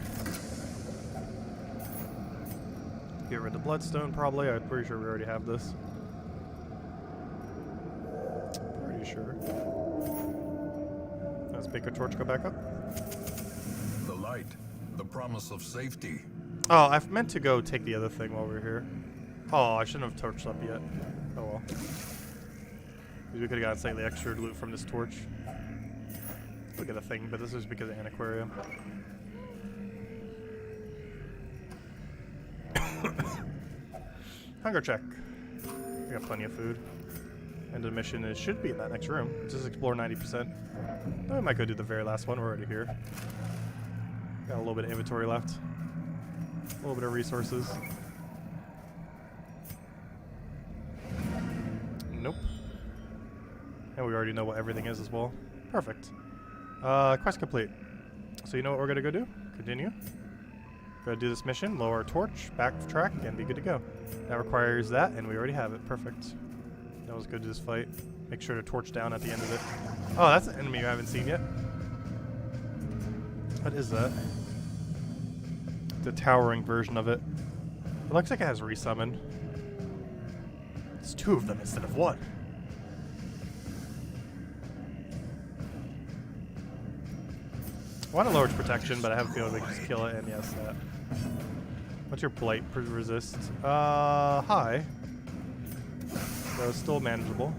Get rid of bloodstone, probably. I'm pretty sure we already have this. Pretty sure. Let's make a torch go back up. The light, the promise of safety. Oh, I meant to go take the other thing while we were here. Oh, I shouldn't have torched up yet. Oh well. We could have gotten slightly extra loot from this torch. Look at the thing, but this is because of an aquarium. Hunger check. We got plenty of food. End of the mission should be in that next room. Just explore 90%. Oh, we might go do the very last one. We're already here. Got a little bit of inventory left. A little bit of resources. Nope. And we already know what everything is as well. Perfect. Quest complete. So you know what we're gonna go do? Continue. Go do this mission, lower our torch, backtrack, and be good to go. That requires that, and we already have it. Perfect. That was good to this fight. Make sure to torch down at the end of it. Oh, that's an enemy I haven't seen yet. What is that? The towering version of it. It looks like it has resummoned. It's two of them instead of one. I want to lower its protection, but I have a feeling we can just kill it, and yes, that. What's your blight resist? High. So it's still manageable.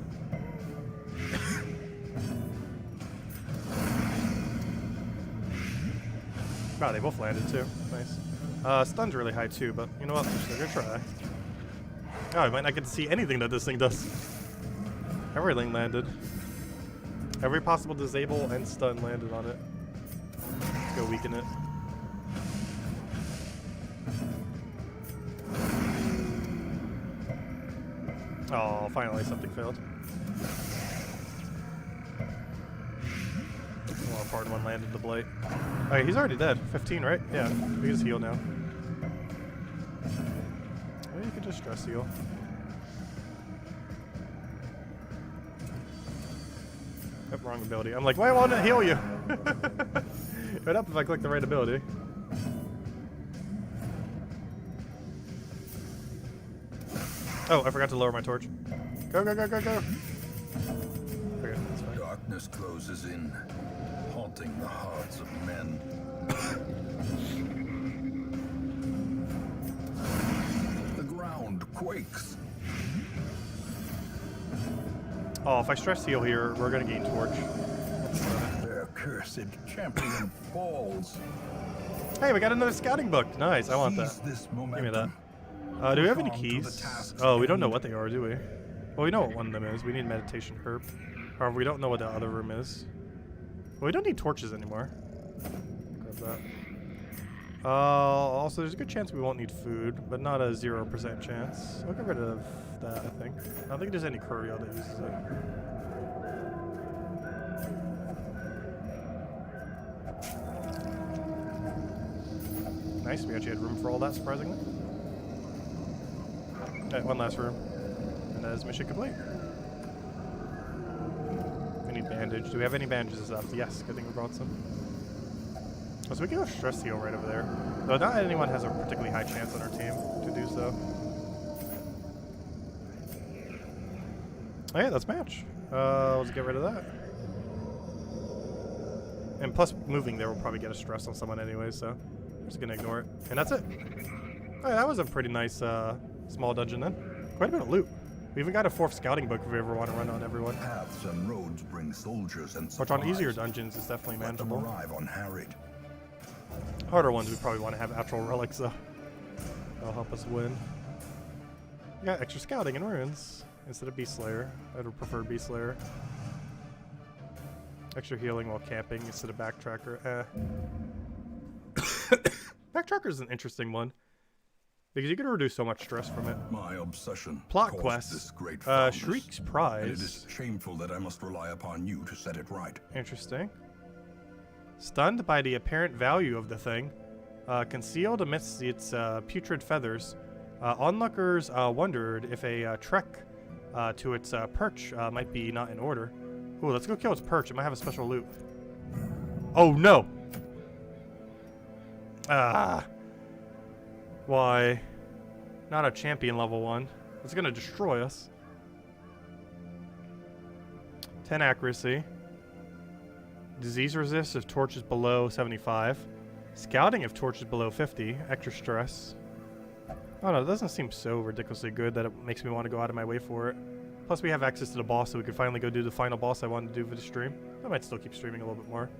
Wow, they both landed too. Nice. Stun's really high too, but you know what? We're still gonna try. Oh, I might not get to see anything that this thing does. Everything landed. Every possible disable and stun landed on it. Let's go weaken it. Oh, finally something failed. Well, part one landed the blight. Okay, he's already dead. 15, right? Yeah, we can just heal now. Or you can just stress heal. Yep, wrong ability. I'm like, why won't it heal you? Right up if I click the right ability. Oh, I forgot to lower my torch. Go, go, go, go, go. Okay, that's fine. Darkness closes in, haunting the hearts of men. The ground quakes. Oh, if I stress heal here, we're gonna gain torch. Their cursed champion falls. Hey, we got another scouting book. Nice, I want that. Seize this Give me that. momentum. Do we have any Push on to the keys? tasks Oh, we at don't know hand. what they are, do we? Well, we know what one of them is. We need meditation herb. Or we don't know what the other room is. Well, we don't need torches anymore. Grab that. Also, there's a good chance we won't need food, but not a 0% chance. I'll get rid of that, I think. I don't think there's any courier that uses it. Nice, we actually had room for all that, surprisingly. Alright, one last room. And that is mission complete. We need bandage. Do we have any bandages left? Yes, good thing we brought some. Oh, so we can go stress heal right over there. Though not anyone has a particularly high chance on our team to do so. Oh yeah, that's match. Let's get rid of that. And plus, moving there will probably get a stress on someone anyway, so I'm just gonna ignore it. And that's it. Oh, yeah, that was a pretty nice small dungeon then. Quite a bit of loot. We even got a 4th scouting book if we ever want to run on everyone. Paths and roads bring soldiers and Which on supplies. easier dungeons is definitely Let them manageable. arrive unharried. Harder ones we probably want to have actual relics though. That'll help us win. We got extra scouting and runes. instead of Beast Slayer. I'd have preferred Beast Slayer. Extra healing while camping instead of Backtracker. Backtracker is an interesting one because you can reduce so much stress from it. My obsession. Plot caused quest. This great foulness, Shriek's and it Prize. is shameful that I must rely upon you to set it right. Interesting. Stunned by the apparent value of the thing, concealed amidst its putrid feathers, onlookers wondered if a trek to its perch might be not in order. Ooh, let's go kill its perch. It might have a special loot. Oh no! Why? Not a champion level 1. It's gonna destroy us. 10 accuracy. Disease resist if torch is below 75. Scouting if torch is below 50. Extra stress. Oh no, it doesn't seem so ridiculously good that it makes me want to go out of my way for it. Plus we have access to the boss, so we could finally go do the final boss I wanted to do for the stream. I might still keep streaming a little bit more.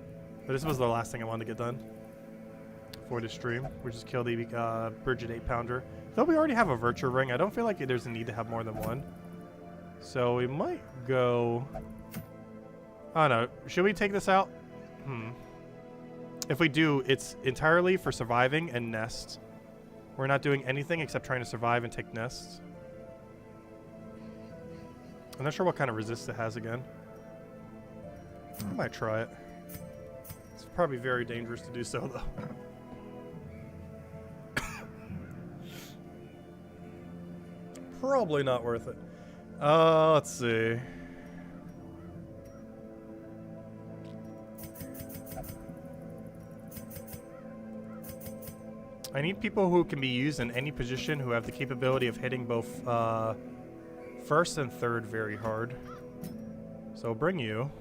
But this was the last thing I wanted to get done for this stream, which is kill the Bridget 8-pounder. Though we already have a Virtue Ring, I don't feel like there's a need to have more than one. So we might go... Oh no, should we take this out? If we do, it's entirely for surviving and nest. We're not doing anything except trying to survive and take nests. I'm not sure what kind of resist it has again. I might try it. It's probably very dangerous to do so, though. Probably not worth it. Let's see. I need people who can be used in any position who have the capability of hitting both first and third very hard. So we'll bring you.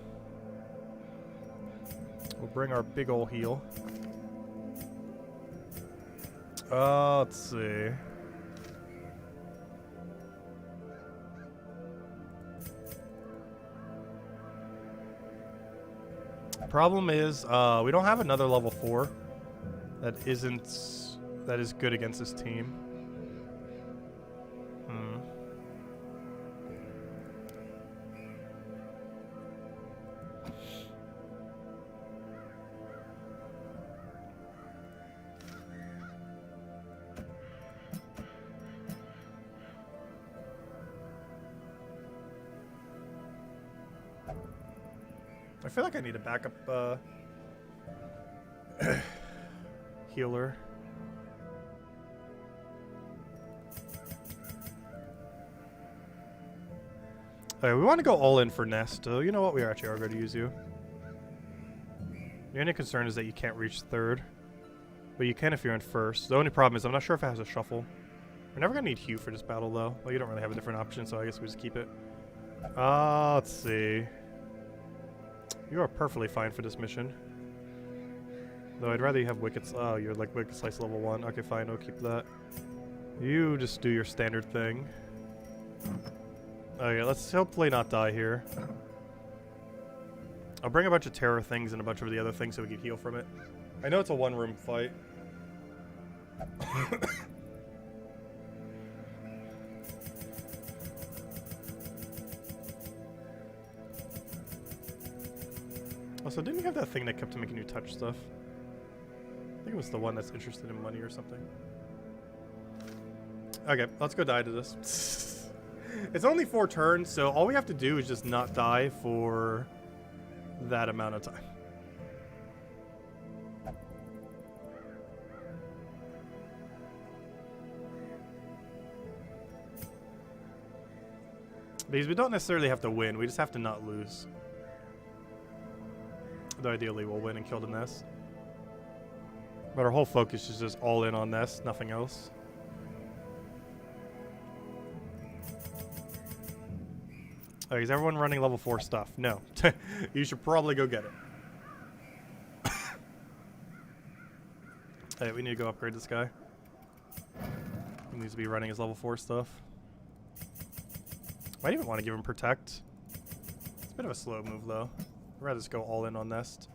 We'll bring our big ol' heal. Let's see. Problem is, we don't have another level 4 that is good against this team. I feel like I need a backup healer. Okay, we want to go all in for Nest. You know what? We actually are going to use you. The only concern is that you can't reach third. But you can if you're in first. The only problem is I'm not sure if it has a shuffle. We're never going to need Hugh for this battle, though. Well, you don't really have a different option, so I guess we just keep it. Let's see. You are perfectly fine for this mission. Though I'd rather you have Wicked... Oh, you're like Wicked Slice level 1. Okay, fine. I'll keep that. You just do your standard thing. Okay, let's hopefully not die here. I'll bring a bunch of terror things and a bunch of the other things so we can heal from it. I know it's a one-room fight. Also, didn't you have that thing that kept making you touch stuff? I think it was the one that's interested in money or something. Okay, let's go die to this. It's only 4 turns, so all we have to do is just not die for that amount of time. Because we don't necessarily have to win, we just have to not lose. Though ideally we'll win and kill the nest. But our whole focus is just all in on nest, nothing else. Oh, is everyone running level 4 stuff? No. You should probably go get it. Hey, we need to go upgrade this guy. He needs to be running his level 4 stuff. Might even want to give him Protect. It's a bit of a slow move, though. I'd rather just go all in on Nest.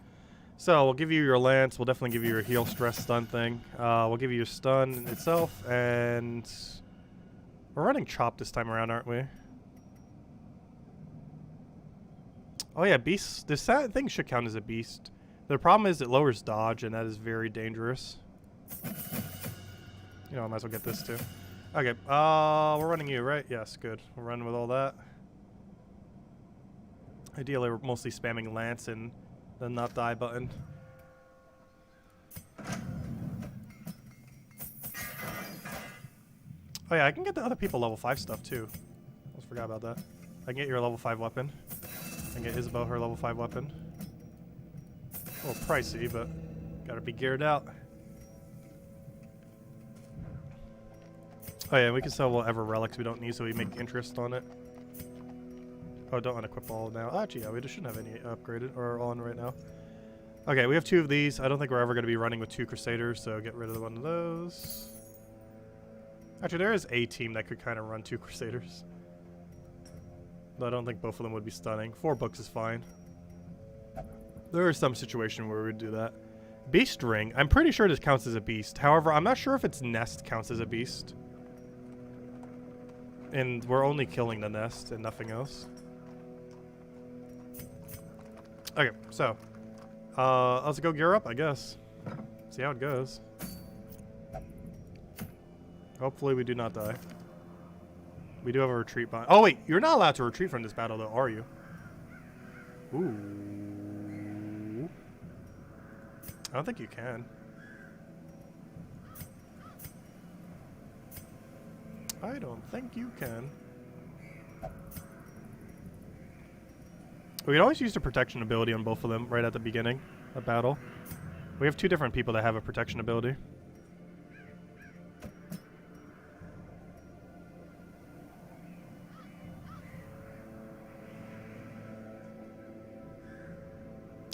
So, we'll give you your Lance. We'll definitely give you your Heal, Stress, Stun thing. We'll give you your Stun itself, and... We're running Chop this time around, aren't we? Oh yeah, beast. This thing should count as a beast. The problem is it lowers dodge, and that is very dangerous. You know, I might as well get this too. Okay, we're running you, right? Yes, good. We're running with all that. Ideally, we're mostly spamming Lance and the not die button. Oh yeah, I can get the other people level 5 stuff too. Almost forgot about that. I can get your level 5 weapon. I can get Isabel her level 5 weapon. A little pricey, but gotta be geared out. Oh yeah, we can sell whatever relics we don't need so we make interest on it. Oh, don't unequip all now. Actually, yeah, we just shouldn't have any upgraded or on right now. Okay, we have 2 of these. I don't think we're ever going to be running with 2 Crusaders, so get rid of one of those. Actually, there is a team that could kind of run 2 Crusaders. Though I don't think both of them would be stunning. 4 books is fine. There is some situation where we would do that. Beast Ring. I'm pretty sure this counts as a beast. However, I'm not sure if its nest counts as a beast. And we're only killing the nest and nothing else. Okay, so let's go gear up, I guess. See how it goes. Hopefully we do not die. We do have a retreat bind. Oh wait, you're not allowed to retreat from this battle though, are you? Ooh. I don't think you can. I don't think you can. We can always use the protection ability on both of them right at the beginning of battle. We have 2 different people that have a protection ability.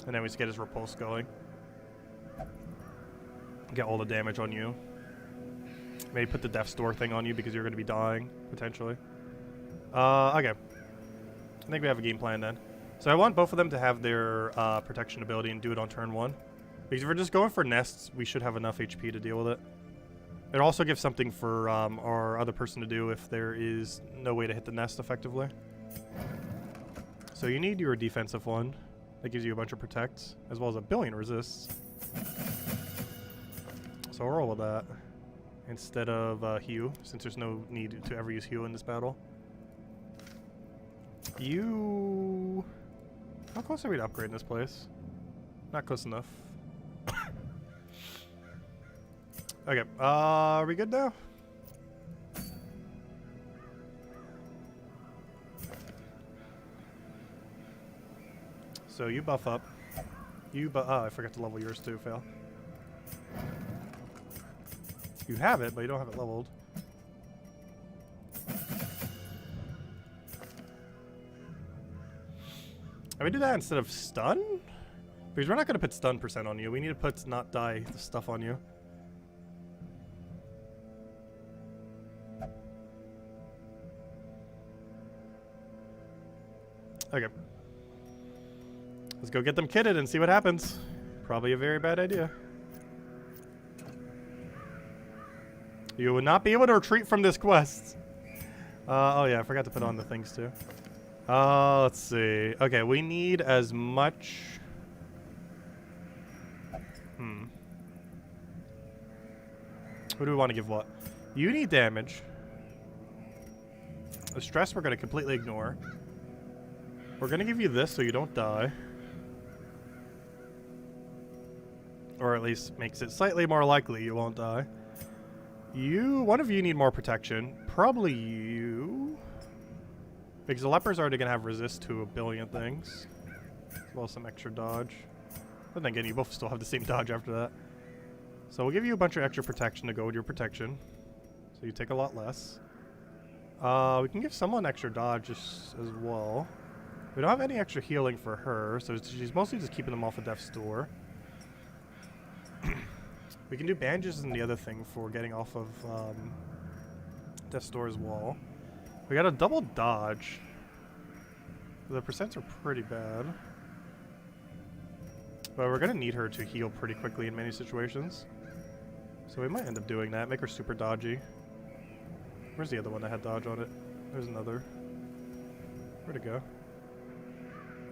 And then we just get his repulse going. Get all the damage on you. Maybe put the Death's Door thing on you because you're going to be dying, potentially. Okay. I think we have a game plan then. So I want both of them to have their protection ability and do it on turn 1. Because if we're just going for nests, we should have enough HP to deal with it. It also gives something for our other person to do if there is no way to hit the nest effectively. So you need your defensive one. That gives you a bunch of protects, as well as a billion resists. So I'll roll with that. Instead of hew, since there's no need to ever use hew in this battle. You... How close are we to upgrading this place? Not close enough. Okay, are we good now? So you buff up. You I forgot to level yours too, fail. You have it, but you don't have it leveled. I mean, do that instead of stun? Because we're not going to put stun % on you. We need to put not die stuff on you. Okay. Let's go get them kitted and see what happens. Probably a very bad idea. You would not be able to retreat from this quest. Oh yeah, I forgot to put on the things too. Let's see. Okay, we need as much... Who do we want to give what? You need damage. The stress we're going to completely ignore. We're going to give you this so you don't die. Or at least makes it slightly more likely you won't die. One of you need more protection. Probably you. Because the leper's already going to have resist to a billion things. As well as some extra dodge. But then again, you both still have the same dodge after that. So we'll give you a bunch of extra protection to go with your protection. So you take a lot less. We can give someone extra dodge as well. We don't have any extra healing for her, so she's mostly just keeping them off of Death's Door. We can do bandages and the other thing for getting off of Death's Door as well. We got a double dodge. The percents are pretty bad. But we're going to need her to heal pretty quickly in many situations. So we might end up doing that. Make her super dodgy. Where's the other one that had dodge on it? There's another. Where'd it go?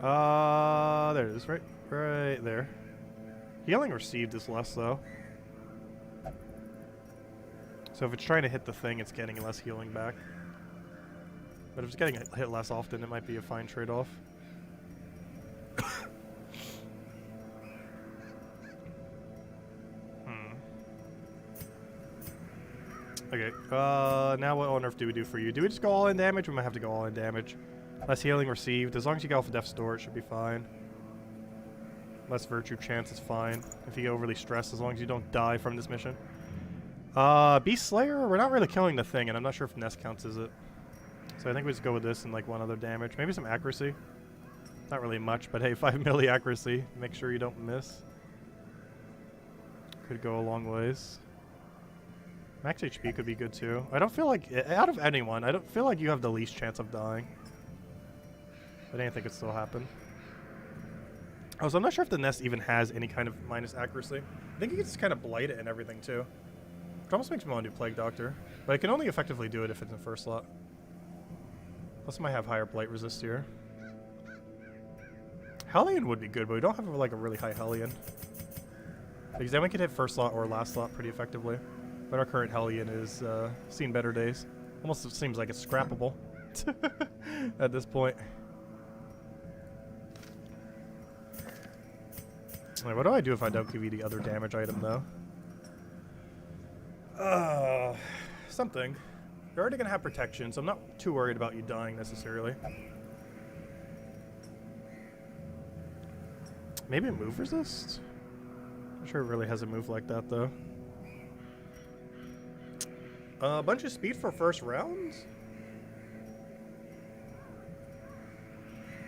There it is, right there. Healing received is less, though. So if it's trying to hit the thing, it's getting less healing back. But if it's getting hit less often, it might be a fine trade-off. Okay, now what on earth do we do for you? Do we just go all in damage? We might have to go all in damage. Less healing received. As long as you go off a Death's Door, it should be fine. Less virtue chance is fine. If you get overly stressed, as long as you don't die from this mission. Beast Slayer, we're not really killing the thing, and I'm not sure if Nest counts as it. So I think we just go with this and like one other damage. Maybe some accuracy. Not really much, but hey, 5 milli accuracy. Make sure you don't miss. Could go a long ways. Max HP could be good too. I don't feel like, out of anyone, I don't feel like you have the least chance of dying. But anything could still happen. Oh, so I'm not sure if the Nest even has any kind of minus accuracy. I think you can just kind of blight it and everything too. Which almost makes me want to do Plague Doctor. But I can only effectively do it if it's in first slot. Plus I might have higher blight resist here. Hellion would be good, but we don't have like a really high Hellion. Because then we could hit first slot or last slot pretty effectively. But our current Hellion is seen better days. Almost seems like it's scrappable at this point. Right, what do I do if I don't give you the other damage item though? Something. You're already gonna have protection, so I'm not too worried about you dying necessarily. Maybe a move resist? I'm sure it really has a move like that though. A bunch of speed for first round?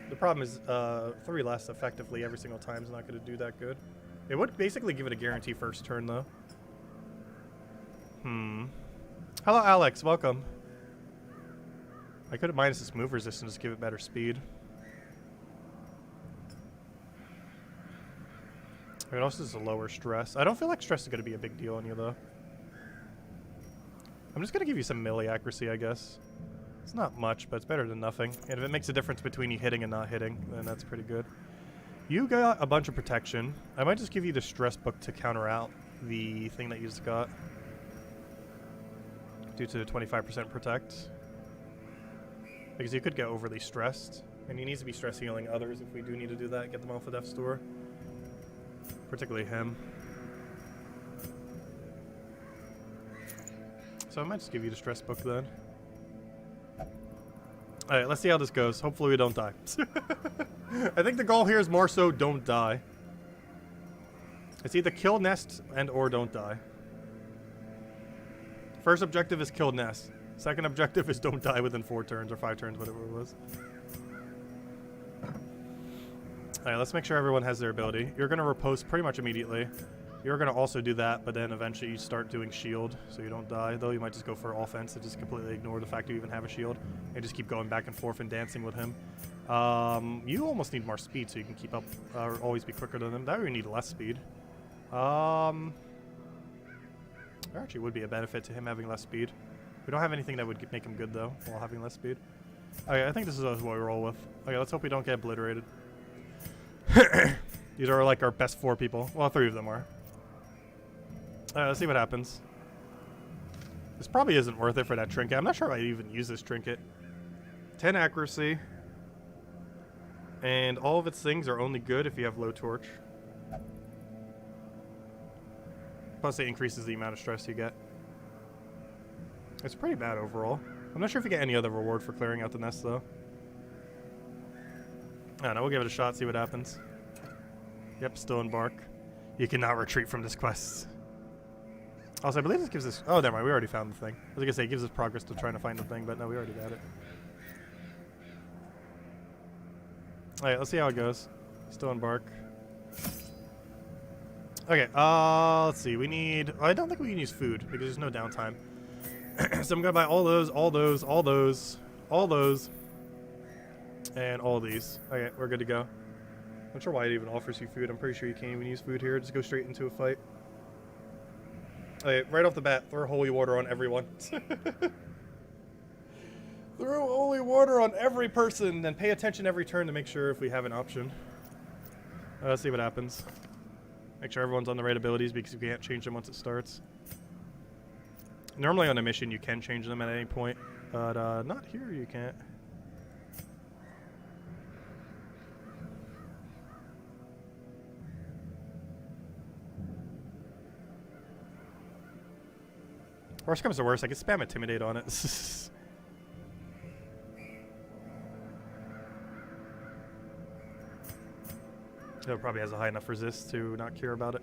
The problem is 3 less effectively every single time is not going to do that good. It would basically give it a guarantee first turn though. Hello Alex, welcome. I could have minus this move resistance to give it better speed. I mean, also this is a lower stress. I don't feel like stress is going to be a big deal on you though. I'm just going to give you some melee accuracy, I guess. It's not much, but it's better than nothing. And if it makes a difference between you hitting and not hitting, then that's pretty good. You got a bunch of protection. I might just give you the stress book to counter out the thing that you just got. Due to the 25% protect. Because you could get overly stressed. And you need to be stress healing others if we do need to do that. Get them off the Death's Door. Particularly him. So I might just give you the stress book then. Alright, let's see how this goes. Hopefully we don't die. I think the goal here is more so don't die. It's either kill Nest and or don't die. First objective is kill Nest. Second objective is don't die within 4 turns or 5 turns, whatever it was. Alright, let's make sure everyone has their ability. You're going to riposte pretty much immediately. You're going to also do that, but then eventually you start doing shield so you don't die. Though you might just go for offense and just completely ignore the fact you even have a shield. And just keep going back and forth and dancing with him. You almost need more speed so you can keep up or always be quicker than him. That would need less speed. There actually would be a benefit to him having less speed. We don't have anything that would make him good though while having less speed. Okay, I think this is what we roll with. Okay, let's hope we don't get obliterated. These are like our best 4 people. Well, 3 of them are. Let's see what happens. This probably isn't worth it for that trinket. I'm not sure if I even use this trinket. 10 accuracy. And all of its things are only good if you have low torch. Plus it increases the amount of stress you get. It's pretty bad overall. I'm not sure if you get any other reward for clearing out the nest though. I don't know, we'll give it a shot, see what happens. Yep, still embark. You cannot retreat from this quest. Also, I believe this gives us... Oh, never mind, we already found the thing. I was going to say, it gives us progress to trying to find the thing, but no, we already got it. Alright, let's see how it goes. Still embark. Okay, let's see. We need... I don't think we can use food, because there's no downtime. So I'm going to buy all those, all those, all those, all those, and all these. Okay, we're good to go. I'm not sure why it even offers you food. I'm pretty sure you can't even use food here. Just go straight into a fight. Okay, right off the bat, throw holy water on everyone. Throw holy water on every person, then pay attention every turn to make sure if we have an option. Let's see what happens. Make sure everyone's on the right abilities because you can't change them once it starts. Normally on a mission you can change them at any point, but not here you can't. Worst comes to worst, I can spam Intimidate on it. It probably has a high enough resist to not care about it.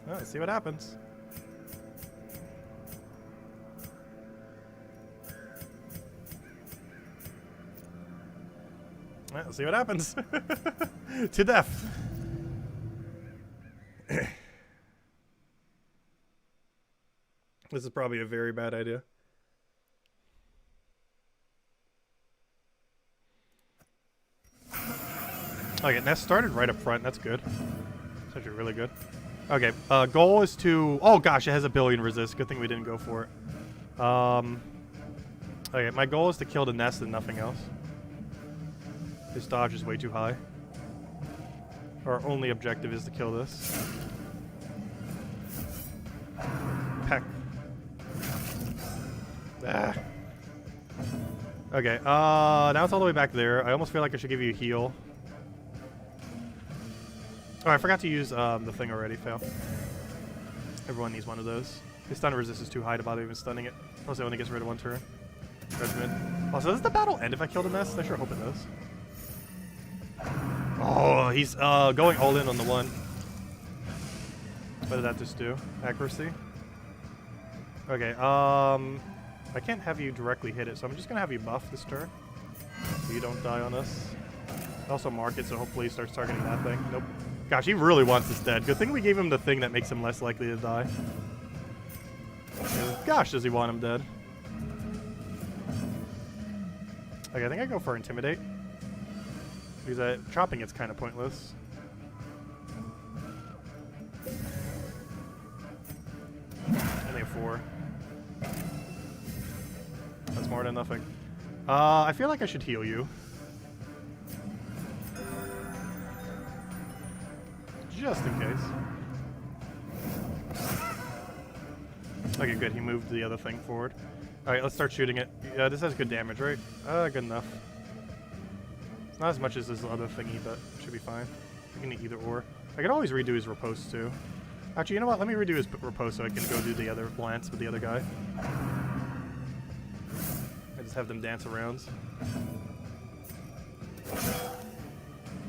Well, let's see what happens. Well, let's see what happens. To death. This is probably a very bad idea. Okay, Nest started right up front. That's good. It's actually really good. Okay, goal is to... Oh gosh, it has a billion resist. Good thing we didn't go for it. Okay, my goal is to kill the Nest and nothing else. This dodge is way too high. Our only objective is to kill this. Peck. Ah. Okay, now it's all the way back there. I almost feel like I should give you a heal. Oh, I forgot to use the thing already, fail. Everyone needs one of those. His stun resist is too high to bother even stunning it. Plus it only gets rid of one turn. Judgment. Also, does the battle end if I kill the Nest? I sure hope it does. Oh, he's going all in on the one. What did that just do? Accuracy? Okay, I can't have you directly hit it, so I'm just gonna have you buff this turn. So you don't die on us. Also mark it, so hopefully he starts targeting that thing. Nope. Gosh, he really wants this dead. Good thing we gave him the thing that makes him less likely to die. Gosh, does he want him dead. Okay, I think I go for Intimidate. Because chopping it's kind of pointless. I think 4. That's more than nothing. I feel like I should heal you. Just in case. Okay, good. He moved the other thing forward. Alright, let's start shooting it. Yeah, this has good damage, right? Good enough. It's not as much as this other thingy, but it should be fine. I can either or. I can always redo his riposte, too. Actually, you know what? Let me redo his riposte so I can go do the other lance with the other guy. I just have them dance around.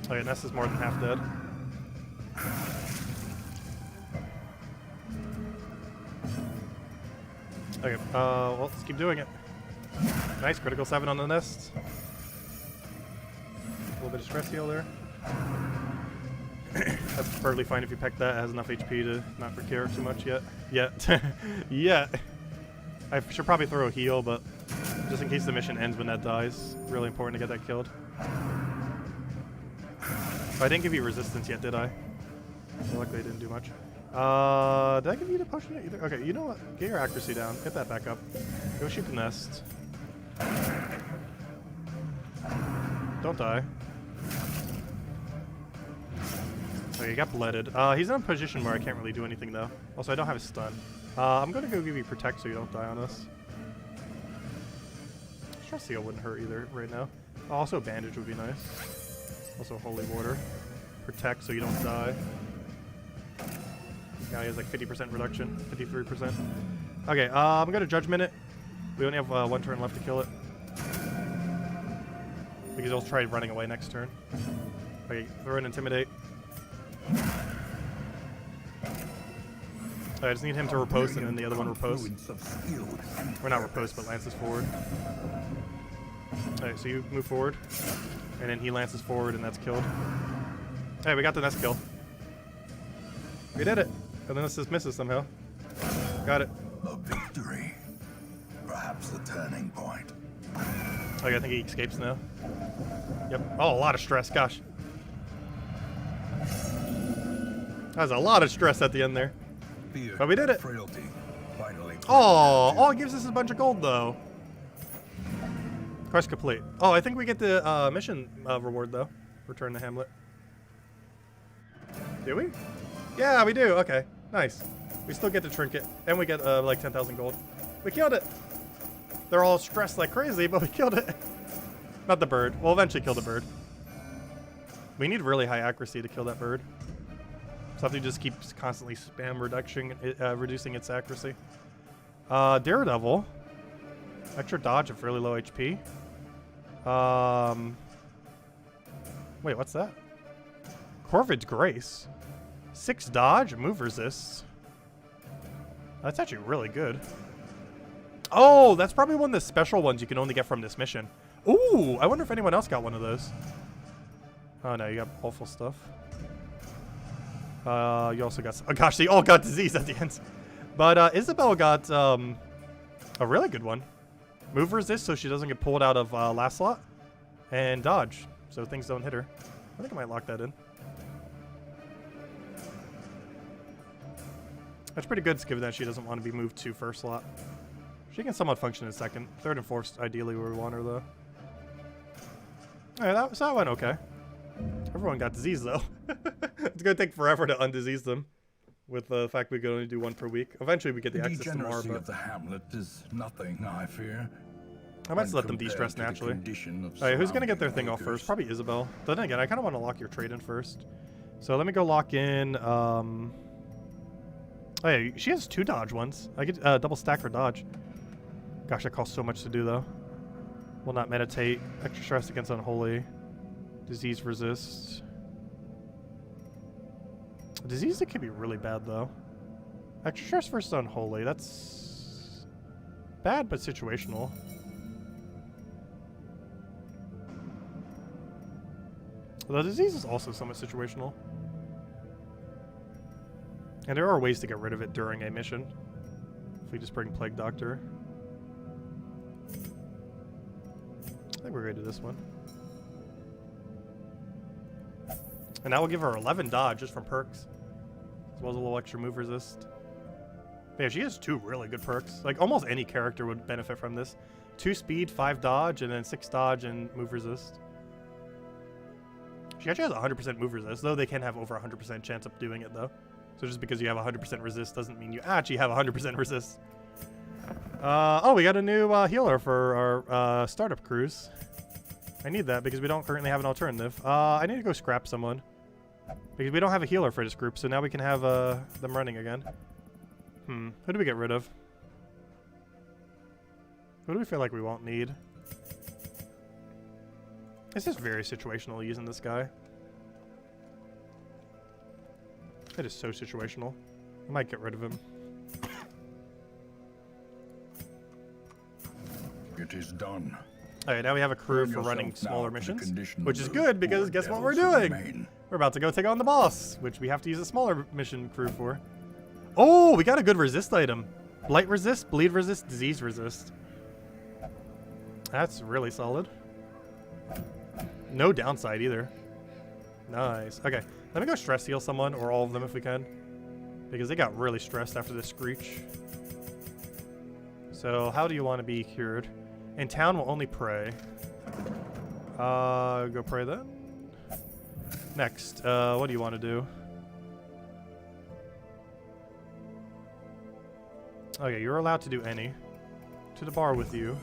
Okay, Ness is more than half dead. Okay, well, let's keep doing it. Nice, critical 7 on the Nest. A little bit of stress heal there. That's perfectly fine if you peck that. It has enough HP to not procure too much yet. Yet. I should probably throw a heal, but just in case the mission ends when that dies. Really important to get that killed. Oh, I didn't give you resistance yet, did I? Luckily I didn't do much. Did I give you the potion yet either? Okay, you know what? Get your accuracy down. Get that back up. Go shoot the Nest. Don't die. Oh, you got blooded. He's in a position where I can't really do anything, though. Also, I don't have a stun. I'm going to go give you Protect so you don't die on us. Stress Heal wouldn't hurt either right now. Also, Bandage would be nice. Also, Holy Water. Protect so you don't die. Now he has like 50% reduction. 53%. Okay, I'm going to Judgment it. We only have 1 turn left to kill it. Because he'll try running away next turn. Okay, throw an Intimidate. I just need him to riposte and then the other one riposte. Or not riposte, but lances forward. Alright, so you move forward. And then he lances forward and that's killed. Hey, we got the Nest kill. We did it. And then this just misses somehow. Got it. A victory. Perhaps the turning point. Okay, I think he escapes now. Yep. Oh, a lot of stress. Gosh. That was a lot of stress at the end there. Fear, But we did it. Frailty, vitally. Oh, all it gives us is a bunch of gold, though. Quest complete. Oh, I think we get the mission reward, though. Return to Hamlet. Do we? Yeah, we do. Okay, nice. We still get the trinket, and we get like 10,000 gold. We killed it. They're all stressed like crazy, but we killed it. Not the bird. We'll eventually kill the bird. We need really high accuracy to kill that bird. So I have to just keep constantly spam reducing its accuracy. Daredevil. Extra dodge at fairly low HP. Wait, what's that? Corvid's Grace. 6 dodge, move resist. That's actually really good. Oh, that's probably one of the special ones you can only get from this mission. Ooh, I wonder if anyone else got one of those. Oh no, you got awful stuff. You also got... Oh gosh, they all got disease at the end. But Isabel got a really good one. Move resist so she doesn't get pulled out of last slot. And dodge so things don't hit her. I think I might lock that in. That's pretty good given that she doesn't want to be moved to first slot. She can somewhat function in second. Third and fourth ideally where we want her though. Alright, that went okay. Everyone got disease though. It's gonna take forever to undisease them. With the fact we could only do one per week. Eventually we get the access tomorrow, Degeneracy but of the hamlet is nothing, I fear. I might just let them de-stress naturally. Alright, who's gonna get their thing off first? Probably Isabel. But then again, I kinda wanna lock your trade in first. So let me go lock in oh yeah, she has 2 dodge ones. I get double stack her dodge. Gosh, that costs so much to do though. Will not meditate. Extra stress against unholy. Disease resist. Disease that can be really bad though. Extra stress versus unholy. That's bad but situational. The disease is also somewhat situational. And there are ways to get rid of it during a mission. If we just bring Plague Doctor. I think we're going to do this one. And that will give her 11 dodge just from perks. As well as a little extra move resist. But yeah, she has 2 really good perks. Like, almost any character would benefit from this. 2 speed, 5 dodge, and then 6 dodge and move resist. She actually has 100% move resist, though they can have over 100% chance of doing it, though. So just because you have 100% resist doesn't mean you actually have 100% resist. Oh, we got a new healer for our startup cruise. I need that because we don't currently have an alternative. I need to go scrap someone. Because we don't have a healer for this group, so now we can have them running again. Who do we get rid of? Who do we feel like we won't need? It's just very situational using this guy. It is so situational. I might get rid of him. It is done. Alright, now we have a crew for running smaller missions, which is good because guess what we're doing? We're about to go take on the boss, which we have to use a smaller mission crew for. Oh, we got a good resist item. Blight resist, bleed resist, disease resist. That's really solid. No downside either. Nice. Okay, let me go stress heal someone, or all of them if we can. Because they got really stressed after this screech. So, how do you want to be cured? In town, we'll only pray. Go pray then. Next, what do you want to do? Okay, you're allowed to do any. To the bar with you.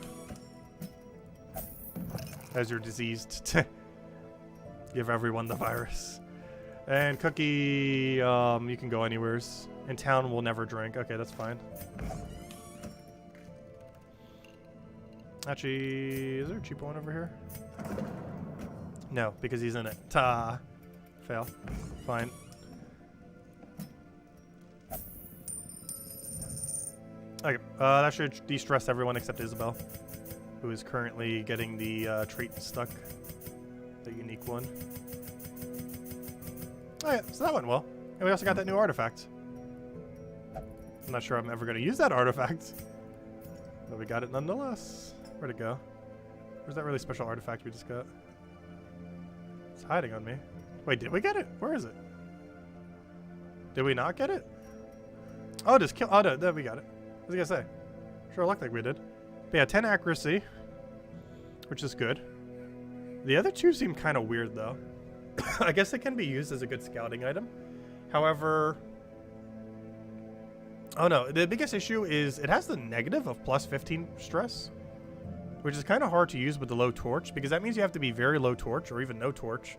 As you're diseased to give everyone the virus. And Cookie, you can go anywheres. In town, we'll never drink. Okay, that's fine. Actually, is there a cheaper one over here? No, because he's in it. Ta. Fail. Fine. Okay, that should de-stress everyone except Isabel, who is currently getting the trait stuck. The unique one. Alright, so that went well. And we also got that new artifact. I'm not sure I'm ever going to use that artifact. But we got it nonetheless. Where'd it go? Where's that really special artifact we just got? It's hiding on me. Wait, did we get it? Where is it? Did we not get it? Oh, just kill. Oh, no, we got it. What was I gonna say? Sure looked like we did. But yeah, 10 accuracy, which is good. The other two seem kind of weird, though. I guess it can be used as a good scouting item. However, oh no, the biggest issue is it has the negative of plus 15 stress, which is kind of hard to use with the low torch, because that means you have to be very low torch or even no torch,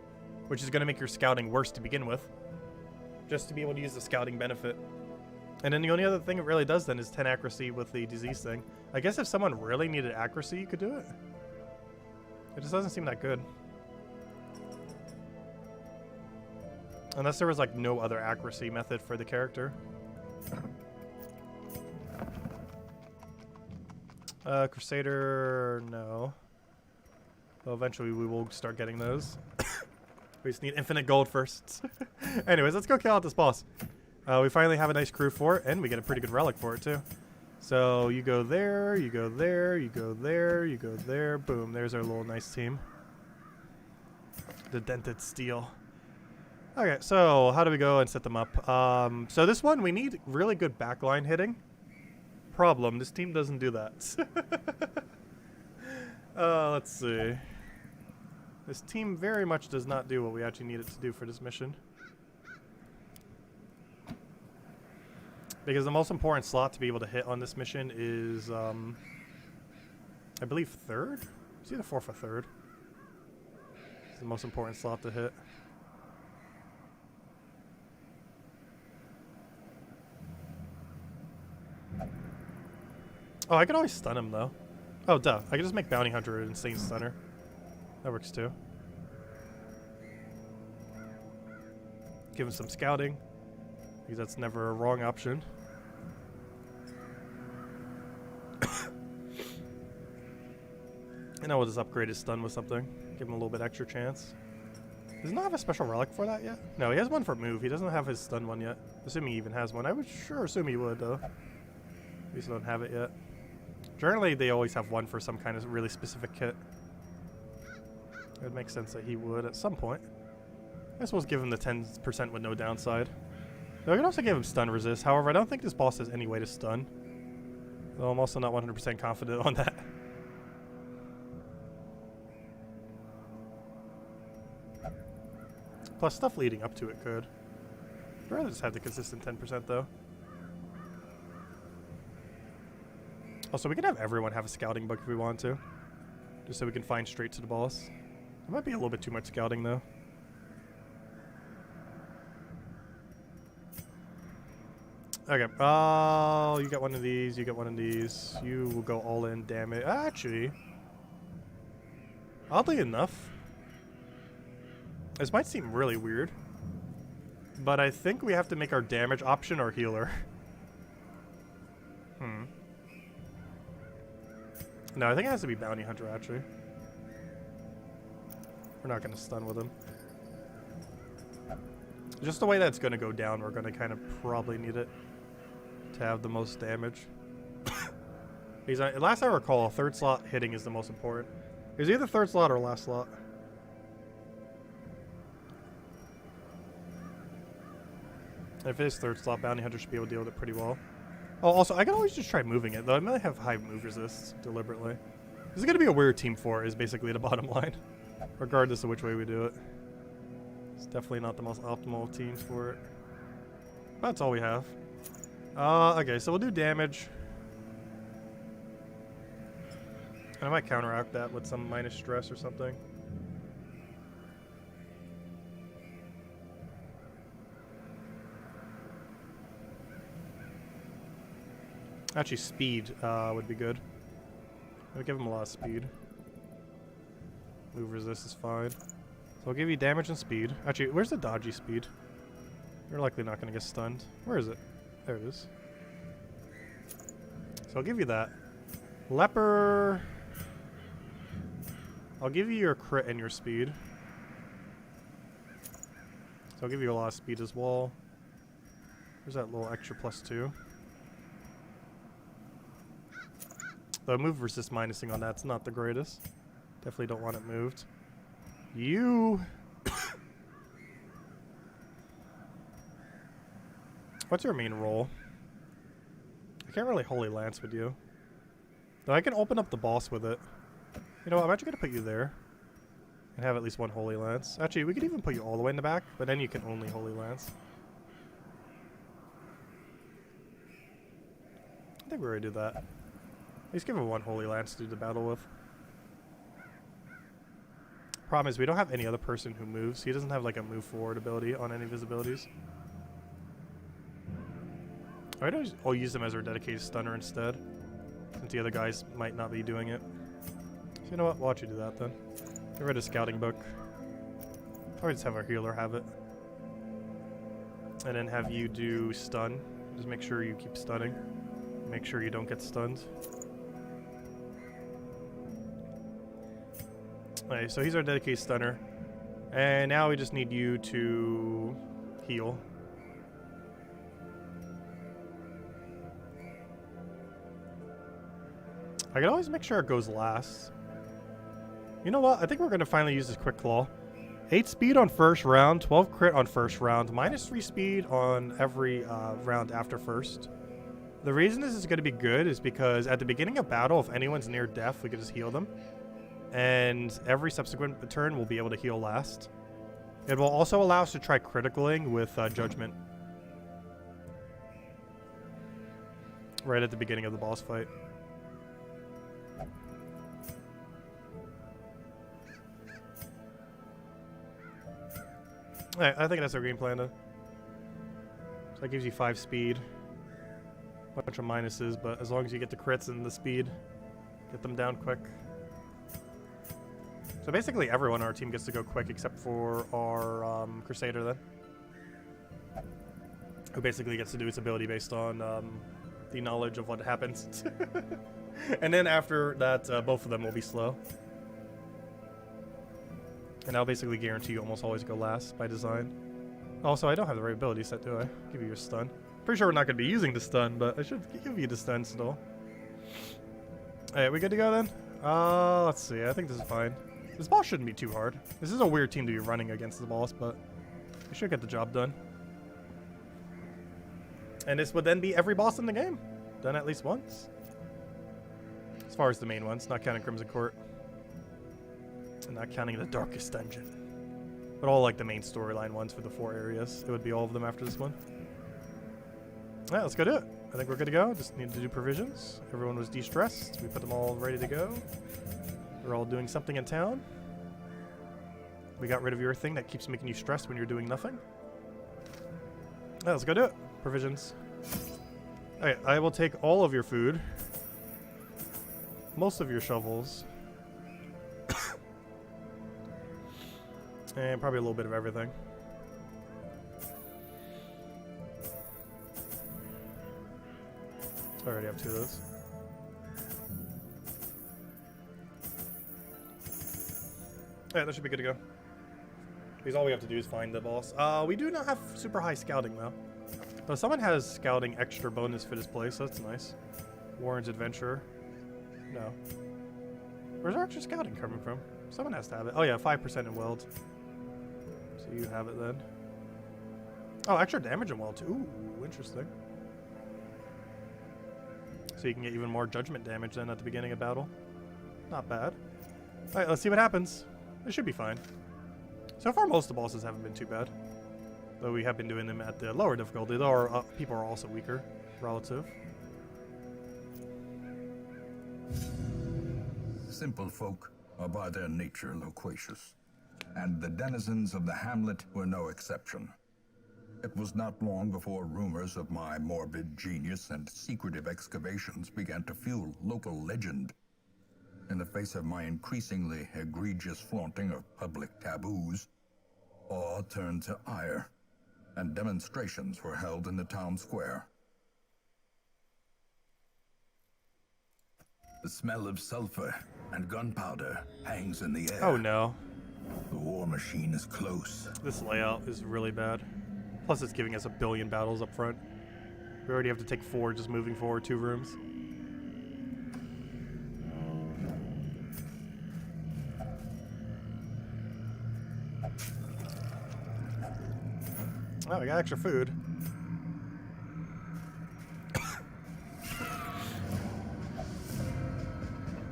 which is going to make your scouting worse to begin with, just to be able to use the scouting benefit. And then the only other thing it really does then is 10 accuracy with the disease thing. I guess if someone really needed accuracy, you could do it. It just doesn't seem that good. Unless there was like no other accuracy method for the character. Crusader, no. Well, eventually we will start getting those. We just need infinite gold first. Anyways, let's go kill out this boss. We finally have a nice crew for it, and we get a pretty good relic for it too. So you go there, you go there, you go there, you go there. Boom, there's our little nice team. The dented steel. Okay, so how do we go and set them up? So this one, we need really good backline hitting. Problem, this team doesn't do that. Let's see. This team very much does not do what we actually need it to do for this mission. Because the most important slot to be able to hit on this mission is, I believe third? It's either fourth or third. It's the most important slot to hit. Oh, I could always stun him, though. Oh, duh. I could just make Bounty Hunter an insane stunner. That works, too. Give him some scouting, because that's never a wrong option. And I will just upgrade his stun with something. Give him a little bit extra chance. Does he not have a special relic for that yet? No, he has one for move. He doesn't have his stun one yet. Assuming he even has one. I would sure assume he would, though. At least I don't have it yet. Generally, they always have one for some kind of really specific kit. It would make sense that he would at some point. I suppose give him the 10% with no downside. Though I can also give him stun resist. However, I don't think this boss has any way to stun. Though I'm also not 100% confident on that. Plus, stuff leading up to it could. I'd rather just have the consistent 10% though. Also, we can have everyone have a scouting book if we want to. Just so we can find straight to the boss. It might be a little bit too much scouting though. Okay, you get one of these, you get one of these. You will go all in damage. Actually, oddly enough, this might seem really weird, but I think we have to make our damage option our healer. No, I think it has to be Bounty Hunter, actually. We're not going to stun with him. Just the way that's going to go down, we're going to kind of probably need it to have the most damage. Because last I recall, third slot hitting is the most important. It's either third slot or last slot. And if it is third slot, Bounty Hunter should be able to deal with it pretty well. Oh, also, I can always just try moving it, though I might have high move resist deliberately. This is going to be a weird team 4 is basically the bottom line, regardless of which way we do it. It's definitely not the most optimal teams for it. That's all we have. Okay, so we'll do damage. And I might counteract that with some minus stress or something. Actually, speed would be good. I would give him a lot of speed. Move resist is fine. So I'll give you damage and speed. Actually, where's the dodgy speed? You're likely not going to get stunned. Where is it? There it is. So I'll give you that. Leper. I'll give you your crit and your speed. So I'll give you a lot of speed as well. There's that little extra +2. The move resist minusing on that's not the greatest. Definitely don't want it moved. You. What's your main role? I can't really Holy Lance with you. Though I can open up the boss with it. You know what, I'm actually going to put you there. And have at least one Holy Lance. Actually, we could even put you all the way in the back, but then you can only Holy Lance. I think we already did that. At least give him one Holy Lance to do the battle with. Problem is, we don't have any other person who moves. He doesn't have like a move forward ability on any of his abilities. I'll use them as our dedicated stunner instead, since the other guys might not be doing it. So you know what? We'll let you do that then. Get rid of Scouting Book. Or just have our healer have it. And then have you do stun. Just make sure you keep stunning. Make sure you don't get stunned. Alright, so he's our dedicated stunner. And now we just need you to heal. I can always make sure it goes last. You know what? I think we're going to finally use this Quick Claw. 8 speed on first round, 12 crit on first round, -3 speed on every round after first. The reason this is going to be good is because at the beginning of battle, if anyone's near death, we can just heal them. And every subsequent turn, we'll be able to heal last. It will also allow us to try criticaling with Judgment. Right at the beginning of the boss fight. Alright, I think that's our game plan then. So that gives you 5 speed. A bunch of minuses, but as long as you get the crits and the speed, get them down quick. So basically everyone on our team gets to go quick except for our Crusader then. Who basically gets to do its ability based on the knowledge of what happens. And then after that, both of them will be slow. And I'll basically guarantee you almost always go last by design. Also, I don't have the right ability set, do I? Give you your stun. Pretty sure we're not going to be using the stun, but I should give you the stun still. Alright, we good to go then? Let's see. I think this is fine. This boss shouldn't be too hard. This is a weird team to be running against the boss, but we should get the job done. And this would then be every boss in the game. Done at least once. As far as the main ones, not counting Crimson Court. And not counting the Darkest Dungeon. But all like the main storyline ones for the 4 areas. It would be all of them after this one. Alright, let's go do it. I think we're good to go. Just need to do provisions. Everyone was de-stressed. We put them all ready to go. We're all doing something in town. We got rid of your thing that keeps making you stressed when you're doing nothing. Alright, let's go do it. Provisions. Alright, I will take all of your food. Most of your shovels. And probably a little bit of everything. I already have 2 of those. Yeah, that should be good to go. Because all we have to do is find the boss. We do not have super high scouting though. Though someone has scouting extra bonus for this place, so that's nice. Warren's Adventurer. No. Where's our extra scouting coming from? Someone has to have it. Oh yeah, 5% in Weld. So you have it then. Oh, extra damage in Weld too. Ooh, interesting. So you can get even more judgment damage then at the beginning of battle. Not bad. Alright, let's see what happens. It should be fine. So far, most of the bosses haven't been too bad. Though we have been doing them at the lower difficulty, though our people are also weaker, relative. Simple folk are by their nature loquacious, and the denizens of the hamlet were no exception. It was not long before rumors of my morbid genius and secretive excavations began to fuel local legend. In the face of my increasingly egregious flaunting of public taboos, awe turned to ire, and demonstrations were held in the town square. The smell of sulfur and gunpowder hangs in the air. Oh no. The war machine is close. This layout is really bad. Plus it's giving us 1 billion battles up front. We already have to take 4 just moving forward 2 rooms. Oh, we got extra food.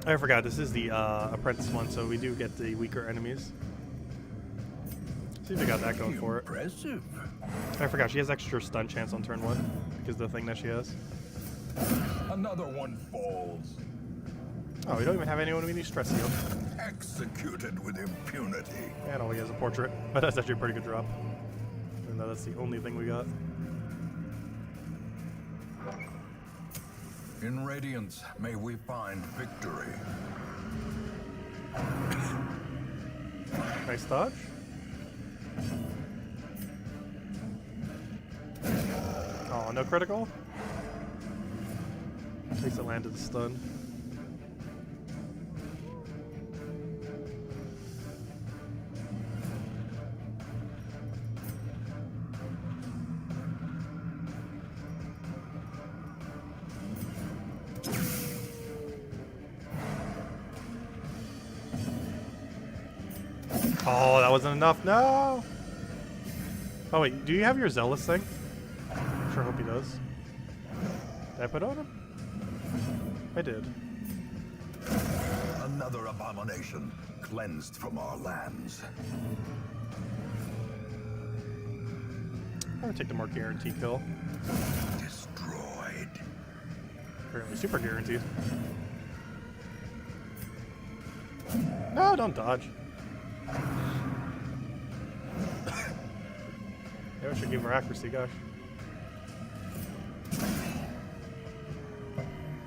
I forgot, this is the Apprentice one, so we do get the weaker enemies. See if we got that going for it. Impressive. I forgot, she has extra stun chance on turn 1 because of the thing that she has. Another one falls. Oh, we don't even have anyone we need stress heal. Executed with impunity. And all he has a portrait, but that's actually a pretty good drop. Even though that's the only thing we got. In Radiance, may we find victory. Nice dodge. Oh, no critical? At least it landed the stun. Oh, that wasn't enough. No! Oh, wait. Do you have your Zealous thing? Sure hope he does. Did I put it on him? I did. Another abomination cleansed from our lands. I'm gonna take the more guaranteed kill. Destroyed. Apparently super guaranteed. No, don't dodge. Maybe I should give her accuracy, gosh.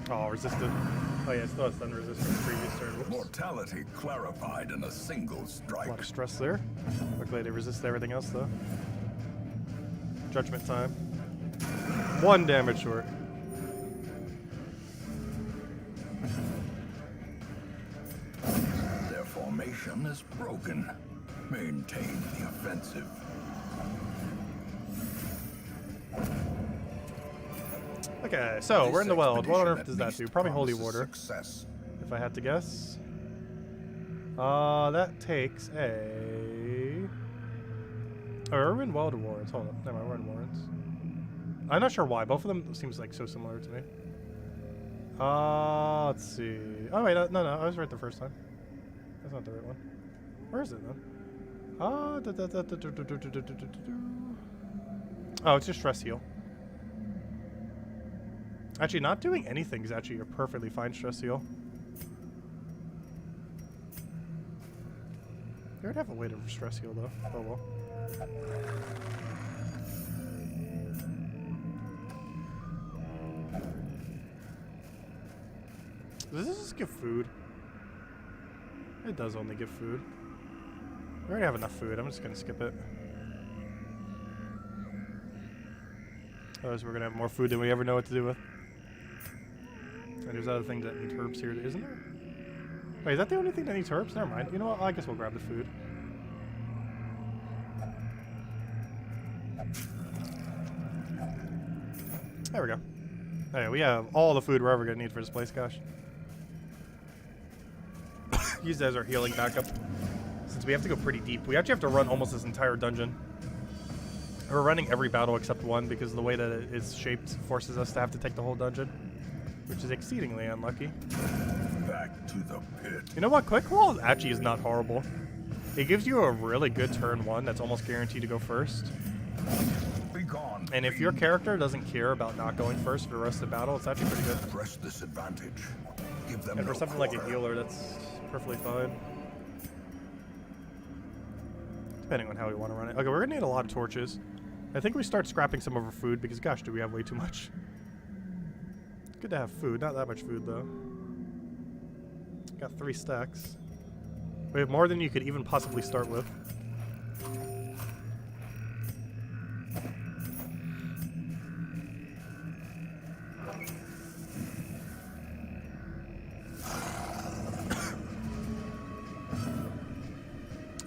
Oh, resisted. Oh yeah, it still has stun resist from the previous turn. Whoops. Mortality clarified in a single A strike. lot of stress there. Luckily they resist everything else though. Judgment time. 1 damage short. Their formation is broken. Maintain the offensive. Okay, so we're in the world. What on earth This does that expedition do? Probably at holy least water, Success. if I had to guess. That takes a... Oh, we're in World Awards. Hold up. Never mind, we're in Warrens. I'm not sure why. Both of them seems like so similar to me. Let's see. Oh, wait. No, I was right the first time. That's not the right one. Where is it, then? Oh, it's just stress heal. Actually, not doing anything is actually a perfectly fine stress heal. You already have a way to stress heal, though. Oh, well. Does this just give food? It does only give food. We already have enough food. I'm just going to skip it. Otherwise, we're going to have more food than we ever know what to do with. And there's other things that need herbs here, isn't there? Wait, is that the only thing that needs herbs? Never mind. You know what? I guess we'll grab the food. There we go. Okay, we have all the food we're ever going to need for this place, gosh. Use that as our healing backup. Since we have to go pretty deep. We actually have to run almost this entire dungeon. We're running every battle except one because the way that it is shaped forces us to have to take the whole dungeon. Which is exceedingly unlucky. Back to the pit. You know what? Quick Wall actually is not horrible. It gives you a really good turn 1 that's almost guaranteed to go first. Be gone. And if your character doesn't care about not going first for the rest of the battle, it's actually pretty good. Press this advantage. Give them And for no something like a quarter. healer, that's perfectly fine. Depending on how we want to run it. Okay, we're going to need a lot of torches. I think we start scrapping some of our food because, gosh, do we have way too much. Good to have food. Not that much food, though. Got 3 stacks. We have more than you could even possibly start with.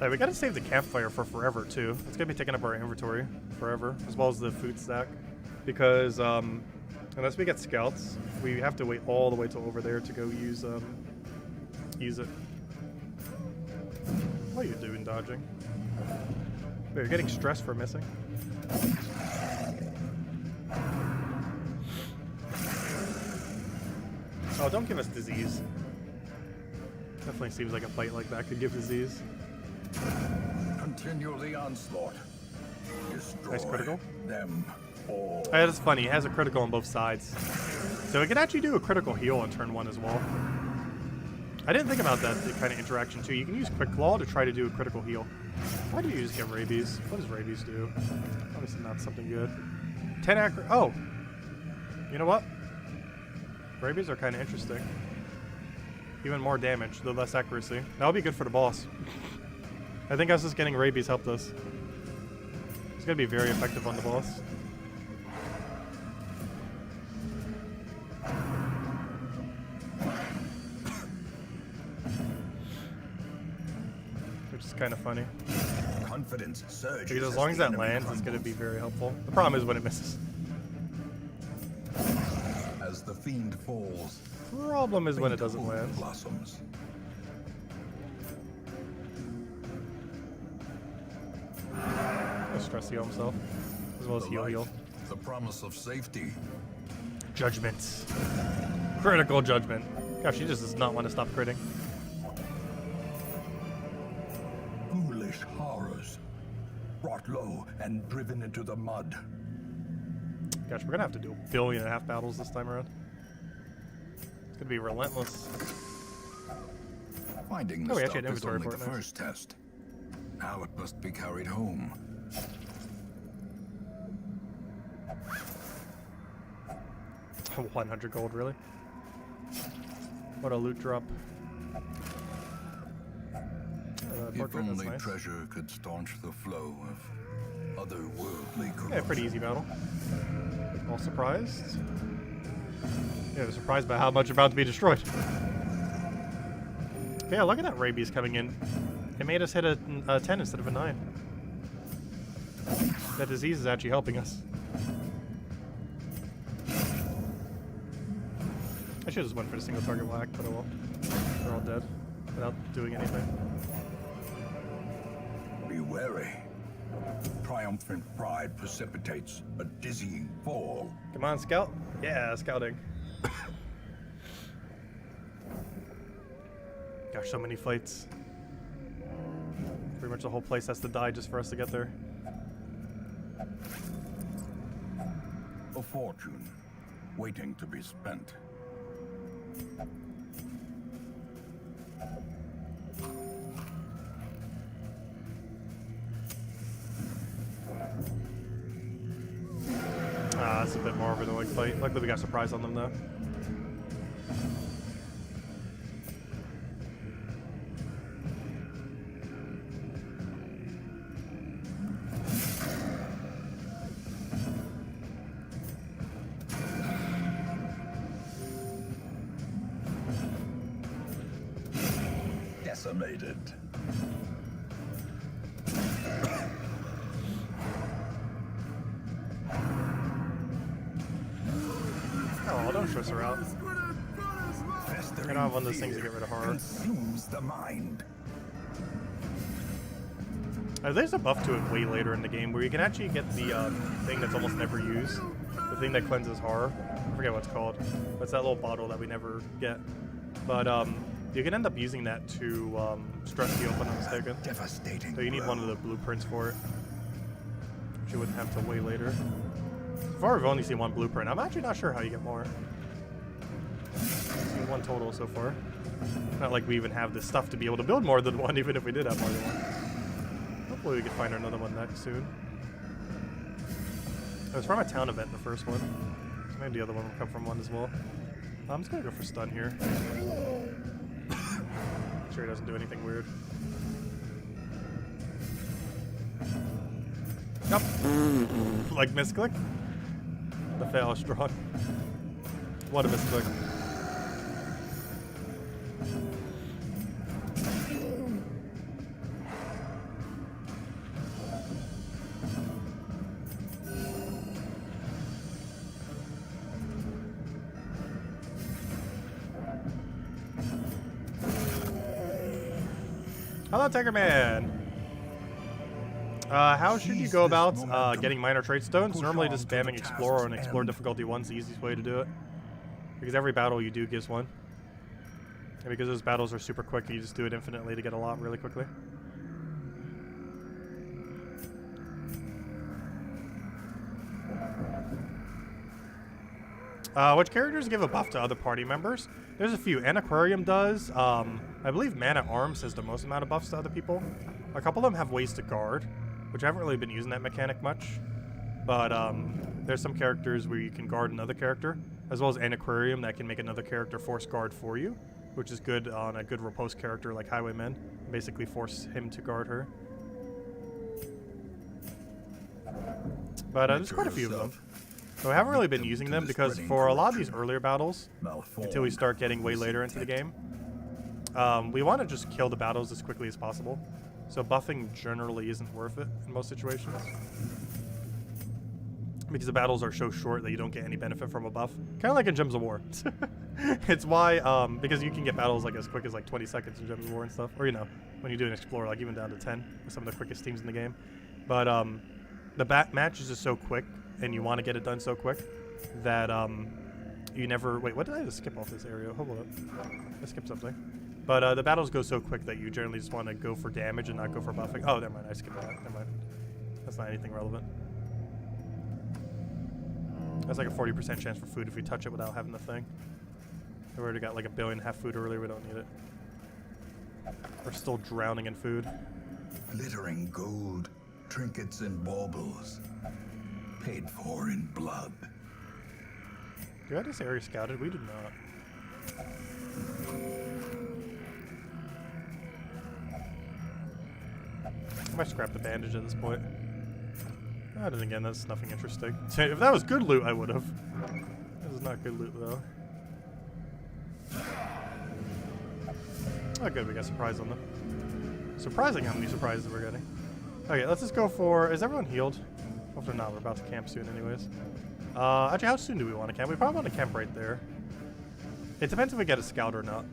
We gotta save the campfire for forever, too. It's gonna be taking up our inventory forever, as well as the food stack. Because, unless we get scouts, we have to wait all the way till over there to go use it. What are you doing, dodging? Wait, you're getting stressed for missing? Oh, don't give us disease. Definitely seems like a fight like that could give disease. Continue the onslaught. Destroy Nice critical. them all. It's funny, it has a critical on both sides. So it can actually do a critical heal on turn 1 as well. I didn't think about that kind of interaction too. You can use Quick Claw to try to do a critical heal. Why do you just get rabies? What does rabies do? Obviously not something good. 10 accurate. Oh! You know what? Rabies are kind of interesting. Even more damage, though less accuracy. That'll be good for the boss. I think us just getting rabies helped us. It's gonna be very effective on the boss. Which is kind of funny. Confidence surges. Because as long as that lands, it's gonna be very helpful. The problem is when it misses. As the fiend falls, Problem is when it doesn't land. Blossoms. He'll stress heal himself, as well as heal. the promise of safety. Judgment. Critical judgment. Gosh, she just does not want to stop critting. Foolish horrors, brought low and driven into the mud. Gosh, we're gonna have to do 1.5 billion battles this time around. It's gonna be relentless. Finding the Oh, we stuff actually had is inventory only for the it, nice. first test. Now it must be carried home. Oh, 100 gold, really? What a loot drop. If portrait, that's only nice. treasure could staunch the flow of otherworldly corruption. Yeah, pretty easy battle. All surprised? Yeah, I was surprised by how much about to be destroyed. Yeah, look at that rabies coming in. It made us hit a 10 instead of a 9. That disease is actually helping us. I should have just went for the single target whack, but oh well. They're all dead without doing anything. Be wary. Triumphant pride precipitates a dizzying fall. Come on, scout. Yeah, scouting. Gosh, so many fights. Pretty much the whole place has to die just for us to get there. A fortune waiting to be spent. Ah, that's a bit more of an annoying fight. Luckily we got surprise on them though. Decimated. Oh, don't stress her out. I don't have one of those things to get rid of horror. Consumes the mind. There's a buff to it way later in the game where you can actually get the thing that's almost never used. The thing that cleanses horror. I forget what it's called. But it's that little bottle that we never get. But you can end up using that to stress heal if I'm not mistaken. Devastating. So you need one of the blueprints for it. Which you wouldn't have till way later. So far, we've only seen one blueprint. I'm actually not sure how you get more. I've seen one total so far. Not like we even have the stuff to be able to build more than one, even if we did have more than one. Hopefully we can find another one next soon. It was from a town event, the first one. So maybe the other one will come from one as well. I'm just gonna go for stun here. Make sure he doesn't do anything weird. Yep. Like misclick. The fail is strong. What a misclick. Hello, Tiger Man. How should you go about getting minor trait stones? Normally just spamming Explorer on Explore difficulty 1's the easiest way to do it. Because every battle you do gives one. And because those battles are super quick, you just do it infinitely to get a lot really quickly. Which characters give a buff to other party members? There's a few. Aquarium does. I believe Man-at-Arms has the most amount of buffs to other people. A couple of them have ways to guard, which I haven't really been using that mechanic much. But there's some characters where you can guard another character, as well as Aquarium that can make another character force guard for you, which is good on a good riposte character like Highwayman. Basically force him to guard her. But there's quite a few of them. So I haven't really been using them because for a lot of these earlier battles, until we start getting way later into the game, we want to just kill the battles as quickly as possible. So buffing generally isn't worth it in most situations. Because the battles are so short that you don't get any benefit from a buff. Kind of like in Gems of War. It's why, because you can get battles like as quick as like 20 seconds in Gems of War and stuff. Or, you know, when you do an Explorer, like even down to 10 with some of the quickest teams in the game. But the match is just so quick, and you want to get it done so quick, that you never... Wait, what did I just skip off this area? Hold on. I skipped something. But the battles go so quick that you generally just want to go for damage and not go for buffing. Oh, never mind. I skipped that. Never mind. That's not anything relevant. That's like a 40% chance for food if we touch it without having the thing. We already got like 1.5 billion food earlier. We don't need it. We're still drowning in food. Glittering gold, trinkets and baubles, paid for in blood. Do you have this area scouted? We do not. I might scrap the bandage at this point. Ah, then again, that's nothing interesting. If that was good loot, I would have. This is not good loot, though. Oh, good, we got surprise on them. Surprising how many surprises we're getting. Okay, let's just go for... Is everyone healed? Well, if they're not, we're about to camp soon anyways. Actually, how soon do we want to camp? We probably want to camp right there. It depends if we get a scout or not.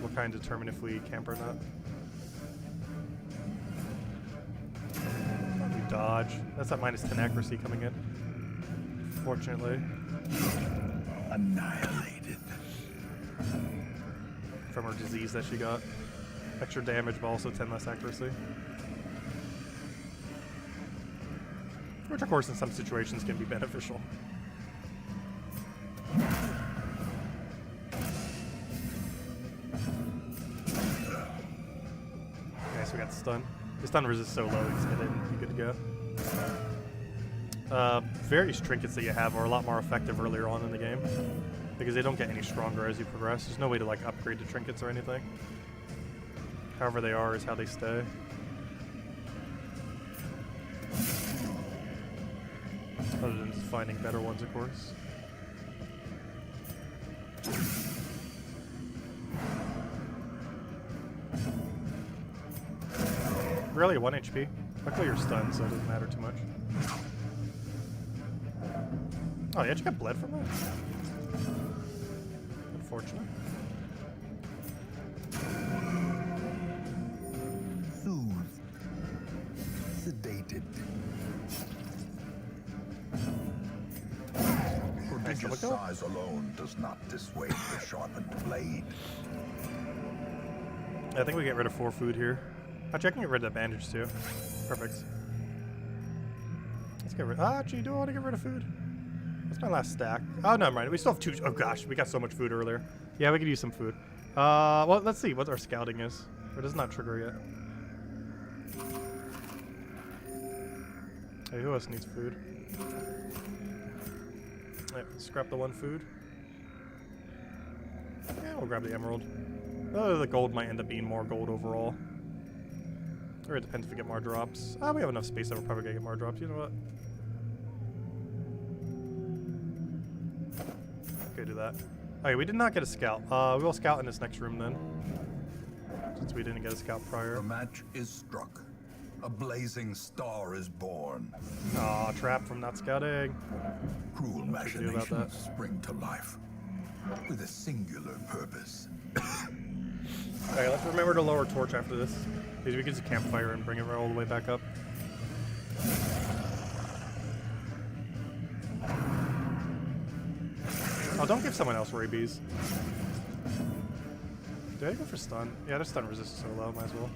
We'll kind of determine if we camp or not. We dodge. That's that -10 accuracy coming in. Fortunately. Annihilated. From her disease that she got. Extra damage, but also 10 less accuracy. Which, of course, in some situations can be beneficial. Okay, so we got stun. The stun resist so low, just hit it and you're good to go. Various trinkets that you have are a lot more effective earlier on in the game, because they don't get any stronger as you progress. There's no way to like upgrade the trinkets or anything. However they are is how they stay. Other than just finding better ones, of course. Really, 1 HP. Luckily you're stunned, so it doesn't matter too much. Oh, you actually got bled from that? Unfortunate. Soothed. Sedated. Prodigious size alone does not dissuade the sharpened blade. I think we get rid of 4 food here. Actually, I can get rid of that bandage too. Perfect. Let's get rid. Actually, do I want to get rid of food? That's my last stack. Oh, no, mind. We still have 2. Oh gosh, we got so much food earlier. Yeah, we could use some food. Well, let's see what our scouting is. It does not trigger yet. Hey, who else needs food? Yep, scrap the 1 food. Yeah, we'll grab the emerald. The gold might end up being more gold overall. Or it depends if we get more drops. We have enough space that we're probably gonna get more drops. You know what? Okay, do that. Okay, we did not get a scout. We will scout in this next room then, since we didn't get a scout prior. The match is struck. A blazing star is born. Aw, trap from not scouting. Cruel What should we do about machinations spring to life with a singular purpose. Okay, let's remember to lower torch after this, because we can use a campfire and bring it all the way back up. Oh, don't give someone else rabies. Do I go for stun? Yeah, the stun resist is so low, might as well.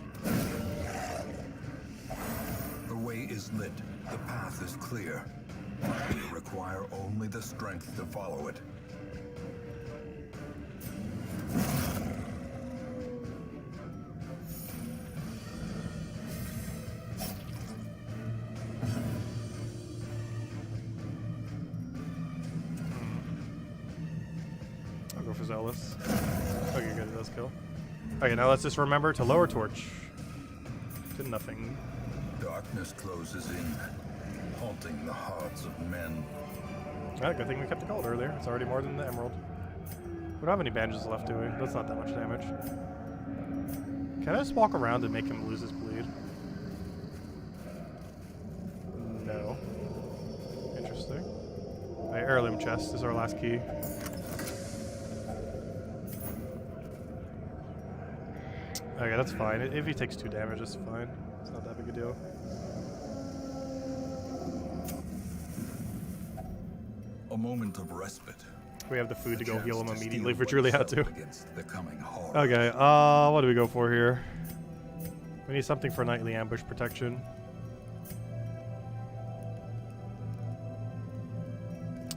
The way is lit. The path is clear. You require only the strength to follow it. I'll go for Zealous. Okay, good, it does kill. Okay, now let's just remember to lower torch. To nothing. Darkness closes in, haunting the hearts of men. Ah, good thing we kept the gold earlier. It's already more than the emerald. We don't have any bandages left, do we? That's not that much damage. Can I just walk around and make him lose his bleed? No. Interesting. Alright, heirloom chest. This is our last key. Okay, that's fine. If he takes 2 damage, it's fine. It's not that big a deal. A moment of respite. We have the food to go heal him Chance immediately if steel we truly had to. oneself against the coming horror. Okay, what do we go for here? We need something for nightly ambush protection.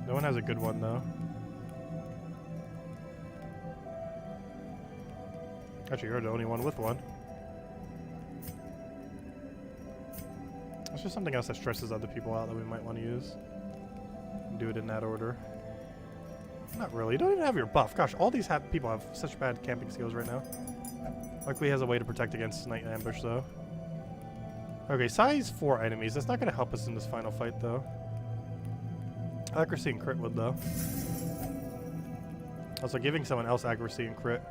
No one has a good one, though. Actually, you're the only one with one. It's just something else that stresses other people out that we might want to use. Do it in that order. Not really. You don't even have your buff. Gosh, all these people have such bad camping skills right now. Luckily, he has a way to protect against night ambush, though. Okay, size 4 enemies. That's not going to help us in this final fight, though. Accuracy and crit would, though. Also, giving someone else accuracy and crit.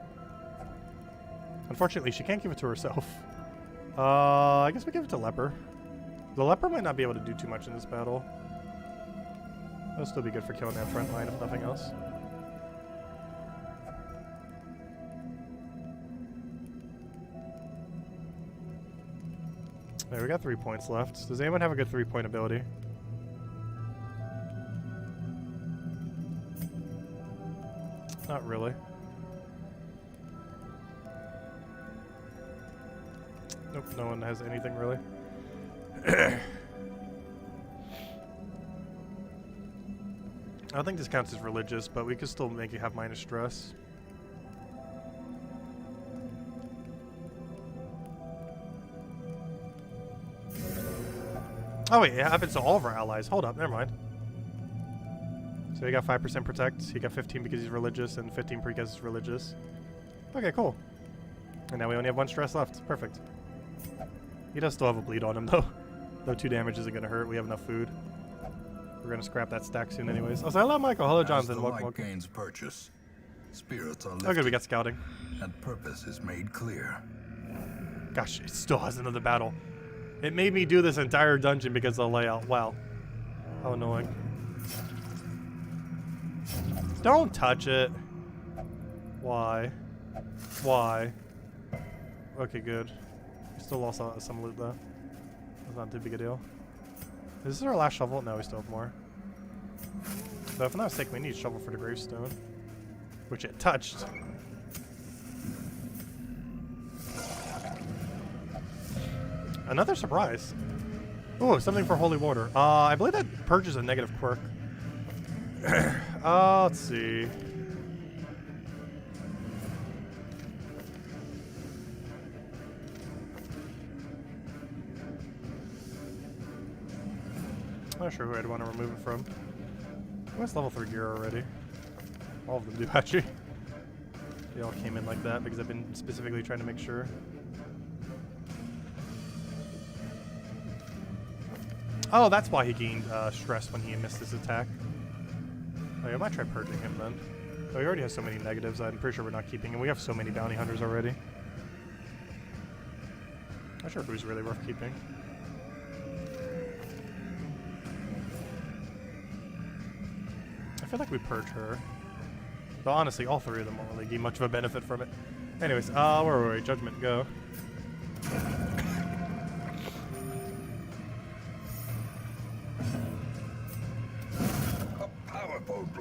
Unfortunately, she can't give it to herself. I guess we give it to Leper. The Leper might not be able to do too much in this battle. That'll still be good for killing that front line, if nothing else. There, we got 3 points left. Does anyone have a good 3-point ability? Not really. Nope, no one has anything really. I don't think this counts as religious, but we could still make it have minus stress. Oh wait, it happens to all of our allies. Hold up, never mind. So he got 5% protect, he got 15 because he's religious, and 15 because he's religious. Okay, cool. And now we only have 1 stress left. Perfect. He does still have a bleed on him, though. Though 2 damage isn't going to hurt. We have enough food. We're going to scrap that stack soon anyways. Oh, so hello, Michael. Hello, Jonathan. Welcome. Gains purchase. Spirits are lifted, Okay, we got scouting. and purpose is made clear. Gosh, it still has another battle. It made me do this entire dungeon because of the layout. Wow. How annoying. Don't touch it. Why? Why? Okay, good. We still lost some loot, though. That's not too big a deal. Is this our last shovel? No, we still have more. But if I'm not mistaken, we need a shovel for the gravestone. Which it touched. Another surprise. Ooh, something for holy water. I believe that purges a negative quirk. Let's see. Not sure who I'd want to remove it from. What's level 3 gear already? All of them do, actually. They all came in like that because I've been specifically trying to make sure. Oh, that's why he gained stress when he missed his attack. Oh, yeah, I might try purging him then. Oh, he already has so many negatives, I'm pretty sure we're not keeping him. We have so many bounty hunters already. Not sure who's really worth keeping. I feel like we purge her. But honestly, all 3 of them won't really gain much of a benefit from it. Anyways, where were we? Judgment, go.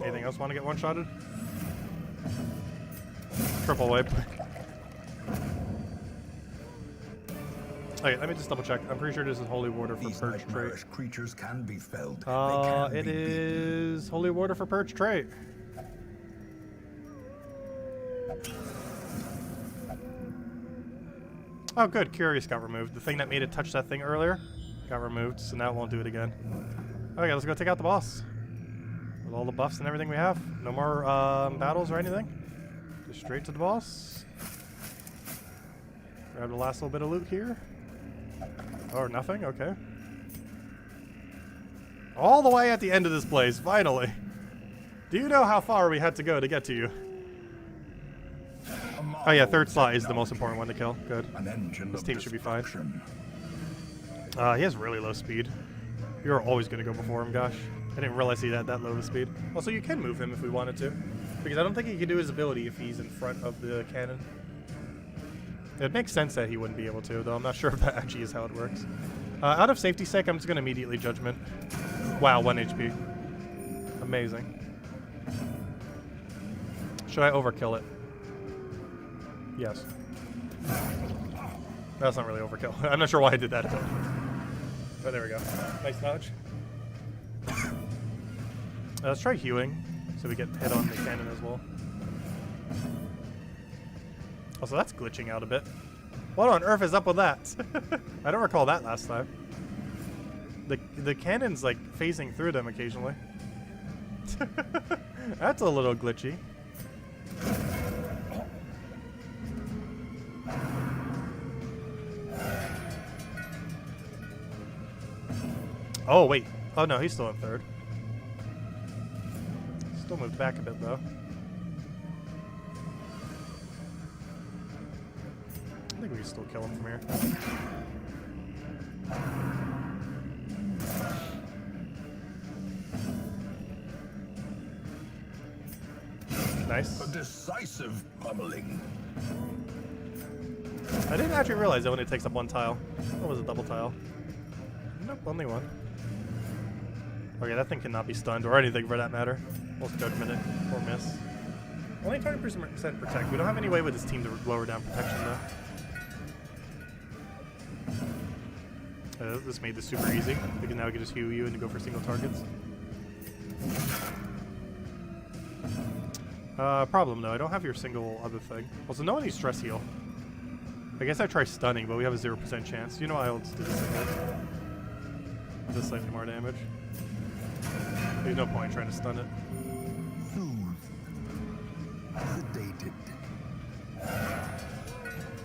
Anything else want to get one-shotted? Triple wipe. Okay, let me just double check. I'm pretty sure this is holy water for These perch trait. nightmarish creatures can be felled. They can It be beaten. is holy water for perch trait. Oh, good. Curious got removed. The thing that made it touch that thing earlier got removed, so now it won't do it again. Okay, let's go take out the boss. With all the buffs and everything we have. No more battles or anything. Just straight to the boss. Grab the last little bit of loot here. Or nothing? Okay. All the way at the end of this place, finally. Do you know how far we had to go to get to you? Oh yeah, third slot is the most important one to kill. Good. An engine This of team should be fine. destruction. He has really low speed. You're always going to go before him, gosh. I didn't realize he had that low of a speed. Also, you can move him if we wanted to. Because I don't think he can do his ability if he's in front of the cannon. It makes sense that he wouldn't be able to, though I'm not sure if that actually is how it works. Out of safety's sake, I'm just going to immediately Judgment. Wow, 1 HP. Amazing. Should I overkill it? Yes. That's not really overkill. I'm not sure why I did that. But there we go. Nice dodge. Let's try hewing, so we get hit on the cannon as well. Also, that's glitching out a bit. What on earth is up with that? I don't recall that last time. The cannon's like phasing through them occasionally. That's a little glitchy. Oh, wait. Oh, no, he's still in third. Still moved back a bit, though. I think we can still kill him from here. Nice. A decisive pummeling. I didn't actually realize it only takes up 1 tile. What was a double tile? Nope, only 1. Okay, that thing cannot be stunned or anything for that matter. Let's Judgment it or miss. Only 20% protect. We don't have any way with this team to lower down protection though. This made this super easy because now we can just heal you and go for single targets. Problem though, I don't have your single other thing. Also, no one needs stress heal. I guess I try stunning, but we have a 0% chance. You know I'll just do this again. Does slightly more damage. There's no point trying to stun it. Sedated.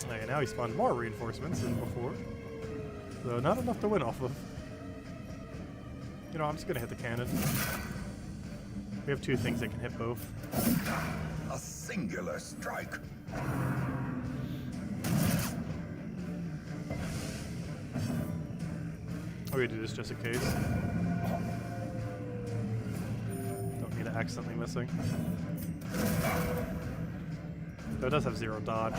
Okay, now he spawned more reinforcements than before. So not enough to win off of. You know, I'm just gonna hit the cannon. We have 2 things that can hit both. A singular strike. I'm gonna do this just in case. Don't mean to accidentally missing. Though it does have 0 dodge.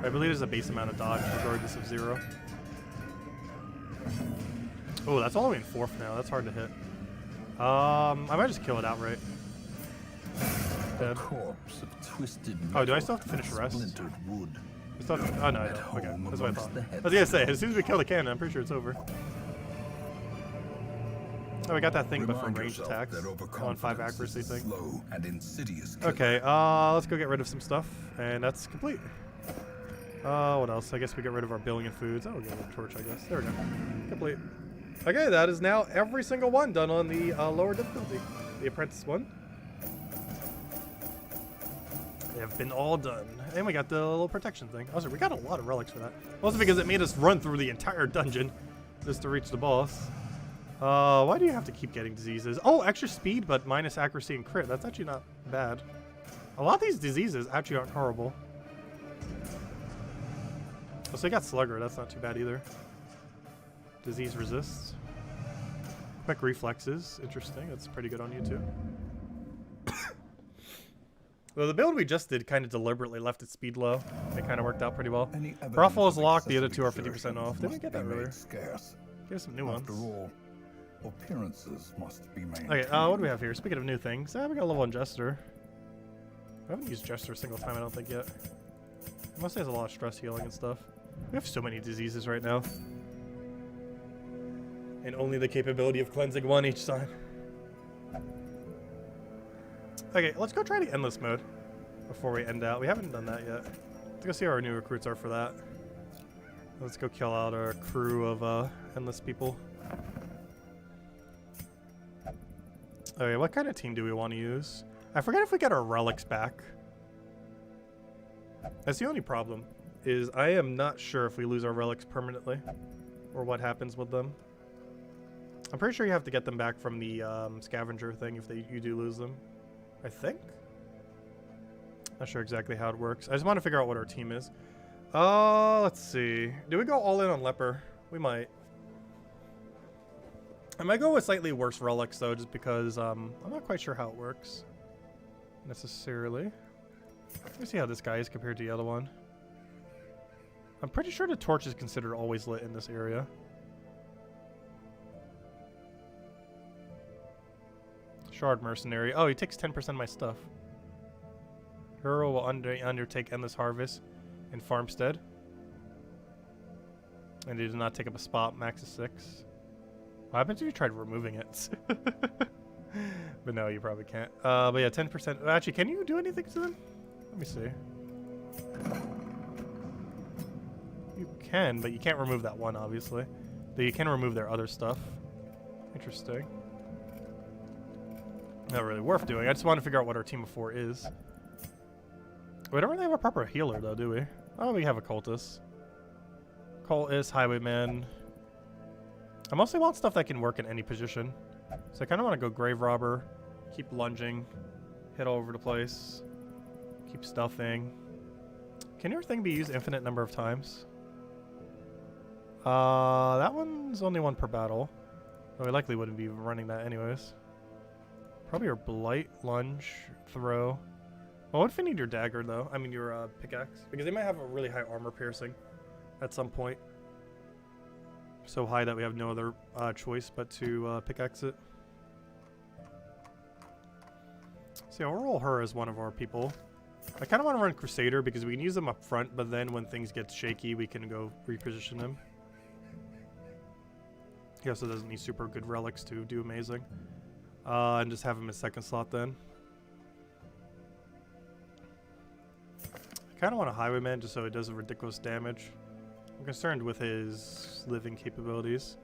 I believe there's a base amount of dodge regardless of 0. Oh, that's all the way in 4th now. That's hard to hit. I might just kill it outright. Dead. Corpse of twisted Oh, do I still have to finish a rest? splintered wood. I still have to, oh no, I don't. Okay, home that's what I amongst thought. the I was gonna say, as soon as we kill the cannon, I'm pretty sure it's over. Oh, we got that thing, but from Remind ranged yourself attacks that on 5 overconfidence accuracy is a thing. slow and insidious killer. Okay, let's go get rid of some stuff, and that's complete. What else? I guess we get rid of our billion foods. Oh, we'll get a torch, I guess. There we go. Complete. Okay, that is now every single one done on the lower difficulty. The Apprentice one. They have been all done. And we got the little protection thing. Also, we got a lot of relics for that. Also because it made us run through the entire dungeon just to reach the boss. Why do you have to keep getting diseases? Oh, extra speed, but minus accuracy and crit. That's actually not bad. A lot of these diseases actually aren't horrible. Oh, so you got Slugger. That's not too bad either. Disease resists. Quick reflexes. Interesting. That's pretty good on you too. Well, the build we just did kind of deliberately left its speed low. It kind of worked out pretty well. Ruffle is locked. The other 2 are 50% off. Did we get that earlier? Scarce. Here's some new ones. After all, appearances must be maintained. Okay, what do we have here? Speaking of new things, we got a level 1 Jester. I haven't used Jester a single time, I don't think, yet. Mostly has a lot of stress healing and stuff. We have so many diseases right now. And only the capability of cleansing one each time. Okay, let's go try the endless mode before we end out. We haven't done that yet. Let's go see how our new recruits are for that. Let's go kill out our crew of endless people. Okay, what kind of team do we want to use? I forget if we get our relics back. That's the only problem, is I am not sure if we lose our relics permanently or what happens with them. I'm pretty sure you have to get them back from the scavenger thing if you do lose them. I think? Not sure exactly how it works. I just want to figure out what our team is. Let's see. Do we go all in on Leper? We might. I might go with slightly worse relics though, just because I'm not quite sure how it works necessarily. Let me see how this guy is compared to the other one. I'm pretty sure the torch is considered always lit in this area. Shard Mercenary. Oh, he takes 10% of my stuff. Hero will undertake endless harvest in Farmstead. And he does not take up a spot, max is 6. What happens if you tried removing it? But no, you probably can't. But yeah, 10%. Actually, can you do anything to them? Let me see. You can, but you can't remove that one, obviously. But you can remove their other stuff. Interesting. Not really worth doing. I just want to figure out what our team of 4 is. We don't really have a proper healer, though, do we? Oh, we have a cultist. Cultist, highwayman. I mostly want stuff that can work in any position. So I kind of want to go grave robber, keep lunging, hit all over the place, keep stuffing. Can your thing be used infinite number of times? That one's only one per battle. But we likely wouldn't be running that anyways. Probably your blight, lunge, throw. Well, what if you need your dagger though? I mean your pickaxe, because they might have a really high armor piercing at some point. So high that we have no other choice but to pickaxe it. So yeah, we'll roll her as one of our people. I kind of want to run Crusader because we can use them up front, but then when things get shaky, we can go reposition them. He also doesn't need super good relics to do amazing. And just have him in second slot then. I kind of want a highwayman just so it does ridiculous damage. I'm concerned with his living capabilities.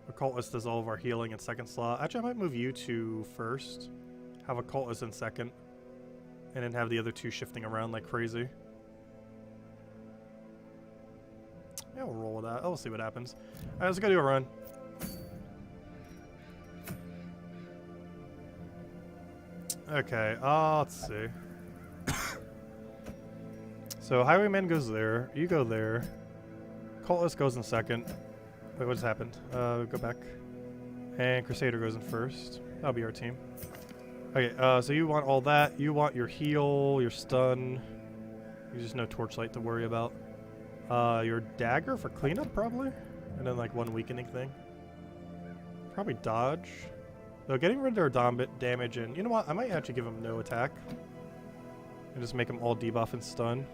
Occultist does all of our healing in second slot. Actually, I might move you to first. Have Occultist in second. And then have the other two shifting around like crazy. Yeah, we'll roll with that. Oh, we'll see what happens. Alright, let's go do a run. Okay, let's see. So Highwayman goes there. You go there. Cultist goes in second. Wait, what just happened? Go back. And Crusader goes in first. That'll be our team. Okay, so you want all that. You want your heal, your stun. You just no torchlight to worry about. Your dagger for cleanup, probably. And then like one weakening thing. Probably dodge. Though getting rid of their damage and... You know what? I might actually give them no attack. And just make them all debuff and stun.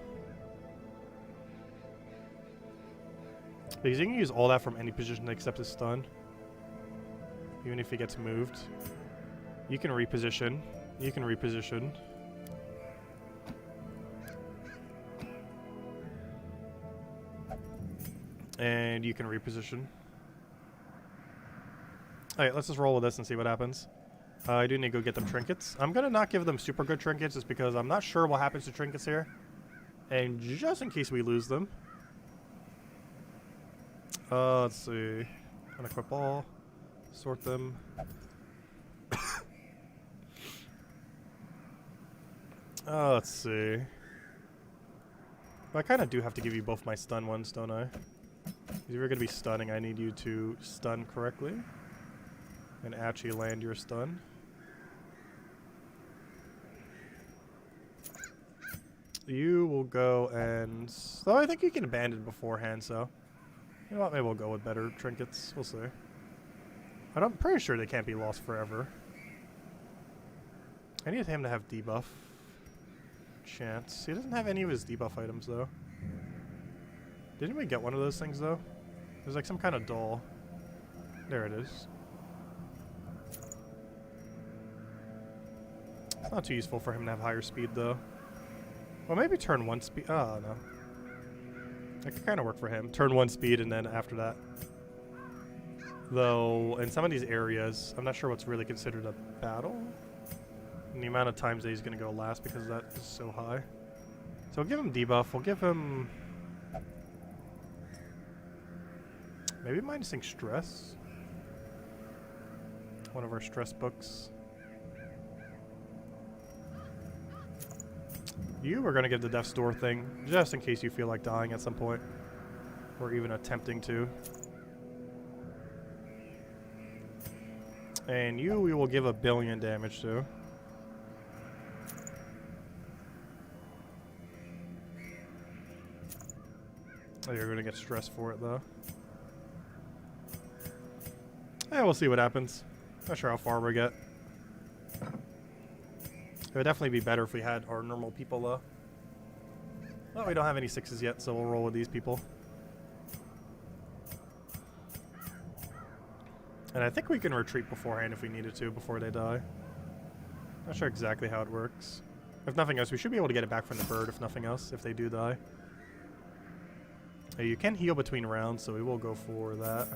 Because you can use all that from any position except his stun. Even if he gets moved. You can reposition. You can reposition. And you can reposition. Alright, let's just roll with this and see what happens. I do need to go get them trinkets. I'm going to not give them super good trinkets just because I'm not sure what happens to trinkets here. And just in case we lose them. Let's see. Unequip all. Sort them. Let's see. I kind of do have to give you both my stun ones, don't I? If you're going to be stunning, I need you to stun correctly. And actually land your stun. You will go and... Oh, I think you can abandon beforehand, so... You know what, maybe we'll go with better trinkets. We'll see. I'm pretty sure they can't be lost forever. I need him to have debuff. Chance. He doesn't have any of his debuff items, though. Didn't we get one of those things, though? There's like some kind of doll. There it is. It's not too useful for him to have higher speed, though. Well, maybe turn 1 speed. Oh, no. That could kind of work for him. Turn 1 speed, and then after that. Though, in some of these areas, I'm not sure what's really considered a battle. And the amount of times that he's going to go last because that is so high. So we'll give him debuff. We'll give him... maybe minusing stress. One of our stress books. You are going to give the Death's Door thing, just in case you feel like dying at some point. Or even attempting to. And you, we will give 1 billion damage to. Oh, you're going to get stressed for it, though. Yeah, we'll see what happens. Not sure how far we get. It would definitely be better if we had our normal people, though. Well, we don't have any 6s yet, so we'll roll with these people. And I think we can retreat beforehand if we needed to, before they die. Not sure exactly how it works. If nothing else, we should be able to get it back from the bird, if nothing else, if they do die. You can heal between rounds, so we will go for that.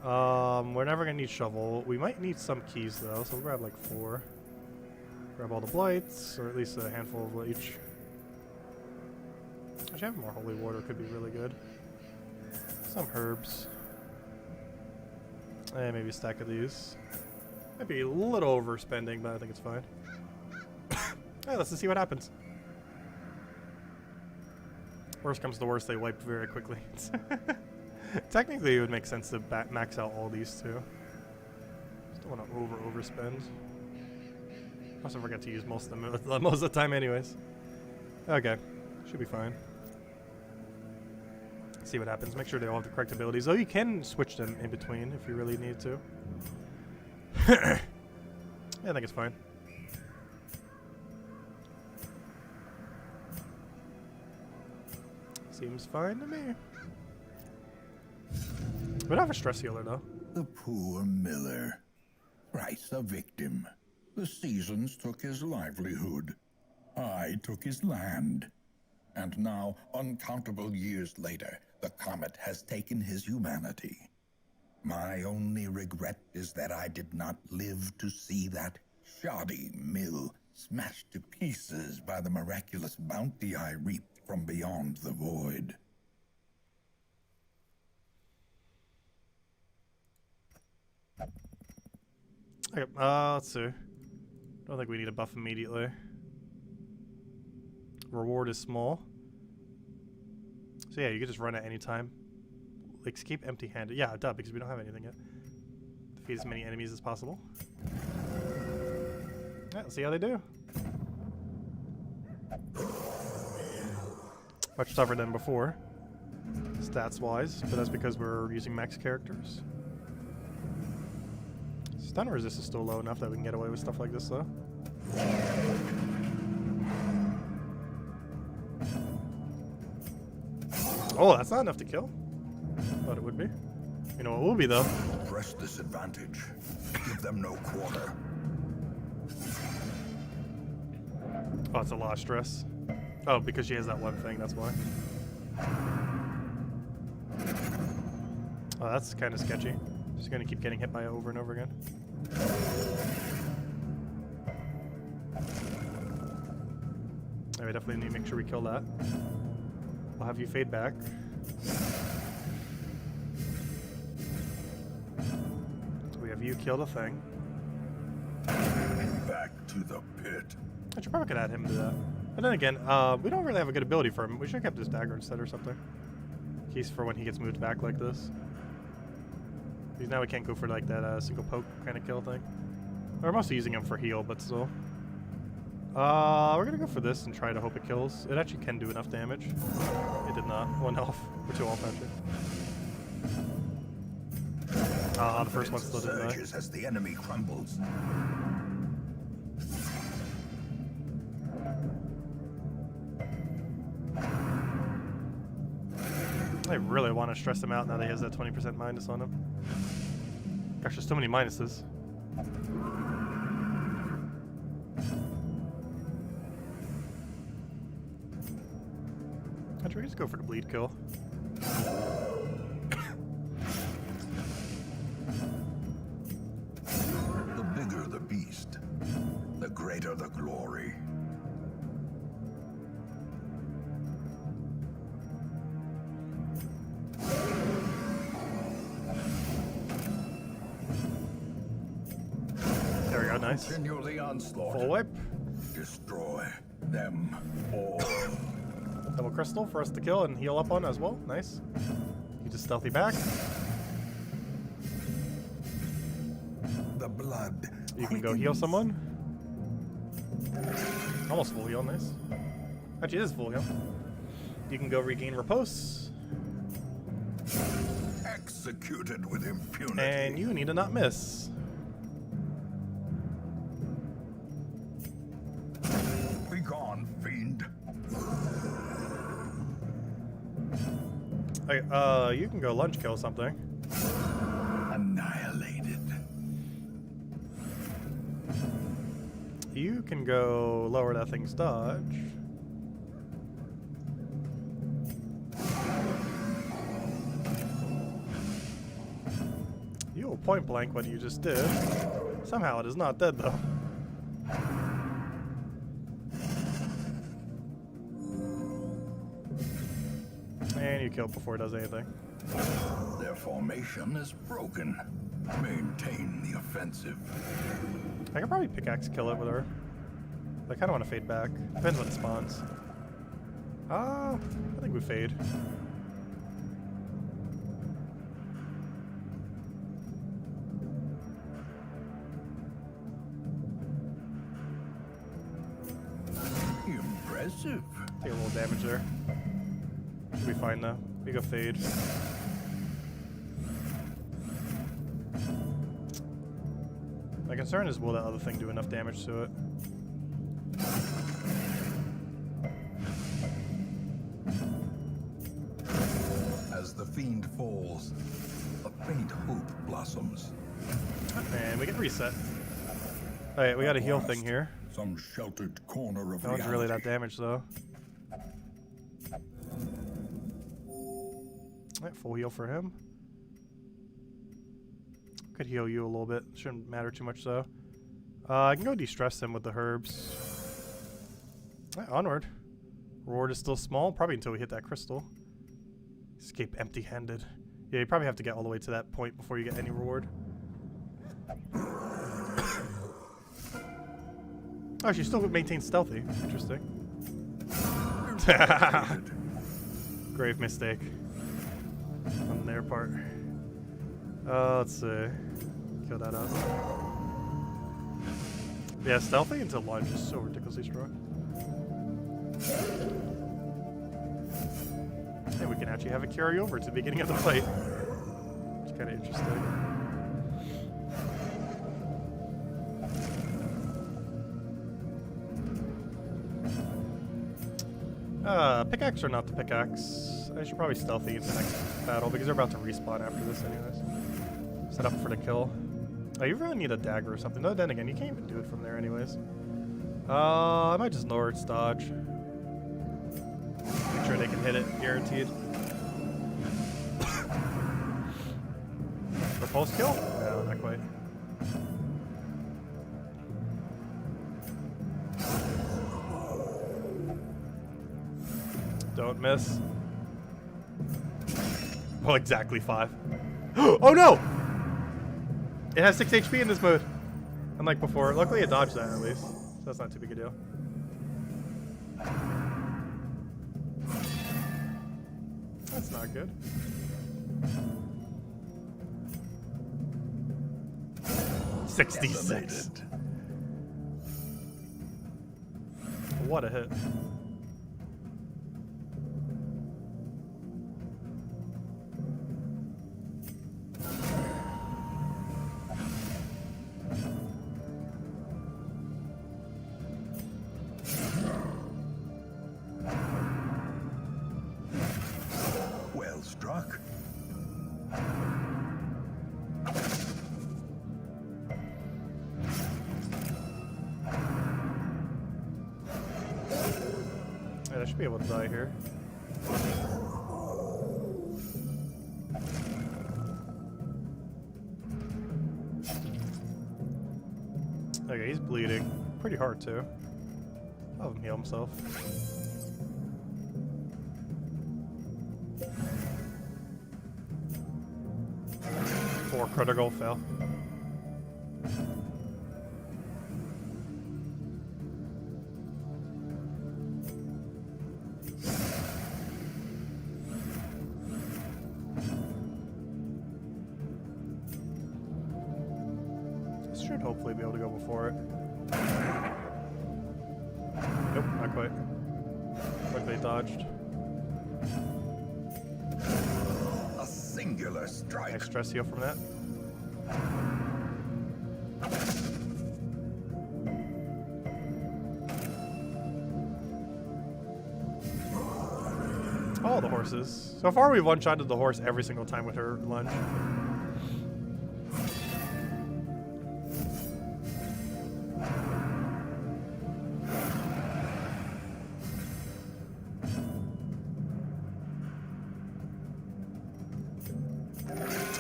We're never going to need shovel. We might need some keys, though, so we'll grab like 4. Grab all the blights, or at least a handful of each. Actually, having more holy water could be really good. Some herbs. And maybe a stack of these. Might be a little overspending, but I think it's fine. Hey, let's just see what happens. Worst comes to worst, they wipe very quickly. Technically, it would make sense to max out all these too. Just don't want to overspend. Must forget to use most of the time anyways. Okay, should be fine. See what happens. Make sure they all have the correct abilities. Though you can switch them in between if you really need to. Yeah, I think it's fine. Seems fine to me. We don't have a stress healer though. The poor miller. Thrice a victim. The seasons took his livelihood. I took his land. And now, uncountable years later, the comet has taken his humanity. My only regret is that I did not live to see that shoddy mill smashed to pieces by the miraculous bounty I reaped from beyond the void. Okay, let's see. Don't think we need a buff immediately. Reward is small. So yeah, you can just run at any time. Like, escape empty-handed. Yeah, duh, because we don't have anything yet. Defeat as many enemies as possible. Yeah, let's see how they do. Much tougher than before, stats-wise, but that's because we're using max characters. Stun resist is still low enough that we can get away with stuff like this, though. Oh, that's not enough to kill. Thought it would be. You know what will be, though? Press this advantage. Give them no quarter. Oh, it's a lot of stress. Oh, because she has that one thing, that's why. Oh, that's kind of sketchy. Just gonna keep getting hit by it over and over again. We definitely need to make sure we kill that. I'll have you fade back. We have you kill the thing. Back to the pit. I should probably could add him to that. But then again, we don't really have a good ability for him. We should have kept his dagger instead or something. In case for when he gets moved back like this. Because now we can't go for like that single poke kind of kill thing. We're mostly using him for heal, but still. We're gonna go for this and try to hope it kills. It actually can do enough damage. It did not. 1 health. Or 2 health actually. The first one still didn't die. Surges as the enemy crumbles. I really want to stress him out now that he has that 20% minus on him. Gosh, there's so many minuses. I'd just go for the bleed kill. The bigger the beast, the greater the glory. There we go, nice. Continue the onslaught. Full wipe. Destroy them all. Double crystal for us to kill and heal up on as well. Nice. You just stealthy back. The blood. You can go heal someone. Almost full heal, nice. Actually, it is full heal. You can go regain repose. Executed with impunity. And you need to not miss. Be gone, fiend. Okay, you can go lunge kill something. Annihilated. You can go lower that thing's dodge. You will point blank what you just did. Somehow it is not dead though. And you kill before it does anything. Their formation is broken. Maintain the offensive. I could probably pickaxe kill it with her. I kind of want to fade back. Depends when it spawns. I think we fade. Impressive. Take a little damage there. Should be fine though. We go fade. My concern is will that other thing do enough damage to it? As the fiend falls, a faint hope blossoms. And we get reset. Alright, we got a heal thing here. Some sheltered corner of That one's really that damage though. Alright, full heal for him. Could heal you a little bit. Shouldn't matter too much though. I can go de-stress him with the herbs. Alright, onward. Reward is still small, probably until we hit that crystal. Escape empty-handed. Yeah, you probably have to get all the way to that point before you get any reward. Oh, she still maintains stealthy. Interesting. Grave mistake on their part. Let's see. Kill that up. Yeah, stealthy into lunge is so ridiculously strong. And we can actually have it carry over to the beginning of the fight. Which is kind of interesting. Pickaxe or not the pickaxe? I should probably stealthy into the next battle because they're about to respawn after this anyways. Set up for the kill. Oh, you really need a dagger or something. No, then again, you can't even do it from there anyways. I might just lower its dodge. Make sure they can hit it, guaranteed. Repulse kill? No, not quite. Don't miss. Well, exactly 5. Oh no! It has 6 HP in this mode. Unlike before. Luckily it dodged that at least. So that's not too big a deal. That's not good. $66. What a hit. Yeah, I should be able to die here. Okay, he's bleeding. Pretty hard, too. I'll have him heal himself. Four critical fail. Should hopefully be able to go before it. Nope, not quite. Like they dodged. A singular strike. Nice stress heal from that. All the horses. So far we've one-shotted the horse every single time with her lunge.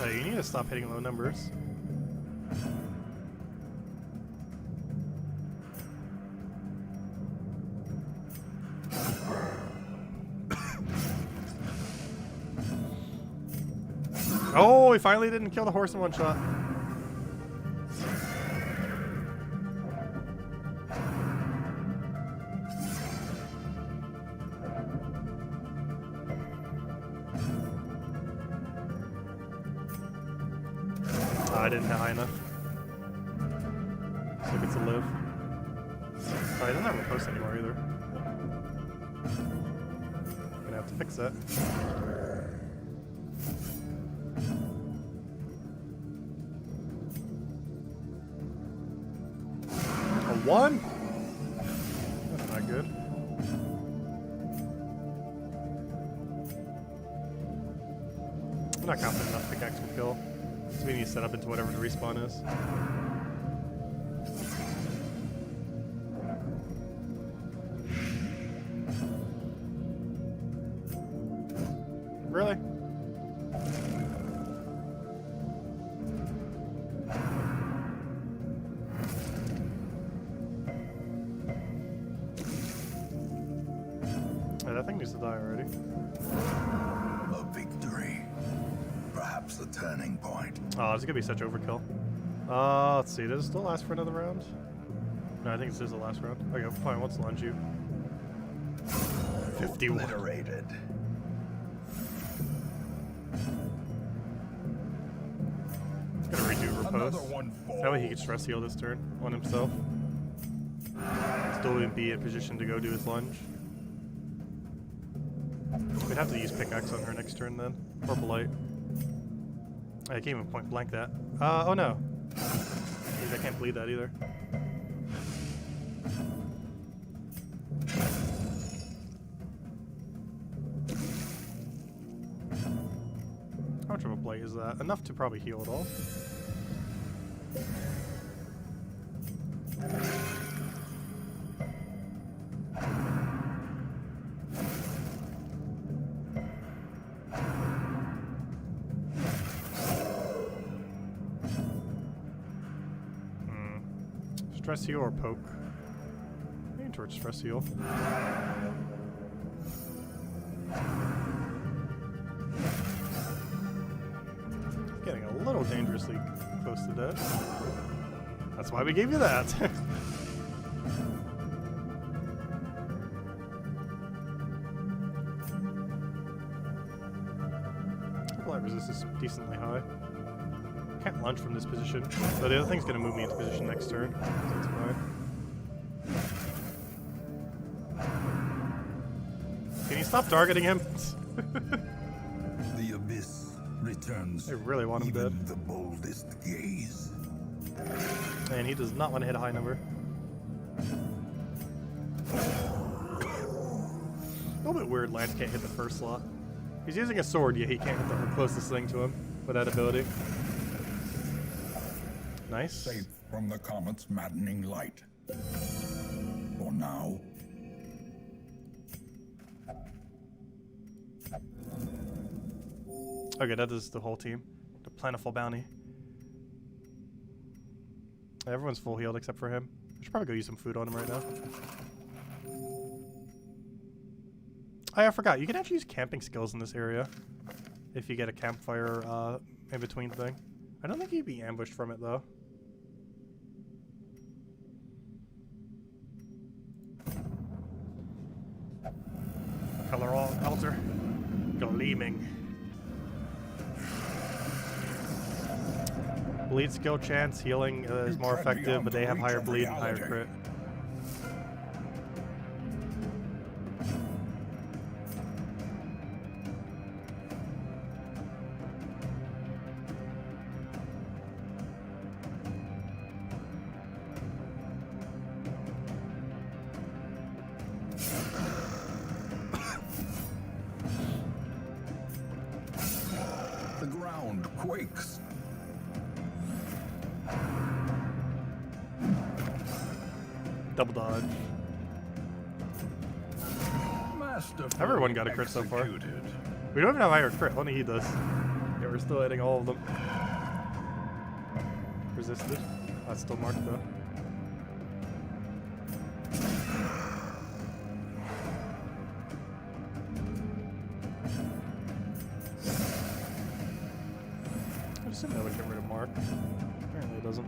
You need to stop hitting low numbers. Oh, he finally didn't kill the horse in one shot. I didn't hit high enough. So it gets to live. Oh, he doesn't have a post anymore either. Gonna have to fix that. A 1? That's not good. I'm not confident enough pickaxe will kill. So we need to set up into whatever the respawn is. Really? Yeah, that thing needs to die already. A victory. Perhaps a turning point. Oh, this is gonna be such overkill. Let's see. Does it still last for another round? No, I think this is the last round. Okay, fine. Let's lunge you. 51. Obliterated. Gonna redo Another repose. one That way he can stress heal this turn on himself. Still wouldn't be in position to go do his lunge. We'd have to use pickaxe on her next turn then, or blight. I can't even point blank that. Oh no. I can't bleed that either. How much of a blight is that? Enough to probably heal it all. Stress heal or poke? Leaning towards stress heal. Getting a little dangerously close to death. That's why we gave you that. Light resist is decently high. Can't lunge from this position, but the other thing's gonna move me into position next turn, so it's fine. Can you stop targeting him? The abyss returns. I really want him even dead. the boldest gaze. And he does not want to hit a high number. A little bit weird Lance can't hit the first slot. He's using a sword, yet he can't hit the closest thing to him with that ability. Nice. Safe from the comet's maddening light. For now. Okay, that is the whole team. The plentiful bounty. Everyone's full healed except for him. I should probably go use some food on him right now. Oh yeah, I forgot. You can actually use camping skills in this area. If you get a campfire in between thing. I don't think you'd be ambushed from it though. Color all altar. Gleaming. Bleed skill chance, healing is more effective, but they have higher bleed and higher crit. The ground quakes. Double dodge. Masterfully Everyone got a crit so far. executed. We don't even have higher crit, only he does. Yeah, we're still hitting all of them. Resisted. That's still marked though. I assume that would get rid of Mark. Apparently it doesn't.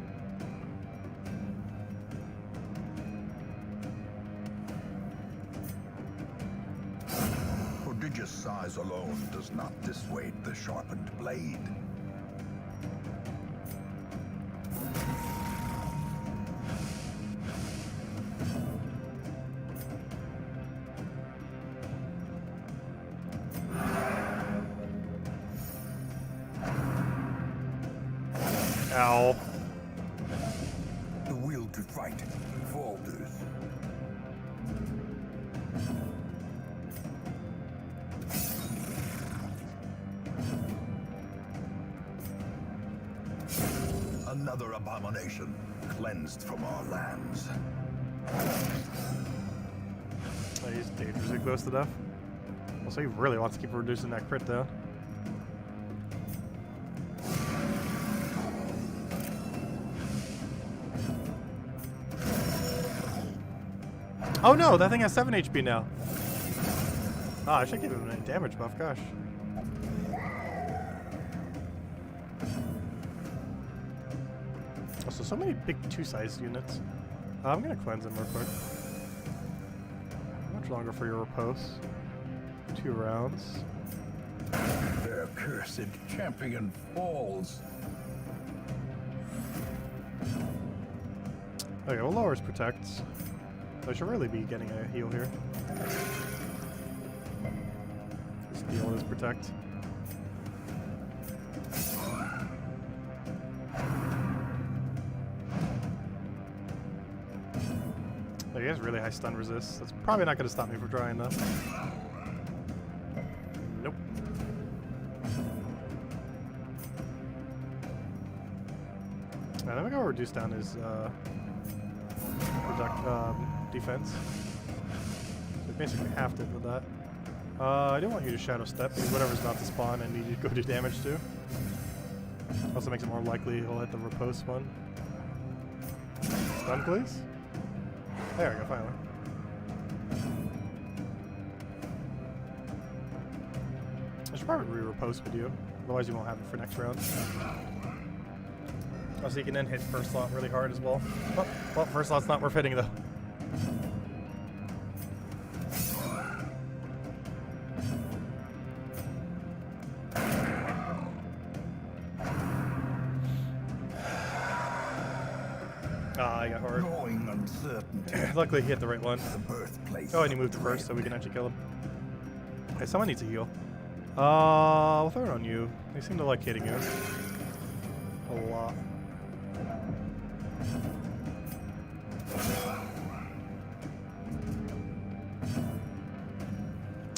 Prodigious size alone does not dissuade the sharpened blade. Ow. The will to fight falters. Another abomination cleansed from our lands. Oh, he's dangerously close to death. Also, he really wants to keep reducing that crit down. Oh no, that thing has 7 HP now. Ah, I should give him a damage buff, gosh. Also, so many big 2-sized units. I'm gonna cleanse him real quick. Much longer for your repose. 2 rounds. Their cursed champion falls. Okay, well, lowers protects. I should really be getting a heal here. This deal is protect. Oh, he has really high stun resist. That's probably not going to stop me from trying though. Nope. I think I'll reduce down his defense. So basically halved it with that. I do want you to shadow step because whatever's not to spawn I need you to go do damage to. Also makes it more likely he'll hit the repose one. Stun please. There we go, finally. I should probably re-repose with you, otherwise you won't have it for next round. Oh, so you can then hit first slot really hard as well. Well, first slot's not worth hitting though. Ah, I got hard. Gnawing uncertainty. Luckily he hit the right one. The birthplace Oh, and he of moved to first, so we dread. can actually kill him. Okay, someone needs a heal. We'll throw it on you. They seem to like hitting you. A lot.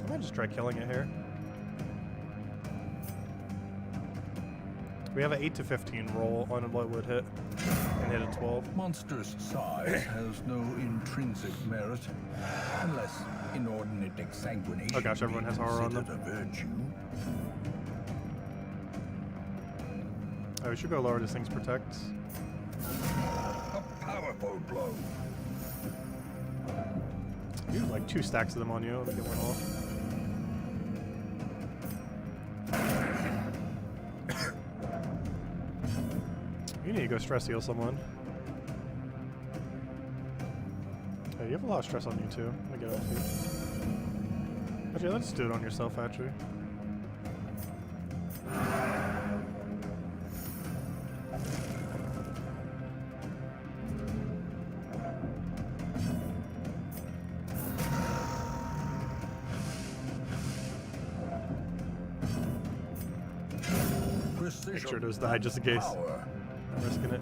I might just try killing it here. We have an 8 to 15 roll on what would hit. And and hit a 12. Monstrous size has no intrinsic merit, unless inordinate exsanguination Oh gosh, everyone has horror on them. a virtue. Oh, we should go lower this thing's protect. A powerful blow. You have like 2 stacks of them on you. Let me get one off. You need to go stress heal someone. Oh, you have a lot of stress on you too. Let me get off you. Actually, let's do it on yourself, actually. Make sure those die just in case. I'm risking it.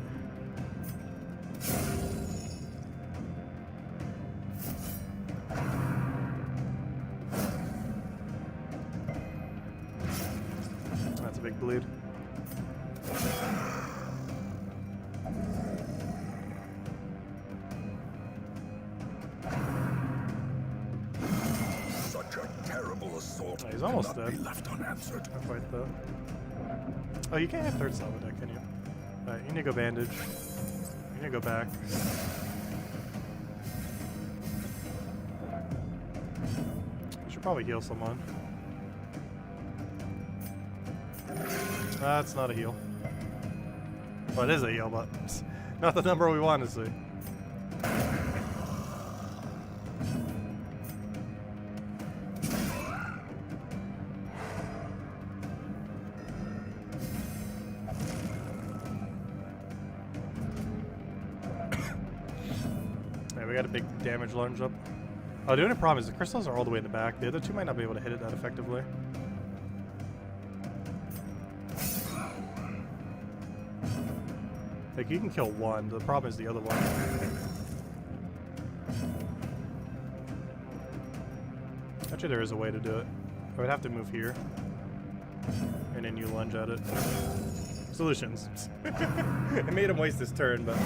That's a big bleed. Such a terrible assault. Oh, he's almost cannot dead. be left unanswered. Not quite though. Oh, you can't have third cell with that, can you? Alright, you need to go bandage. You need to go back. You should probably heal someone. That's not a heal. Well, it is a heal, but not the number we want to see. We got a big damage lunge up. Oh, the only problem is the crystals are all the way in the back. The other two might not be able to hit it that effectively. Like, you can kill one. The problem is the other one. Actually, there is a way to do it. I would have to move here. And then you lunge at it. Solutions. It made him waste his turn, but...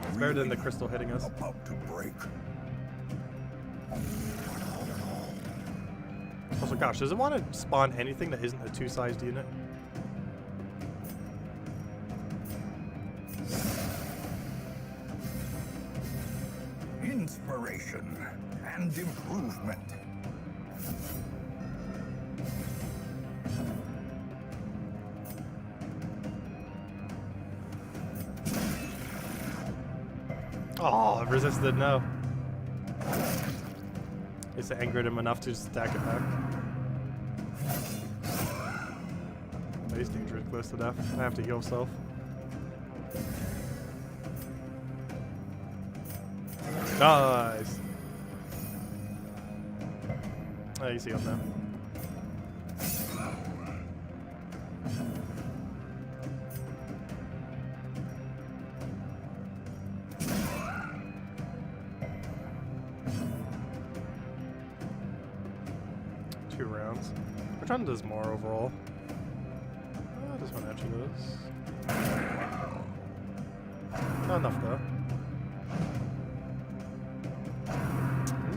It's better than the crystal hitting us. About to break. Also, gosh, does it want to spawn anything that isn't a 2-sized unit? Inspiration and improvement. Oh, it resisted, no. It's angered him enough to stack it back. Oh, he's dangerous, close to death. I have to heal self. Nice. Oh, you see him now. Which one does more overall? Oh, this one actually does. Not enough though.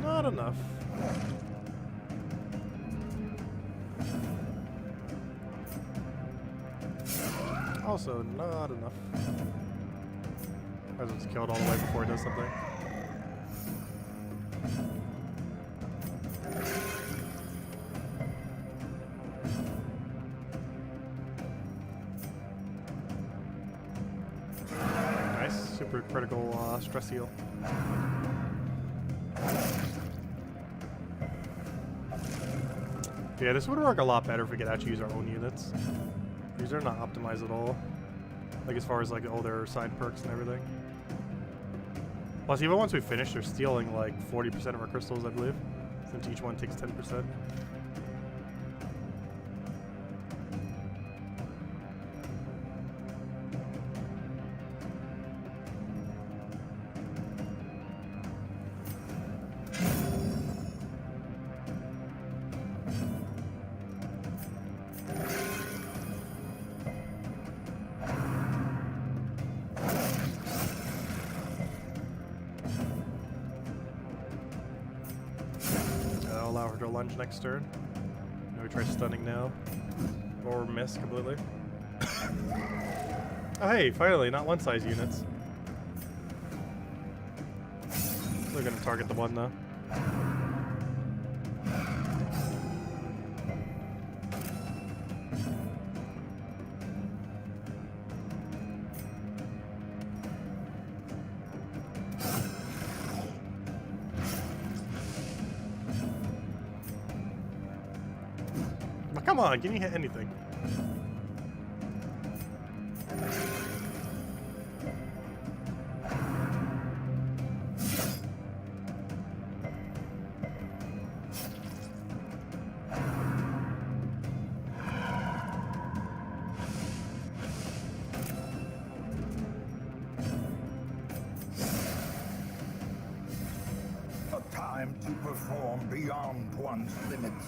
Not enough. Also not enough. I was killed all the way before it does something. Super critical stress heal. Yeah, this would work a lot better if we could actually use our own units. These are not optimized at all. Like as far as like all their side perks and everything. Plus, even once we finish, they're stealing like 40% of our crystals, I believe, since each one takes 10%. lunge next turn. Maybe we try stunning now. Or miss completely. Oh hey, finally, not one size units. They're gonna target the one though. Oh, come on, can you hit anything? A time to perform beyond one's limits.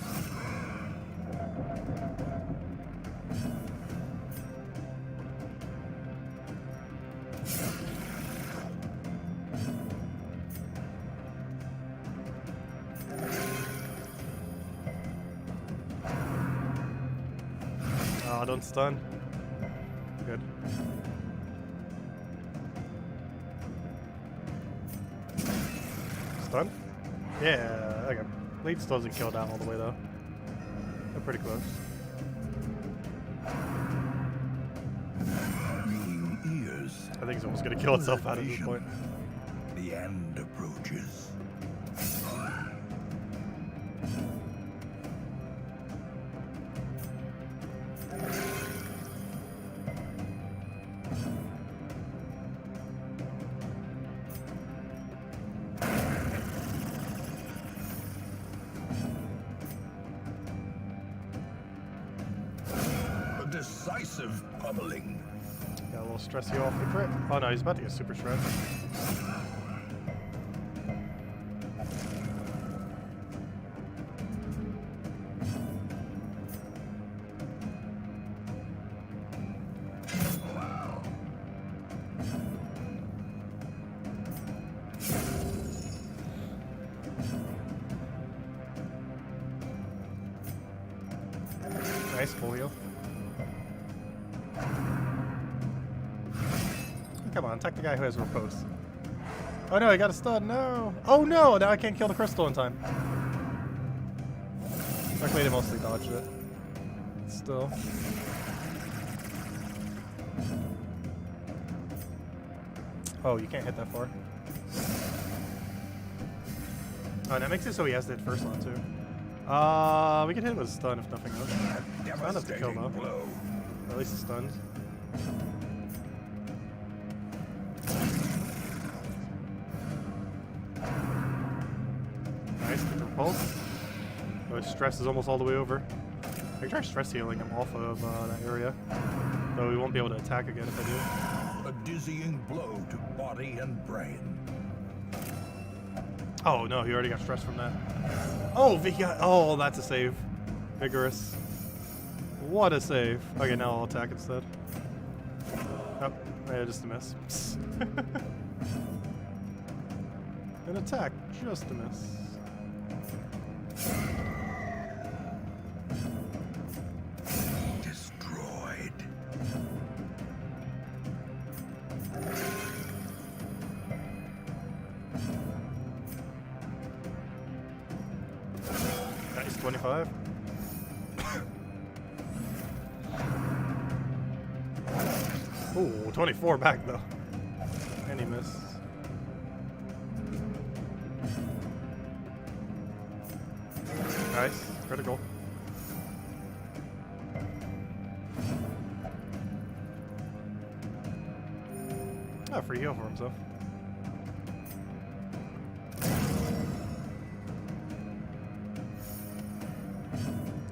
Oh, don't stun. Good. Stun? Yeah, okay. Lead still doesn't kill down all the way though. They're pretty close. Being ears. I think he's almost gonna kill itself out at this point. The end approaches. A decisive pummeling. Got a little stressy off the crit. Oh no, he's about to get super stressed. Nice full heal. Come on, attack the guy who has riposte. Oh no, he got a stun. No. Oh no, now I can't kill the crystal in time. Luckily, they mostly dodged it. Still. Oh, you can't hit that far. Oh, and that makes it so he has to hit first on too. We can hit him with a stun if nothing else. It's not enough to kill though. Blow. Or at least it's stunned. Nice, the repulse. Oh, his stress is almost all the way over. I can try stress healing him off of that area. Though he won't be able to attack again if I do. A dizzying blow to body and brain. Oh no, he already got stressed from that. Oh, oh, that's a save. Vigorous. What a save. Okay, now I'll attack instead. Oh, yeah, just a miss. An attack, just a miss. Destroyed. Nice, 25. Ooh, 24 back though. And he missed. Nice, critical. Ah, free heal for himself.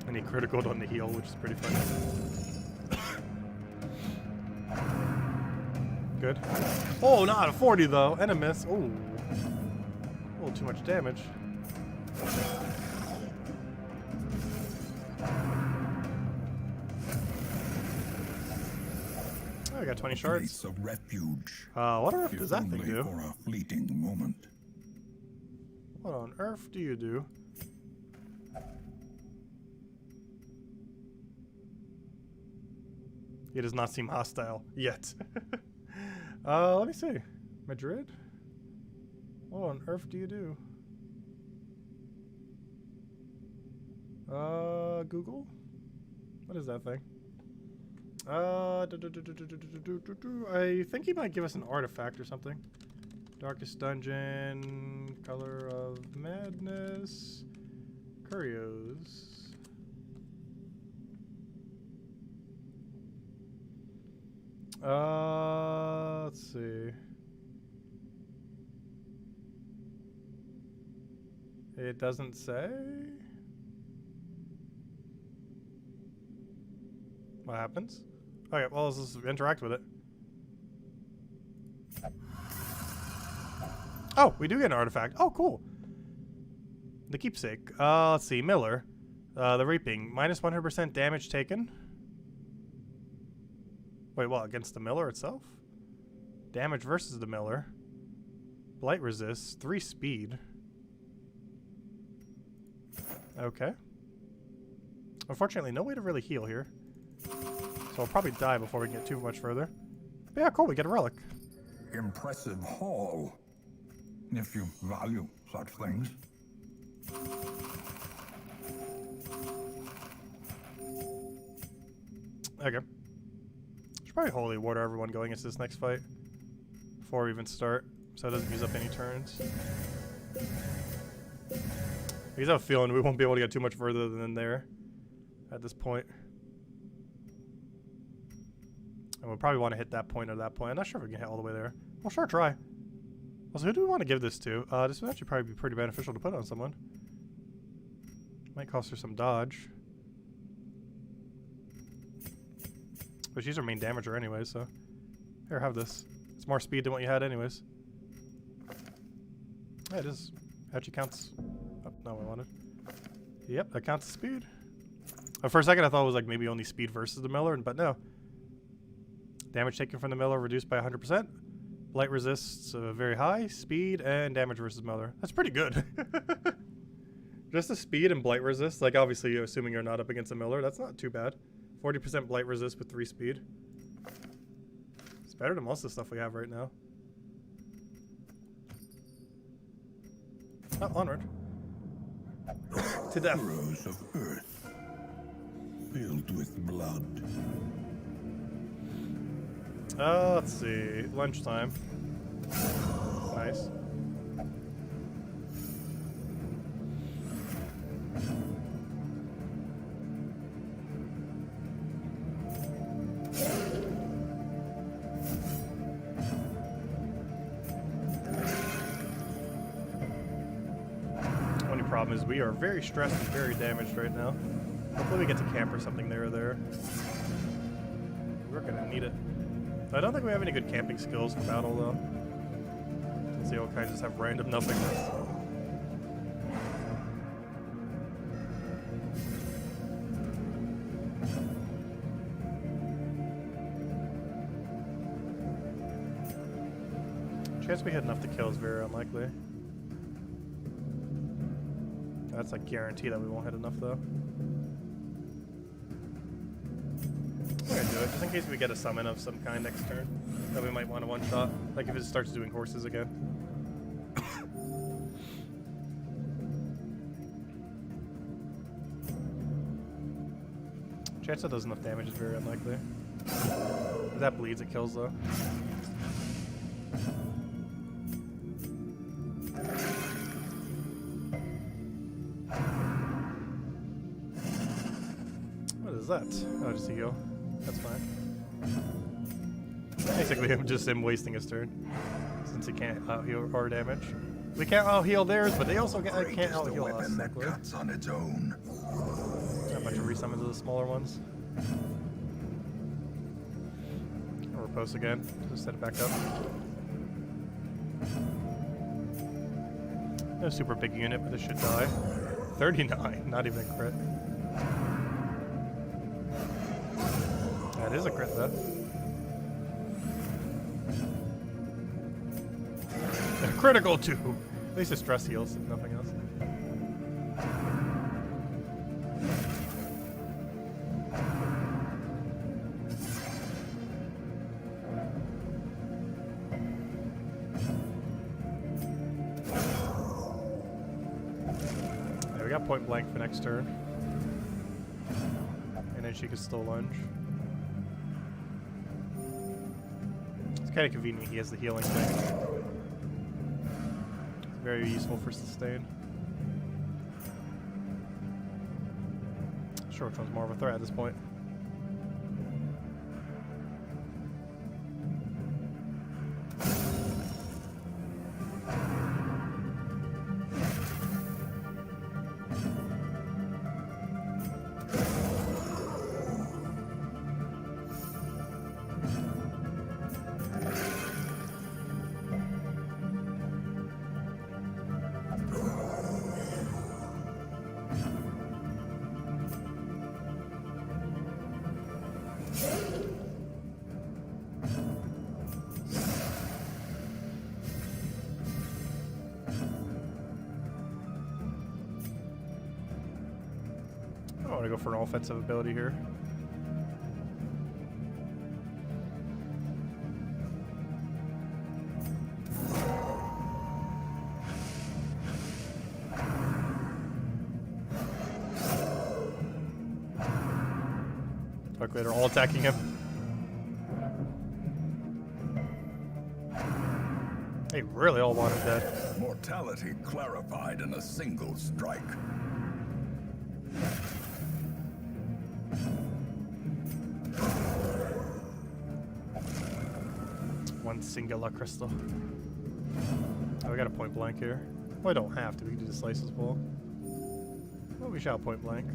And he criticaled on the heal, which is pretty funny. Good. Oh, not a 40 though, and a miss. Oh, a little too much damage. Oh, I got 20 shards. Place of refuge. What on earth If does that thing only do? for a fleeting moment. What on earth do you do? He does not seem hostile yet. Let me see. Madrid? What on earth do you do? Google? What is that thing? I think he might give us an artifact or something. Darkest Dungeon, Color of Madness, Curios. Let's see. It doesn't say. What happens? Okay, well, let's just interact with it. Oh, we do get an artifact. Oh, cool. The keepsake. Let's see. Miller. The Reaping. Minus 100% damage taken. Wait, what? Against the Miller itself? Damage versus the Miller. Blight resists. 3 speed. Okay. Unfortunately, no way to really heal here. So I'll probably die before we get too much further. But yeah, cool. We get a relic. Impressive haul, if you value such things. Okay. Should probably holy water everyone going into this next fight before we even start, so it doesn't use up any turns. Because I have a feeling we won't be able to get too much further than there at this point. And we'll probably want to hit that point or that point. I'm not sure if we can hit all the way there. We'll sure try. Also, who do we want to give this to? This would actually probably be pretty beneficial to put on someone. Might cost her some dodge. But she's our main damager anyway, so... Here, have this. It's more speed than what you had anyways. Yeah, it is. Actually counts... Oh, not what I wanted. Yep, that counts as speed. For a second I thought it was like maybe only speed versus the Miller, but no. Damage taken from the Miller reduced by 100%. Blight resists very high. Speed and damage versus Miller. That's pretty good. Just the speed and blight resist. Like obviously assuming you're not up against a Miller. That's not too bad. 40% blight resist with 3 speed. It's better than most of the stuff we have right now. Oh, onward. To death. Furrows of earth, filled with blood. Let's see. Lunchtime. Nice. Only problem is we are very stressed and very damaged right now. Hopefully we get to camp or something there or there. We're gonna need it. I don't think we have any good camping skills for battle though. Since the old kinds just have random nothingness. Chance we hit enough to kill is very unlikely. That's a guarantee that we won't hit enough though. I'm gonna do it, just in case we get a summon of some kind next turn that we might want to one-shot. Like if it starts doing horses again. Chance that does enough damage is very unlikely. If that bleeds, it kills though. What is that? Oh, just a heal. That's fine. Basically, him wasting his turn, since he can't out-heal our damage. We can't out-heal theirs, but they also can't out-heal us. That cuts on its own. A bunch of resummons of the smaller ones. Or repose again. Just set it back up. No super big unit, but this should die. 39, not even a crit. That is a crit though. Critical too. At least it stress heals, if nothing else. point blank for next turn. And then she can still lunge. It's kind of convenient he has the healing thing. Very useful for sustain. Sure, which one's more of a threat at this point. I want to go for an offensive ability here. Luckily, they're all attacking him. They really all want him dead. Mortality clarified in a single strike. One singular crystal. Oh, we got a point blank here. Well, we don't have to. We can do the slices ball. Well, we shall point blank.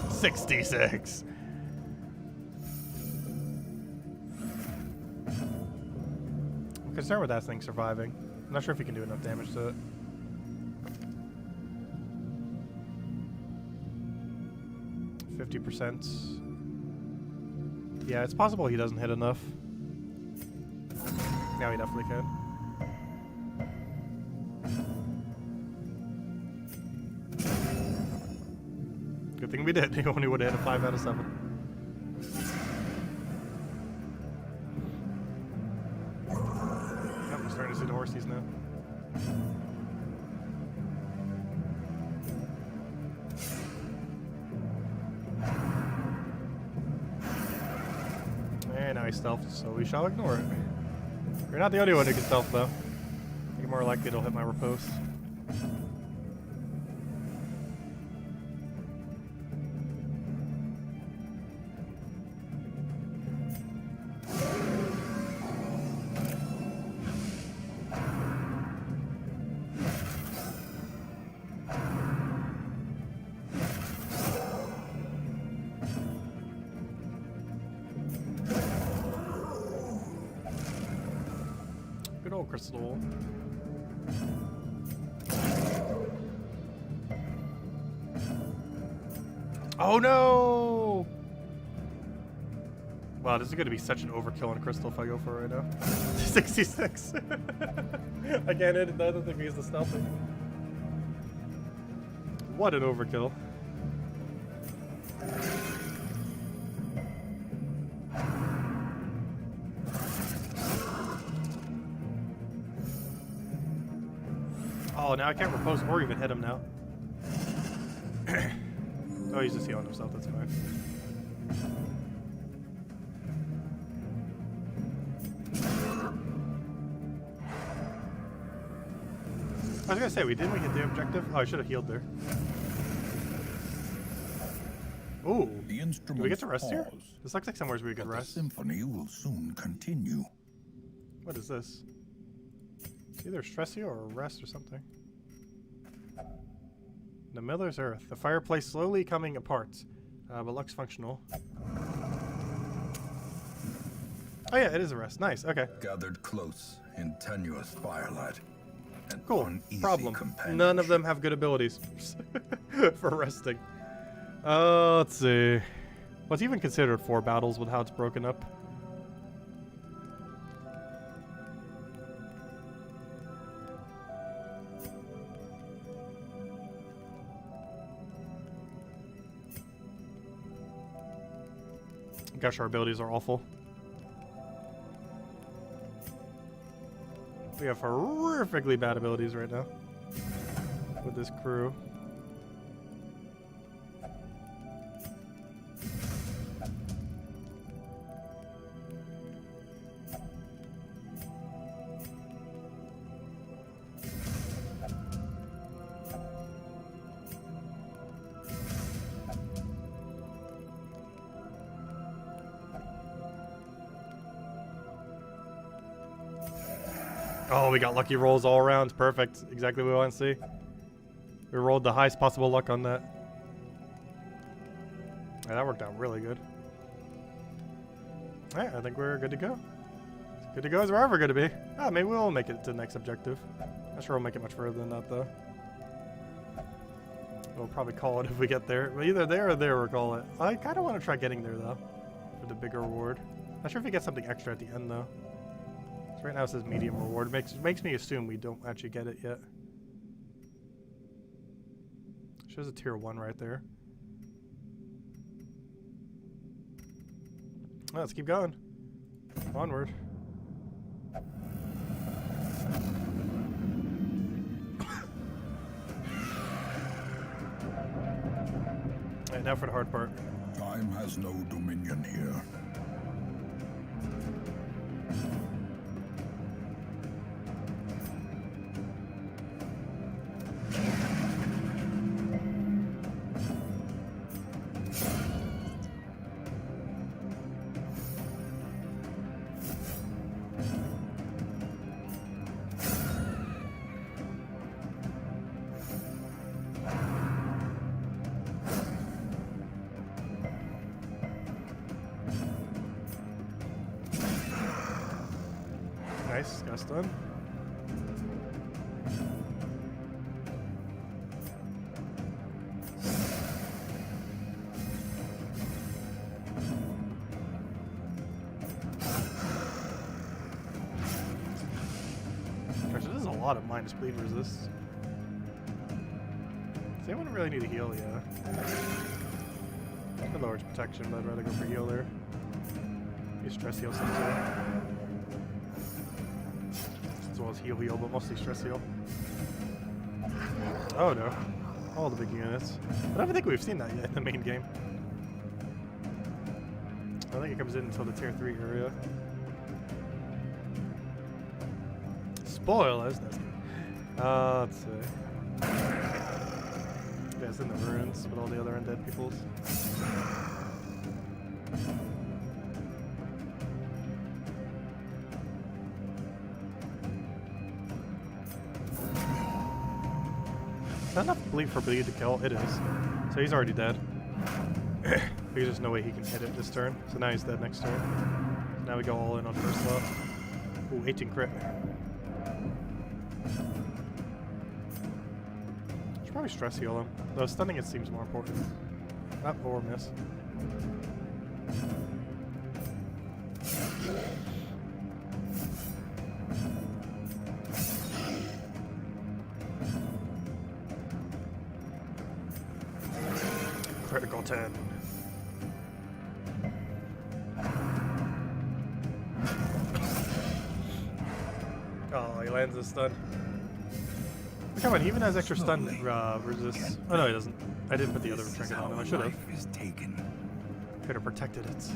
$66. I'm concerned with that thing surviving. I'm not sure if he can do enough damage to it. %. Yeah, it's possible he doesn't hit enough. Now he definitely can. Good thing we did. He only would have hit a 5 out of 7. Yep, I'm starting to see the horsies now. And now he stealthed, so we shall ignore it. You're not the only one who can stealth, though. You're more likely it'll hit my riposte. Good old crystal. Oh no! Wow, this is going to be such an overkill on crystal if I go for it right now. 66. I can't hit it. The other thing is the stealthing. What an overkill. Oh, now I can't repose or even hit him now. Oh, he's just healing himself, that's fine. I was gonna say, didn't we hit the objective? Oh, I should have healed there. Ooh, do we get to rest here? This looks like somewhere where we could rest. The symphony will soon continue. What is this? Either stress you or rest or something. The Miller's Earth. The fireplace slowly coming apart, but looks functional. Oh yeah, it is a rest. Nice. Okay. Gathered close in tenuous firelight. Cool. Problem. None of them have good abilities for resting. Let's see. What's even considered 4 battles with how it's broken up? Gosh, our abilities are awful. We have horrifically bad abilities right now with this crew. Oh, we got lucky rolls all around. Perfect. Exactly what we want to see. We rolled the highest possible luck on that. Yeah, that worked out really good. Alright, I think we're good to go. As good to go as we're ever going to be. Ah, maybe we'll make it to the next objective. Not sure we'll make it much further than that, though. We'll probably call it if we get there. But either there or there, we'll call it. I kind of want to try getting there, though, for the bigger reward. Not sure if we get something extra at the end, though. Right now it says medium reward. Makes me assume we don't actually get it yet. Shows a tier 1 right there. Well, let's keep going. Onward. Alright, now for the hard part. Time has no dominion here. Nice, got us done. Gosh, this is a lot of minus bleed resist. Does anyone really need a heal? Yeah. It lowers protection, but I'd rather go for heal there. Maybe stress heal something. As well as heal, but mostly stress heal. Oh no. All the big units. I don't think we've seen that yet in the main game. I don't think it comes in until the tier 3 area. Spoilers. Let's see. Yeah, it's in the ruins with all the other undead peoples. Is that enough bleed for bleed to kill? It is. So he's already dead. There's just no way he can hit it this turn. So now he's dead next turn. So now we go all in on first slot. Ooh, 18 crit. Should probably stress heal him. Though stunning it seems more important. Not or miss. Critical 10. Oh, he lands a stun. Come on, he even has extra stun resist. Oh no, he doesn't. I didn't put the other trinket on him. I should have. Could have protected it.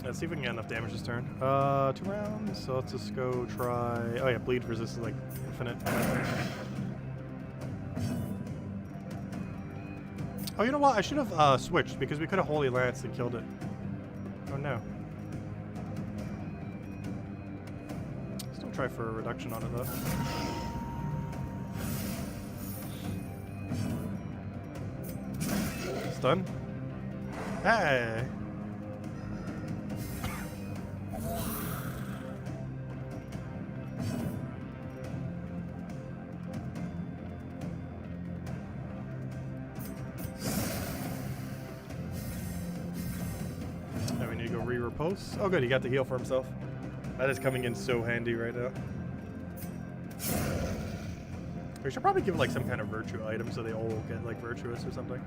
Let's see if we can get enough damage this turn. 2 rounds, so let's just go try. Oh yeah, bleed resist is like infinite. Oh, you know what? I should have switched because we could have Holy Lance and killed it. Oh no. Still try for a reduction on it though. Stun. Hey. Now we need to go re-repose. Oh good, he got the heal for himself. That is coming in so handy right now. We should probably give like some kind of virtue item so they all get like virtuous or something.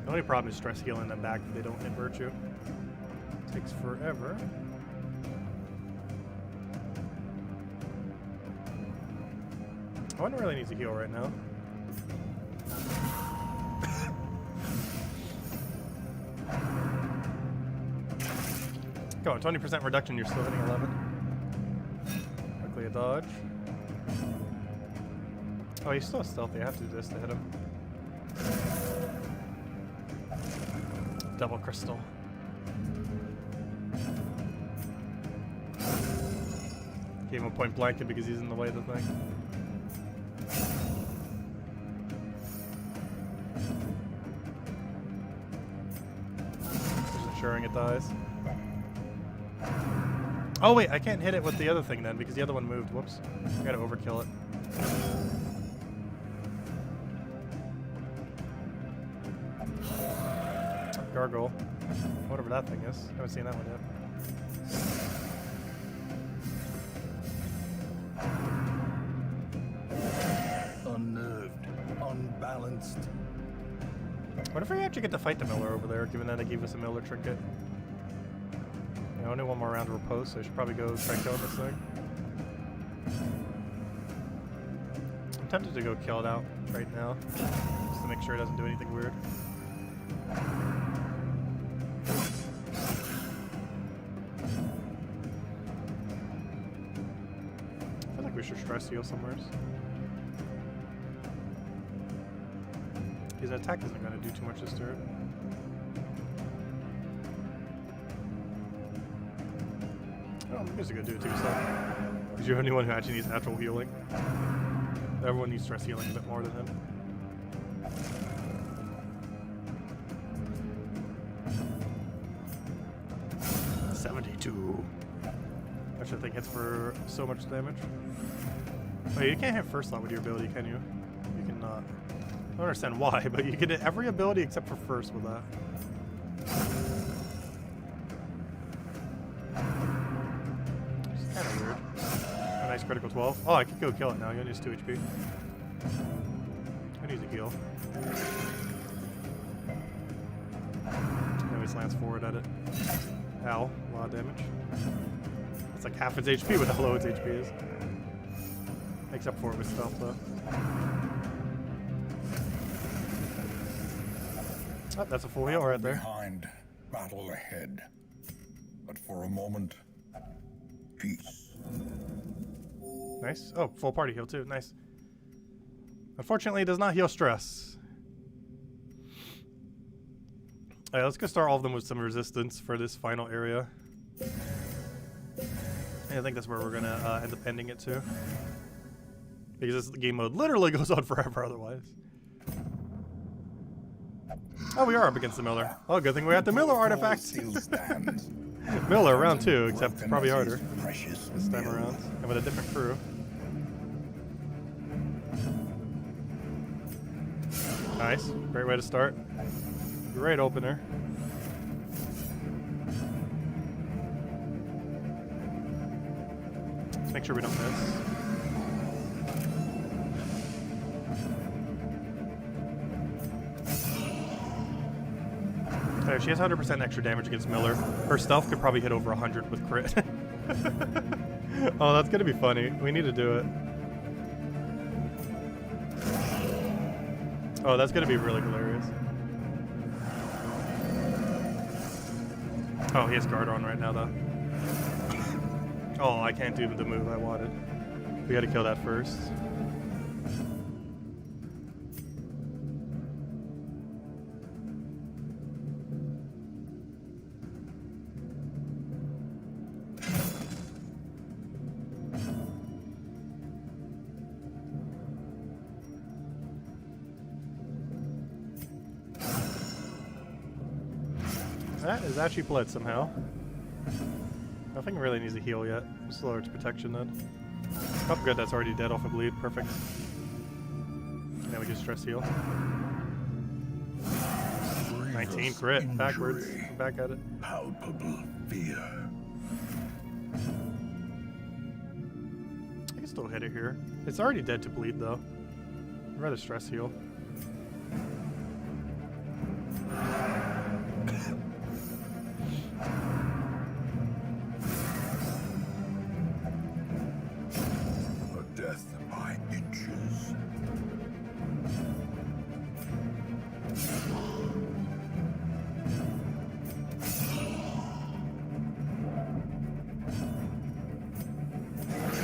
The only problem is stress healing them back if they don't hit virtue. Takes forever. One really needs a heal right now. Go on, 20% reduction, you're still hitting 11. Quickly a dodge. Oh, he's still stealthy. I have to do this to hit him. Double crystal. Gave him a point blanket because he's in the way of the thing. Just ensuring it dies. Oh wait, I can't hit it with the other thing then because the other one moved. Whoops. I gotta overkill it. Gargoyle. Whatever that thing is. Haven't seen that one yet. Unnerved, unbalanced. What if we actually get to fight the Miller over there, given that they gave us a Miller trinket? Yeah, only one more round of repose, so I should probably go try killing this thing. I'm tempted to go kill it out right now, just to make sure it doesn't do anything weird. I feel like we should stress heal somewhere. His attack isn't going to do too much this turn. Oh, I guess you could do it to yourself. Because you're the only one who actually needs natural healing. Everyone needs stress healing a bit more than him. That shit thing hits for so much damage. Oh, you can't hit first slot with your ability, can you? You cannot. I don't understand why, but you can hit every ability except for first with that. It's kind of weird. A nice critical 12. Oh, I could go kill it now. He only has 2 HP. I need to heal. Now he slants forward at it. Ow, a lot of damage. It's like half its HP with how low its HP is. Except for it with stealth though. Oh, that's a full heal right there. Behind, battle ahead. But for a moment, peace. Nice. Oh, full party heal too. Nice. Unfortunately, it does not heal stress. Alright, let's go start all of them with some resistance for this final area. And I think that's where we're gonna end up ending it too. Because this game mode literally goes on forever otherwise. Oh, we are up against the Miller. Oh, good thing we got the Miller artifact. Miller round 2, except probably harder this time around. And with a different crew. Nice. Great way to start. Great opener. Let's make sure we don't miss. Oh, she has 100% extra damage against Miller. Her stealth could probably hit over 100 with crit. Oh, that's gonna be funny. We need to do it. Oh, that's gonna be really hilarious. Oh, he has guard on right now, though. Oh, I can't do the move I wanted. We gotta kill that first. That is actually bled somehow. Nothing really needs a heal yet. Just lower its protection then. Oh, good, that's already dead off a bleed. Perfect. Now we just stress heal. 19 crit. Backwards. Back at it. Palpable fear. I can still hit it here. It's already dead to bleed though. I'd rather stress heal.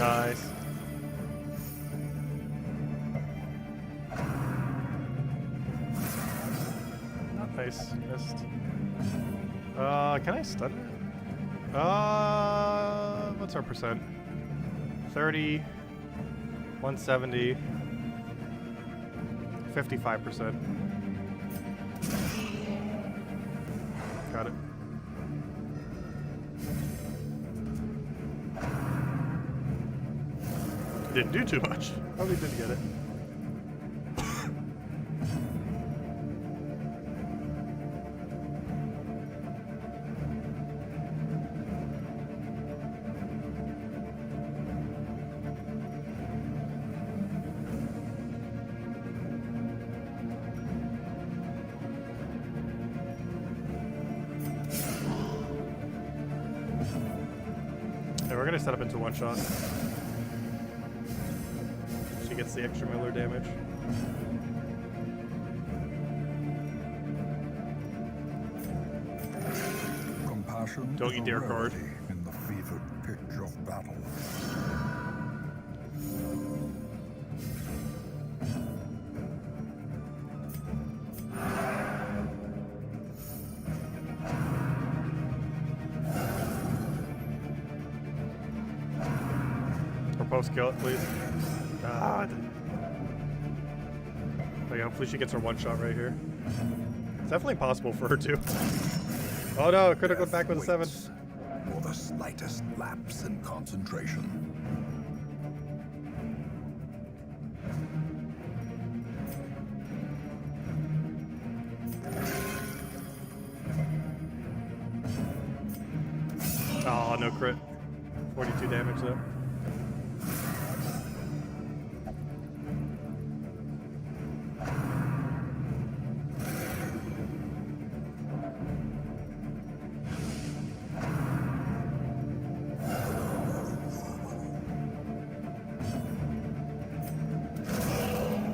Nice. Nice. Missed. Can I stun it? What's our percent? 30, 170, 55%. Got it. Didn't do too much. Probably didn't get it. Yeah, we're gonna set up into one shot. She gets the extra Miller damage. Compassion Don't is eat a dear card. rarity in the fevered pitch of battle. Post kill it, please. Ah. Oh yeah, hopefully she gets her one shot right here. It's definitely possible for her to. Oh no, critical back with a 7. Or the slightest lapse in concentration. Oh, no crit. 42 damage though.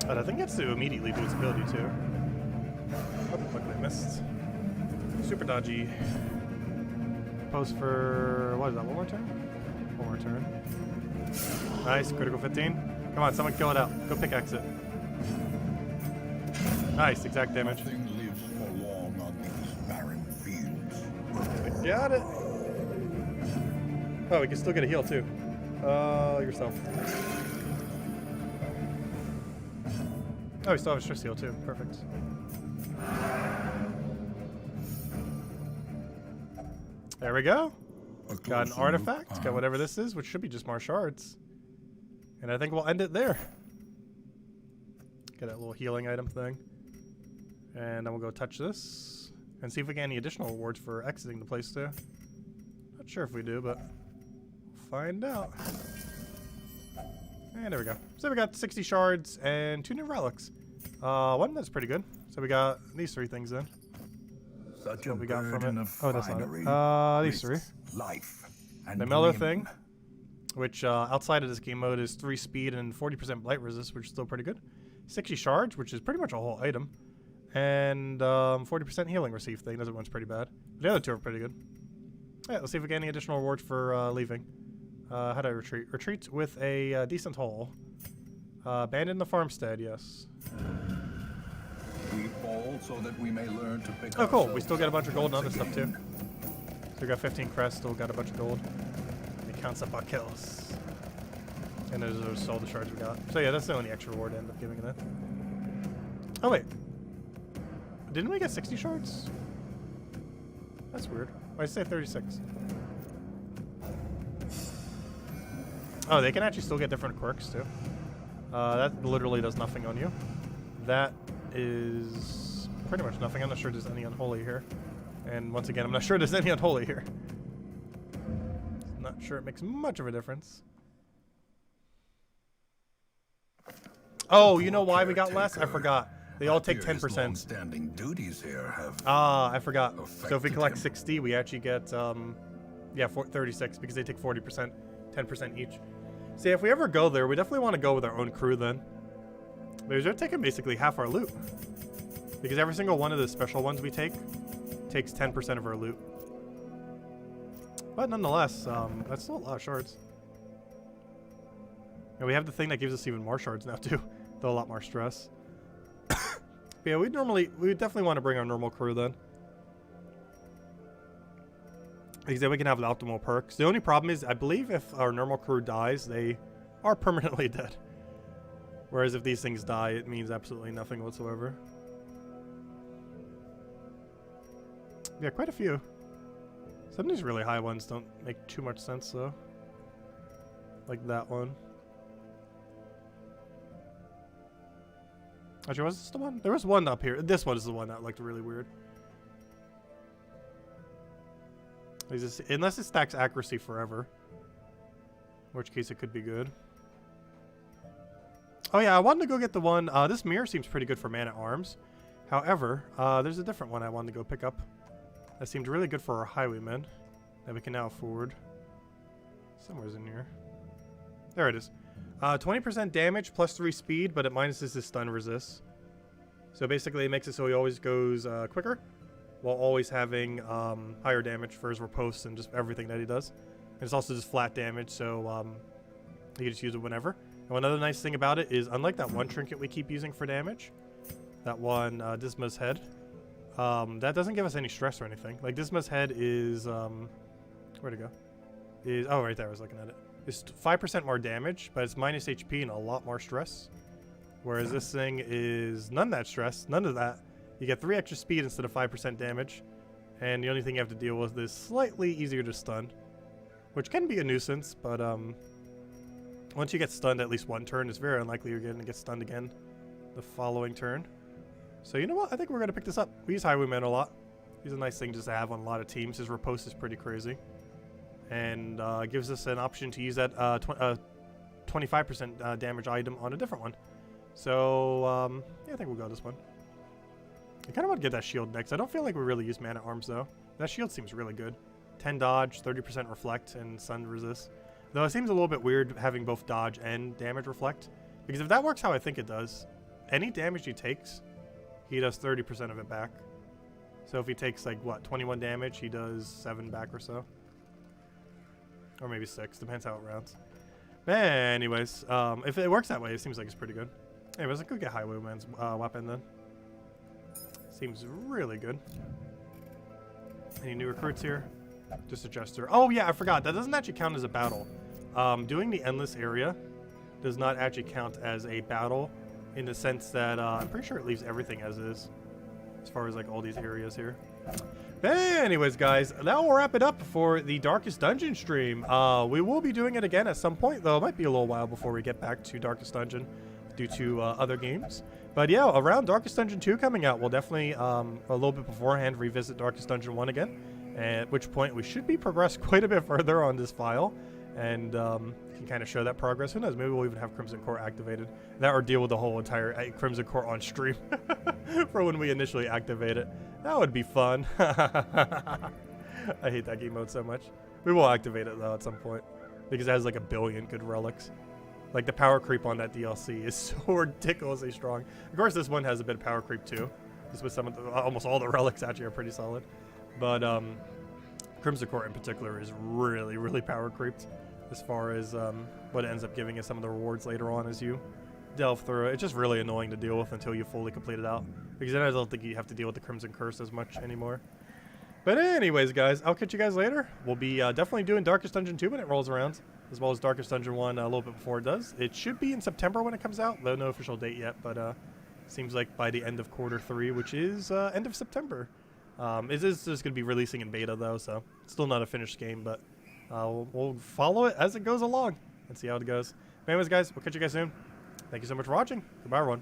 But I think it's to immediately do its ability too. Oh, luckily I missed. Super dodgy. Post for, what is that, one more turn? One more turn. Nice, critical 15. Come on, someone kill it out. Go pickaxe it. Nice, exact damage. Nothing lives for long on these barren fields. Got it. Oh, we can still get a heal too. Yourself. Oh, we still have a stress heal too. Perfect. There we go. Got an artifact. Got whatever this is, which should be just martial arts. And I think we'll end it there. Get that little healing item thing. And then we'll go touch this. And see if we get any additional rewards for exiting the place too. Not sure if we do, but we'll find out. And there we go. So we got 60 shards and 2 new relics. One that's pretty good. So we got these 3 things then. Such What we got from burden it. of Oh, that's not finery it. These 3. risks life and The Miller limb. thing, which outside of this game mode is 3 speed and 40% blight resist, which is still pretty good. 60 shards, which is pretty much a whole item. And 40% healing received thing. That one's pretty bad. The other 2 are pretty good. Yeah, let's see if we get any additional rewards for leaving. How do I retreat? Retreat with a decent haul. Abandon the farmstead, yes. We fall so that we may learn to pick Oh, cool. We ourselves still get a bunch of gold and other once stuff too. again. So we got 15 crests, still got a bunch of gold. It counts up our kills. And those all the shards we got. So yeah, that's the only extra reward I end up giving that. Oh wait. Didn't we get 60 shards? That's weird. Why did I say 36? Oh, they can actually still get different quirks too. That literally does nothing on you. That is pretty much nothing. I'm not sure there's any unholy here. And once again, I'm not sure there's any unholy here. Not sure it makes much of a difference. Oh, you know why we got less? I forgot. They all take 10%. Standing duties here have Ah, I forgot. So if we affected collect him. 60, we actually get, 36 because they take 40%, 10% each. See, if we ever go there, we definitely want to go with our own crew then. Because they're taking basically half our loot. Because every single one of the special ones we take takes 10% of our loot. But nonetheless, that's still a lot of shards. And we have the thing that gives us even more shards now too, though a lot more stress. But yeah, we would definitely want to bring our normal crew then. Because then we can have the optimal perks. The only problem is, I believe if our normal crew dies, they are permanently dead. Whereas if these things die, it means absolutely nothing whatsoever. Yeah, quite a few. Some of these really high ones don't make too much sense though. Like that one. Actually, was this the one? There was one up here. This one is the one that looked really weird. Unless it stacks accuracy forever. In which case it could be good. Oh yeah, I wanted to go get the one. This mirror seems pretty good for man-at-arms. However, there's a different one I wanted to go pick up. That seemed really good for our highwaymen. That we can now afford. Somewhere's in here. There it is. 20% damage plus 3 speed, but it minuses his stun resist. So basically it makes it so he always goes quicker, while always having higher damage for his riposte and just everything that he does. And it's also just flat damage, so you can just use it whenever. And one other nice thing about it is, unlike that one trinket we keep using for damage, that one, Disma's Head, that doesn't give us any stress or anything. Like, Disma's Head is, where'd it go? Oh, right there, I was looking at it. It's 5% more damage, but it's minus HP and a lot more stress. Whereas this thing is none of that stress, none of that. You get 3 extra speed instead of 5% damage. And the only thing you have to deal with is slightly easier to stun. Which can be a nuisance, but once you get stunned at least one turn, it's very unlikely you're going to get stunned again the following turn. So you know what? I think we're going to pick this up. We use Highwayman a lot. He's a nice thing just to have on a lot of teams. His riposte is pretty crazy. And gives us an option to use that 25% damage item on a different one. So, yeah, I think we'll go this one. I kind of want to get that shield next. I don't feel like we really use man-at-arms, though. That shield seems really good. 10 dodge, 30% reflect, and stun resist. Though it seems a little bit weird having both dodge and damage reflect. Because if that works how I think it does, any damage he takes, he does 30% of it back. So if he takes, like, what, 21 damage, he does 7 back or so. Or maybe 6, depends how it rounds. Anyways, if it works that way, it seems like it's pretty good. Anyways, I could get Highwayman's weapon then. Seems really good. Any new recruits here? Just a jester. Oh yeah, I forgot. That doesn't actually count as a battle. Doing the endless area does not actually count as a battle in the sense that I'm pretty sure it leaves everything as is. As far as like all these areas here. Anyways, guys, that will wrap it up for the Darkest Dungeon stream. We will be doing it again at some point, though it might be a little while before we get back to Darkest Dungeon due to other games. But yeah, around Darkest Dungeon 2 coming out, we'll definitely, a little bit beforehand, revisit Darkest Dungeon 1 again. At which point we should be progressed quite a bit further on this file. And can kind of show that progress. Who knows, maybe we'll even have Crimson Core activated. That or deal with the whole entire Crimson Core on stream for when we initially activate it. That would be fun. I hate that game mode so much. We will activate it though at some point. Because it has like 1 billion good relics. Like the power creep on that DLC is so ridiculously strong. Of course this one has a bit of power creep too. Just with some of the, almost all the relics actually are pretty solid. But Crimson Core in particular is really, really power creeped. As far as what it ends up giving us some of the rewards later on as you delve through it. It's just really annoying to deal with until you fully complete it out. Because then I don't think you have to deal with the Crimson Curse as much anymore. But anyways, guys, I'll catch you guys later. We'll be definitely doing Darkest Dungeon 2 when it rolls around. As well as Darkest Dungeon 1 a little bit before it does. It should be in September when it comes out. Though no official date yet. But seems like by the end of quarter 3, which is end of September. It is just going to be releasing in beta though. So it's still not a finished game. But we'll follow it as it goes along and see how it goes. Anyways, guys, we'll catch you guys soon. Thank you so much for watching. Goodbye, everyone.